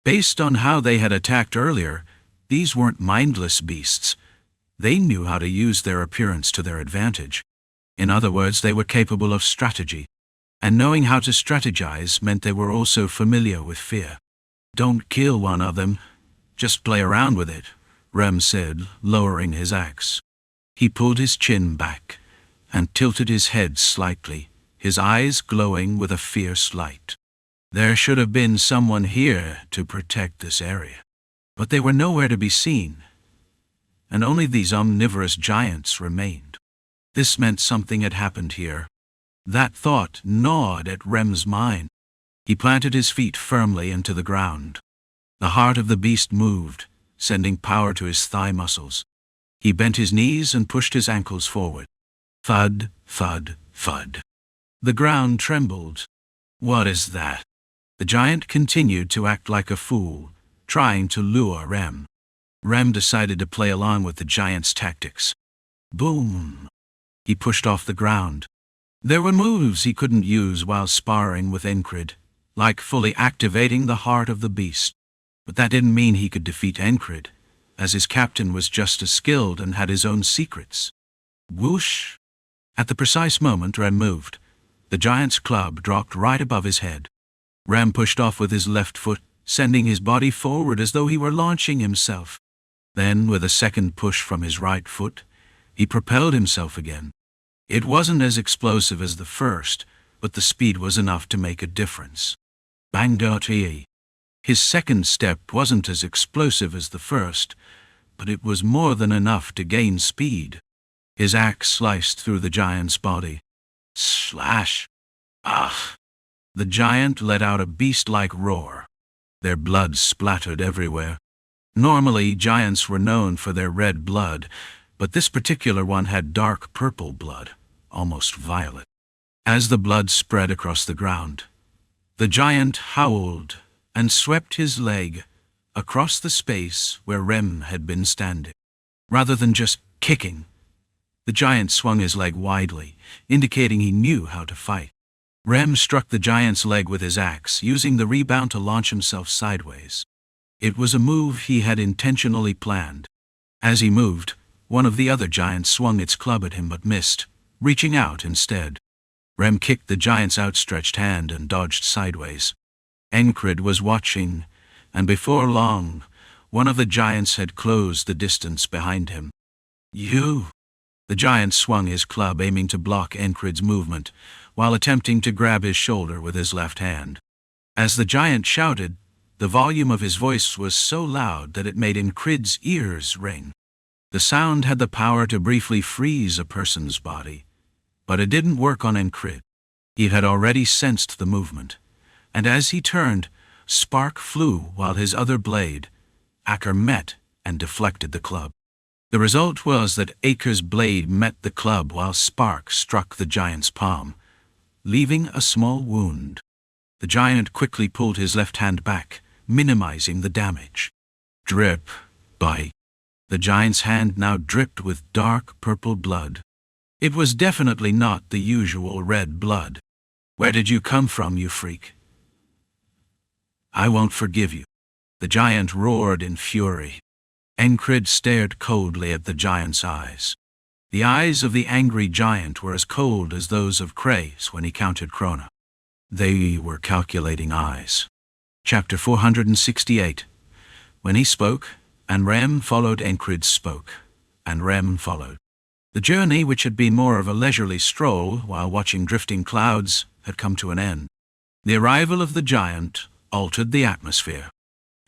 Based on how they had attacked earlier, these weren't mindless beasts. They knew how to use their appearance to their advantage. In other words, they were capable of strategy. And knowing how to strategize meant they were also familiar with fear. "Don't kill one of them. Just play around with it," Rem said, lowering his axe. He pulled his chin back and tilted his head slightly, his eyes glowing with a fierce light. There should have been someone here to protect this area, but they were nowhere to be seen, and only these omnivorous giants remained. This meant something had happened here. That thought gnawed at Rem's mind. He planted his feet firmly into the ground. The heart of the beast moved, sending power to his thigh muscles. He bent his knees and pushed his ankles forward. Thud, thud, thud. The ground trembled. What is that? The giant continued to act like a fool, trying to lure Rem. Rem decided to play along with the giant's tactics. Boom! He pushed off the ground. There were moves he couldn't use while sparring with Encrid, like fully activating the heart of the beast. But that didn't mean he could defeat Encrid, as his captain was just as skilled and had his own secrets. Whoosh! At the precise moment Rem moved, the giant's club dropped right above his head. Rem pushed off with his left foot, sending his body forward as though he were launching himself. Then, with a second push from his right foot, he propelled himself again. It wasn't as explosive as the first, but the speed was enough to make a difference. Bang-dot-ee. His second step wasn't as explosive as the first, but it was more than enough to gain speed. His axe sliced through the giant's body. Slash! Ah! The giant let out a beast-like roar. Their blood splattered everywhere. Normally, giants were known for their red blood, but this particular one had dark purple blood, almost violet. As the blood spread across the ground, the giant howled and swept his leg across the space where Rem had been standing. Rather than just kicking, the giant swung his leg widely, indicating he knew how to fight. Rem struck the giant's leg with his axe, using the rebound to launch himself sideways. It was a move he had intentionally planned. As he moved, one of the other giants swung its club at him but missed, reaching out instead. Rem kicked the giant's outstretched hand and dodged sideways. Encrid was watching, and before long, one of the giants had closed the distance behind him. You! The giant swung his club, aiming to block Encrid's movement, while attempting to grab his shoulder with his left hand. As the giant shouted, the volume of his voice was so loud that it made Encrid's ears ring. The sound had the power to briefly freeze a person's body, but it didn't work on Encrid. He had already sensed the movement, and as he turned, spark flew while his other blade, Acker, met and deflected the club. The result was that Acre's blade met the club while spark struck the giant's palm, leaving a small wound. The giant quickly pulled his left hand back, minimizing the damage. Drip, bite. The giant's hand now dripped with dark purple blood. It was definitely not the usual red blood. Where did you come from, you freak? I won't forgive you. The giant roared in fury. Encrid stared coldly at the giant's eyes. The eyes of the angry giant were as cold as those of Krace when he counted Krona. They were calculating eyes. Chapter 468. When he spoke, and Rem followed. Encrid spoke, and Rem followed. The journey, which had been more of a leisurely stroll while watching drifting clouds, had come to an end. The arrival of the giant altered the atmosphere.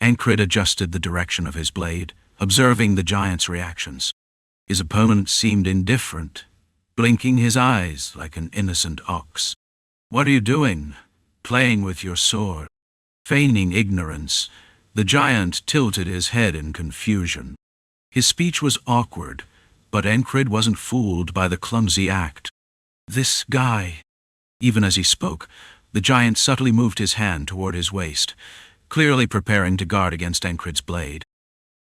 Encrid adjusted the direction of his blade, observing the giant's reactions. His opponent seemed indifferent, blinking his eyes like an innocent ox. What are you doing? Playing with your sword? Feigning ignorance, the giant tilted his head in confusion. His speech was awkward, but Encrid wasn't fooled by the clumsy act. This guy. Even as he spoke, the giant subtly moved his hand toward his waist, clearly preparing to guard against Encrid's blade.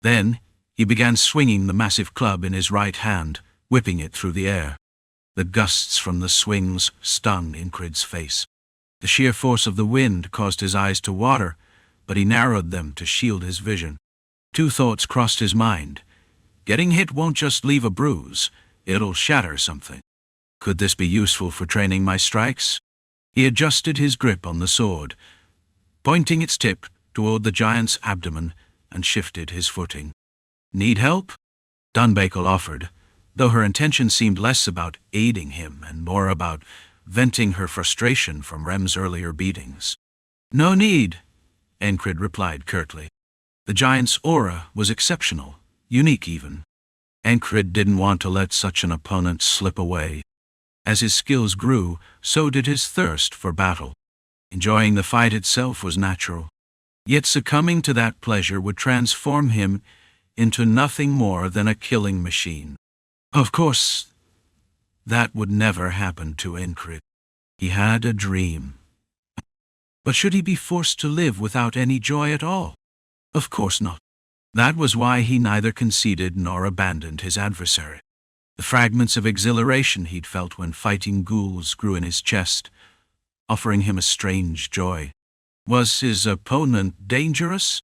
Then, he began swinging the massive club in his right hand, whipping it through the air. The gusts from the swings stung Encrid's face. The sheer force of the wind caused his eyes to water, but he narrowed them to shield his vision. Two thoughts crossed his mind. Getting hit won't just leave a bruise, it'll shatter something. Could this be useful for training my strikes? He adjusted his grip on the sword, pointing its tip toward the giant's abdomen, and shifted his footing. Need help? Dunbakel offered, though her intention seemed less about aiding him and more about venting her frustration from Rem's earlier beatings. No need, Encrid replied curtly. The giant's aura was exceptional, unique even. Encrid didn't want to let such an opponent slip away. As his skills grew, so did his thirst for battle. Enjoying the fight itself was natural, yet succumbing to that pleasure would transform him into nothing more than a killing machine. Of course, that would never happen to Encrid. He had a dream. But should he be forced to live without any joy at all? Of course not. That was why he neither conceded nor abandoned his adversary. The fragments of exhilaration he'd felt when fighting ghouls grew in his chest, offering him a strange joy. Was his opponent dangerous?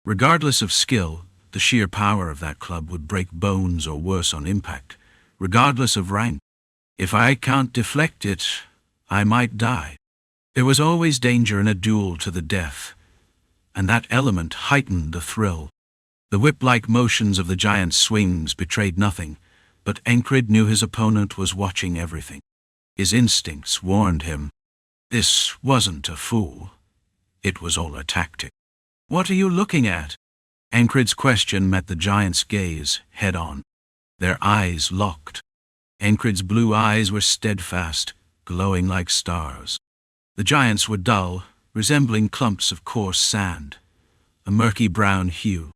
Regardless of skill, the sheer power of that club would break bones or worse on impact, regardless of rank. If I can't deflect it, I might die. There was always danger in a duel to the death, and that element heightened the thrill. The whip-like motions of the giant's swings betrayed nothing, but Encrid knew his opponent was watching everything. His instincts warned him. This wasn't a fool. It was all a tactic. What are you looking at? Encrid's question met the giant's gaze head-on. Their eyes locked. Encrid's blue eyes were steadfast, glowing like stars. The giant's were dull, resembling clumps of coarse sand, a murky brown hue.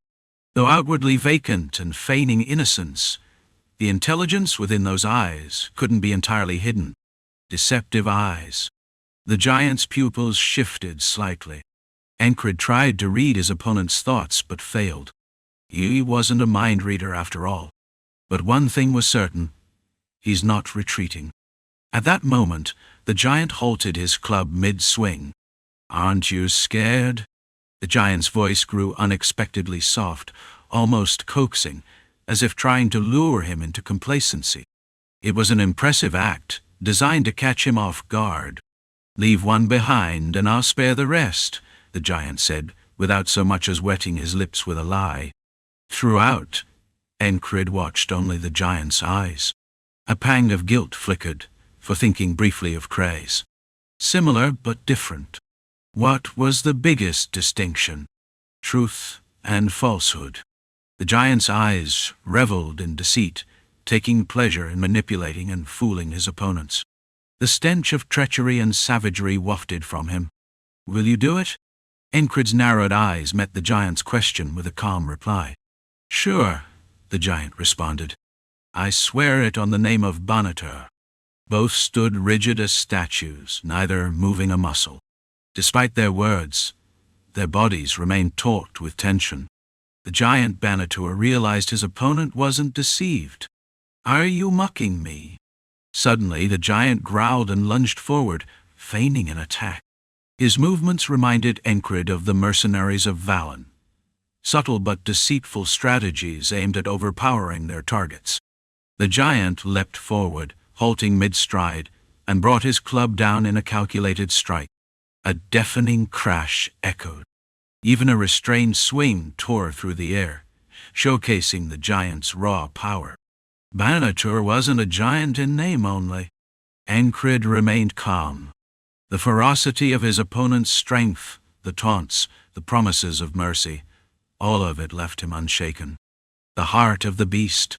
Though outwardly vacant and feigning innocence, the intelligence within those eyes couldn't be entirely hidden. Deceptive eyes. The giant's pupils shifted slightly. Encrid tried to read his opponent's thoughts but failed. He wasn't a mind reader after all. But one thing was certain. He's not retreating. At that moment, the giant halted his club mid-swing. Aren't you scared? The giant's voice grew unexpectedly soft, almost coaxing, as if trying to lure him into complacency. It was an impressive act, designed to catch him off guard. Leave one behind and I'll spare the rest, the giant said, without so much as wetting his lips with a lie. Throughout, Encrid watched only the giant's eyes. A pang of guilt flickered, for thinking briefly of Craze. Similar but different. What was the biggest distinction? Truth and falsehood. The giant's eyes reveled in deceit, taking pleasure in manipulating and fooling his opponents. The stench of treachery and savagery wafted from him. Will you do it? Encrid's narrowed eyes met the giant's question with a calm reply. Sure, the giant responded. I swear it on the name of Banatur. Both stood rigid as statues, neither moving a muscle. Despite their words, their bodies remained taut with tension. The giant Banatur realized his opponent wasn't deceived. Are you mocking me? Suddenly, the giant growled and lunged forward, feigning an attack. His movements reminded Encrid of the mercenaries of Valen. Subtle but deceitful strategies aimed at overpowering their targets. The giant leapt forward, halting mid-stride, and brought his club down in a calculated strike. A deafening crash echoed. Even a restrained swing tore through the air, showcasing the giant's raw power. Banatur wasn't a giant in name only. Encrid remained calm. The ferocity of his opponent's strength, the taunts, the promises of mercy, all of it left him unshaken. The heart of the beast.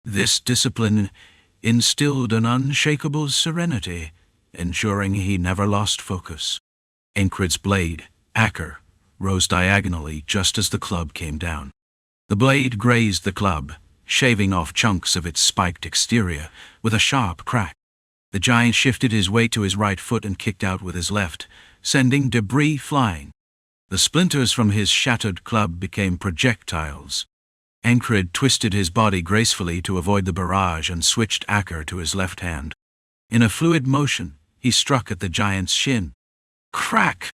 This discipline instilled an unshakable serenity, ensuring he never lost focus. Encrid's blade, Acquaintances, rose diagonally just as the club came down. The blade grazed the club, shaving off chunks of its spiked exterior with a sharp crack. The giant shifted his weight to his right foot and kicked out with his left, sending debris flying. The splinters from his shattered club became projectiles. Encrid twisted his body gracefully to avoid the barrage and switched Acquaintances to his left hand. In a fluid motion, he struck at the giant's shin. Crack!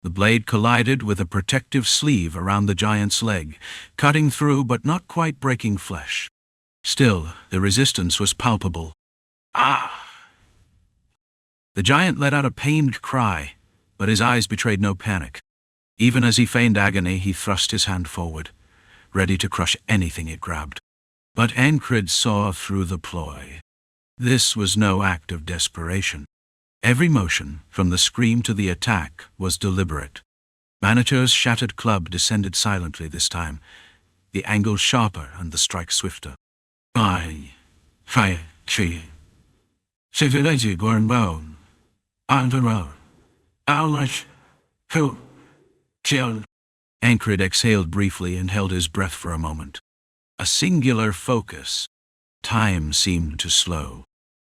The blade collided with a protective sleeve around the giant's leg, cutting through but not quite breaking flesh. Still, the resistance was palpable. Ah! The giant let out a pained cry, but his eyes betrayed no panic. Even as he feigned agony, he thrust his hand forward, ready to crush anything it grabbed. But Encrid saw through the ploy. This was no act of desperation. Every motion, from the scream to the attack, was deliberate. Banatur's shattered club descended silently this time, the angle sharper and the strike swifter. I, fire, tree. Civilized born bone. On the road. Who killed? Encrid exhaled briefly and held his breath for a moment. A singular focus. Time seemed to slow.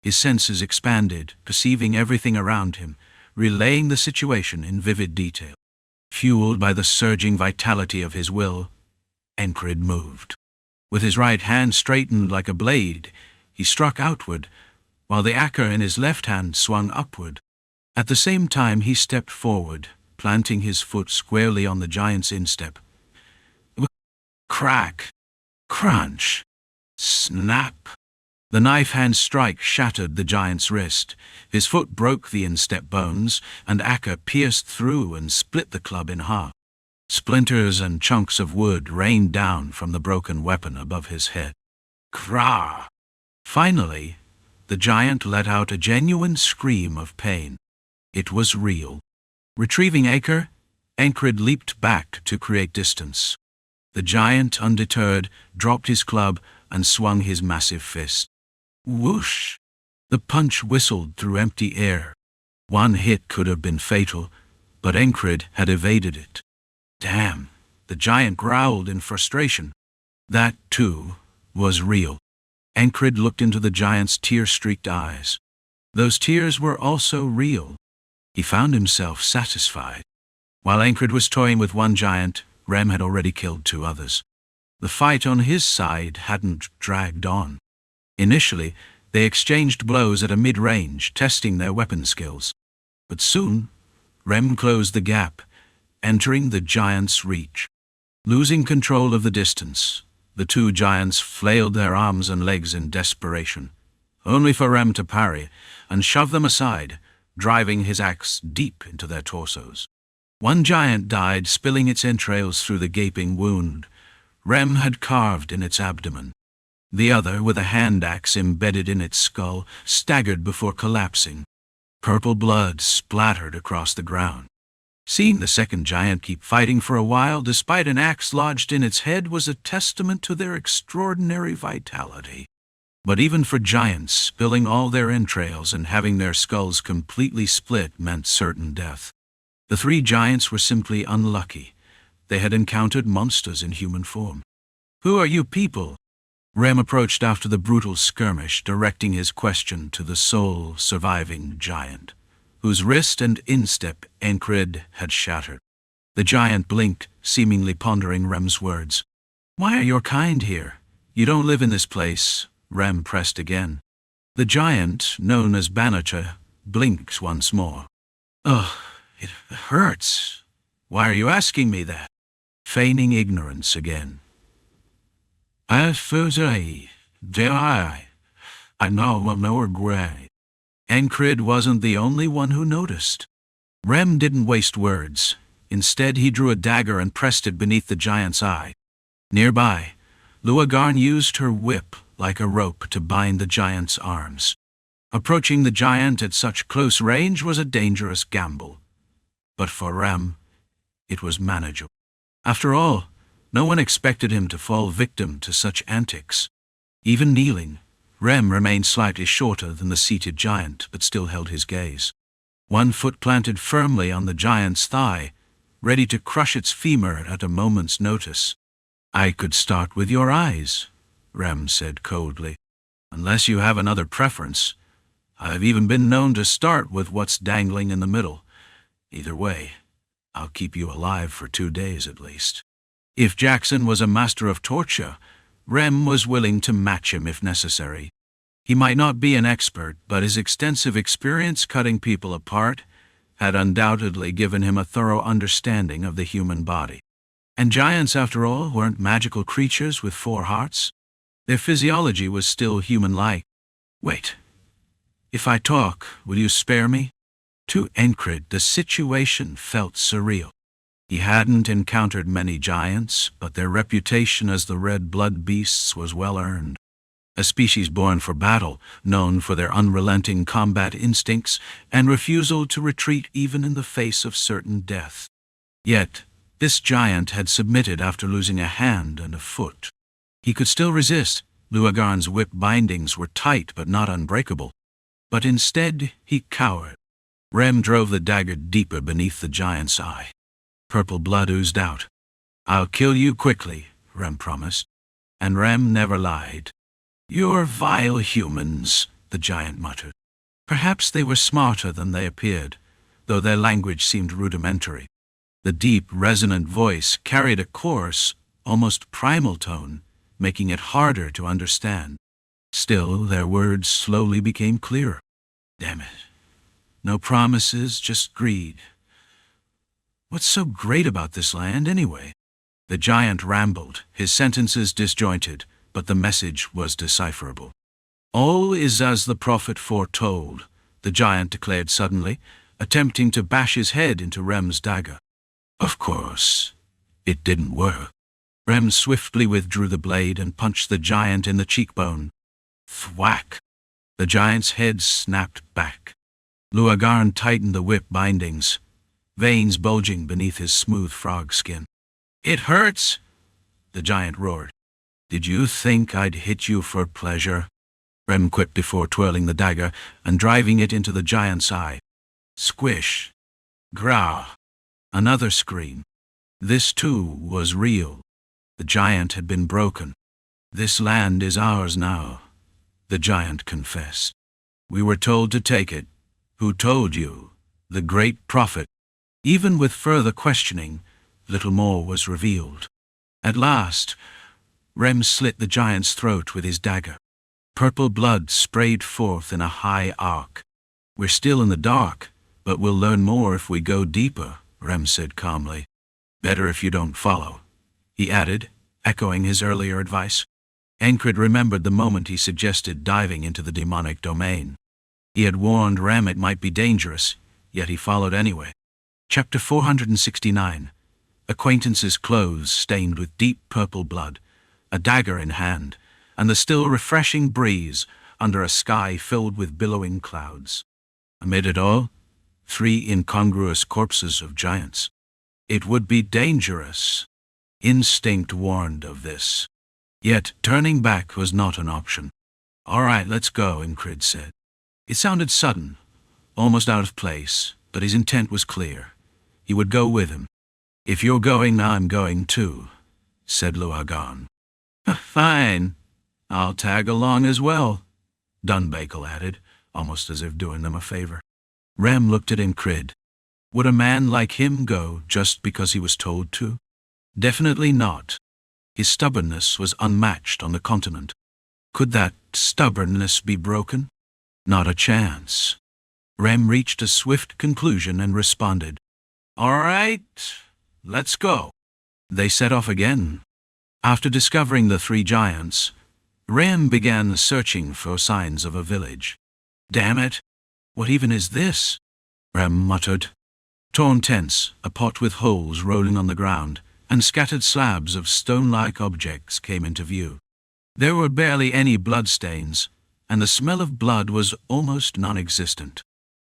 His senses expanded, perceiving everything around him, relaying the situation in vivid detail. Fueled by the surging vitality of his will, Encrid moved. With his right hand straightened like a blade, he struck outward, while the acre in his left hand swung upward. At the same time he stepped forward, planting his foot squarely on the giant's instep. Crack! Crunch! Snap! The knife-hand strike shattered the giant's wrist. His foot broke the instep bones, and acre pierced through and split the club in half. Splinters and chunks of wood rained down from the broken weapon above his head. Krah! Finally, the giant let out a genuine scream of pain. It was real. Retrieving acre, Encrid leaped back to create distance. The giant, undeterred, dropped his club and swung his massive fist. Whoosh! The punch whistled through empty air. One hit could have been fatal, but Encrid had evaded it. Damn! The giant growled in frustration. That, too, was real. Encrid looked into the giant's tear-streaked eyes. Those tears were also real. He found himself satisfied. While Encrid was toying with one giant, Rem had already killed 2 others. The fight on his side hadn't dragged on. Initially, they exchanged blows at a mid-range, testing their weapon skills. But soon, Rem closed the gap, entering the giant's reach. Losing control of the distance, the 2 giants flailed their arms and legs in desperation, only for Rem to parry and shove them aside, driving his axe deep into their torsos. One giant died, spilling its entrails through the gaping wound Rem had carved in its abdomen. The other, with a hand axe embedded in its skull, staggered before collapsing. Purple blood splattered across the ground. Seeing the second giant keep fighting for a while despite an axe lodged in its head was a testament to their extraordinary vitality. But even for giants, spilling all their entrails and having their skulls completely split meant certain death. The 3 giants were simply unlucky. They had encountered monsters in human form. "Who are you people?" Rem approached after the brutal skirmish, directing his question to the sole surviving giant, whose wrist and instep Encrid had shattered. The giant blinked, seemingly pondering Rem's words. "Why are your kind here? You don't live in this place." Rem pressed again. The giant, known as Banata, blinked once more. "Ugh, it hurts. Why are you asking me that?" Feigning ignorance again. "I know of no regret." Encrid wasn't the only one who noticed. Rem didn't waste words. Instead, he drew a dagger and pressed it beneath the giant's eye. Nearby, Luagarn used her whip like a rope to bind the giant's arms. Approaching the giant at such close range was a dangerous gamble. But for Rem, it was manageable. After all, no one expected him to fall victim to such antics. Even kneeling, Rem remained slightly shorter than the seated giant, but still held his gaze. One foot planted firmly on the giant's thigh, ready to crush its femur at a moment's notice. "I could start with your eyes," Rem said coldly. "Unless you have another preference. I've even been known to start with what's dangling in the middle. Either way, I'll keep you alive for 2 days at least." If Jackson was a master of torture, Rem was willing to match him if necessary. He might not be an expert, but his extensive experience cutting people apart had undoubtedly given him a thorough understanding of the human body. And giants, after all, weren't magical creatures with 4 hearts. Their physiology was still human-like. "Wait. If I talk, will you spare me?" To Encrid, the situation felt surreal. He hadn't encountered many giants, but their reputation as the red-blood beasts was well-earned. A species born for battle, known for their unrelenting combat instincts and refusal to retreat even in the face of certain death. Yet, this giant had submitted after losing a hand and a foot. He could still resist. Luagarn's whip bindings were tight but not unbreakable. But instead, he cowered. Rem drove the dagger deeper beneath the giant's eye. Purple blood oozed out. "I'll kill you quickly," Rem promised. And Rem never lied. "You're vile humans," the giant muttered. Perhaps they were smarter than they appeared, though their language seemed rudimentary. The deep, resonant voice carried a coarse, almost primal tone, making it harder to understand. Still, their words slowly became clearer. Damn it. No promises, just greed. What's so great about this land, anyway? The giant rambled, his sentences disjointed, but the message was decipherable. "All is as the prophet foretold," the giant declared suddenly, attempting to bash his head into Rem's dagger. Of course, it didn't work. Rem swiftly withdrew the blade and punched the giant in the cheekbone. Thwack! The giant's head snapped back. Luagarn tightened the whip bindings, veins bulging beneath his smooth frog skin. "It hurts!" the giant roared. "Did you think I'd hit you for pleasure?" Rem quipped before twirling the dagger and driving it into the giant's eye. Squish! Growl! Another scream. This, too, was real. The giant had been broken. "This land is ours now," the giant confessed. "We were told to take it." "Who told you?" "The great prophet." Even with further questioning, little more was revealed. At last, Rem slit the giant's throat with his dagger. Purple blood sprayed forth in a high arc. "We're still in the dark, but we'll learn more if we go deeper," Rem said calmly. "Better if you don't follow," he added, echoing his earlier advice. Encrid remembered the moment he suggested diving into the demonic domain. He had warned Rem it might be dangerous, yet he followed anyway. Chapter 469. Acquaintances' clothes stained with deep purple blood, a dagger in hand, and the still refreshing breeze under a sky filled with billowing clouds. Amid it all, 3 incongruous corpses of giants. It would be dangerous. Instinct warned of this. Yet turning back was not an option. "All right, let's go," Encrid said. It sounded sudden, almost out of place, but his intent was clear. He would go with him. "If you're going, I'm going too," said Luagarn. "Fine. I'll tag along as well," Dunbakel added, almost as if doing them a favor. Rem looked at Encrid. Would a man like him go just because he was told to? Definitely not. His stubbornness was unmatched on the continent. Could that stubbornness be broken? Not a chance. Rem reached a swift conclusion and responded, "All right, let's go." They set off again. After discovering the 3 giants, Rem began searching for signs of a village. "Damn it! What even is this?" Rem muttered. Torn tents, a pot with holes rolling on the ground, and scattered slabs of stone-like objects came into view. There were barely any bloodstains, and the smell of blood was almost non-existent.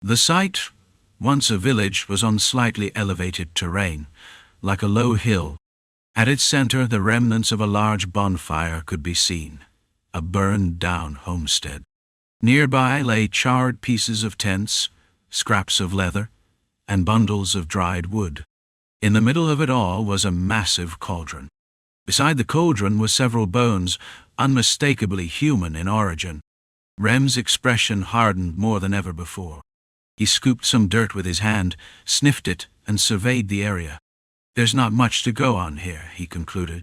The site, once a village, was on slightly elevated terrain, like a low hill. At its center, the remnants of a large bonfire could be seen, a burned-down homestead. Nearby lay charred pieces of tents, scraps of leather, and bundles of dried wood. In the middle of it all was a massive cauldron. Beside the cauldron were several bones, unmistakably human in origin. Rem's expression hardened more than ever before. He scooped some dirt with his hand, sniffed it, and surveyed the area. "There's not much to go on here," he concluded.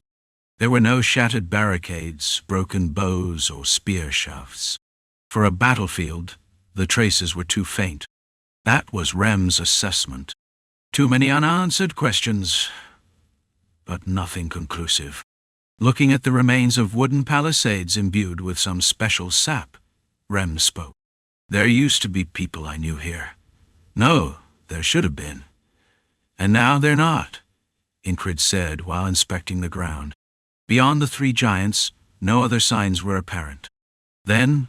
There were no shattered barricades, broken bows, or spear shafts. For a battlefield, the traces were too faint. That was Rem's assessment. Too many unanswered questions, but nothing conclusive. Looking at the remains of wooden palisades imbued with some special sap, Rem spoke. "There used to be people I knew here. No, there should have been. And now they're not," Encrid said while inspecting the ground. Beyond the 3 giants, no other signs were apparent. Then,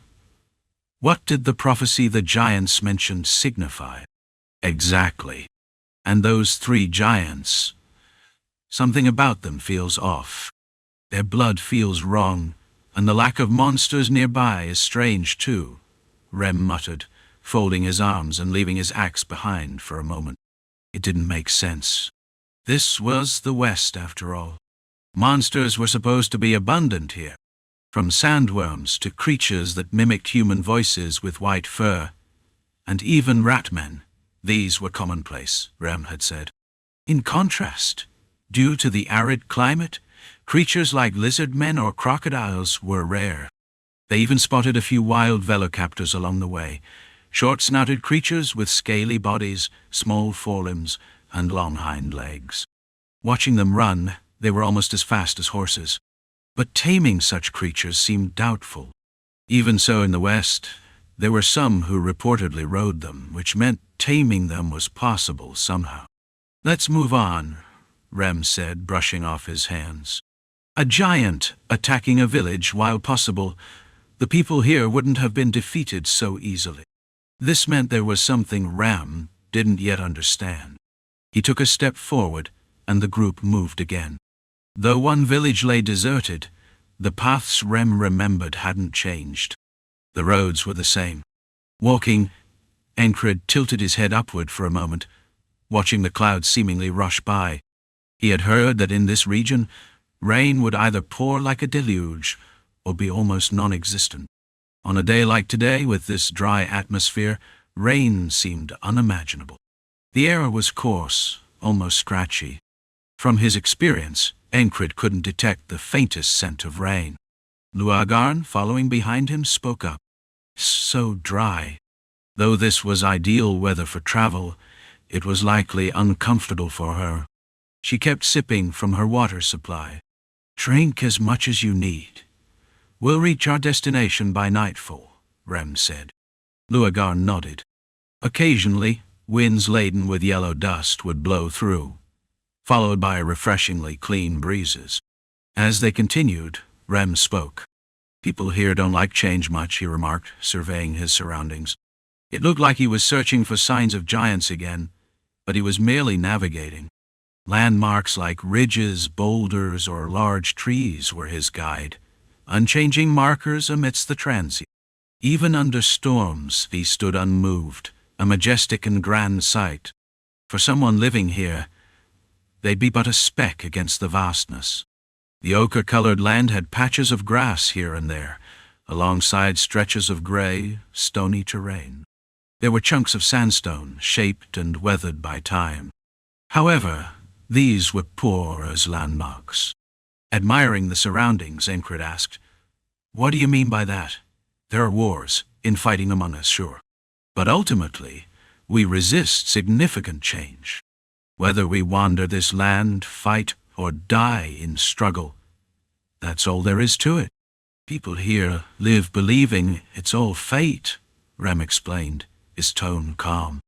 what did the prophecy the giants mentioned signify? Exactly. And those 3 giants, something about them feels off. Their blood feels wrong, and the lack of monsters nearby is strange too, Rem muttered, folding his arms and leaving his axe behind for a moment. It didn't make sense. This was the West, after all. Monsters were supposed to be abundant here, from sandworms to creatures that mimicked human voices with white fur, and even ratmen. These were commonplace, Rem had said. In contrast, due to the arid climate, creatures like lizard men or crocodiles were rare. They even spotted a few wild velociraptors along the way, short-snouted creatures with scaly bodies, small forelimbs, and long hind legs. Watching them run, they were almost as fast as horses. But taming such creatures seemed doubtful. Even so, in the West, there were some who reportedly rode them, which meant taming them was possible somehow. "Let's move on," Rem said, brushing off his hands. "A giant attacking a village, while possible, the people here wouldn't have been defeated so easily." This meant there was something Rem didn't yet understand. He took a step forward, and the group moved again. Though one village lay deserted, the paths Rem remembered hadn't changed. The roads were the same. Walking, Encrid tilted his head upward for a moment, watching the clouds seemingly rush by. He had heard that in this region, rain would either pour like a deluge or be almost non-existent. On a day like today, with this dry atmosphere, rain seemed unimaginable. The air was coarse, almost scratchy. From his experience, Encrid couldn't detect the faintest scent of rain. Luagarn, following behind him, spoke up. "So dry. Though this was ideal weather for travel, it was likely uncomfortable for her." She kept sipping from her water supply. "Drink as much as you need. We'll reach our destination by nightfall," Rem said. Luagarn nodded. Occasionally, winds laden with yellow dust would blow through, followed by refreshingly clean breezes. As they continued, Rem spoke. "People here don't like change much," he remarked, surveying his surroundings. It looked like he was searching for signs of giants again, but he was merely navigating. Landmarks like ridges, boulders, or large trees were his guide, unchanging markers amidst the transient. Even under storms, he stood unmoved, a majestic and grand sight. For someone living here, they'd be but a speck against the vastness. The ochre-colored land had patches of grass here and there, alongside stretches of gray, stony terrain. There were chunks of sandstone, shaped and weathered by time. However, these were poor as landmarks. Admiring the surroundings, Encrid asked, "What do you mean by that? There are wars, infighting among us, sure. But ultimately, we resist significant change. Whether we wander this land, fight, or die in struggle, that's all there is to it. People here live believing it's all fate," Rem explained, his tone calm.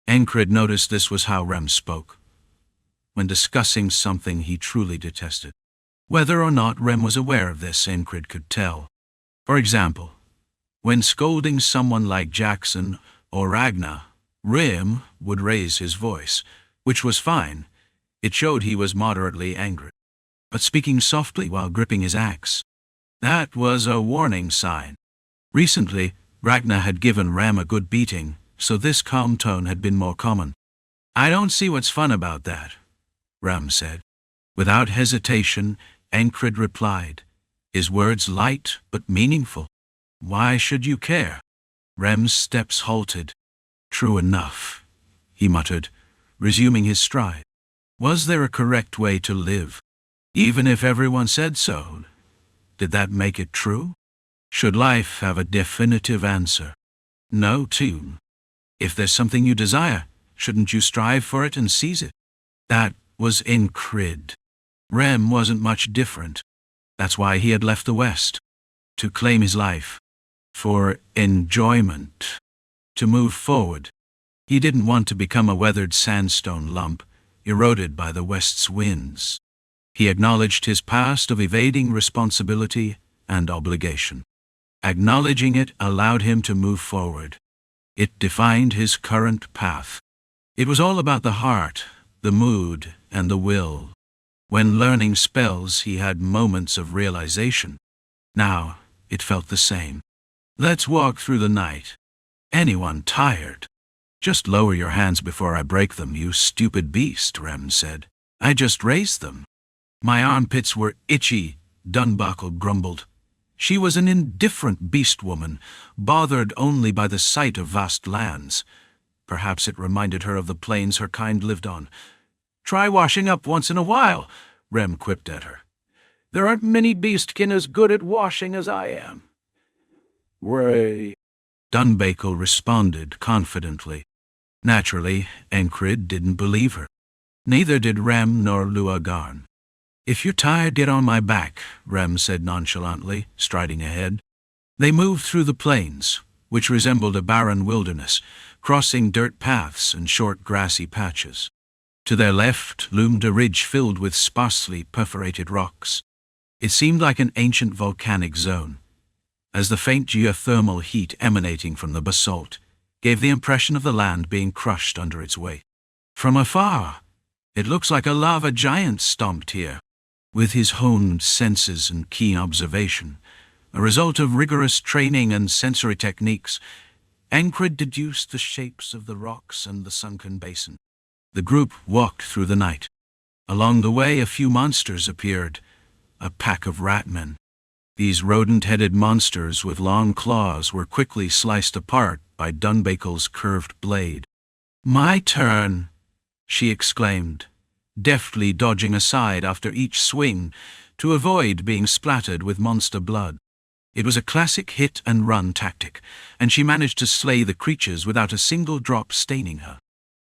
Encrid noticed this was how Rem spoke, when discussing something he truly detested. Whether or not Rem was aware of this, Encrid could tell. For example, when scolding someone like Jackson or Ragnar, Rem would raise his voice, which was fine. It showed he was moderately angry. But speaking softly while gripping his axe, that was a warning sign. Recently, Ragnar had given Rem a good beating, so this calm tone had been more common. "I don't see what's fun about that," Rem said. Without hesitation, Encrid replied, his words light but meaningful. "Why should you care?" Rem's steps halted. "True enough," he muttered, resuming his stride. Was there a correct way to live? Even if everyone said so, did that make it true? Should life have a definitive answer? No, too. If there's something you desire, shouldn't you strive for it and seize it? That was Encrid. Rem wasn't much different. That's why he had left the West. To claim his life. For enjoyment. To move forward. He didn't want to become a weathered sandstone lump, eroded by the West's winds. He acknowledged his past of evading responsibility and obligation. Acknowledging it allowed him to move forward. It defined his current path. It was all about the heart, the mood, and the will. When learning spells, he had moments of realization. Now, it felt the same. "Let's walk through the night," Anyone tired? Just lower your hands before I break them, you stupid beast, Rem said. I just raised them. My armpits were itchy, Dunbuckle grumbled. She was an indifferent beast woman, bothered only by the sight of vast lands. Perhaps it reminded her of the plains her kind lived on. Try washing up once in a while, Rem quipped at her. There aren't many beastkin as good at washing as I am. Way, Dunbuckle responded confidently. Naturally, Encrid didn't believe her. Neither did Rem nor Luagarn. If you're tired, get on my back, Rem said nonchalantly, striding ahead. They moved through the plains, which resembled a barren wilderness, crossing dirt paths and short grassy patches. To their left loomed a ridge filled with sparsely perforated rocks. It seemed like an ancient volcanic zone, as the faint geothermal heat emanating from the basalt gave the impression of the land being crushed under its weight. From afar, it looks like a lava giant stomped here. With his honed senses and keen observation, a result of rigorous training and sensory techniques, Encrid deduced the shapes of the rocks and the sunken basin. The group walked through the night. Along the way, a few monsters appeared, a pack of ratmen. These rodent-headed monsters with long claws were quickly sliced apart by Dunbuckle's curved blade. My turn, she exclaimed, deftly dodging aside after each swing to avoid being splattered with monster blood. It was a classic hit-and-run tactic, and she managed to slay the creatures without a single drop staining her.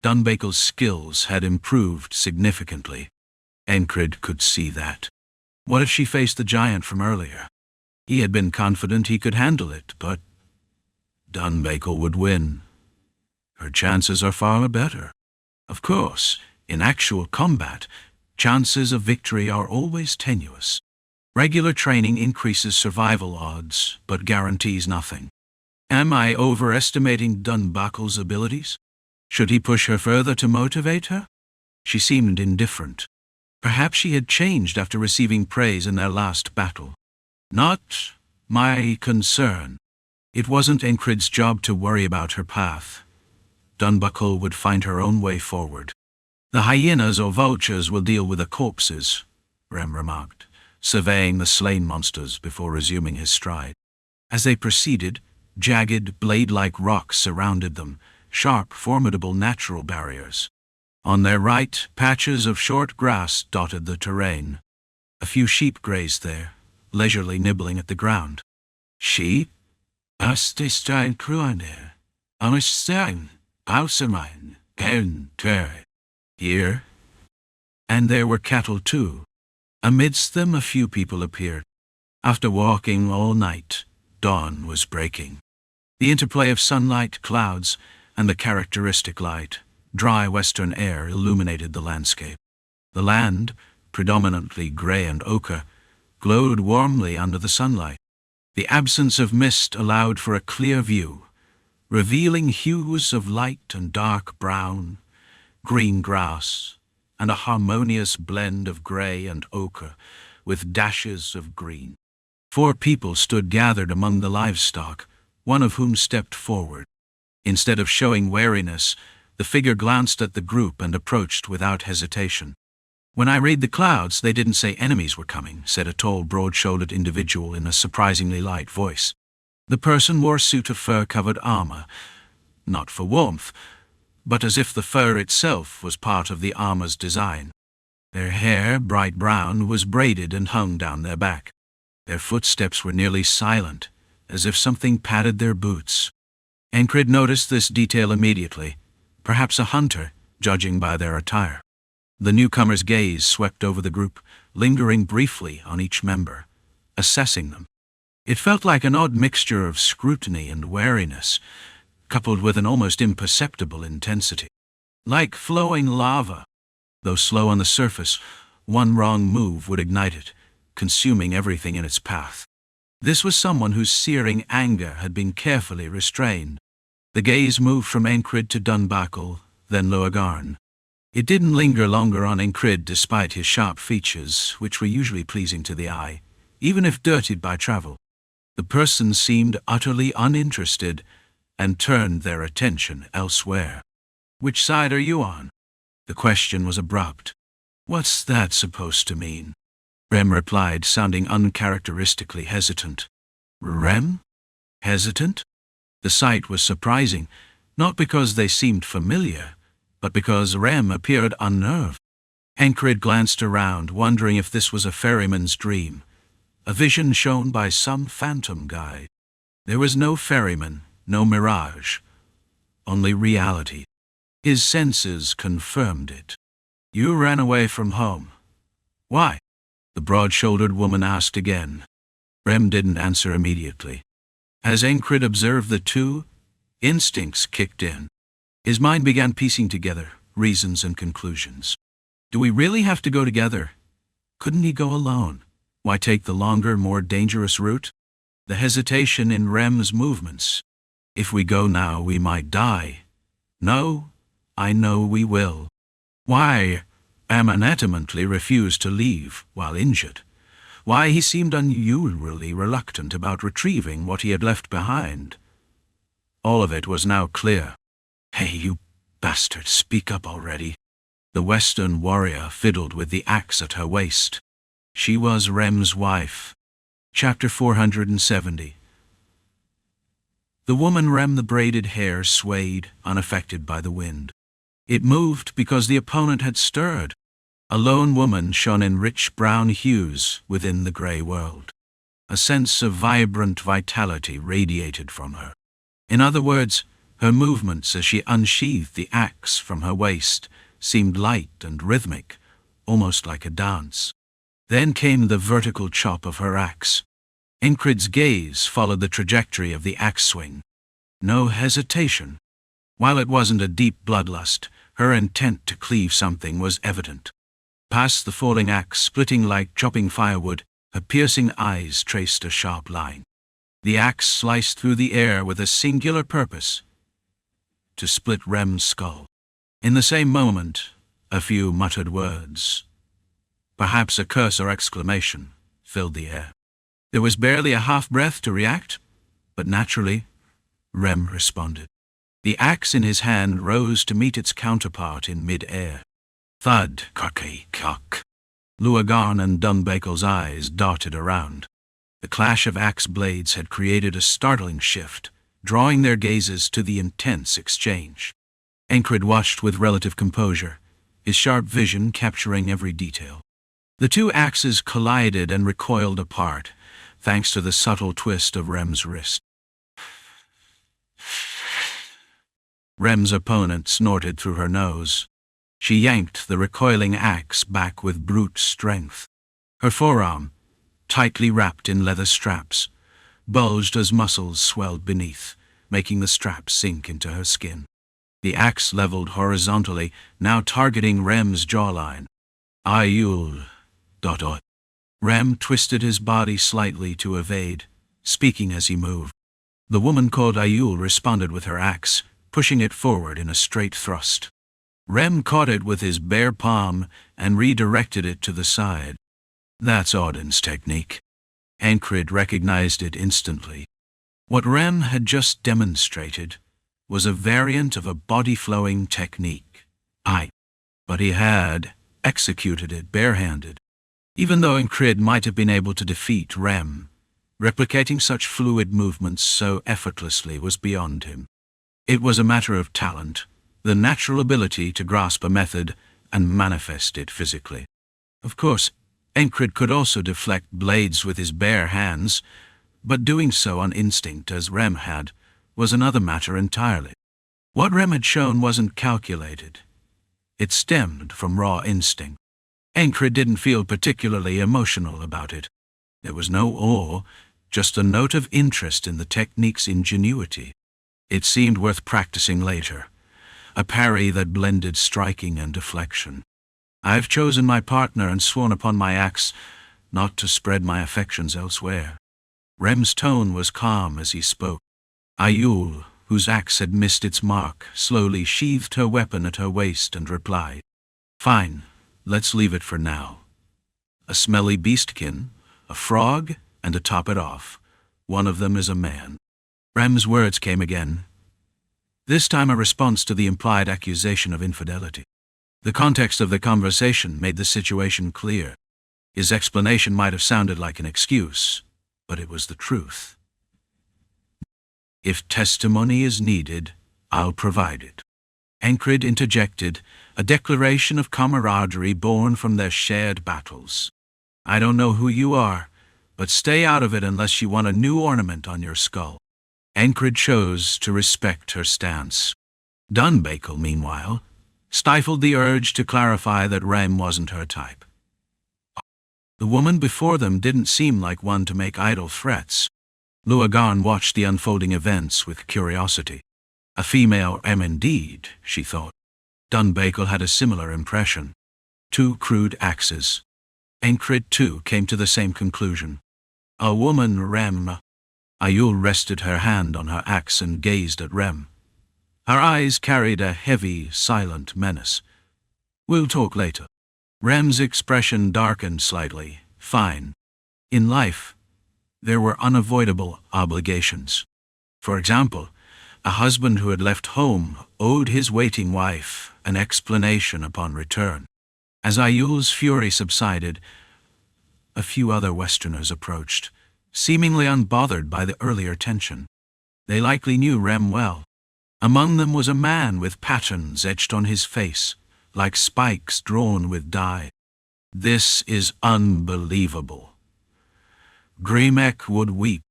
Dunbuckle's skills had improved significantly. Encrid could see that. What if she faced the giant from earlier? He had been confident he could handle it, but Dunbuckle would win. Her chances are far better. Of course, in actual combat, chances of victory are always tenuous. Regular training increases survival odds, but guarantees nothing. Am I overestimating Dunbuckle's abilities? Should he push her further to motivate her? She seemed indifferent. Perhaps she had changed after receiving praise in their last battle. Not my concern. It wasn't Encrid's job to worry about her path. Dunbuckle would find her own way forward. The hyenas or vultures will deal with the corpses, Rem remarked, surveying the slain monsters before resuming his stride. As they proceeded, jagged, blade-like rocks surrounded them, sharp, formidable natural barriers. On their right, patches of short grass dotted the terrain. A few sheep grazed there, leisurely nibbling at the ground. Sheep? Astestein Kruaner, Anestein, Ausermine, Ter. Here. And there were cattle too. Amidst them a few people appeared. After walking all night, dawn was breaking. The interplay of sunlight, clouds, and the characteristic light, dry western air illuminated the landscape. The land, predominantly gray and ochre, glowed warmly under the sunlight. The absence of mist allowed for a clear view, revealing hues of light and dark brown, green grass, and a harmonious blend of gray and ochre with dashes of green. 4 people stood gathered among the livestock, one of whom stepped forward. Instead of showing wariness, the figure glanced at the group and approached without hesitation. When I read the clouds, they didn't say enemies were coming, said a tall, broad-shouldered individual in a surprisingly light voice. The person wore a suit of fur-covered armor, not for warmth, but as if the fur itself was part of the armor's design. Their hair, bright brown, was braided and hung down their back. Their footsteps were nearly silent, as if something padded their boots. Encrid noticed this detail immediately, perhaps a hunter, judging by their attire. The newcomer's gaze swept over the group, lingering briefly on each member, assessing them. It felt like an odd mixture of scrutiny and wariness, coupled with an almost imperceptible intensity. Like flowing lava. Though slow on the surface, one wrong move would ignite it, consuming everything in its path. This was someone whose searing anger had been carefully restrained. The gaze moved from Encrid to Dunbuckle, then Luagarn. It didn't linger longer on Encrid despite his sharp features, which were usually pleasing to the eye, even if dirtied by travel. The person seemed utterly uninterested, and turned their attention elsewhere. "Which side are you on?" The question was abrupt. "What's that supposed to mean?" Rem replied, sounding uncharacteristically hesitant. "Rem? Hesitant?" The sight was surprising, not because they seemed familiar, but because Rem appeared unnerved. Encrid glanced around, wondering if this was a ferryman's dream, a vision shown by some phantom guide. There was no ferryman, no mirage, only reality. His senses confirmed it. "You ran away from home. Why?" the broad-shouldered woman asked again. Rem didn't answer immediately. As Encrid observed the two, instincts kicked in. His mind began piecing together reasons and conclusions. Do we really have to go together? Couldn't he go alone? Why take the longer, more dangerous route? The hesitation in Rem's movements. If we go now, we might die. No, I know we will. Why adamantly refused to leave while injured? Why he seemed unusually reluctant about retrieving what he had left behind? All of it was now clear. "Hey, you bastard, speak up already." The Western warrior fiddled with the axe at her waist. She was Rem's wife. Chapter 470. The woman Rem, the braided hair swayed, unaffected by the wind. It moved because the opponent had stirred. A lone woman shone in rich brown hues within the grey world. A sense of vibrant vitality radiated from her. In other words, her movements as she unsheathed the axe from her waist seemed light and rhythmic, almost like a dance. Then came the vertical chop of her axe. Encrid's gaze followed the trajectory of the axe swing. No hesitation. While it wasn't a deep bloodlust, her intent to cleave something was evident. Past the falling axe, splitting like chopping firewood, her piercing eyes traced a sharp line. The axe sliced through the air with a singular purpose: to split Rem's skull. In the same moment, a few muttered words, perhaps a curse or exclamation, filled the air. There was barely a half-breath to react, but naturally, Rem responded. The axe in his hand rose to meet its counterpart in mid-air. Thud, cock. Luagarn and Dunbakel's eyes darted around. The clash of axe blades had created a startling shift, drawing their gazes to the intense exchange. Encrid watched with relative composure, his sharp vision capturing every detail. The two axes collided and recoiled apart, thanks to the subtle twist of Rem's wrist. Rem's opponent snorted through her nose. She yanked the recoiling axe back with brute strength. Her forearm, tightly wrapped in leather straps, bulged as muscles swelled beneath, making the straps sink into her skin. The axe leveled horizontally, now targeting Rem's jawline. Ayul. Rem twisted his body slightly to evade, speaking as he moved. The woman called Ayul responded with her axe, pushing it forward in a straight thrust. Rem caught it with his bare palm and redirected it to the side. That's Auden's technique. Encrid recognized it instantly. What Rem had just demonstrated was a variant of a body-flowing technique. But he had executed it barehanded. Even though Encrid might have been able to defeat Rem, replicating such fluid movements so effortlessly was beyond him. It was a matter of talent, the natural ability to grasp a method and manifest it physically. Of course, Encrid could also deflect blades with his bare hands, but doing so on instinct as Rem had was another matter entirely. What Rem had shown wasn't calculated. It stemmed from raw instinct. Encrid didn't feel particularly emotional about it. There was no awe, just a note of interest in the technique's ingenuity. It seemed worth practicing later, a parry that blended striking and deflection. I've chosen my partner and sworn upon my axe not to spread my affections elsewhere. Rem's tone was calm as he spoke. Ayul, whose axe had missed its mark, slowly sheathed her weapon at her waist and replied, "Fine, let's leave it for now. A smelly beastkin, a frog, and to top it off, one of them is a man." Rem's words came again, this time a response to the implied accusation of infidelity. The context of the conversation made the situation clear. His explanation might have sounded like an excuse, but it was the truth. If testimony is needed, I'll provide it. Encrid interjected, a declaration of camaraderie born from their shared battles. I don't know who you are, but stay out of it unless you want a new ornament on your skull. Encrid chose to respect her stance. Dunbakel, meanwhile, stifled the urge to clarify that Rem wasn't her type. The woman before them didn't seem like one to make idle threats. Luagarn watched the unfolding events with curiosity. A female Rem indeed, she thought. Dunbakel had a similar impression. 2 crude axes. Encrid too came to the same conclusion. A woman Rem. Ayul rested her hand on her axe and gazed at Rem. Her eyes carried a heavy, silent menace. We'll talk later. Rem's expression darkened slightly. Fine. In life, there were unavoidable obligations. For example, a husband who had left home owed his waiting wife an explanation upon return. As Ayul's fury subsided, a few other Westerners approached, seemingly unbothered by the earlier tension. They likely knew Rem well. Among them was a man with patterns etched on his face, like spikes drawn with dye. This is unbelievable. Grimek would weep.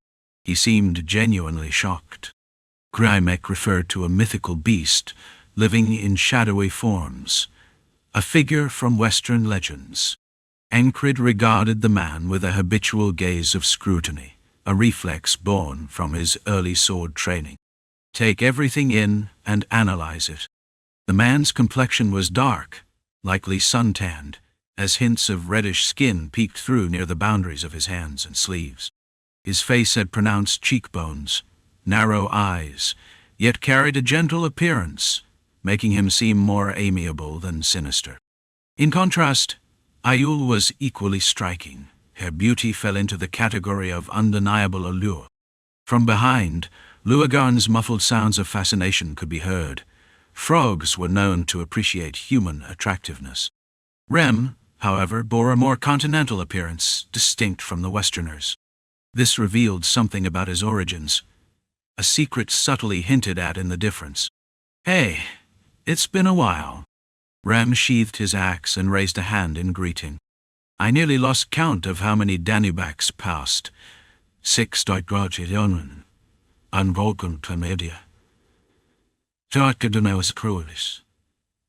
He seemed genuinely shocked. Grimek referred to a mythical beast living in shadowy forms, a figure from Western legends. Encrid regarded the man with a habitual gaze of scrutiny, a reflex born from his early sword training. Take everything in and analyze it. The man's complexion was dark, likely suntanned, as hints of reddish skin peeked through near the boundaries of his hands and sleeves. His face had pronounced cheekbones, narrow eyes, yet carried a gentle appearance, making him seem more amiable than sinister. In contrast, Ayul was equally striking. Her beauty fell into the category of undeniable allure. From behind, Luagarn's muffled sounds of fascination could be heard. Frogs were known to appreciate human attractiveness. Rem, however, bore a more continental appearance, distinct from the Westerners. This revealed something about his origins, a secret subtly hinted at in the difference. Hey, it's been a while. Rem sheathed his axe and raised a hand in greeting. I nearly lost count of how many Danubaks passed. 6 Deutschrotionen, unwolken Media. Torkedoneus cruelis.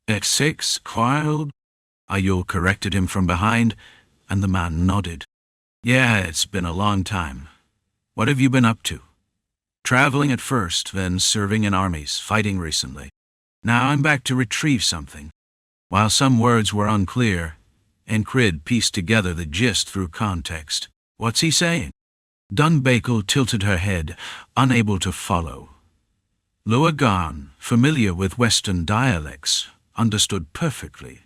At 6, Quiled? Ayul corrected him from behind, and the man nodded. Yeah, it's been a long time. What have you been up to? Traveling at first, then serving in armies, fighting recently. Now I'm back to retrieve something. While some words were unclear, Encrid pieced together the gist through context. What's he saying? Dunbakel tilted her head, unable to follow. Luagarn, familiar with Western dialects, understood perfectly.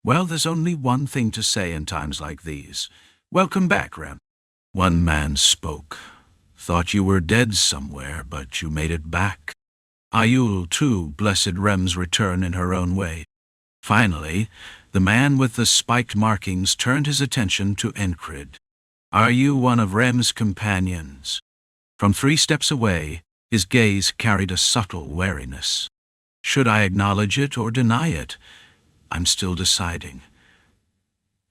Well, there's only one thing to say in times like these. Welcome back, Rem. One man spoke. Thought you were dead somewhere, but you made it back. Ayul, too, blessed Rem's return in her own way. Finally, the man with the spiked markings turned his attention to Encrid. Are you one of Rem's companions? From 3 steps away, his gaze carried a subtle wariness. Should I acknowledge it or deny it? I'm still deciding.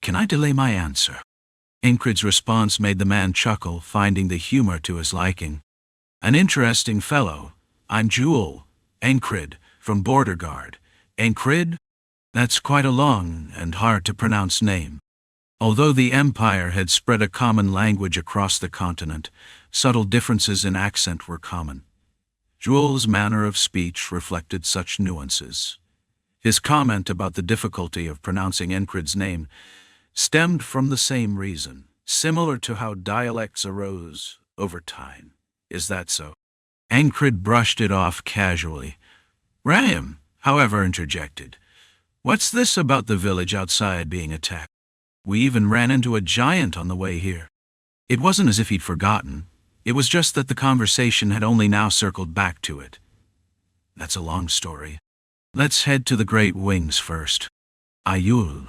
Can I delay my answer? Encrid's response made the man chuckle, finding the humor to his liking. An interesting fellow. I'm Jewel, Encrid, from Border Guard. Encrid? That's quite a long and hard-to-pronounce name. Although the Empire had spread a common language across the continent, subtle differences in accent were common. Jewel's manner of speech reflected such nuances. His comment about the difficulty of pronouncing Encrid's name stemmed from the same reason, similar to how dialects arose over time. Is that so? Encrid brushed it off casually. Rem, however, interjected. What's this about the village outside being attacked? We even ran into a giant on the way here. It wasn't as if he'd forgotten. It was just that the conversation had only now circled back to it. That's a long story. Let's head to the Great Wings first. Ayul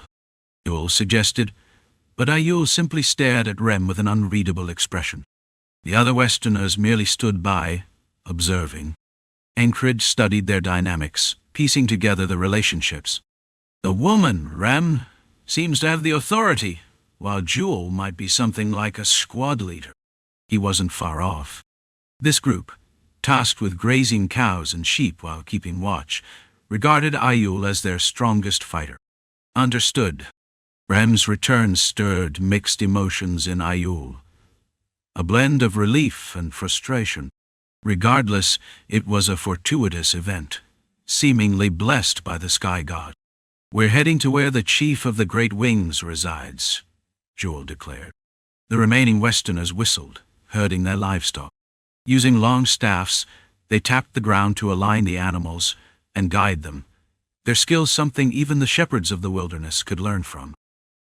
suggested, but Ayul simply stared at Rem with an unreadable expression. The other Westerners merely stood by, observing. Encrid studied their dynamics, piecing together the relationships. The woman, Rem, seems to have the authority, while Jewel might be something like a squad leader. He wasn't far off. This group, tasked with grazing cows and sheep while keeping watch, regarded Ayul as their strongest fighter. Understood. Rem's return stirred mixed emotions in Ayul. A blend of relief and frustration. Regardless, it was a fortuitous event, seemingly blessed by the sky god. We're heading to where the chief of the Great Wings resides, Jewel declared. The remaining Westerners whistled, herding their livestock. Using long staffs, they tapped the ground to align the animals and guide them, their skills something even the shepherds of the wilderness could learn from.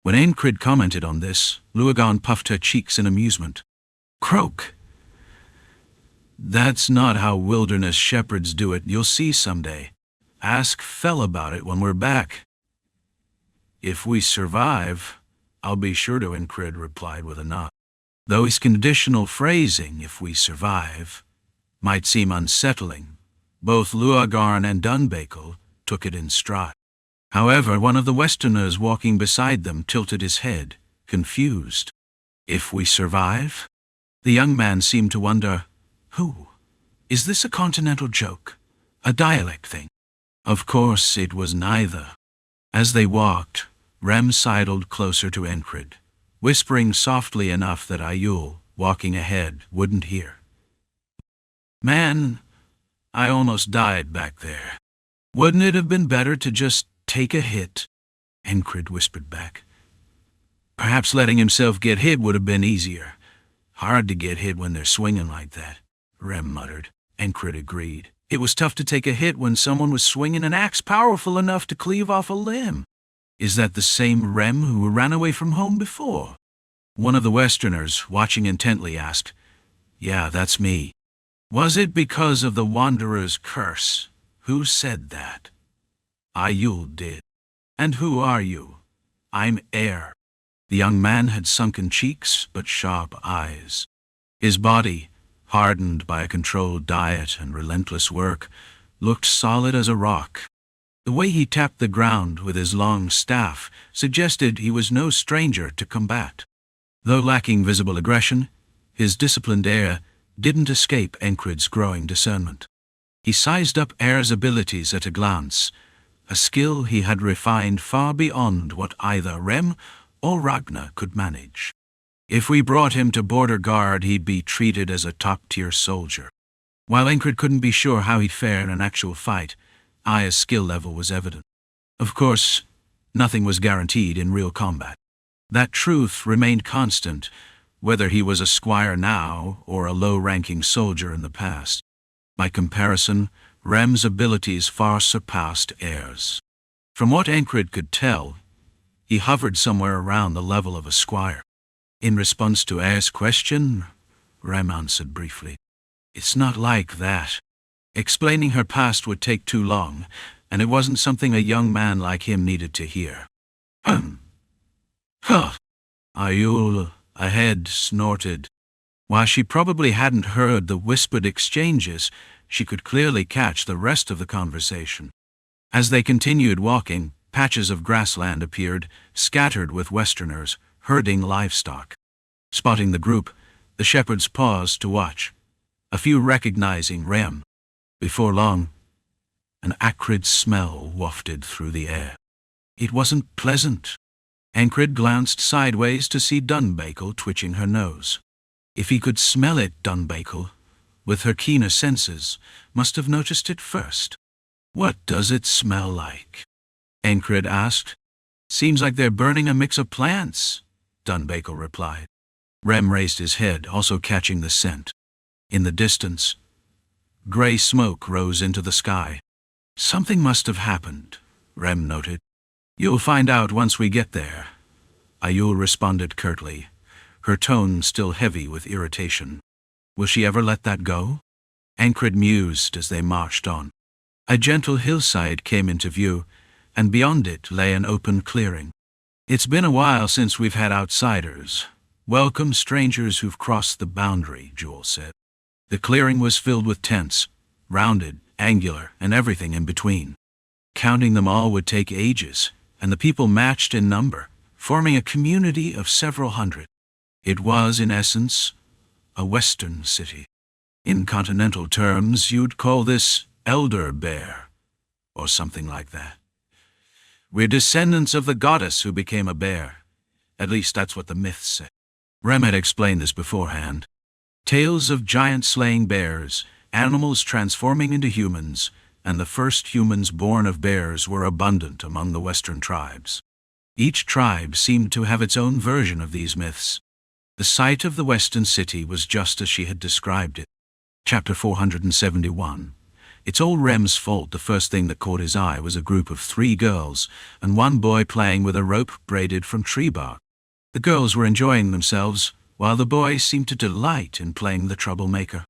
When Encrid commented on this, Luagon puffed her cheeks in amusement. Croak! That's not how wilderness shepherds do it, you'll see someday. Ask Fell about it when we're back. If we survive, I'll be sure to, Encrid replied with a nod. Though his conditional phrasing, if we survive, might seem unsettling, both Luagarn and Dunbakel took it in stride. However, one of the Westerners walking beside them tilted his head, confused. If we survive? The young man seemed to wonder, who? Is this a continental joke? A dialect thing? Of course, it was neither. As they walked, Rem sidled closer to Encrid, whispering softly enough that Ayul, walking ahead, wouldn't hear. Man, I almost died back there. Wouldn't it have been better to just take a hit? Encrid whispered back. Perhaps letting himself get hit would have been easier. Hard to get hit when they're swinging like that, Rem muttered. Encrid agreed. It was tough to take a hit when someone was swinging an axe powerful enough to cleave off a limb. Is that the same Rem who ran away from home before? One of the Westerners, watching intently, asked. Yeah, that's me. Was it because of the Wanderer's curse? Who said that? Ayul did. And who are you? I'm Air. The young man had sunken cheeks but sharp eyes. His body, hardened by a controlled diet and relentless work, looked solid as a rock. The way he tapped the ground with his long staff suggested he was no stranger to combat. Though lacking visible aggression, his disciplined air didn't escape Encrid's growing discernment. He sized up Air's abilities at a glance, a skill he had refined far beyond what either Rem or Ragnar could manage. If we brought him to border guard, he'd be treated as a top-tier soldier. While Encrid couldn't be sure how he'd fare in an actual fight, Aya's skill level was evident. Of course, nothing was guaranteed in real combat. That truth remained constant, whether he was a squire now or a low-ranking soldier in the past. By comparison, Rem's abilities far surpassed Air's. From what Encrid could tell, he hovered somewhere around the level of a squire. In response to Air's question, Rem answered briefly. It's not like that. Explaining her past would take too long, and it wasn't something a young man like him needed to hear. Huh. Ayul, ahead, snorted. While she probably hadn't heard the whispered exchanges, she could clearly catch the rest of the conversation. As they continued walking, patches of grassland appeared, scattered with Westerners, herding livestock. Spotting the group, the shepherds paused to watch, a few recognizing Rem. Before long, an acrid smell wafted through the air. It wasn't pleasant. Encrid glanced sideways to see Dunbakel twitching her nose. If he could smell it, Dunbakel, with her keener senses, must have noticed it first. What does it smell like? Encrid asked. Seems like they're burning a mix of plants, Dunbakel replied. Rem raised his head, also catching the scent. In the distance, gray smoke rose into the sky. Something must have happened, Rem noted. You'll find out once we get there, Ayul responded curtly, her tone still heavy with irritation. Will she ever let that go? Encrid mused as they marched on. A gentle hillside came into view, and beyond it lay an open clearing. "It's been a while since we've had outsiders. Welcome strangers who've crossed the boundary," Jewel said. The clearing was filled with tents, rounded, angular, and everything in between. Counting them all would take ages, and the people matched in number, forming a community of several hundred. It was, in essence, a western city. In continental terms, you'd call this Elder Bear, or something like that. "We're descendants of the goddess who became a bear. At least that's what the myths say." Rem had explained this beforehand. Tales of giant slaying bears, animals transforming into humans, and the first humans born of bears were abundant among the western tribes. Each tribe seemed to have its own version of these myths. The site of the western city was just as she had described it. Chapter 471. It's all Rem's fault. The first thing that caught his eye was a group of 3 girls and 1 boy playing with a rope braided from tree bark. The girls were enjoying themselves, while the boy seemed to delight in playing the troublemaker.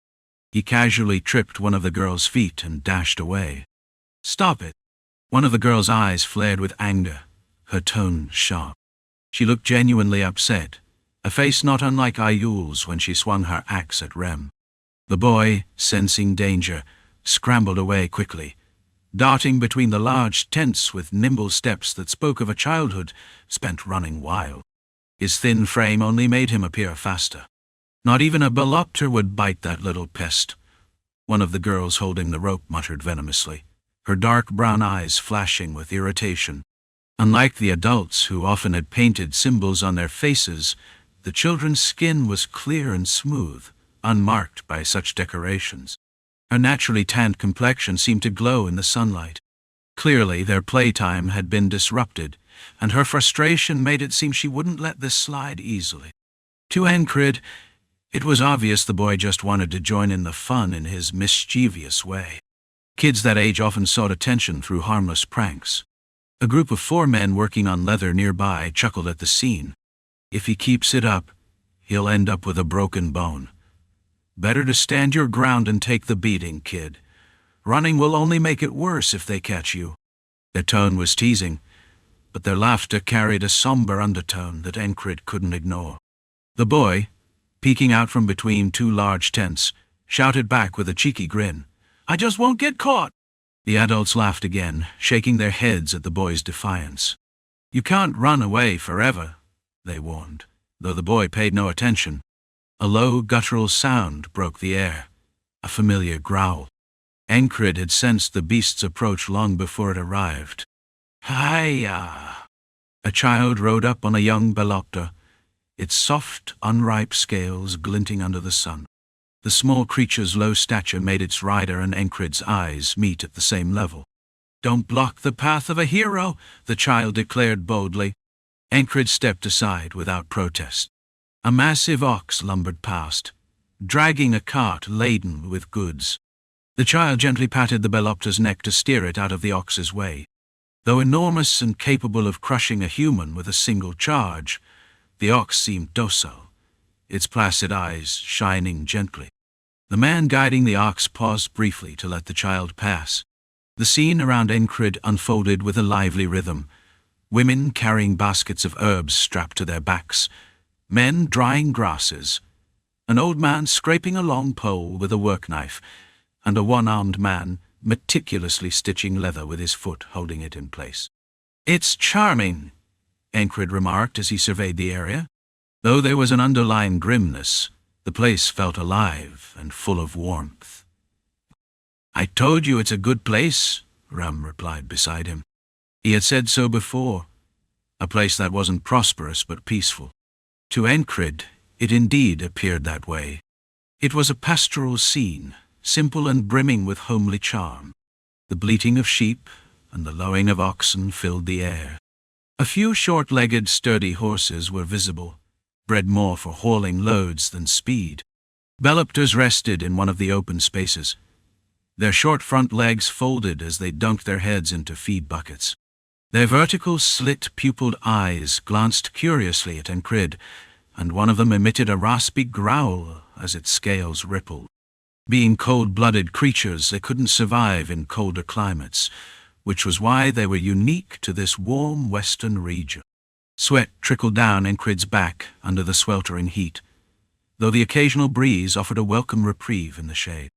He casually tripped one of the girls' feet and dashed away. "Stop it!" One of the girl's eyes flared with anger, her tone sharp. She looked genuinely upset, a face not unlike Ayul's when she swung her axe at Rem. The boy, sensing danger, scrambled away quickly, darting between the large tents with nimble steps that spoke of a childhood spent running wild. His thin frame only made him appear faster. Not even a Belopter would bite that little pest. One of the girls holding the rope muttered venomously, her dark brown eyes flashing with irritation. Unlike the adults who often had painted symbols on their faces, the children's skin was clear and smooth, unmarked by such decorations. Her naturally tanned complexion seemed to glow in the sunlight. Clearly their playtime had been disrupted, and her frustration made it seem she wouldn't let this slide easily. To Encrid, it was obvious the boy just wanted to join in the fun in his mischievous way. Kids that age often sought attention through harmless pranks. A group of 4 men working on leather nearby chuckled at the scene. "If he keeps it up, he'll end up with a broken bone. Better to stand your ground and take the beating, kid. Running will only make it worse if they catch you." Their tone was teasing, but their laughter carried a somber undertone that Encrid couldn't ignore. The boy, peeking out from between 2 large tents, shouted back with a cheeky grin, "I just won't get caught." The adults laughed again, shaking their heads at the boy's defiance. "You can't run away forever," they warned, though the boy paid no attention. A low, guttural sound broke the air, a familiar growl. Encrid had sensed the beast's approach long before it arrived. "Hiya!" A child rode up on a young Belopter, its soft, unripe scales glinting under the sun. The small creature's low stature made its rider and Encrid's eyes meet at the same level. "Don't block the path of a hero," the child declared boldly. Encrid stepped aside without protest. A massive ox lumbered past, dragging a cart laden with goods. The child gently patted the Belopter's neck to steer it out of the ox's way. Though enormous and capable of crushing a human with a single charge, the ox seemed docile, its placid eyes shining gently. The man guiding the ox paused briefly to let the child pass. The scene around Encrid unfolded with a lively rhythm. Women carrying baskets of herbs strapped to their backs, men drying grasses, an old man scraping a long pole with a work knife, and a 1-armed man meticulously stitching leather with his foot, holding it in place. "It's charming," Encrid remarked as he surveyed the area. Though there was an underlying grimness, the place felt alive and full of warmth. "I told you it's a good place," Rem replied beside him. He had said so before, a place that wasn't prosperous but peaceful. To Encrid, it indeed appeared that way. It was a pastoral scene, simple and brimming with homely charm. The bleating of sheep and the lowing of oxen filled the air. A few short-legged, sturdy horses were visible, bred more for hauling loads than speed. Belopters rested in one of the open spaces. Their short front legs folded as they dunked their heads into feed buckets. Their vertical, slit-pupiled eyes glanced curiously at Encrid, and one of them emitted a raspy growl as its scales rippled. Being cold-blooded creatures, they couldn't survive in colder climates, which was why they were unique to this warm western region. Sweat trickled down Encrid's back under the sweltering heat, though the occasional breeze offered a welcome reprieve in the shade.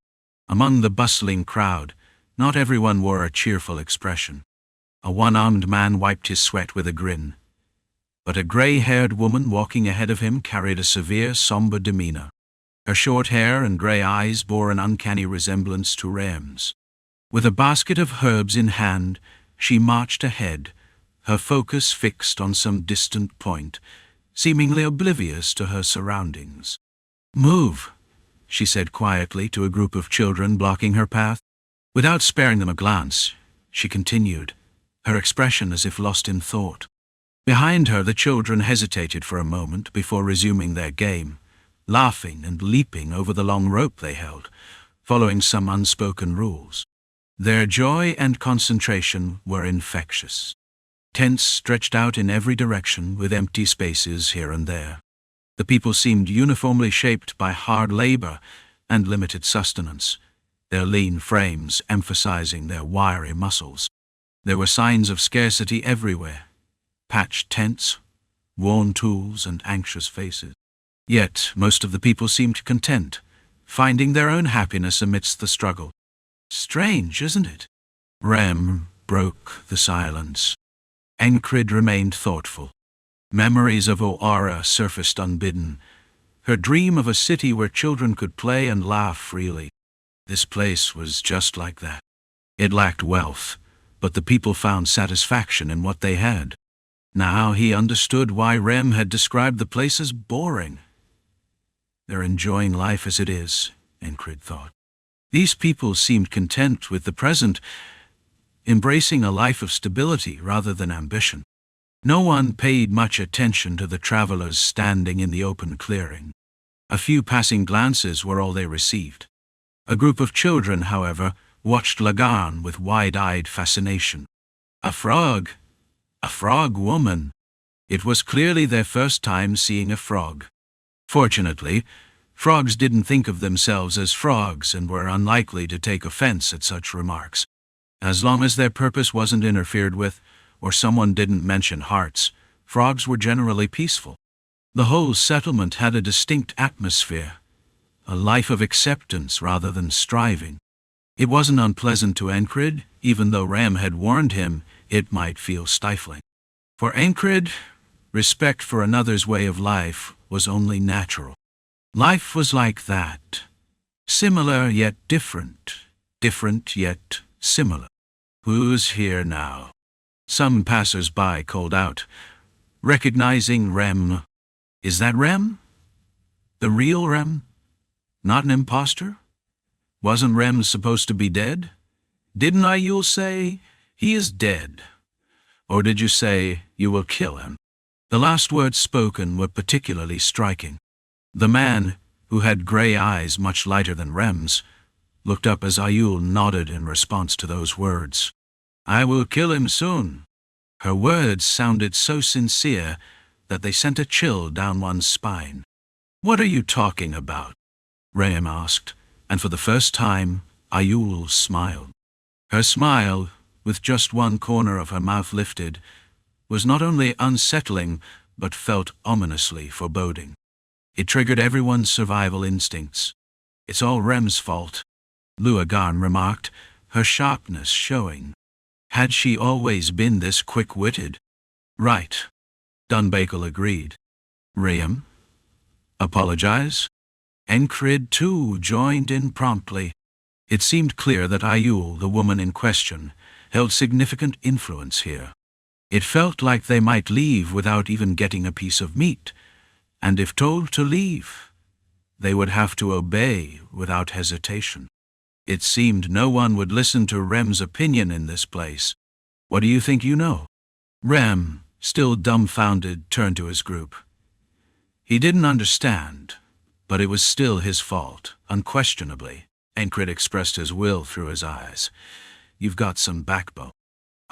Among the bustling crowd, not everyone wore a cheerful expression. A one-armed man wiped his sweat with a grin, but a gray-haired woman walking ahead of him carried a severe, somber demeanor. Her short hair and gray eyes bore an uncanny resemblance to Rem's. With a basket of herbs in hand, she marched ahead, her focus fixed on some distant point, seemingly oblivious to her surroundings. "Move," she said quietly to a group of children blocking her path. Without sparing them a glance, she continued, her expression as if lost in thought. Behind her, the children hesitated for a moment before resuming their game, laughing and leaping over the long rope they held, following some unspoken rules. Their joy and concentration were infectious. Tents stretched out in every direction with empty spaces here and there. The people seemed uniformly shaped by hard labor and limited sustenance, their lean frames emphasizing their wiry muscles. There were signs of scarcity everywhere: patched tents, worn tools, and anxious faces. Yet most of the people seemed content, finding their own happiness amidst the struggle. "Strange, isn't it?" Rem broke the silence. Encrid remained thoughtful. Memories of Oara surfaced unbidden, her dream of a city where children could play and laugh freely. This place was just like that. It lacked wealth, but the people found satisfaction in what they had. Now he understood why Rem had described the place as boring. "They're enjoying life as it is," Encrid thought. These people seemed content with the present, embracing a life of stability rather than ambition. No one paid much attention to the travelers standing in the open clearing. A few passing glances were all they received. A group of children, however, watched Lagan with wide-eyed fascination. A frog woman. It was clearly their first time seeing a frog. Fortunately, frogs didn't think of themselves as frogs and were unlikely to take offense at such remarks. As long as their purpose wasn't interfered with, or someone didn't mention hearts, frogs were generally peaceful. The whole settlement had a distinct atmosphere, a life of acceptance rather than striving. It wasn't unpleasant to Encrid, even though Rem had warned him it might feel stifling. For Encrid, respect for another's way of life was only natural. Life was like that. Similar yet different. Different yet similar. "Who's here now?" Some passers-by called out, recognizing Rem. "Is that Rem? The real Rem? Not an imposter? Wasn't Rem supposed to be dead? Didn't Ayul say, 'He is dead'? Or did you say, 'You will kill him'?" The last words spoken were particularly striking. The man, who had gray eyes much lighter than Rem's, looked up as Ayul nodded in response to those words. "I will kill him soon." Her words sounded so sincere that they sent a chill down one's spine. "What are you talking about?" Rem asked, and for the first time, Ayul smiled. Her smile, with just one corner of her mouth lifted, was not only unsettling, but felt ominously foreboding. It triggered everyone's survival instincts. "It's all Rem's fault," Luagan remarked, her sharpness showing. Had she always been this quick-witted? "Right," Dunbakel agreed. "Rem? Apologize?" Encrid, too, joined in promptly. It seemed clear that Ayul, the woman in question, held significant influence here. It felt like they might leave without even getting a piece of meat, and if told to leave, they would have to obey without hesitation. It seemed no one would listen to Rem's opinion in this place. "What do you think you know?" Rem, still dumbfounded, turned to his group. He didn't understand, but it was still his fault, unquestionably. Encrid expressed his will through his eyes. "You've got some backbone."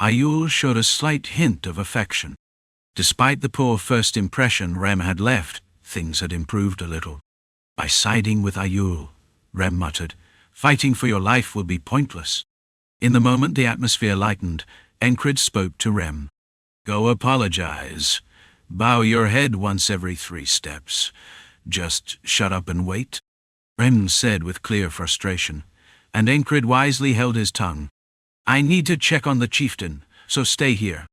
Ayul showed a slight hint of affection. Despite the poor first impression Rem had left, things had improved a little. "By siding with Ayul," Rem muttered, Fighting for your life will be pointless. In the moment the atmosphere lightened, Encrid spoke to Rem. Go apologize. Bow your head once every 3 steps. Just shut up and wait. Rem said with clear frustration, and Encrid wisely held his tongue. I need to check on the chieftain, so stay here.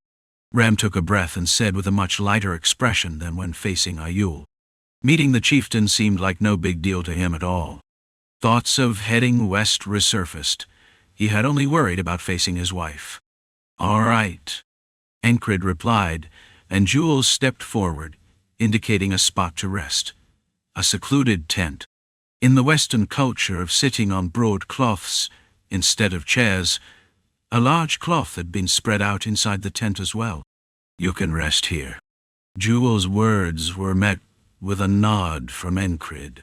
Rem took a breath and said with a much lighter expression than when facing Ayul. Meeting the chieftain seemed like no big deal to him at all. Thoughts of heading west resurfaced. He had only worried about facing his wife. All right, Encrid replied, and Jules stepped forward, indicating a spot to rest. A secluded tent. In the Western culture of sitting on broad cloths instead of chairs, a large cloth had been spread out inside the tent as well. You can rest here. Jules' words were met with a nod from Encrid.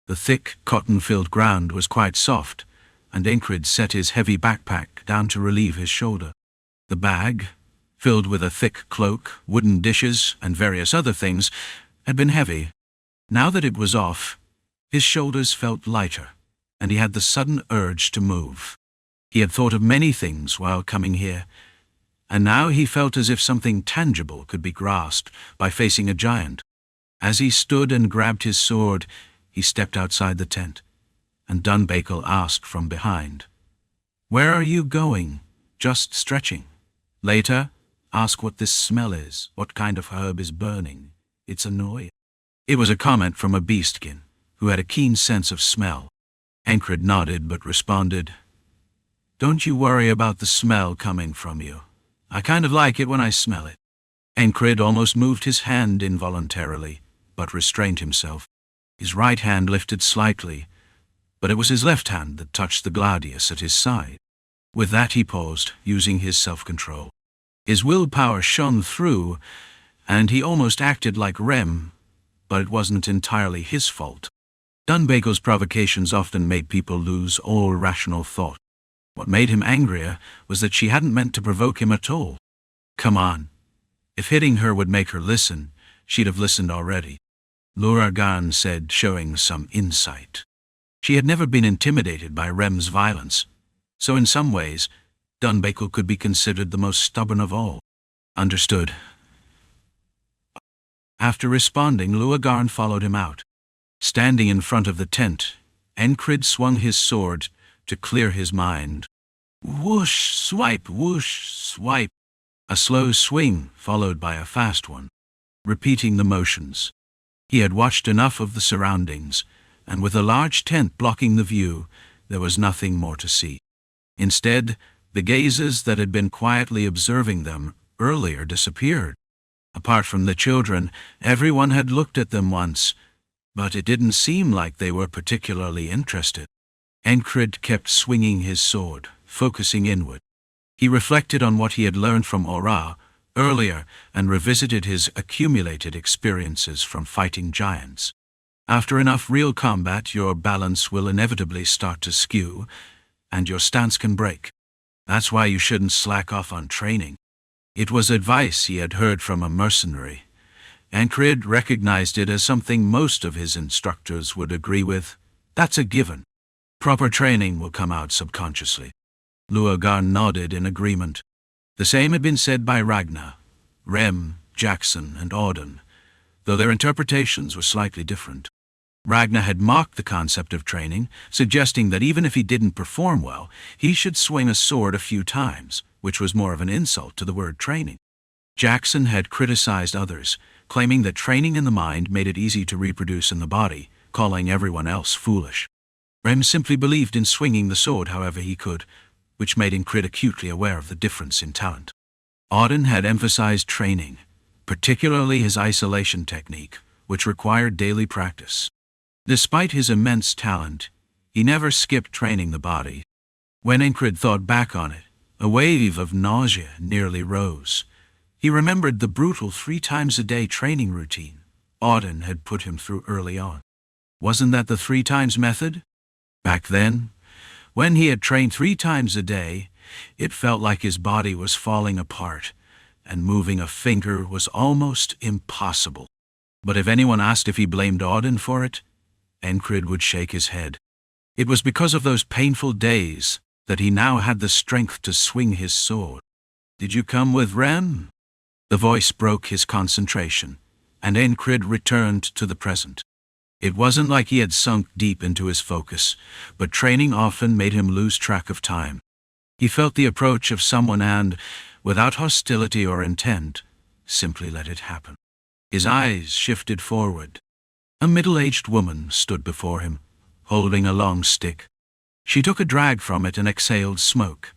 The thick, cotton-filled ground was quite soft, and Encrid set his heavy backpack down to relieve his shoulder. The bag, filled with a thick cloak, wooden dishes, and various other things, had been heavy. Now that it was off, his shoulders felt lighter, and he had the sudden urge to move. He had thought of many things while coming here, and now he felt as if something tangible could be grasped by facing a giant. As he stood and grabbed his sword, he stepped outside the tent, and Dunbakel asked from behind, Where are you going? Just stretching. Later, ask what this smell is, what kind of herb is burning. It's annoying. It was a comment from a beastkin, who had a keen sense of smell. Encrid nodded but responded, Don't you worry about the smell coming from you. I kind of like it when I smell it. Encrid almost moved his hand involuntarily, but restrained himself. His right hand lifted slightly, but it was his left hand that touched the gladius at his side. With that he paused, using his self-control. His willpower shone through, and he almost acted like Rem, but it wasn't entirely his fault. Dunbakel's provocations often made people lose all rational thought. What made him angrier was that she hadn't meant to provoke him at all. Come on. If hitting her would make her listen, she'd have listened already. Luragan said, showing some insight. She had never been intimidated by Rem's violence, so in some ways, Dunbakel could be considered the most stubborn of all. Understood. After responding, Luragan followed him out. Standing in front of the tent, Encrid swung his sword to clear his mind. Whoosh, swipe, whoosh, swipe. A slow swing followed by a fast one, repeating the motions. He had watched enough of the surroundings, and with a large tent blocking the view, there was nothing more to see. Instead, the gazes that had been quietly observing them earlier disappeared. Apart from the children, everyone had looked at them once, but it didn't seem like they were particularly interested. Encrid kept swinging his sword, focusing inward. He reflected on what he had learned from Oara earlier and revisited his accumulated experiences from fighting giants. After enough real combat, your balance will inevitably start to skew, and your stance can break. That's why you shouldn't slack off on training. It was advice he had heard from a mercenary. Encrid recognized it as something most of his instructors would agree with. That's a given. Proper training will come out subconsciously. Luagar nodded in agreement. The same had been said by Ragnar, Rem, Jackson, and Auden, though their interpretations were slightly different. Ragnar had mocked the concept of training, suggesting that even if he didn't perform well, he should swing a sword a few times, which was more of an insult to the word training. Jackson had criticized others, claiming that training in the mind made it easy to reproduce in the body, calling everyone else foolish. Rem simply believed in swinging the sword however he could, which made Encrid acutely aware of the difference in talent. Auden had emphasized training, particularly his isolation technique, which required daily practice. Despite his immense talent, he never skipped training the body. When Encrid thought back on it, a wave of nausea nearly rose. He remembered the brutal 3 times a day training routine Auden had put him through early on. Wasn't that the 3 times method? Back then, when he had trained 3 times a day, it felt like his body was falling apart, and moving a finger was almost impossible. But if anyone asked if he blamed Auden for it, Encrid would shake his head. It was because of those painful days that he now had the strength to swing his sword. "Did you come with Rem?" The voice broke his concentration, and Encrid returned to the present. It wasn't like he had sunk deep into his focus, but training often made him lose track of time. He felt the approach of someone and, without hostility or intent, simply let it happen. His eyes shifted forward. A middle-aged woman stood before him, holding a long stick. She took a drag from it and exhaled smoke.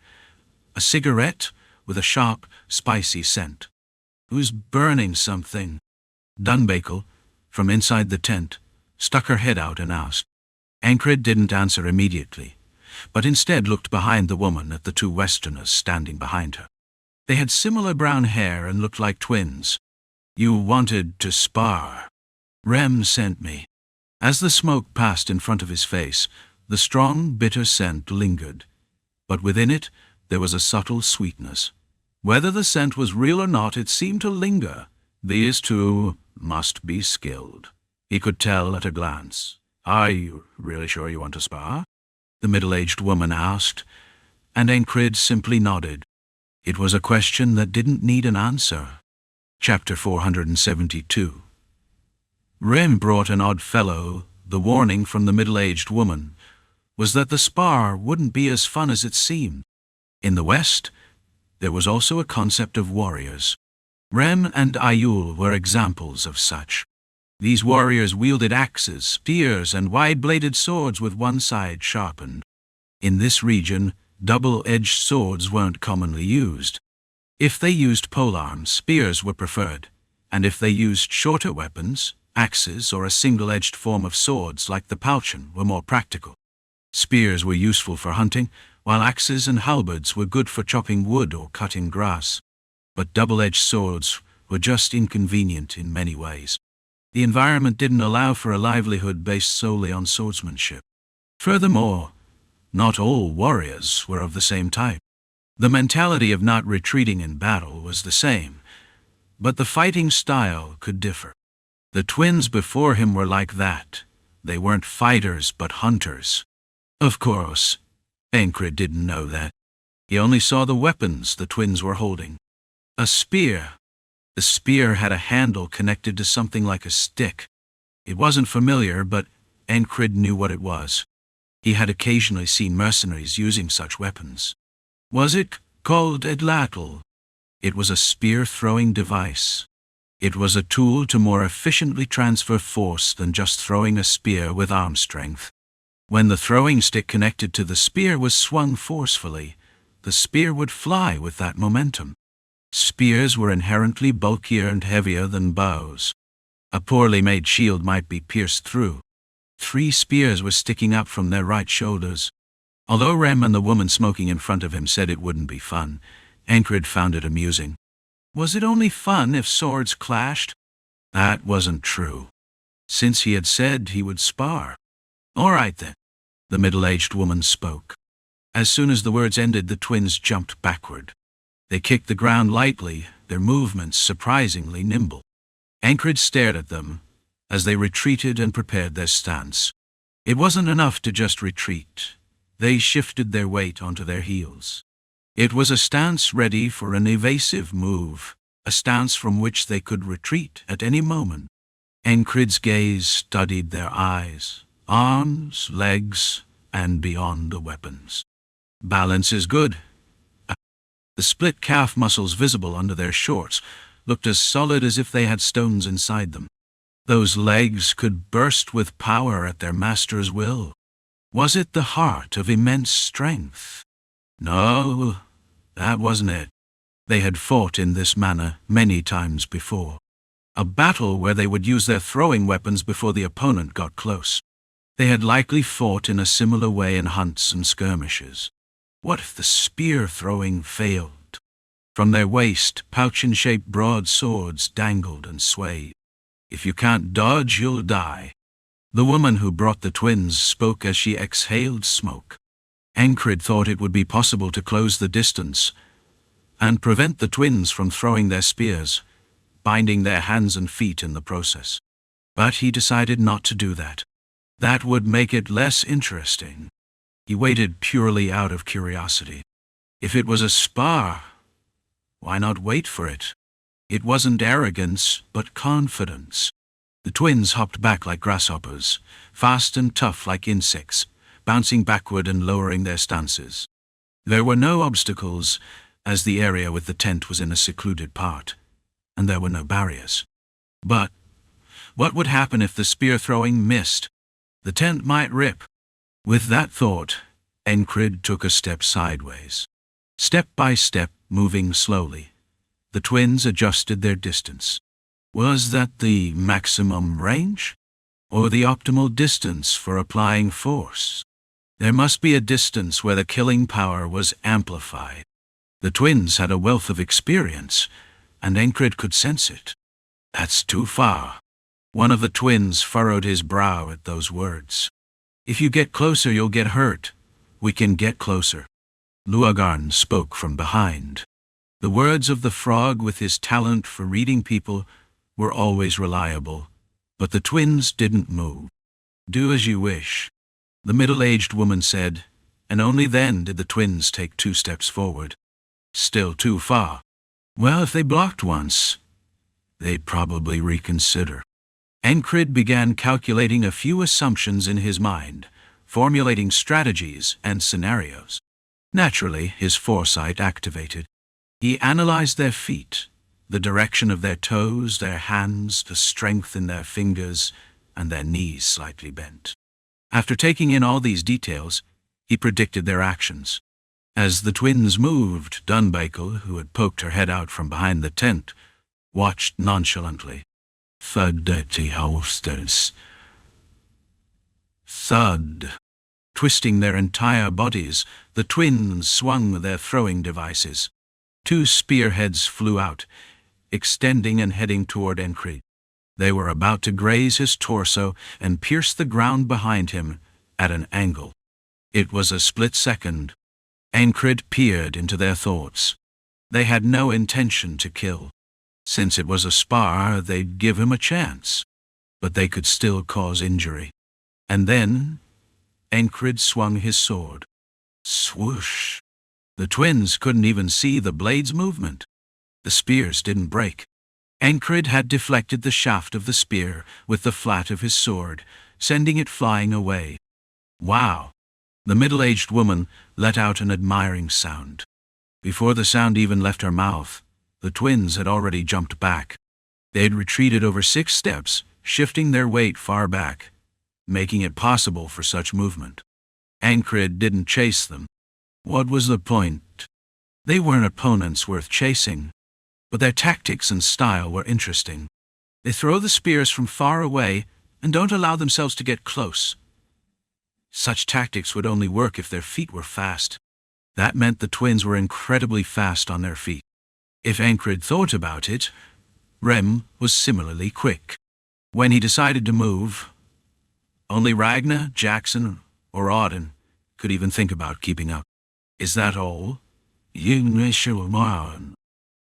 A cigarette with a sharp, spicy scent. "Who's burning something?" Dunbakel, from inside the tent, stuck her head out and asked. Encrid didn't answer immediately, but instead looked behind the woman at the two Westerners standing behind her. They had similar brown hair and looked like twins. "You wanted to spar. Rem sent me." As the smoke passed in front of his face, the strong, bitter scent lingered, but within it there was a subtle sweetness. Whether the scent was real or not, it seemed to linger. These two must be skilled. He could tell at a glance. "Are you really sure you want to spar?" the middle-aged woman asked, and Encrid simply nodded. It was a question that didn't need an answer. Chapter 472. Rem brought an odd fellow. The warning from the middle-aged woman was that the spar wouldn't be as fun as it seemed. In the West, there was also a concept of warriors. Rem and Ayul were examples of such. These warriors wielded axes, spears, and wide-bladed swords with one side sharpened. In this region, double-edged swords weren't commonly used. If they used polearms, spears were preferred, and if they used shorter weapons, axes or a single-edged form of swords like the falchion were more practical. Spears were useful for hunting, while axes and halberds were good for chopping wood or cutting grass. But double-edged swords were just inconvenient in many ways. The environment didn't allow for a livelihood based solely on swordsmanship. Furthermore, not all warriors were of the same type. The mentality of not retreating in battle was the same, but the fighting style could differ. The twins before him were like that. They weren't fighters but hunters. Of course, Encrid didn't know that. He only saw the weapons the twins were holding. A spear. The spear had a handle connected to something like a stick. It wasn't familiar, but Encrid knew what it was. He had occasionally seen mercenaries using such weapons. Was it called edlatl? It was a spear-throwing device. It was a tool to more efficiently transfer force than just throwing a spear with arm strength. When the throwing stick connected to the spear was swung forcefully, the spear would fly with that momentum. Spears were inherently bulkier and heavier than bows. A poorly made shield might be pierced through. 3 spears were sticking up from their right shoulders. Although Rem and the woman smoking in front of him said it wouldn't be fun, Encrid found it amusing. Was it only fun if swords clashed? That wasn't true, since he had said he would spar. "All right then," the middle-aged woman spoke. As soon as the words ended, the twins jumped backward. They kicked the ground lightly, their movements surprisingly nimble. Encrid stared at them as they retreated and prepared their stance. It wasn't enough to just retreat. They shifted their weight onto their heels. It was a stance ready for an evasive move, a stance from which they could retreat at any moment. Encrid's gaze studied their eyes, arms, legs, and beyond the weapons. Balance is good. The split calf muscles visible under their shorts looked as solid as if they had stones inside them. Those legs could burst with power at their master's will. Was it the heart of immense strength? No, that wasn't it. They had fought in this manner many times before. A battle where they would use their throwing weapons before the opponent got close. They had likely fought in a similar way in hunts and skirmishes. What if the spear-throwing failed? From their waist, falchion-shaped broadswords dangled and swayed. If you can't dodge, you'll die. The woman who brought the twins spoke as she exhaled smoke. Encrid thought it would be possible to close the distance and prevent the twins from throwing their spears, binding their hands and feet in the process. But he decided not to do that. That would make it less interesting. He waited purely out of curiosity. If it was a spar, why not wait for it? It wasn't arrogance, but confidence. The twins hopped back like grasshoppers, fast and tough like insects, bouncing backward and lowering their stances. There were no obstacles, as the area with the tent was in a secluded part, and there were no barriers. But what would happen if the spear-throwing missed? The tent might rip. With that thought, Encrid took a step sideways. Step by step, moving slowly, the twins adjusted their distance. Was that the maximum range? Or the optimal distance for applying force? There must be a distance where the killing power was amplified. The twins had a wealth of experience, and Encrid could sense it. That's too far. One of the twins furrowed his brow at those words. If you get closer, you'll get hurt. We can get closer. Luagarn spoke from behind. The words of the frog, with his talent for reading people, were always reliable, but the twins didn't move. Do as you wish, the middle-aged woman said, and only then did the twins take 2 steps forward. Still too far. Well, if they blocked once, they'd probably reconsider. Encrid began calculating a few assumptions in his mind, formulating strategies and scenarios. Naturally, his foresight activated. He analyzed their feet, the direction of their toes, their hands, the strength in their fingers, and their knees slightly bent. After taking in all these details, he predicted their actions. As the twins moved, Dunbakel, who had poked her head out from behind the tent, watched nonchalantly. Thud. Twisting their entire bodies, the twins swung their throwing devices. 2 spearheads flew out, extending and heading toward Encrid. They were about to graze his torso and pierce the ground behind him at an angle. It was a split second. Encrid peered into their thoughts. They had no intention to kill. Since it was a spar, they'd give him a chance. But they could still cause injury. And then Encrid swung his sword. Swoosh! The twins couldn't even see the blade's movement. The spears didn't break. Encrid had deflected the shaft of the spear with the flat of his sword, sending it flying away. Wow! The middle-aged woman let out an admiring sound. Before the sound even left her mouth, the twins had already jumped back. They had retreated over 6 steps, shifting their weight far back, making it possible for such movement. Encrid didn't chase them. What was the point? They weren't opponents worth chasing, but their tactics and style were interesting. They throw the spears from far away and don't allow themselves to get close. Such tactics would only work if their feet were fast. That meant the twins were incredibly fast on their feet. If Encrid thought about it, Rem was similarly quick. When he decided to move, only Ragnar, Jackson, or Auden could even think about keeping up. Is that all?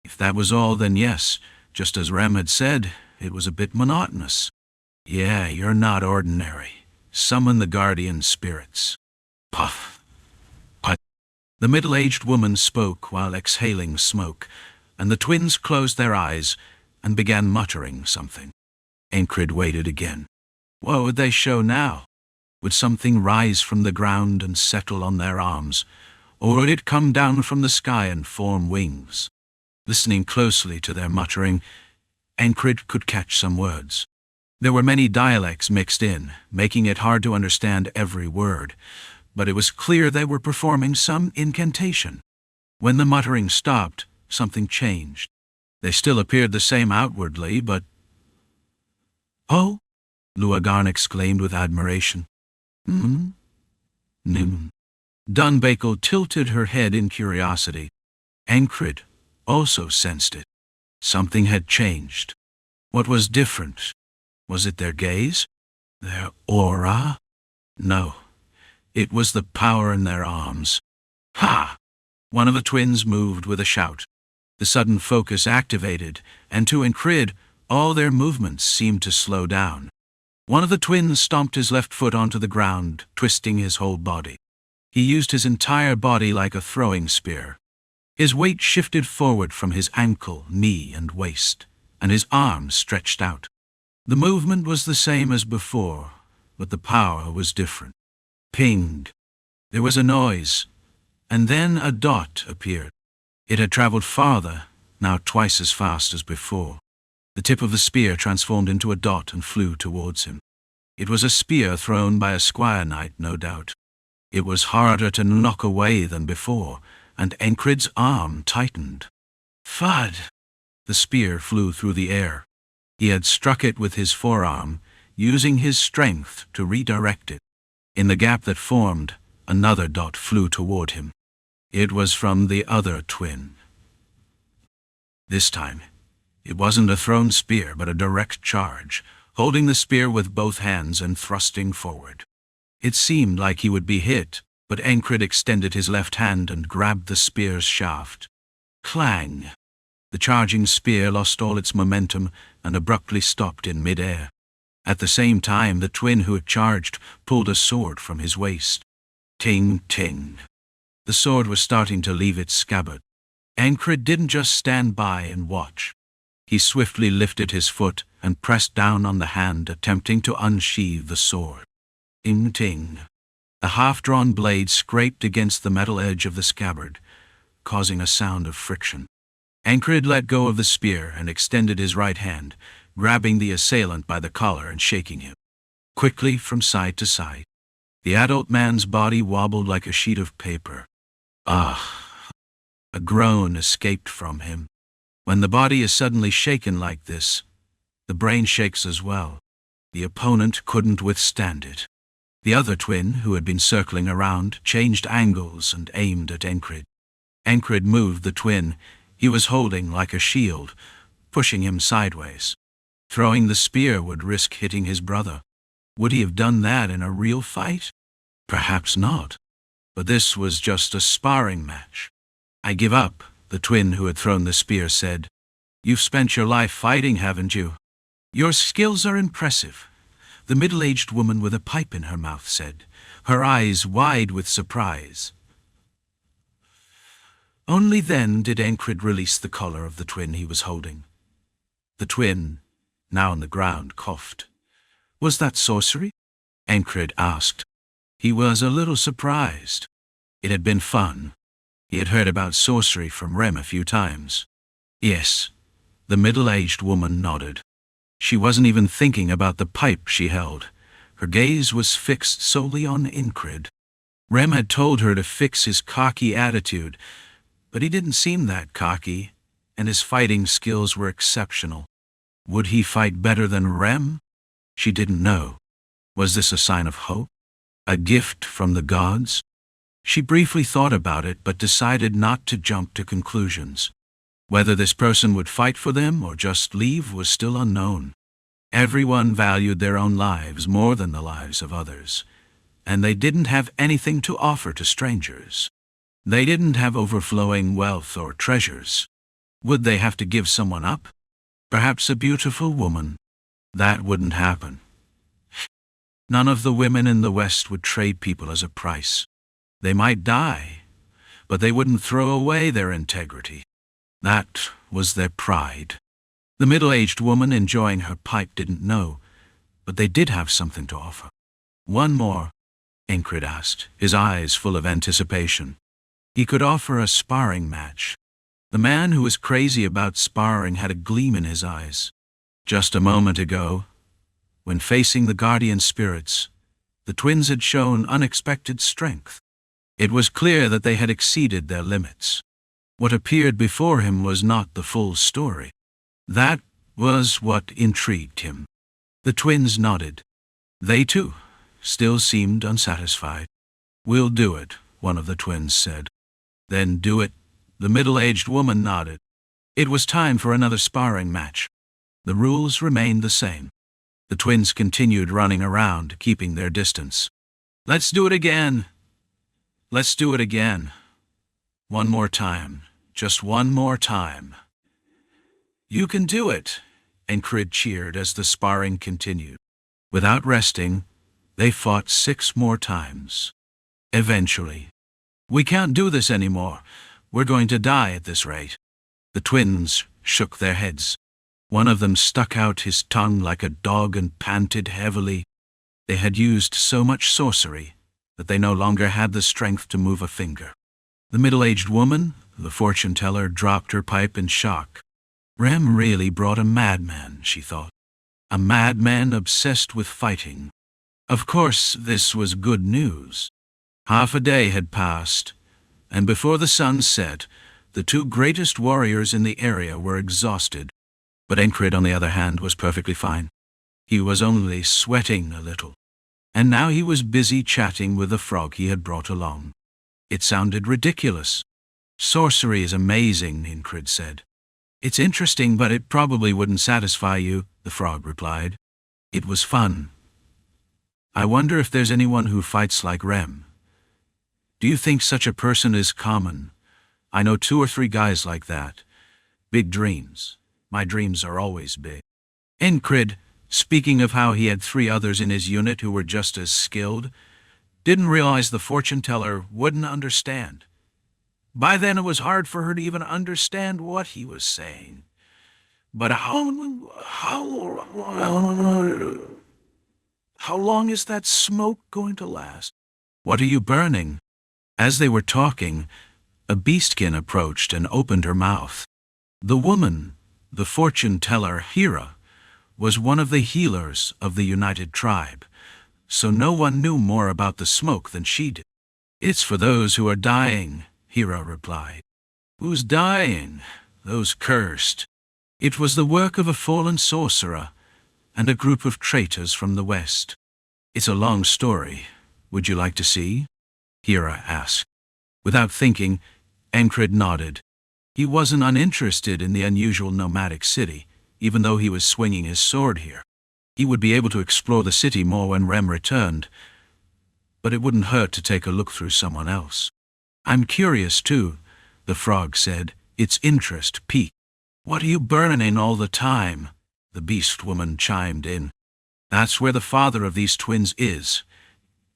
If that was all, then yes, just as Rem had said, it was a bit monotonous. Yeah, you're not ordinary. Summon the guardian spirits. Puff. Puff. The middle-aged woman spoke while exhaling smoke, and the twins closed their eyes and began muttering something. Encrid waited again. What would they show now? Would something rise from the ground and settle on their arms, or would it come down from the sky and form wings? Listening closely to their muttering, Encrid could catch some words. There were many dialects mixed in, making it hard to understand every word, but it was clear they were performing some incantation. When the muttering stopped, something changed. They still appeared the same outwardly, but... Oh! Luagarn exclaimed with admiration. Dunbakel tilted her head in curiosity. Encrid also sensed it. Something had changed. What was different? Was it their gaze? Their aura? No. It was the power in their arms. Ha! One of the twins moved with a shout. The sudden focus activated, and to Encrid, all their movements seemed to slow down. One of the twins stomped his left foot onto the ground, twisting his whole body. He used his entire body like a throwing spear. His weight shifted forward from his ankle, knee, and waist, and his arms stretched out. The movement was the same as before, but the power was different. Ping! There was a noise, and then a dot appeared. It had traveled farther, now twice as fast as before. The tip of the spear transformed into a dot and flew towards him. It was a spear thrown by a squire knight, no doubt. It was harder to knock away than before, and Encrid's arm tightened. Thud! The spear flew through the air. He had struck it with his forearm, using his strength to redirect it. In the gap that formed, another dot flew toward him. It was from the other twin. This time, it wasn't a thrown spear, but a direct charge, holding the spear with both hands and thrusting forward. It seemed like he would be hit, but Encrid extended his left hand and grabbed the spear's shaft. Clang! The charging spear lost all its momentum and abruptly stopped in mid-air. At the same time, the twin who had charged pulled a sword from his waist. Ting, ting. The sword was starting to leave its scabbard. Encrid didn't just stand by and watch. He swiftly lifted his foot and pressed down on the hand, attempting to unsheathe the sword. Ting, ting. The half-drawn blade scraped against the metal edge of the scabbard, causing a sound of friction. Encrid let go of the spear and extended his right hand, grabbing the assailant by the collar and shaking him. Quickly, from side to side, the adult man's body wobbled like a sheet of paper. Ah! A groan escaped from him. When the body is suddenly shaken like this, the brain shakes as well. The opponent couldn't withstand it. The other twin, who had been circling around, changed angles and aimed at Encrid. Encrid moved the twin he was holding like a shield, pushing him sideways. Throwing the spear would risk hitting his brother. Would he have done that in a real fight? Perhaps not. But this was just a sparring match. I give up, the twin who had thrown the spear said. You've spent your life fighting, haven't you? Your skills are impressive, the middle-aged woman with a pipe in her mouth said, her eyes wide with surprise. Only then did Encrid release the collar of the twin he was holding. The twin, now on the ground, coughed. Was that sorcery? Encrid asked. He was a little surprised. It had been fun. He had heard about sorcery from Rem a few times. Yes, the middle-aged woman nodded. She wasn't even thinking about the pipe she held. Her gaze was fixed solely on Encrid. Rem had told her to fix his cocky attitude, but he didn't seem that cocky, and his fighting skills were exceptional. Would he fight better than Rem? She didn't know. Was this a sign of hope? A gift from the gods? She briefly thought about it, but decided not to jump to conclusions. Whether this person would fight for them or just leave was still unknown. Everyone valued their own lives more than the lives of others, and they didn't have anything to offer to strangers. They didn't have overflowing wealth or treasures. Would they have to give someone up? Perhaps a beautiful woman. That wouldn't happen. None of the women in the West would trade people as a price. They might die, but they wouldn't throw away their integrity. That was their pride. The middle-aged woman enjoying her pipe didn't know, but they did have something to offer. One more, Encrid asked, his eyes full of anticipation. He could offer a sparring match. The man who was crazy about sparring had a gleam in his eyes. Just a moment ago, when facing the guardian spirits, the twins had shown unexpected strength. It was clear that they had exceeded their limits. What appeared before him was not the full story. That was what intrigued him. The twins nodded. They, too, still seemed unsatisfied. We'll do it, one of the twins said. Then do it, the middle-aged woman nodded. It was time for another sparring match. The rules remained the same. The twins continued running around, keeping their distance. Let's do it again. Let's do it again. One more time. Just one more time. You can do it, Encrid cheered as the sparring continued. Without resting, they fought 6 more times. Eventually, "We can't do this anymore. We're going to die at this rate." The twins shook their heads. One of them stuck out his tongue like a dog and panted heavily. They had used so much sorcery that they no longer had the strength to move a finger. The middle-aged woman, the fortune-teller, dropped her pipe in shock. Rem really brought a madman, she thought. A madman obsessed with fighting. Of course, this was good news. Half a day had passed, and before the sun set, the 2 greatest warriors in the area were exhausted. But Encrid, on the other hand, was perfectly fine. He was only sweating a little. And now he was busy chatting with the frog he had brought along. It sounded ridiculous. "Sorcery is amazing," Encrid said. "It's interesting, but it probably wouldn't satisfy you," the frog replied. "It was fun. I wonder if there's anyone who fights like Rem. Do you think such a person is common? I know 2 or 3 guys like that. Big dreams. My dreams are always big." Encrid, speaking of how he had 3 others in his unit who were just as skilled, didn't realize the fortune-teller wouldn't understand. By then it was hard for her to even understand what he was saying. "But how long is that smoke going to last? What are you burning?" As they were talking, a beastkin approached and opened her mouth. The woman, the fortune-teller Hera, was one of the healers of the United Tribe, so no one knew more about the smoke than she did. "It's for those who are dying," Hera replied. "Who's dying? Those cursed." It was the work of a fallen sorcerer and a group of traitors from the west. "It's a long story. Would you like to see?" Hera asked. Without thinking, Encrid nodded. He wasn't uninterested in the unusual nomadic city, even though he was swinging his sword here. He would be able to explore the city more when Rem returned, but it wouldn't hurt to take a look through someone else. "I'm curious too," the frog said, its interest piqued. "What are you burning all the time?" the beast woman chimed in. "That's where the father of these twins is.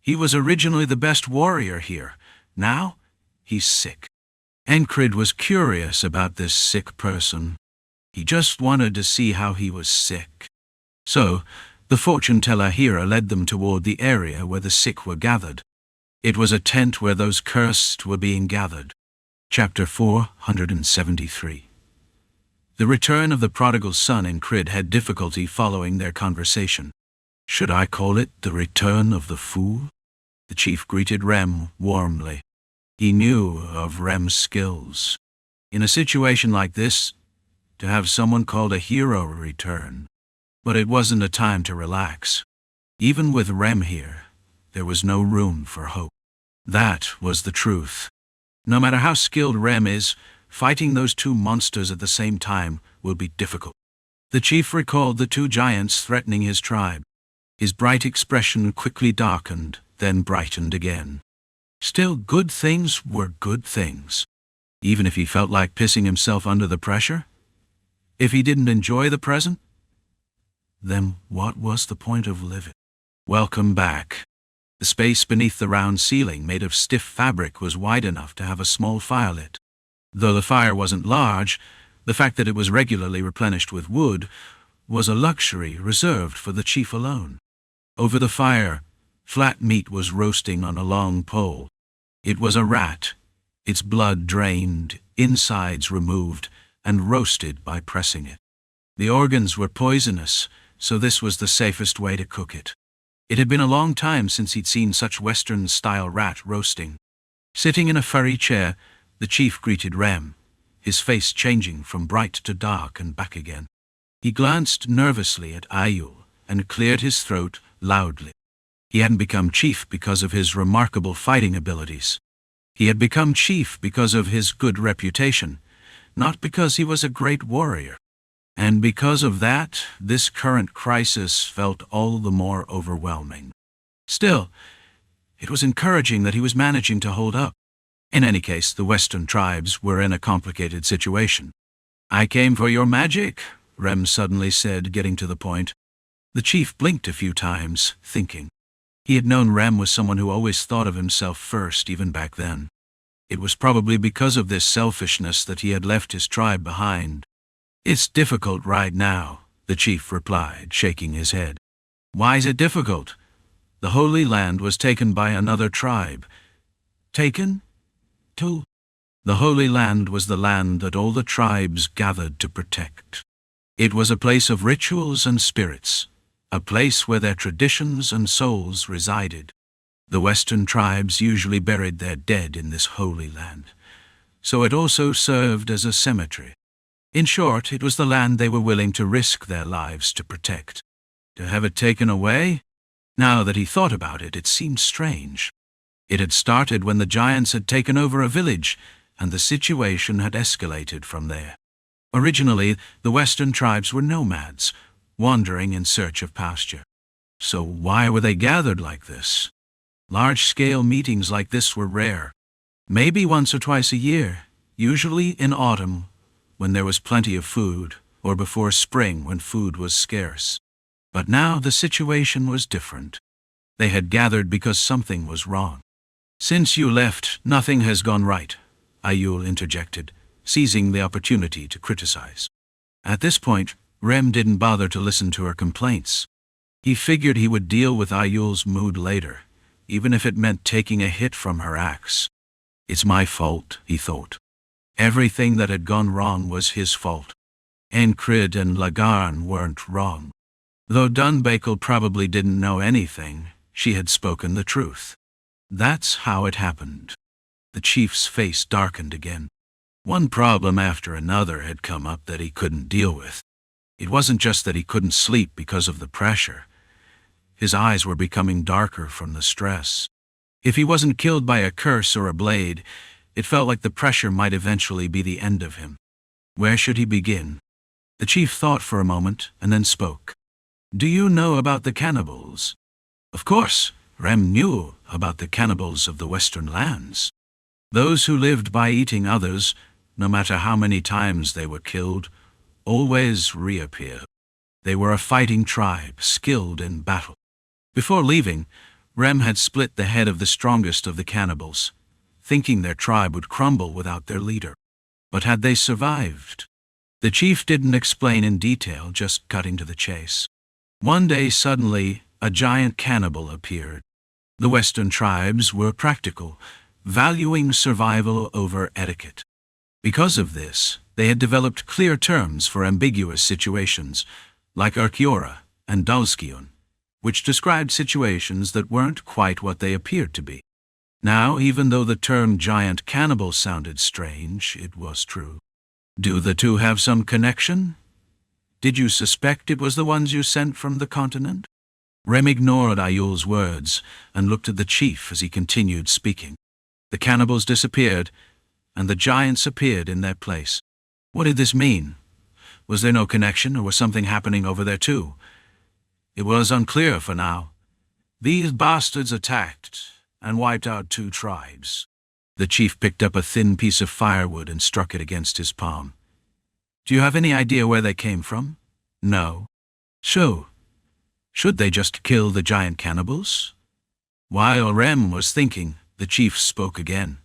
He was originally the best warrior here. Now, he's sick." Encrid was curious about this sick person. He just wanted to see how he was sick. So, the fortune-teller Hera led them toward the area where the sick were gathered. It was a tent where those cursed were being gathered. Chapter 473. The return of the prodigal son Encrid had difficulty following their conversation. "Should I call it the return of the fool?" The chief greeted Rem warmly. He knew of Rem's skills. In a situation like this, to have someone called a hero return. But it wasn't a time to relax. Even with Rem here, there was no room for hope. That was the truth. No matter how skilled Rem is, fighting those 2 monsters at the same time will be difficult. The chief recalled the 2 giants threatening his tribe. His bright expression quickly darkened, then brightened again. Still, good things were good things. Even if he felt like pissing himself under the pressure? If he didn't enjoy the present? Then what was the point of living? Welcome back. The space beneath the round ceiling made of stiff fabric was wide enough to have a small fire lit. Though the fire wasn't large, the fact that it was regularly replenished with wood was a luxury reserved for the chief alone. Over the fire, flat meat was roasting on a long pole. It was a rat, its blood drained, insides removed, and roasted by pressing it. The organs were poisonous, so this was the safest way to cook it. It had been a long time since he'd seen such Western-style rat roasting. Sitting in a furry chair, the chief greeted Rem, his face changing from bright to dark and back again. He glanced nervously at Ayul and cleared his throat loudly. He hadn't become chief because of his remarkable fighting abilities. He had become chief because of his good reputation, not because he was a great warrior. And because of that, this current crisis felt all the more overwhelming. Still, it was encouraging that he was managing to hold up. In any case, the Western tribes were in a complicated situation. "I came for your magic," Rem suddenly said, getting to the point. The chief blinked a few times, thinking. He had known Rem was someone who always thought of himself first, even back then. It was probably because of this selfishness that he had left his tribe behind. "It's difficult right now," the chief replied, shaking his head. "Why is it difficult?" "The Holy Land was taken by another tribe." "Taken? To?" "The Holy Land was the land that all the tribes gathered to protect. It was a place of rituals and spirits, a place where their traditions and souls resided. The Western tribes usually buried their dead in this Holy Land, so it also served as a cemetery. In short, it was the land they were willing to risk their lives to protect. To have it taken away? Now that he thought about it, it seemed strange. It had started when the giants had taken over a village, and the situation had escalated from there. Originally, the Western tribes were nomads, wandering in search of pasture. So why were they gathered like this? Large-scale meetings like this were rare. Maybe once or twice a year, usually in autumn, when there was plenty of food, or before spring when food was scarce. But now the situation was different. They had gathered because something was wrong. "Since you left, nothing has gone right," Ayul interjected, seizing the opportunity to criticize. At this point, Rem didn't bother to listen to her complaints. He figured he would deal with Ayul's mood later, even if it meant taking a hit from her axe. "It's my fault," he thought. Everything that had gone wrong was his fault. Encrid and Lagarn weren't wrong. Though Dunbakel probably didn't know anything, she had spoken the truth. That's how it happened. The chief's face darkened again. One problem after another had come up that he couldn't deal with. It wasn't just that he couldn't sleep because of the pressure. His eyes were becoming darker from the stress. If he wasn't killed by a curse or a blade, it felt like the pressure might eventually be the end of him. Where should he begin? The chief thought for a moment and then spoke. "Do you know about the cannibals?" Of course, Rem knew about the cannibals of the Western lands. Those who lived by eating others, no matter how many times they were killed, always reappear. They were a fighting tribe, skilled in battle. Before leaving, Rem had split the head of the strongest of the cannibals, thinking their tribe would crumble without their leader. But had they survived? The chief didn't explain in detail, just cutting to the chase. One day, suddenly, a giant cannibal appeared. The Western tribes were practical, valuing survival over etiquette. Because of this, they had developed clear terms for ambiguous situations, like Arkiora and Dalskion, which described situations that weren't quite what they appeared to be. Now, even though the term giant cannibal sounded strange, it was true. Do the two have some connection? Did you suspect it was the ones you sent from the continent? Rem ignored Ayul's words and looked at the chief as he continued speaking. The cannibals disappeared, and the giants appeared in their place. What did this mean? Was there no connection, or was something happening over there too? It was unclear for now. "These bastards attacked and wiped out 2 tribes. The chief picked up a thin piece of firewood and struck it against his palm. "Do you have any idea where they came from?" "No." "So, should they just kill the giant cannibals?" While Rem was thinking, the chief spoke again.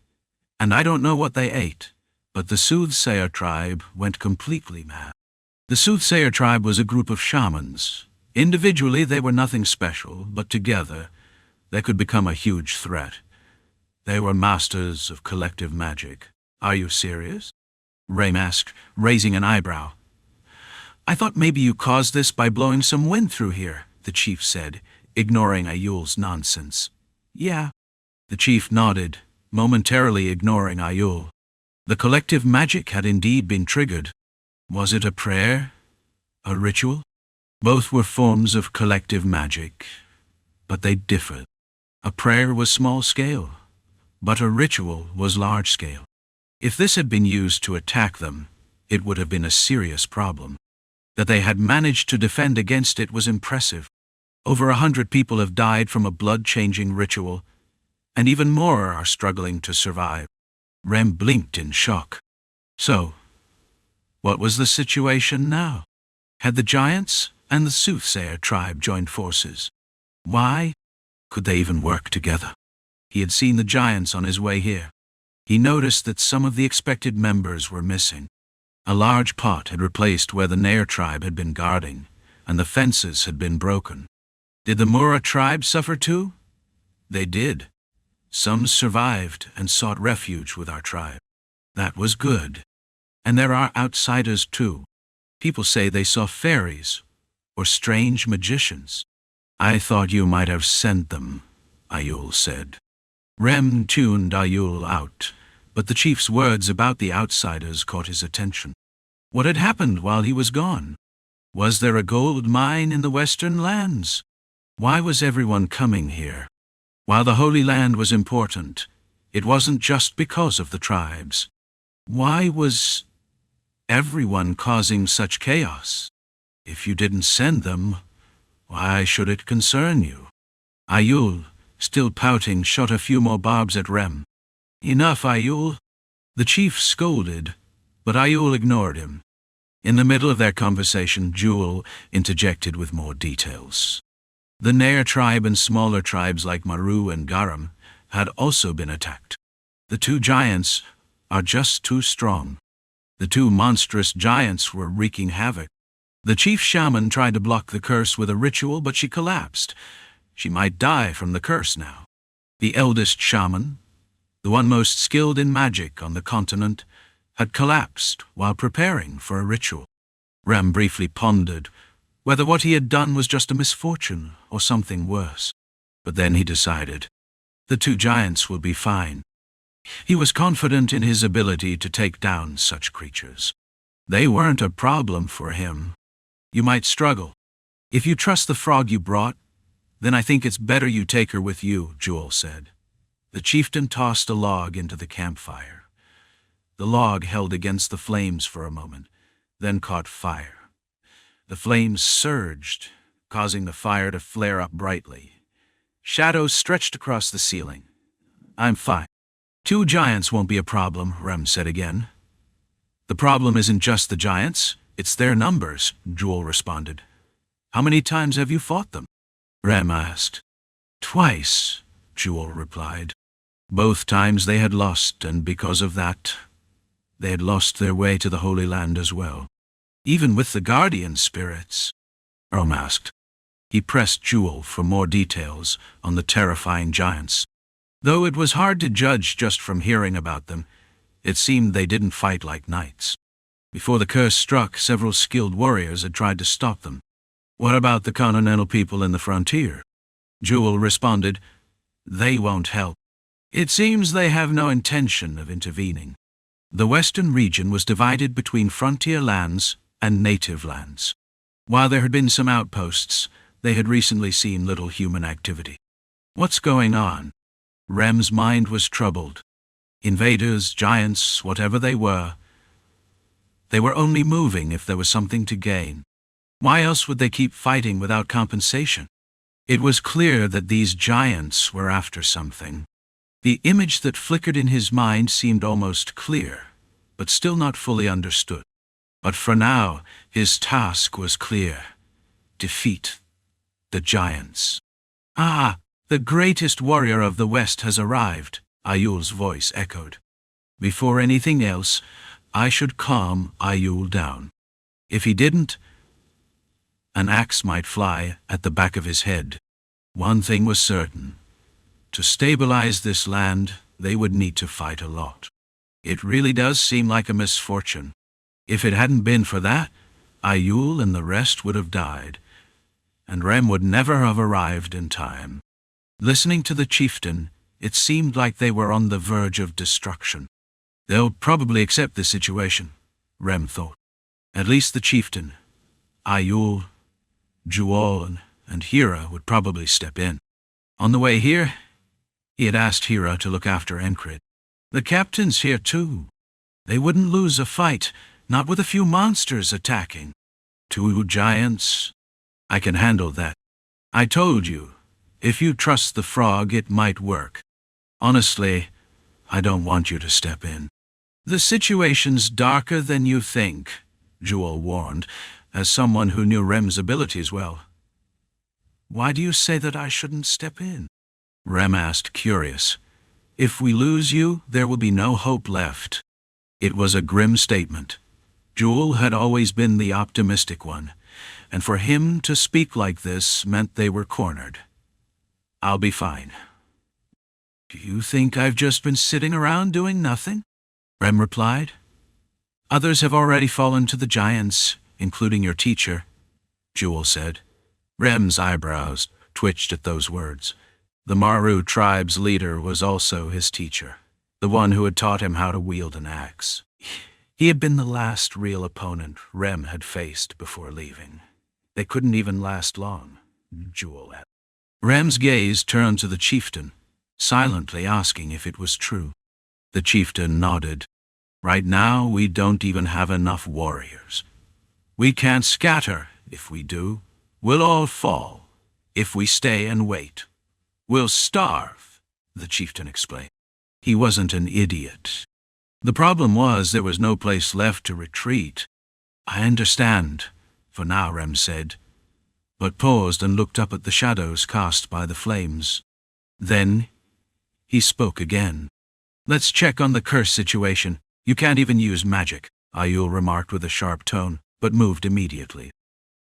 "And I don't know what they ate, but the Soothsayer tribe went completely mad." The Soothsayer tribe was a group of shamans. Individually, they were nothing special, but together, they could become a huge threat. They were masters of collective magic. "Are you serious?" Rem asked, raising an eyebrow. "I thought maybe you caused this by blowing some wind through here," the chief said, ignoring Ayul's nonsense. "Yeah." The chief nodded, momentarily ignoring Ayul. The collective magic had indeed been triggered. Was it a prayer? A ritual? Both were forms of collective magic, but they differed. A prayer was small-scale, but a ritual was large-scale. If this had been used to attack them, it would have been a serious problem. That they had managed to defend against it was impressive. Over 100 people have died from a blood-changing ritual, and even more are struggling to survive. Rem blinked in shock. So, what was the situation now? Had the giants, and the soothsayer tribe joined forces. Why? Could they even work together? He had seen the giants on his way here. He noticed that some of the expected members were missing. A large pot had replaced where the Nair tribe had been guarding, and the fences had been broken. Did the Mura tribe suffer too? They did. Some survived and sought refuge with our tribe. That was good. And there are outsiders too. People say they saw fairies or strange magicians. I thought you might have sent them, Ayul said. Rem tuned Ayul out, but the chief's words about the outsiders caught his attention. What had happened while he was gone? Was there a gold mine in the western lands? Why was everyone coming here? While the Holy Land was important, it wasn't just because of the tribes. Why was everyone causing such chaos? If you didn't send them, why should it concern you? Ayul, still pouting, shot a few more barbs at Rem. Enough, Ayul. The chief scolded, but Ayul ignored him. In the middle of their conversation, Jewel interjected with more details. The Nair tribe and smaller tribes like Maru and Garam had also been attacked. The two giants are just too strong. The two monstrous giants were wreaking havoc. The chief shaman tried to block the curse with a ritual, but she collapsed. She might die from the curse now. The eldest shaman, the one most skilled in magic on the continent, had collapsed while preparing for a ritual. Rem briefly pondered whether what he had done was just a misfortune or something worse. But then he decided, the two giants will be fine. He was confident in his ability to take down such creatures. They weren't a problem for him. You might struggle. If you trust the frog you brought, then I think it's better you take her with you, Jewel said. The chieftain tossed a log into the campfire. The log held against the flames for a moment, then caught fire. The flames surged, causing the fire to flare up brightly. Shadows stretched across the ceiling. I'm fine. Two giants won't be a problem, Rem said again. The problem isn't just the giants, it's their numbers, Jewel responded. How many times have you fought them? Rem asked. Twice, Jewel replied. Both times they had lost, and because of that, they had lost their way to the Holy Land as well. Even with the guardian spirits, Rem asked. He pressed Jewel for more details on the terrifying giants. Though it was hard to judge just from hearing about them, it seemed they didn't fight like knights. Before the curse struck, several skilled warriors had tried to stop them. What about the continental people in the frontier? Jewel responded, They won't help. It seems they have no intention of intervening. The western region was divided between frontier lands and native lands. While there had been some outposts, they had recently seen little human activity. What's going on? Rem's mind was troubled. Invaders, giants, whatever they were only moving if there was something to gain. Why else would they keep fighting without compensation? It was clear that these giants were after something. The image that flickered in his mind seemed almost clear, but still not fully understood. But for now, his task was clear. Defeat the giants. Ah, the greatest warrior of the West has arrived, Ayul's voice echoed. Before anything else, I should calm Ayul down. If he didn't, an axe might fly at the back of his head. One thing was certain. To stabilize this land, they would need to fight a lot. It really does seem like a misfortune. If it hadn't been for that, Ayul and the rest would have died, and Rem would never have arrived in time. Listening to the chieftain, it seemed like they were on the verge of destruction. They'll probably accept the situation, Rem thought. At least the chieftain, Ayul, Jewel, and Hira would probably step in. On the way here, he had asked Hira to look after Encrid. The captain's here too. They wouldn't lose a fight, not with a few monsters attacking. Two giants? I can handle that. I told you, if you trust the frog, it might work. Honestly, I don't want you to step in. The situation's darker than you think, Jewel warned. as someone who knew Rem's abilities well. "Why do you say that I shouldn't step in?" Rem asked, curious. "If we lose you, there will be no hope left." It was a grim statement. Jewel had always been the optimistic one, and for him to speak like this meant they were cornered. "I'll be fine." "Do you think I've just been sitting around doing nothing?" Rem replied. "Others have already fallen to the giants, including your teacher," Jewel said. Rem's eyebrows twitched at those words. The Maru tribe's leader was also his teacher, the one who had taught him how to wield an axe. He had been the last real opponent Rem had faced before leaving. They couldn't even last long, Jewel added. Rem's gaze turned to the chieftain, silently asking if it was true. The chieftain nodded. "Right now, we don't even have enough warriors. We can't scatter. If we do, we'll all fall. If we stay and wait, we'll starve," the chieftain explained. He wasn't an idiot. The problem was there was no place left to retreat. "I understand, for now," Rem said, but paused and looked up at the shadows cast by the flames. Then he spoke again. "Let's check on the curse situation. You can't even use magic," Ayul remarked with a sharp tone, but moved immediately.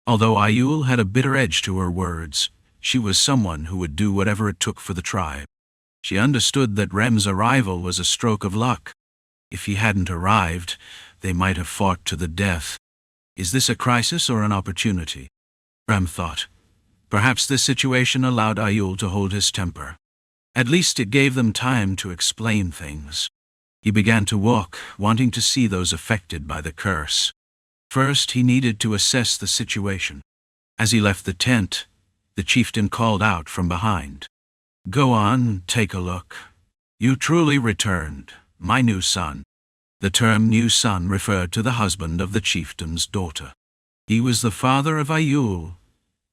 Although Ayul had a bitter edge to her words, she was someone who would do whatever it took for the tribe. She understood that Rem's arrival was a stroke of luck. If he hadn't arrived, they might have fought to the death. Is this a crisis or an opportunity? Rem thought. Perhaps this situation allowed Ayul to hold his temper. At least it gave them time to explain things. He began to walk, wanting to see those affected by the curse. First, he needed to assess the situation. As he left the tent, the chieftain called out from behind. "Go on, take a look. You truly returned, my new son." The term new son referred to the husband of the chieftain's daughter. He was the father of Ayul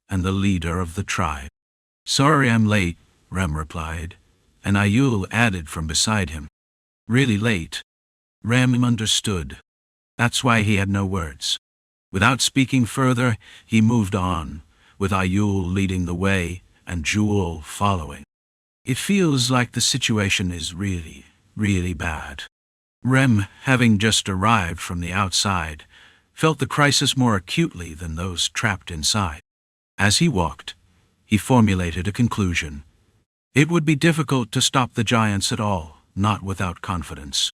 and the leader of the tribe. "Sorry I'm late," Rem replied, and Ayul added from beside him. "Really late." Rem understood. That's why he had no words. Without speaking further, he moved on, with Ayul leading the way and Jewel following. "It feels like the situation is really, really bad." Rem, having just arrived from the outside, felt the crisis more acutely than those trapped inside. As he walked, he formulated a conclusion. It would be difficult to stop the giants at all, not without confidence.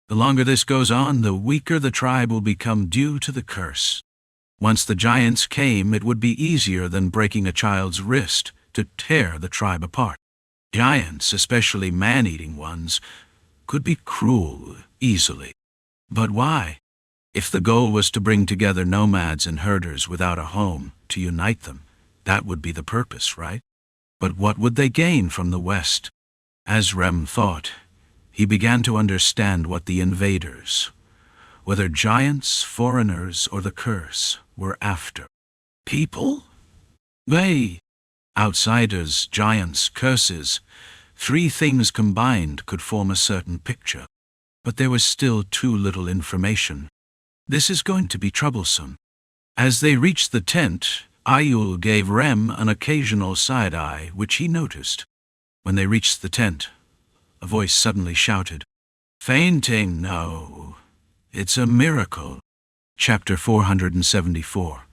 The longer this goes on, the weaker the tribe will become due to the curse. Once the giants came, it would be easier than breaking a child's wrist to tear the tribe apart. Giants, especially man-eating ones, could be cruel easily. But why? If the goal was to bring together nomads and herders without a home, to unite them, that would be the purpose, right? But what would they gain from the West? As Rem thought, he began to understand what the invaders, whether giants, foreigners, or the curse, were after. People? They. Outsiders, giants, curses. 3 things combined could form a certain picture. But there was still too little information. This is going to be troublesome. As they reached the tent, Ayul gave Rem an occasional side-eye, which he noticed. When they reached the tent, a voice suddenly shouted, "Fainting, no. It's a miracle." Chapter 474.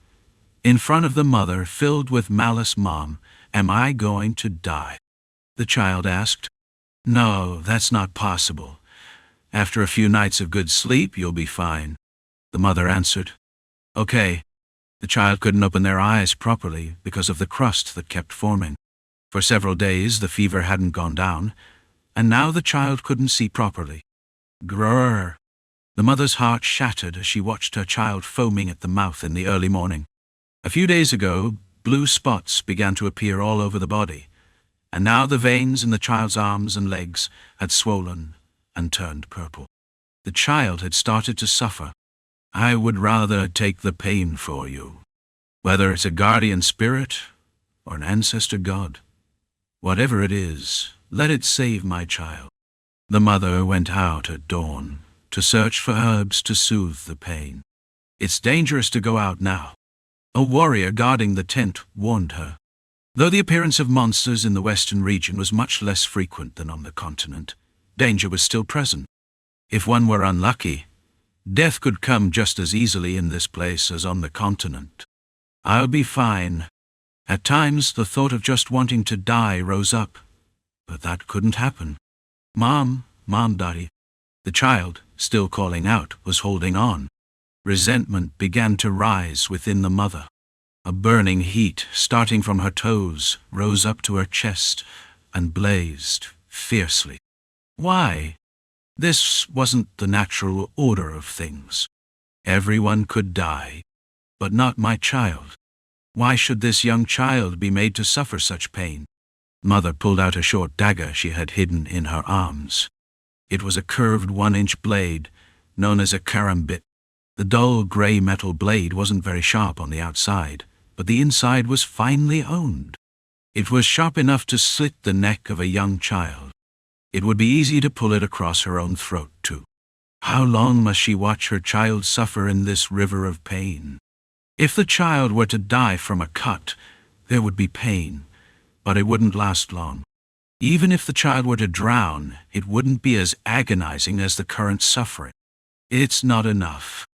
In front of the mother, filled with malice, "Mom, am I going to die?" the child asked. "No, that's not possible. After a few nights of good sleep, you'll be fine," the mother answered. "Okay." The child couldn't open their eyes properly because of the crust that kept forming. For several days, the fever hadn't gone down, and now the child couldn't see properly. Grrr! The mother's heart shattered as she watched her child foaming at the mouth in the early morning. A few days ago, blue spots began to appear all over the body, and now the veins in the child's arms and legs had swollen and turned purple. The child had started to suffer. "I would rather take the pain for you, whether it's a guardian spirit or an ancestor god. Whatever it is, let it save my child." The mother went out at dawn to search for herbs to soothe the pain. "It's dangerous to go out now. A warrior guarding the tent warned her. Though the appearance of monsters in the western region was much less frequent than on the continent, danger was still present. If one were unlucky, death could come just as easily in this place as on the continent. "I'll be fine." At times, the thought of just wanting to die rose up, but that couldn't happen. Mom, Daddy." The child, still calling out, was holding on. Resentment began to rise within the mother. A burning heat, starting from her toes, rose up to her chest and blazed fiercely. Why? This wasn't the natural order of things. Everyone could die, but not my child. Why should this young child be made to suffer such pain? Mother pulled out a short dagger she had hidden in her arms. It was a curved 1-inch blade, known as a karambit. The dull grey metal blade wasn't very sharp on the outside, but the inside was finely honed. It was sharp enough to slit the neck of a young child. It would be easy to pull it across her own throat, too. How long must she watch her child suffer in this river of pain? If the child were to die from a cut, there would be pain, but it wouldn't last long. Even if the child were to drown, it wouldn't be as agonizing as the current suffering. It's not enough.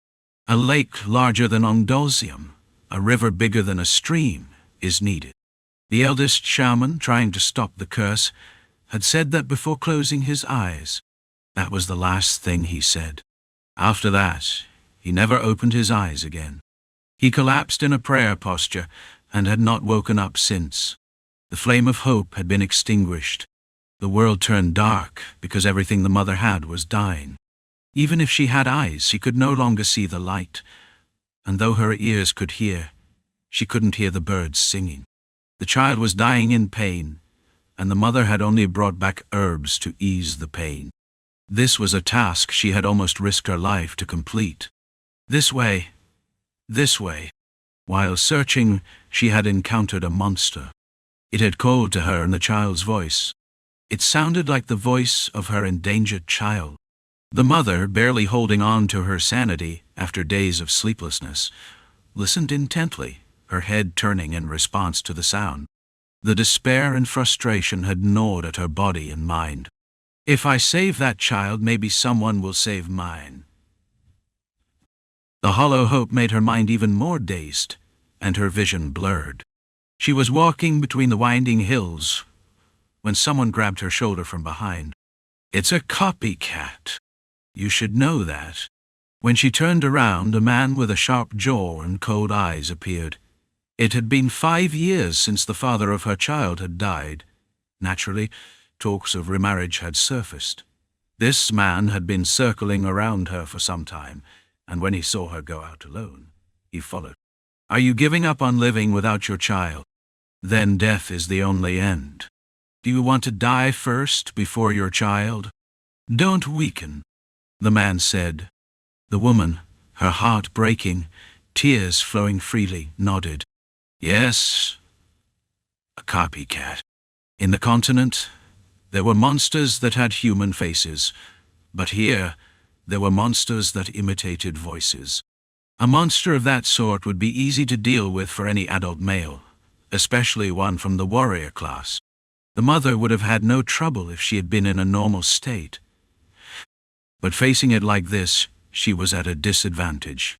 A lake larger than Ongdolsium, a river bigger than a stream, is needed. The eldest shaman, trying to stop the curse, had said that before closing his eyes. That was the last thing he said. After that, he never opened his eyes again. He collapsed in a prayer posture and had not woken up since. The flame of hope had been extinguished. The world turned dark because everything the mother had was dying. Even if she had eyes, she could no longer see the light, and though her ears could hear, she couldn't hear the birds singing. The child was dying in pain, and the mother had only brought back herbs to ease the pain. This was a task she had almost risked her life to complete. This way. While searching, she had encountered a monster. It had called to her in the child's voice. It sounded like the voice of her endangered child. The mother, barely holding on to her sanity after days of sleeplessness, listened intently, her head turning in response to the sound. The despair and frustration had gnawed at her body and mind. If I save that child, maybe someone will save mine. The hollow hope made her mind even more dazed, and her vision blurred. She was walking between the winding hills when someone grabbed her shoulder from behind. "It's a copycat. You should know that." When she turned around, a man with a sharp jaw and cold eyes appeared. It had been 5 years since the father of her child had died. Naturally, talks of remarriage had surfaced. This man had been circling around her for some time, and when he saw her go out alone, he followed. "Are you giving up on living without your child? Then death is the only end. Do you want to die first before your child? Don't weaken," the man said. The woman, her heart breaking, tears flowing freely, nodded. Yes, a copycat. In the continent, there were monsters that had human faces, but here, there were monsters that imitated voices. A monster of that sort would be easy to deal with for any adult male, especially one from the warrior class. The mother would have had no trouble if she had been in a normal state. But facing it like this, she was at a disadvantage.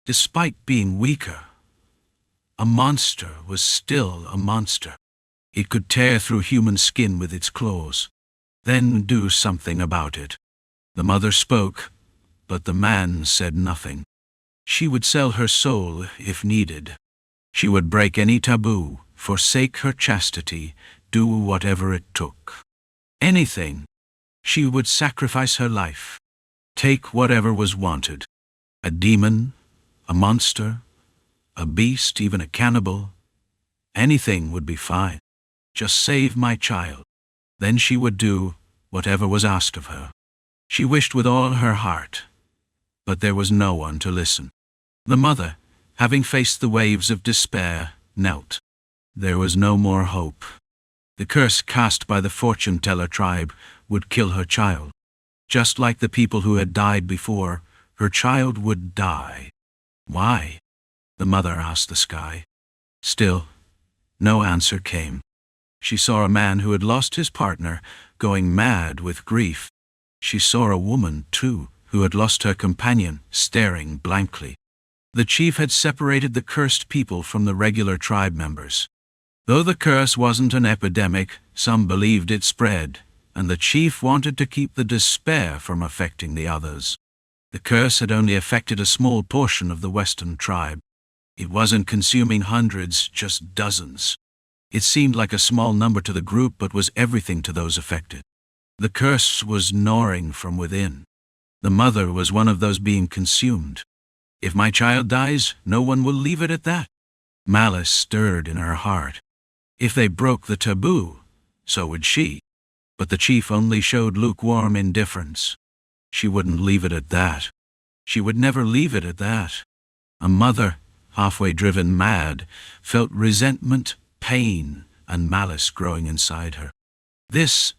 Despite being weaker, a monster was still a monster. It could tear through human skin with its claws, then do something about it. The mother spoke, but the man said nothing. She would sell her soul if needed. She would break any taboo, forsake her chastity, do whatever it took. Anything. She would sacrifice her life. Take whatever was wanted. A demon, a monster, a beast, even a cannibal. Anything would be fine. Just save my child. Then she would do whatever was asked of her. She wished with all her heart, but there was no one to listen. The mother, having faced the waves of despair, knelt. There was no more hope. The curse cast by the fortune-teller tribe would kill her child. Just like the people who had died before, her child would die. Why? The the mother asked the sky. Still, no answer came. She saw a man who had lost his partner, going mad with grief. She saw a woman, too, who had lost her companion, staring blankly. The chief had separated the cursed people from the regular tribe members. Though the curse wasn't an epidemic, some believed it spread, and the chief wanted to keep the despair from affecting the others. The curse had only affected a small portion of the western tribe. It wasn't consuming hundreds, just dozens. It seemed like a small number to the group, but was everything to those affected. The curse was gnawing from within. The mother was one of those being consumed. If my child dies, no one will leave it at that. Malice stirred in her heart. If they broke the taboo, so would she. But the chief only showed lukewarm indifference. She wouldn't leave it at that. She would never leave it at that. A mother, halfway driven mad, felt resentment, pain, and malice growing inside her. This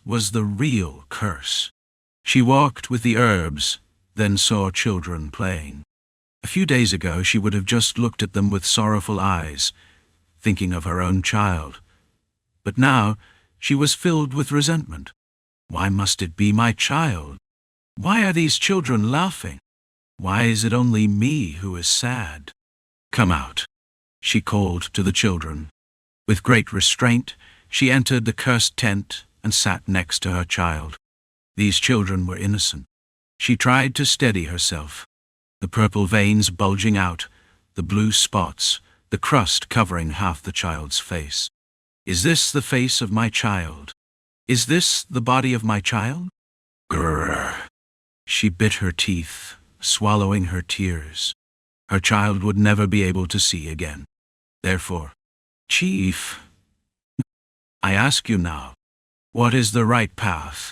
was the real curse. She walked with the herbs, then saw children playing. A few days ago she would have just looked at them with sorrowful eyes, thinking of her own child. But now she was filled with resentment. Why must it be my child? Why are these children laughing? Why is it only me who is sad? Come out, she called to the children. With great restraint, she entered the cursed tent and sat next to her child. These children were innocent. She tried to steady herself. The purple veins bulging out, the blue spots, the crust covering half the child's face. Is this the face of my child? Is this the body of my child? Grrr. She bit her teeth, swallowing her tears. Her child would never be able to see again. Therefore, Chief, I ask you now, what is the right path?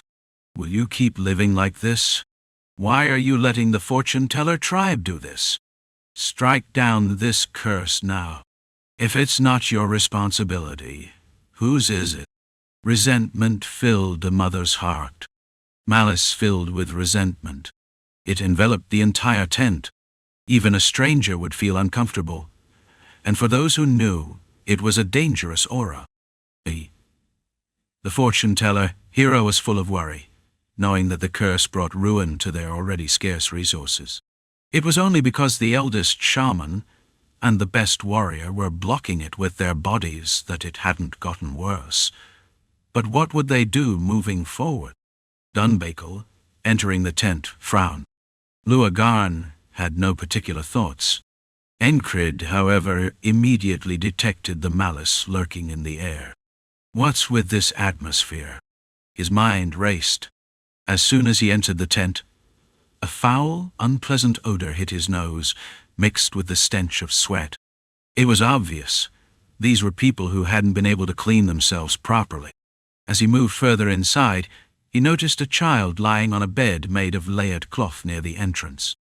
Will you keep living like this? Why are you letting the fortune-teller tribe do this? Strike down this curse now. If it's not your responsibility, whose is it? Resentment filled the mother's heart. Malice filled with resentment. It enveloped the entire tent. Even a stranger would feel uncomfortable. And for those who knew, it was a dangerous aura. The fortune-teller hero was full of worry, knowing that the curse brought ruin to their already scarce resources. It was only because the eldest shaman and the best warrior were blocking it with their bodies that it hadn't gotten worse. But what would they do moving forward? Dunbakel, entering the tent, frowned. Luagarn had no particular thoughts. Encrid, however, immediately detected the malice lurking in the air. What's with this atmosphere? His mind raced. As soon as he entered the tent, a foul, unpleasant odor hit his nose, mixed with the stench of sweat. It was obvious. These were people who hadn't been able to clean themselves properly. As he moved further inside, he noticed a child lying on a bed made of layered cloth near the entrance.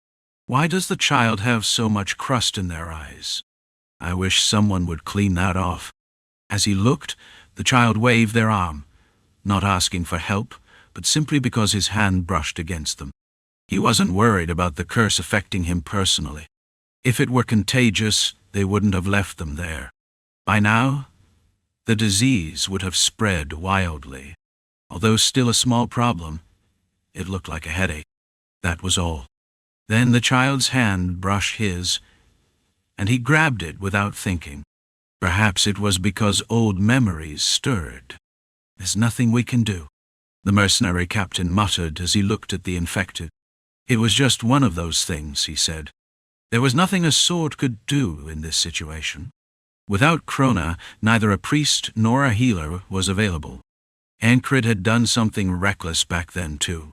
Why does the child have so much crust in their eyes? I wish someone would clean that off. As he looked, the child waved their arm, not asking for help, but simply because his hand brushed against them. He wasn't worried about the curse affecting him personally. If it were contagious, they wouldn't have left them there. By now, the disease would have spread wildly. Although still a small problem, it looked like a headache. That was all. Then the child's hand brushed his, and he grabbed it without thinking. Perhaps it was because old memories stirred. There's nothing we can do, the mercenary captain muttered as he looked at the infected. It was just one of those things, he said. There was nothing a sword could do in this situation. Without Krona, neither a priest nor a healer was available. Encrid had done something reckless back then, too.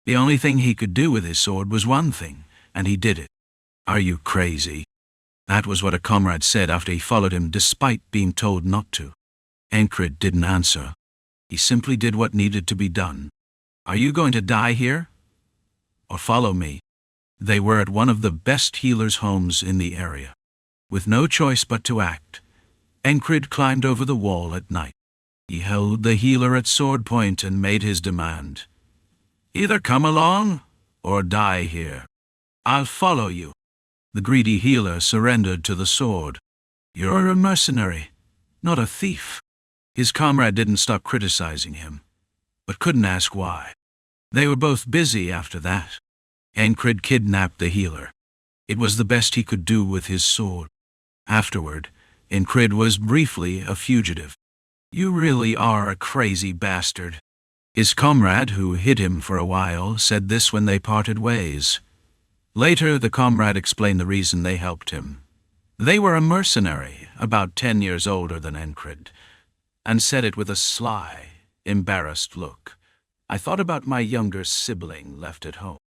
The only thing he could do with his sword was one thing, and he did it. Are you crazy? That was what a comrade said after he followed him despite being told not to. Encrid didn't answer. He simply did what needed to be done. Are you going to die here? Or follow me? They were at one of the best healers' homes in the area. With no choice but to act, Encrid climbed over the wall at night. He held the healer at sword point and made his demand. Either come along or die here. I'll follow you. The greedy healer surrendered to the sword. "You're a mercenary, not a thief." His comrade didn't stop criticizing him, but couldn't ask why. They were both busy after that. Encrid kidnapped the healer. It was the best he could do with his sword. Afterward, Encrid was briefly a fugitive. "You really are a crazy bastard." His comrade, who hid him for a while, said this when they parted ways. Later, the comrade explained the reason they helped him. They were a mercenary, about 10 years older than Encrid, and said it with a sly, embarrassed look. "I thought about my younger sibling left at home."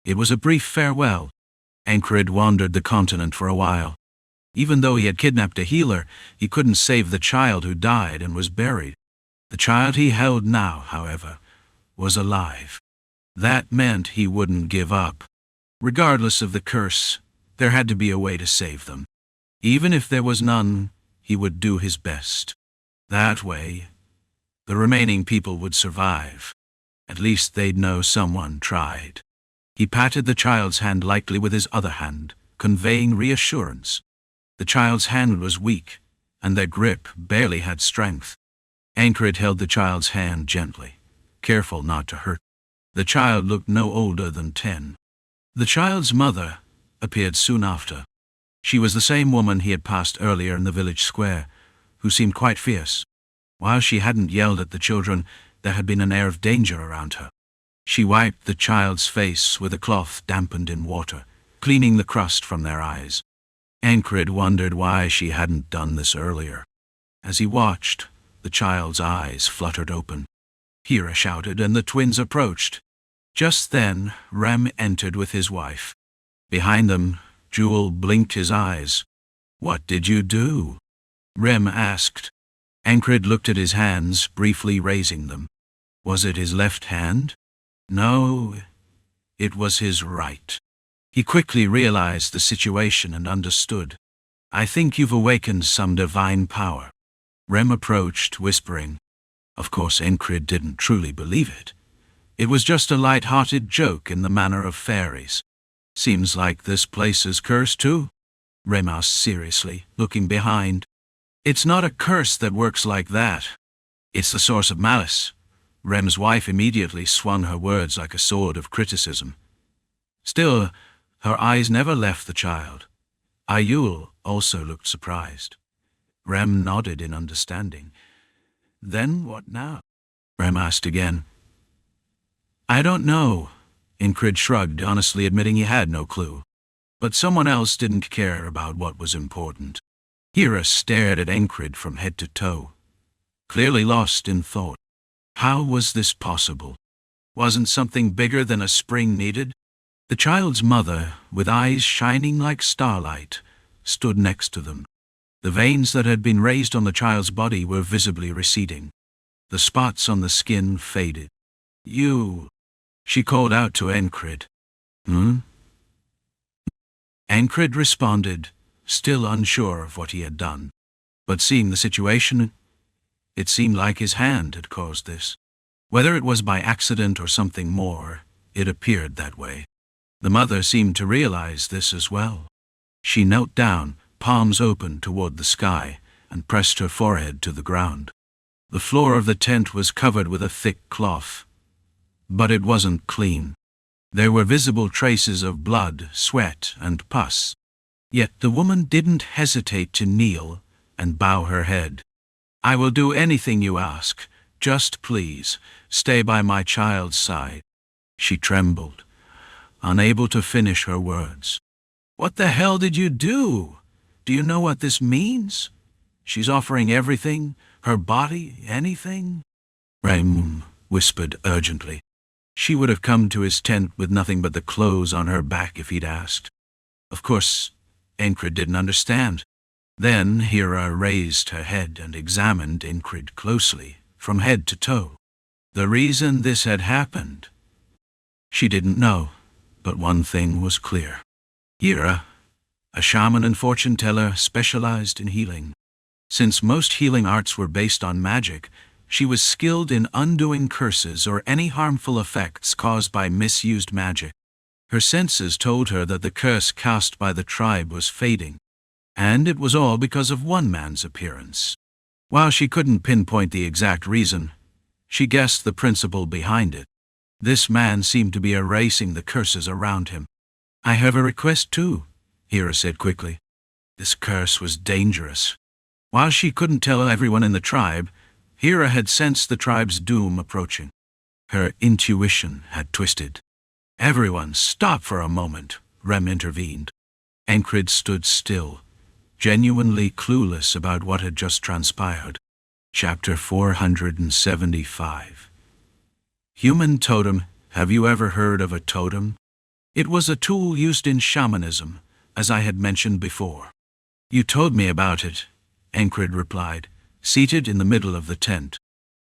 It was a brief farewell. Encrid wandered the continent for a while. Even though he had kidnapped a healer, he couldn't save the child who died and was buried. The child he held now, however, was alive. That meant he wouldn't give up. Regardless of the curse, there had to be a way to save them. Even if there was none, he would do his best. That way, the remaining people would survive. At least they'd know someone tried. He patted the child's hand lightly with his other hand, conveying reassurance. The child's hand was weak, and their grip barely had strength. Encrid held the child's hand gently, careful not to hurt. The child looked no older than 10. The child's mother appeared soon after. She was the same woman he had passed earlier in the village square, who seemed quite fierce. While she hadn't yelled at the children, there had been an air of danger around her. She wiped the child's face with a cloth dampened in water, cleaning the crust from their eyes. Encrid wondered why she hadn't done this earlier. As he watched, the child's eyes fluttered open. Hera shouted, and the twins approached. Just then, Rem entered with his wife. Behind them, Jewel blinked his eyes. "What did you do?" Rem asked. Encrid looked at his hands, briefly raising them. Was it his left hand? No, it was his right. He quickly realized the situation and understood. "I think you've awakened some divine power." Rem approached, whispering. Of course, Encrid didn't truly believe it. It was just a light-hearted joke in the manner of fairies. "Seems like this place is cursed too?" Rem asked seriously, looking behind. "It's not a curse that works like that. It's the source of malice." Rem's wife immediately swung her words like a sword of criticism. Still, her eyes never left the child. Ayul also looked surprised. Rem nodded in understanding. "Then what now?" Rem asked again. "I don't know." Encrid shrugged, honestly admitting he had no clue. But someone else didn't care about what was important. Hera stared at Encrid from head to toe, clearly lost in thought. How was this possible? Wasn't something bigger than a spring needed? The child's mother, with eyes shining like starlight, stood next to them. The veins that had been raised on the child's body were visibly receding. The spots on the skin faded. "You," she called out to Encrid. "Hmm?" Encrid responded, still unsure of what he had done. But seeing the situation, it seemed like his hand had caused this. Whether it was by accident or something more, it appeared that way. The mother seemed to realize this as well. She knelt down, palms open toward the sky, and pressed her forehead to the ground. The floor of the tent was covered with a thick cloth, but it wasn't clean. There were visible traces of blood, sweat, and pus. Yet the woman didn't hesitate to kneel and bow her head. "I will do anything you ask. Just please, stay by my child's side." She trembled, unable to finish her words. "What the hell did you do? Do you know what this means? She's offering everything, her body, anything?" Rem whispered urgently. She would have come to his tent with nothing but the clothes on her back if he'd asked. Of course, Encrid didn't understand. Then Hera raised her head and examined Encrid closely, from head to toe. The reason this had happened, she didn't know, but one thing was clear. Hera, a shaman and fortune-teller, specialized in healing. Since most healing arts were based on magic, she was skilled in undoing curses or any harmful effects caused by misused magic. Her senses told her that the curse cast by the tribe was fading, and it was all because of one man's appearance. While she couldn't pinpoint the exact reason, she guessed the principle behind it. This man seemed to be erasing the curses around him. "I have a request too," Hera said quickly. This curse was dangerous. While she couldn't tell everyone in the tribe, Hera had sensed the tribe's doom approaching. Her intuition had twisted. "Everyone, stop for a moment," Rem intervened. Encrid stood still, genuinely clueless about what had just transpired. Chapter 475. Human totem. Have you ever heard of a totem? It was a tool used in shamanism, as I had mentioned before. "You told me about it," Encrid replied, seated in the middle of the tent.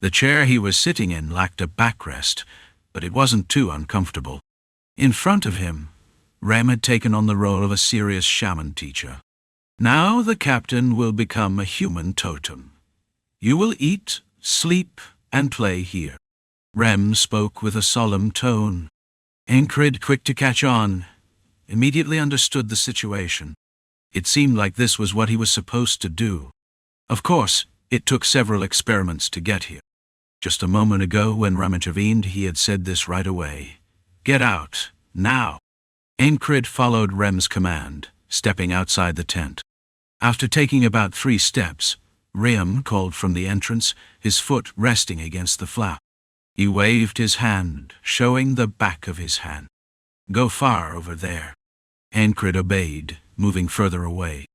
The chair he was sitting in lacked a backrest, but it wasn't too uncomfortable. In front of him, Rem had taken on the role of a serious shaman teacher. "Now the captain will become a human totem. You will eat, sleep, and play here." Rem spoke with a solemn tone. Encrid, quick to catch on, immediately understood the situation. It seemed like this was what he was supposed to do. Of course, it took several experiments to get here. Just a moment ago, when Rem intervened, he had said this right away. "Get out, now." Encrid followed Rem's command, stepping outside the tent. After taking about 3 steps, Rem called from the entrance, his foot resting against the flap. He waved his hand, showing the back of his hand. "Go far over there." Encrid obeyed, moving further away.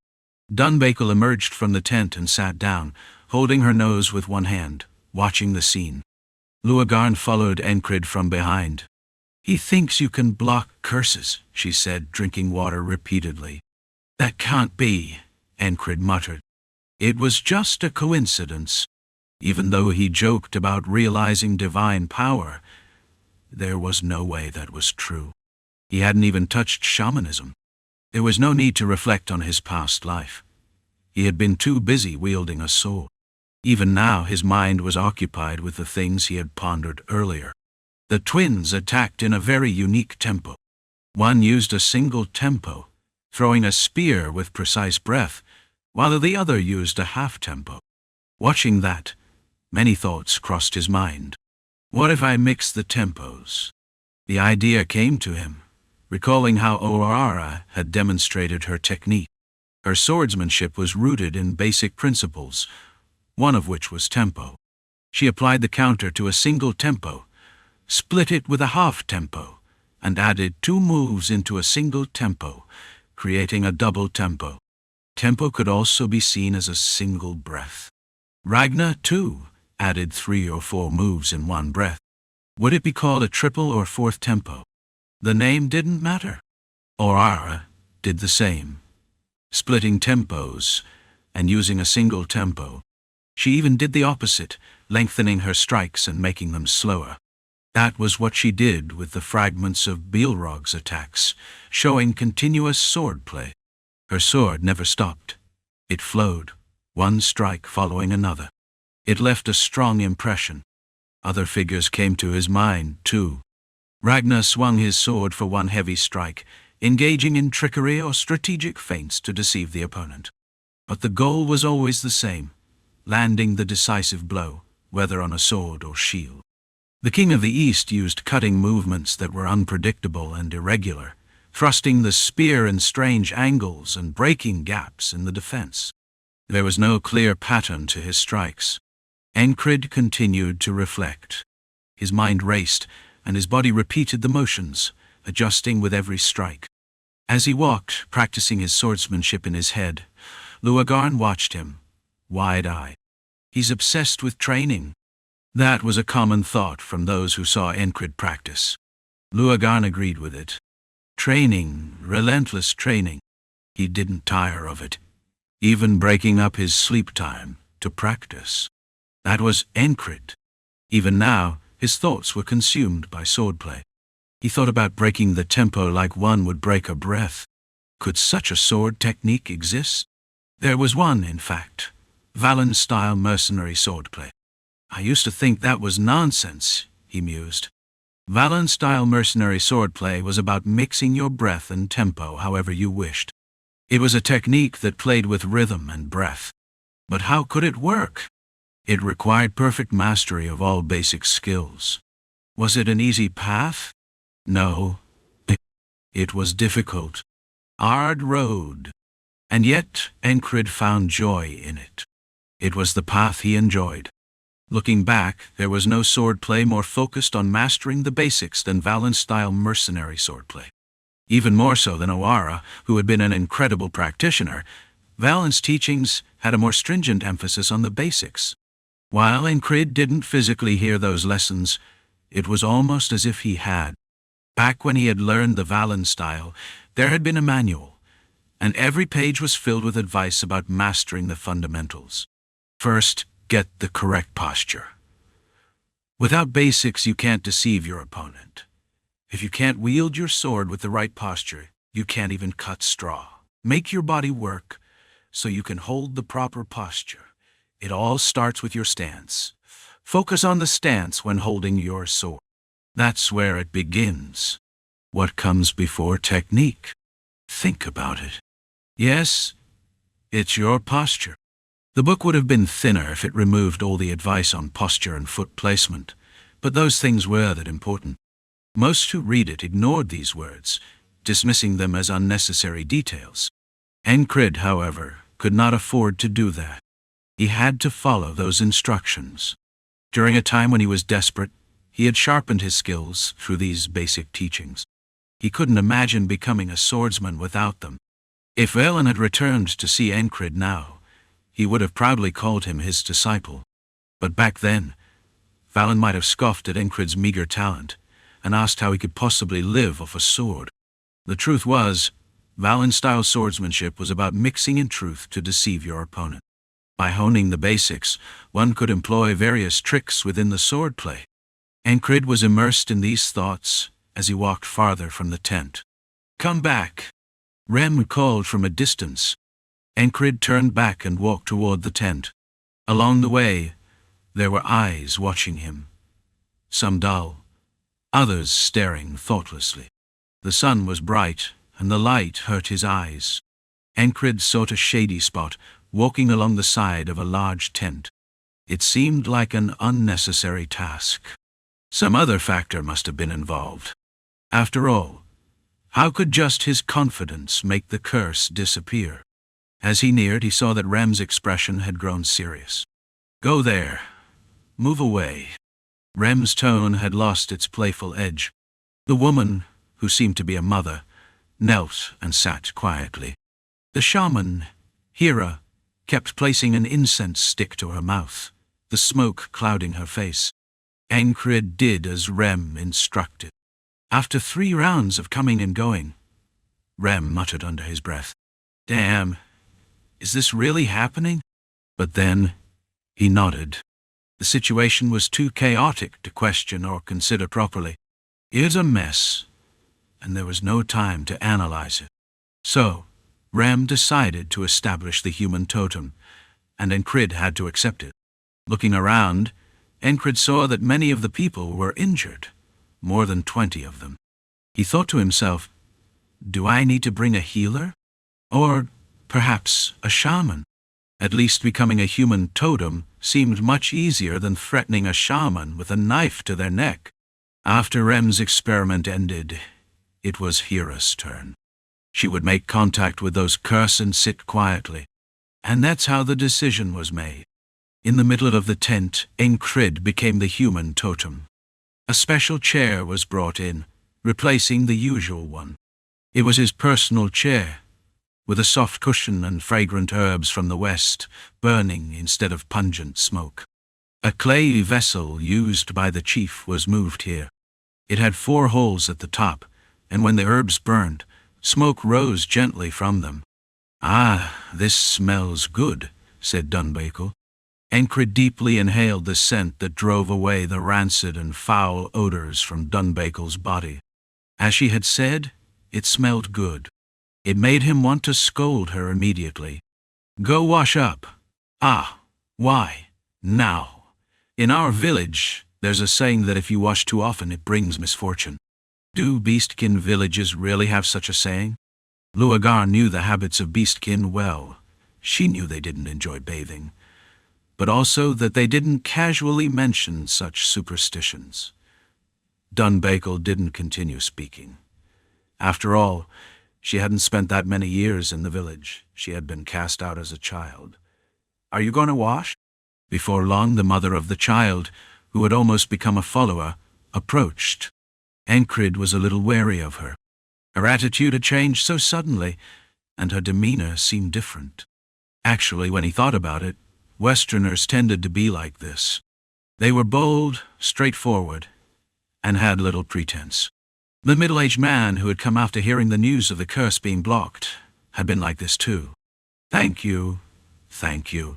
Dunbakel emerged from the tent and sat down, holding her nose with one hand, watching the scene. Luagarn followed Encrid from behind. "He thinks you can block curses," she said, drinking water repeatedly. "That can't be," Encrid muttered. It was just a coincidence. Even though he joked about realizing divine power, there was no way that was true. He hadn't even touched shamanism. There was no need to reflect on his past life. He had been too busy wielding a sword. Even now his mind was occupied with the things he had pondered earlier. The twins attacked in a very unique tempo. One used a single tempo, throwing a spear with precise breath, while the other used a half-tempo. Watching that, many thoughts crossed his mind. What if I mix the tempos? The idea came to him, recalling how Oara had demonstrated her technique. Her swordsmanship was rooted in basic principles, one of which was tempo. She applied the counter to a single tempo, split it with a half-tempo, and added 2 moves into a single tempo, creating a double tempo. Tempo could also be seen as a single breath. Ragnar, too, added 3 or 4 moves in one breath. Would it be called a triple or 4th tempo? The name didn't matter. Oara did the same, splitting tempos and using a single tempo. She even did the opposite, lengthening her strikes and making them slower. That was what she did with the fragments of Bilro's attacks, showing continuous swordplay. Her sword never stopped. It flowed, one strike following another. It left a strong impression. Other figures came to his mind, too. Ragnar swung his sword for one heavy strike, engaging in trickery or strategic feints to deceive the opponent. But the goal was always the same, landing the decisive blow, whether on a sword or shield. The King of the East used cutting movements that were unpredictable and irregular, thrusting the spear in strange angles and breaking gaps in the defense. There was no clear pattern to his strikes. Encrid continued to reflect. His mind raced, and his body repeated the motions, adjusting with every strike. As he walked, practicing his swordsmanship in his head, Luagarn watched him, wide-eyed. "He's obsessed with training." That was a common thought from those who saw Encrid practice. Luagarn agreed with it. Training, relentless training. He didn't tire of it, even breaking up his sleep time to practice. That was Encrid. Even now, his thoughts were consumed by swordplay. He thought about breaking the tempo like one would break a breath. Could such a sword technique exist? There was one, in fact. Valen-style mercenary swordplay. "I used to think that was nonsense," he mused. Valen-style mercenary swordplay was about mixing your breath and tempo however you wished. It was a technique that played with rhythm and breath. But how could it work? It required perfect mastery of all basic skills. Was it an easy path? No. It was difficult. Hard road. And yet, Encrid found joy in it. It was the path he enjoyed. Looking back, there was no swordplay more focused on mastering the basics than Valen-style mercenary swordplay. Even more so than Oara, who had been an incredible practitioner, Valen's teachings had a more stringent emphasis on the basics. While Encrid didn't physically hear those lessons, it was almost as if he had. Back when he had learned the Valen style, there had been a manual, and every page was filled with advice about mastering the fundamentals. First, get the correct posture. Without basics, you can't deceive your opponent. If you can't wield your sword with the right posture, you can't even cut straw. Make your body work so you can hold the proper posture. It all starts with your stance. Focus on the stance when holding your sword. That's where it begins. What comes before technique? Think about it. Yes, it's your posture. The book would have been thinner if it removed all the advice on posture and foot placement, but those things were that important. Most who read it ignored these words, dismissing them as unnecessary details. Encrid, however, could not afford to do that. He had to follow those instructions. During a time when he was desperate, he had sharpened his skills through these basic teachings. He couldn't imagine becoming a swordsman without them. If Valen had returned to see Encrid now, he would have proudly called him his disciple. But back then, Valen might have scoffed at Encrid's meager talent and asked how he could possibly live off a sword. The truth was, Valen-style swordsmanship was about mixing in truth to deceive your opponent. By honing the basics, one could employ various tricks within the swordplay. Encrid was immersed in these thoughts as he walked farther from the tent. "Come back," Rem called from a distance. Encrid turned back and walked toward the tent. Along the way, there were eyes watching him. Some dull, others staring thoughtlessly. The sun was bright, and the light hurt his eyes. Encrid sought a shady spot, walking along the side of a large tent. It seemed like an unnecessary task. Some other factor must have been involved. After all, how could just his confidence make the curse disappear? As he neared, he saw that Rem's expression had grown serious. "Go there. Move away." Rem's tone had lost its playful edge. The woman, who seemed to be a mother, knelt and sat quietly. The shaman, Hera, kept placing an incense stick to her mouth, the smoke clouding her face. Encrid did as Rem instructed. After 3 rounds of coming and going, Rem muttered under his breath, "Damn, is this really happening?" But then he nodded. The situation was too chaotic to question or consider properly. It was a mess, and there was no time to analyze it. So, Rem decided to establish the human totem, and Encrid had to accept it. Looking around, Encrid saw that many of the people were injured, more than 20 of them. He thought to himself, "Do I need to bring a healer? Or perhaps a shaman?" At least becoming a human totem seemed much easier than threatening a shaman with a knife to their neck. After Rem's experiment ended, it was Hera's turn. She would make contact with those curse and sit quietly. And that's how the decision was made. In the middle of the tent, Encrid became the human totem. A special chair was brought in, replacing the usual one. It was his personal chair, with a soft cushion and fragrant herbs from the west, burning instead of pungent smoke. A clay vessel used by the chief was moved here. It had 4 holes at the top, and when the herbs burned, smoke rose gently from them. "Ah, this smells good," said Dunbakel. Encrid deeply inhaled the scent that drove away the rancid and foul odors from Dunbakel's body. As she had said, it smelled good. It made him want to scold her immediately. "Go wash up." "Ah, why? Now? In our village, There's a saying that if you wash too often, it brings misfortune. Do beastkin villages really have such a saying? Luagar knew the habits of beastkin well. She knew they didn't enjoy bathing, but also that they didn't casually mention such superstitions. Dunbakel didn't continue speaking. After all, she hadn't spent that many years in the village. She had been cast out as a child. Are you going to wash? Before long, the mother of the child, who had almost become a follower, approached. Encrid was a little wary of her. Her attitude had changed so suddenly, and her demeanor seemed different. Actually, when he thought about it, Westerners tended to be like this. They were bold, straightforward, and had little pretense. The middle-aged man who had come after hearing the news of the curse being blocked had been like this too. Thank you. Thank you.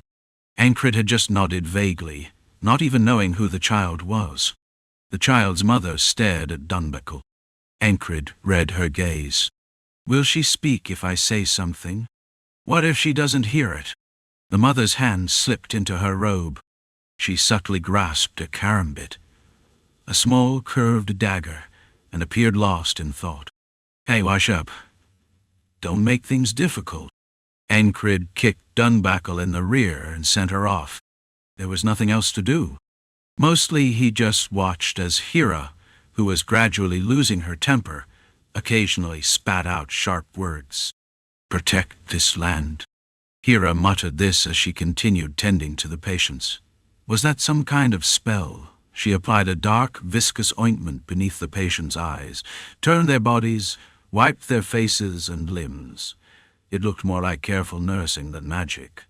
Encrid had just nodded vaguely, not even knowing who the child was. The child's mother stared at Dunbakel. Encrid read her gaze. Will she speak if I say something? What if she doesn't hear it? The mother's hand slipped into her robe. She subtly grasped a karambit, a small curved dagger, and appeared lost in thought. Hey, wash up. Don't make things difficult. Encrid kicked Dunbakel in the rear and sent her off. There was nothing else to do. Mostly he just watched as Hira, who was gradually losing her temper, occasionally spat out sharp words. Protect this land. Hira muttered this as she continued tending to the patients. Was that some kind of spell? She applied a dark, viscous ointment beneath the patients' eyes, turned their bodies, wiped their faces and limbs. It looked more like careful nursing than magic.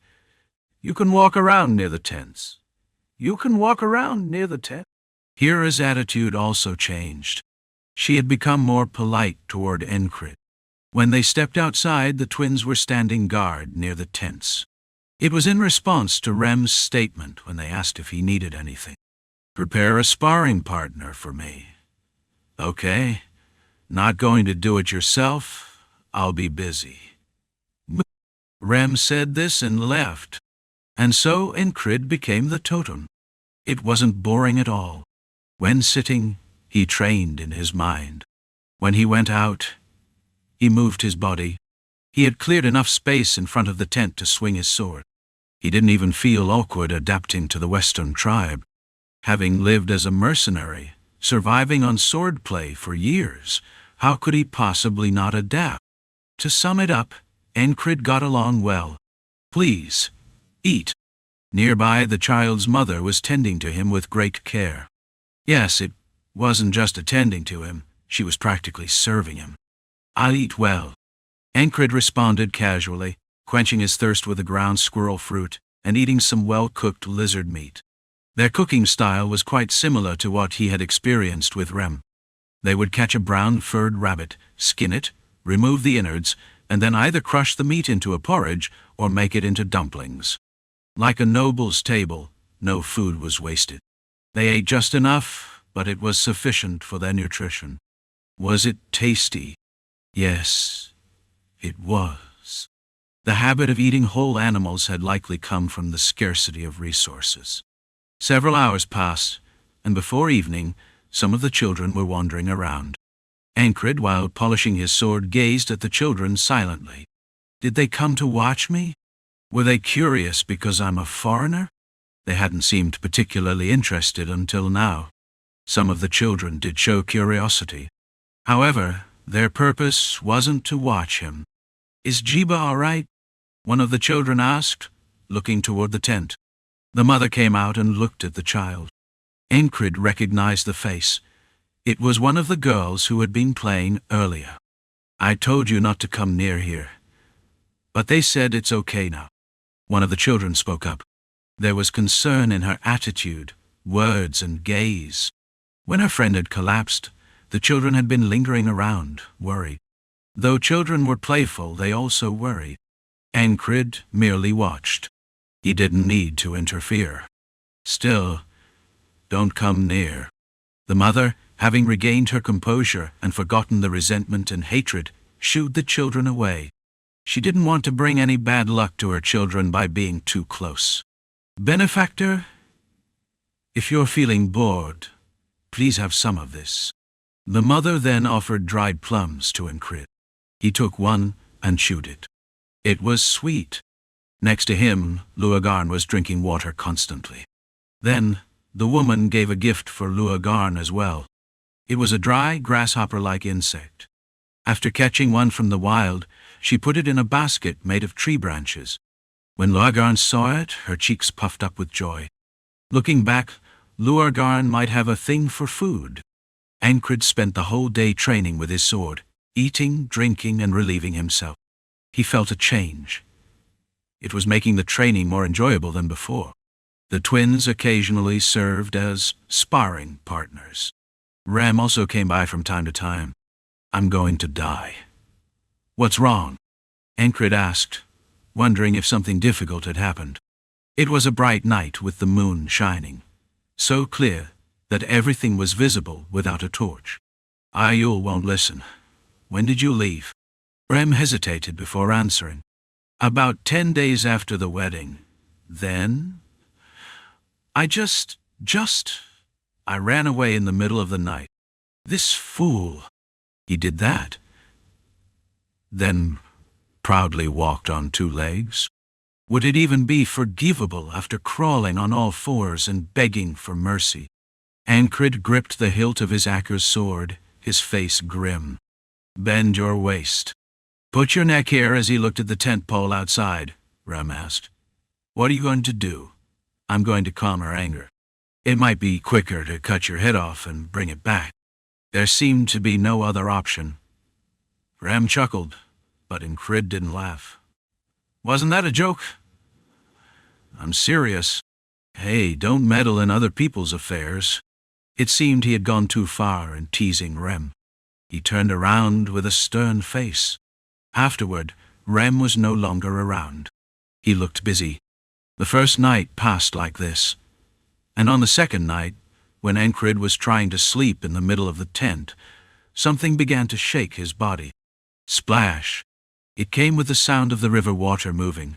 You can walk around near the tents. You can walk around near the tent. Hira's attitude also changed. She had become more polite toward Encrid. When they stepped outside, the twins were standing guard near the tents. It was in response to Rem's statement when they asked if he needed anything. Prepare a sparring partner for me. Okay. Not going to do it yourself? I'll be busy. Rem said this and left. And so Encrid became the totem. It wasn't boring at all. When sitting, he trained in his mind. When he went out, he moved his body. He had cleared enough space in front of the tent to swing his sword. He didn't even feel awkward adapting to the Western tribe. Having lived as a mercenary, surviving on swordplay for years, how could he possibly not adapt? To sum it up, Encrid got along well. Please, eat. Nearby, the child's mother was tending to him with great care. Yes, it wasn't just attending to him, she was practically serving him. I'll eat well. Encrid responded casually, quenching his thirst with a ground squirrel fruit and eating some well-cooked lizard meat. Their cooking style was quite similar to what he had experienced with Rem. They would catch a brown-furred rabbit, skin it, remove the innards, and then either crush the meat into a porridge or make it into dumplings. Like a noble's table, no food was wasted. They ate just enough, but it was sufficient for their nutrition. Was it tasty? Yes, it was. The habit of eating whole animals had likely come from the scarcity of resources. Several hours passed, and before evening, some of the children were wandering around. Encrid, while polishing his sword, gazed at the children silently. Did they come to watch me? Were they curious because I'm a foreigner? They hadn't seemed particularly interested until now. Some of the children did show curiosity. However, their purpose wasn't to watch him. Is Jiba all right? One of the children asked, looking toward the tent. The mother came out and looked at the child. Encrid recognized the face. It was one of the girls who had been playing earlier. I told you not to come near here. But they said it's okay now. One of the children spoke up. There was concern in her attitude, words, and gaze. When her friend had collapsed, the children had been lingering around, worried. Though children were playful, they also worried. Encrid merely watched. He didn't need to interfere. Still, don't come near. The mother, having regained her composure and forgotten the resentment and hatred, shooed the children away. She didn't want to bring any bad luck to her children by being too close. Benefactor? If you're feeling bored, please have some of this. The mother then offered dried plums to Encrid. He took one and chewed it. It was sweet. Next to him, Luagarn was drinking water constantly. Then, the woman gave a gift for Luagarn as well. It was a dry, grasshopper-like insect. After catching one from the wild, she put it in a basket made of tree branches. When Luagarn saw it, her cheeks puffed up with joy. Looking back, Luagarn might have a thing for food. Encrid spent the whole day training with his sword, eating, drinking, and relieving himself. He felt a change. It was making the training more enjoyable than before. The twins occasionally served as sparring partners. Rem also came by from time to time. "I'm going to die." "What's wrong?" Encrid asked, wondering if something difficult had happened. It was a bright night with the moon shining, so clear that everything was visible without a torch. "Ayul won't listen. When did you leave?" Rem hesitated before answering. "About 10 days after the wedding. Then? I ran away in the middle of the night. This fool, he did that. Then proudly walked on 2 legs. Would it even be forgivable after crawling on all 4s and begging for mercy?" Encrid gripped the hilt of his Acker's sword, his face grim. "Bend your waist. Put your neck here," as he looked at the tent pole outside, Rem asked. "What are you going to do?" "I'm going to calm her anger. It might be quicker to cut your head off and bring it back." There seemed to be no other option. Rem chuckled, but Encrid didn't laugh. "Wasn't that a joke?" "I'm serious." "Hey, don't meddle in other people's affairs." It seemed he had gone too far in teasing Rem. He turned around with a stern face. Afterward, Rem was no longer around. He looked busy. The first night passed like this. And on the second night, when Encrid was trying to sleep in the middle of the tent, something began to shake his body. Splash! It came with the sound of the river water moving.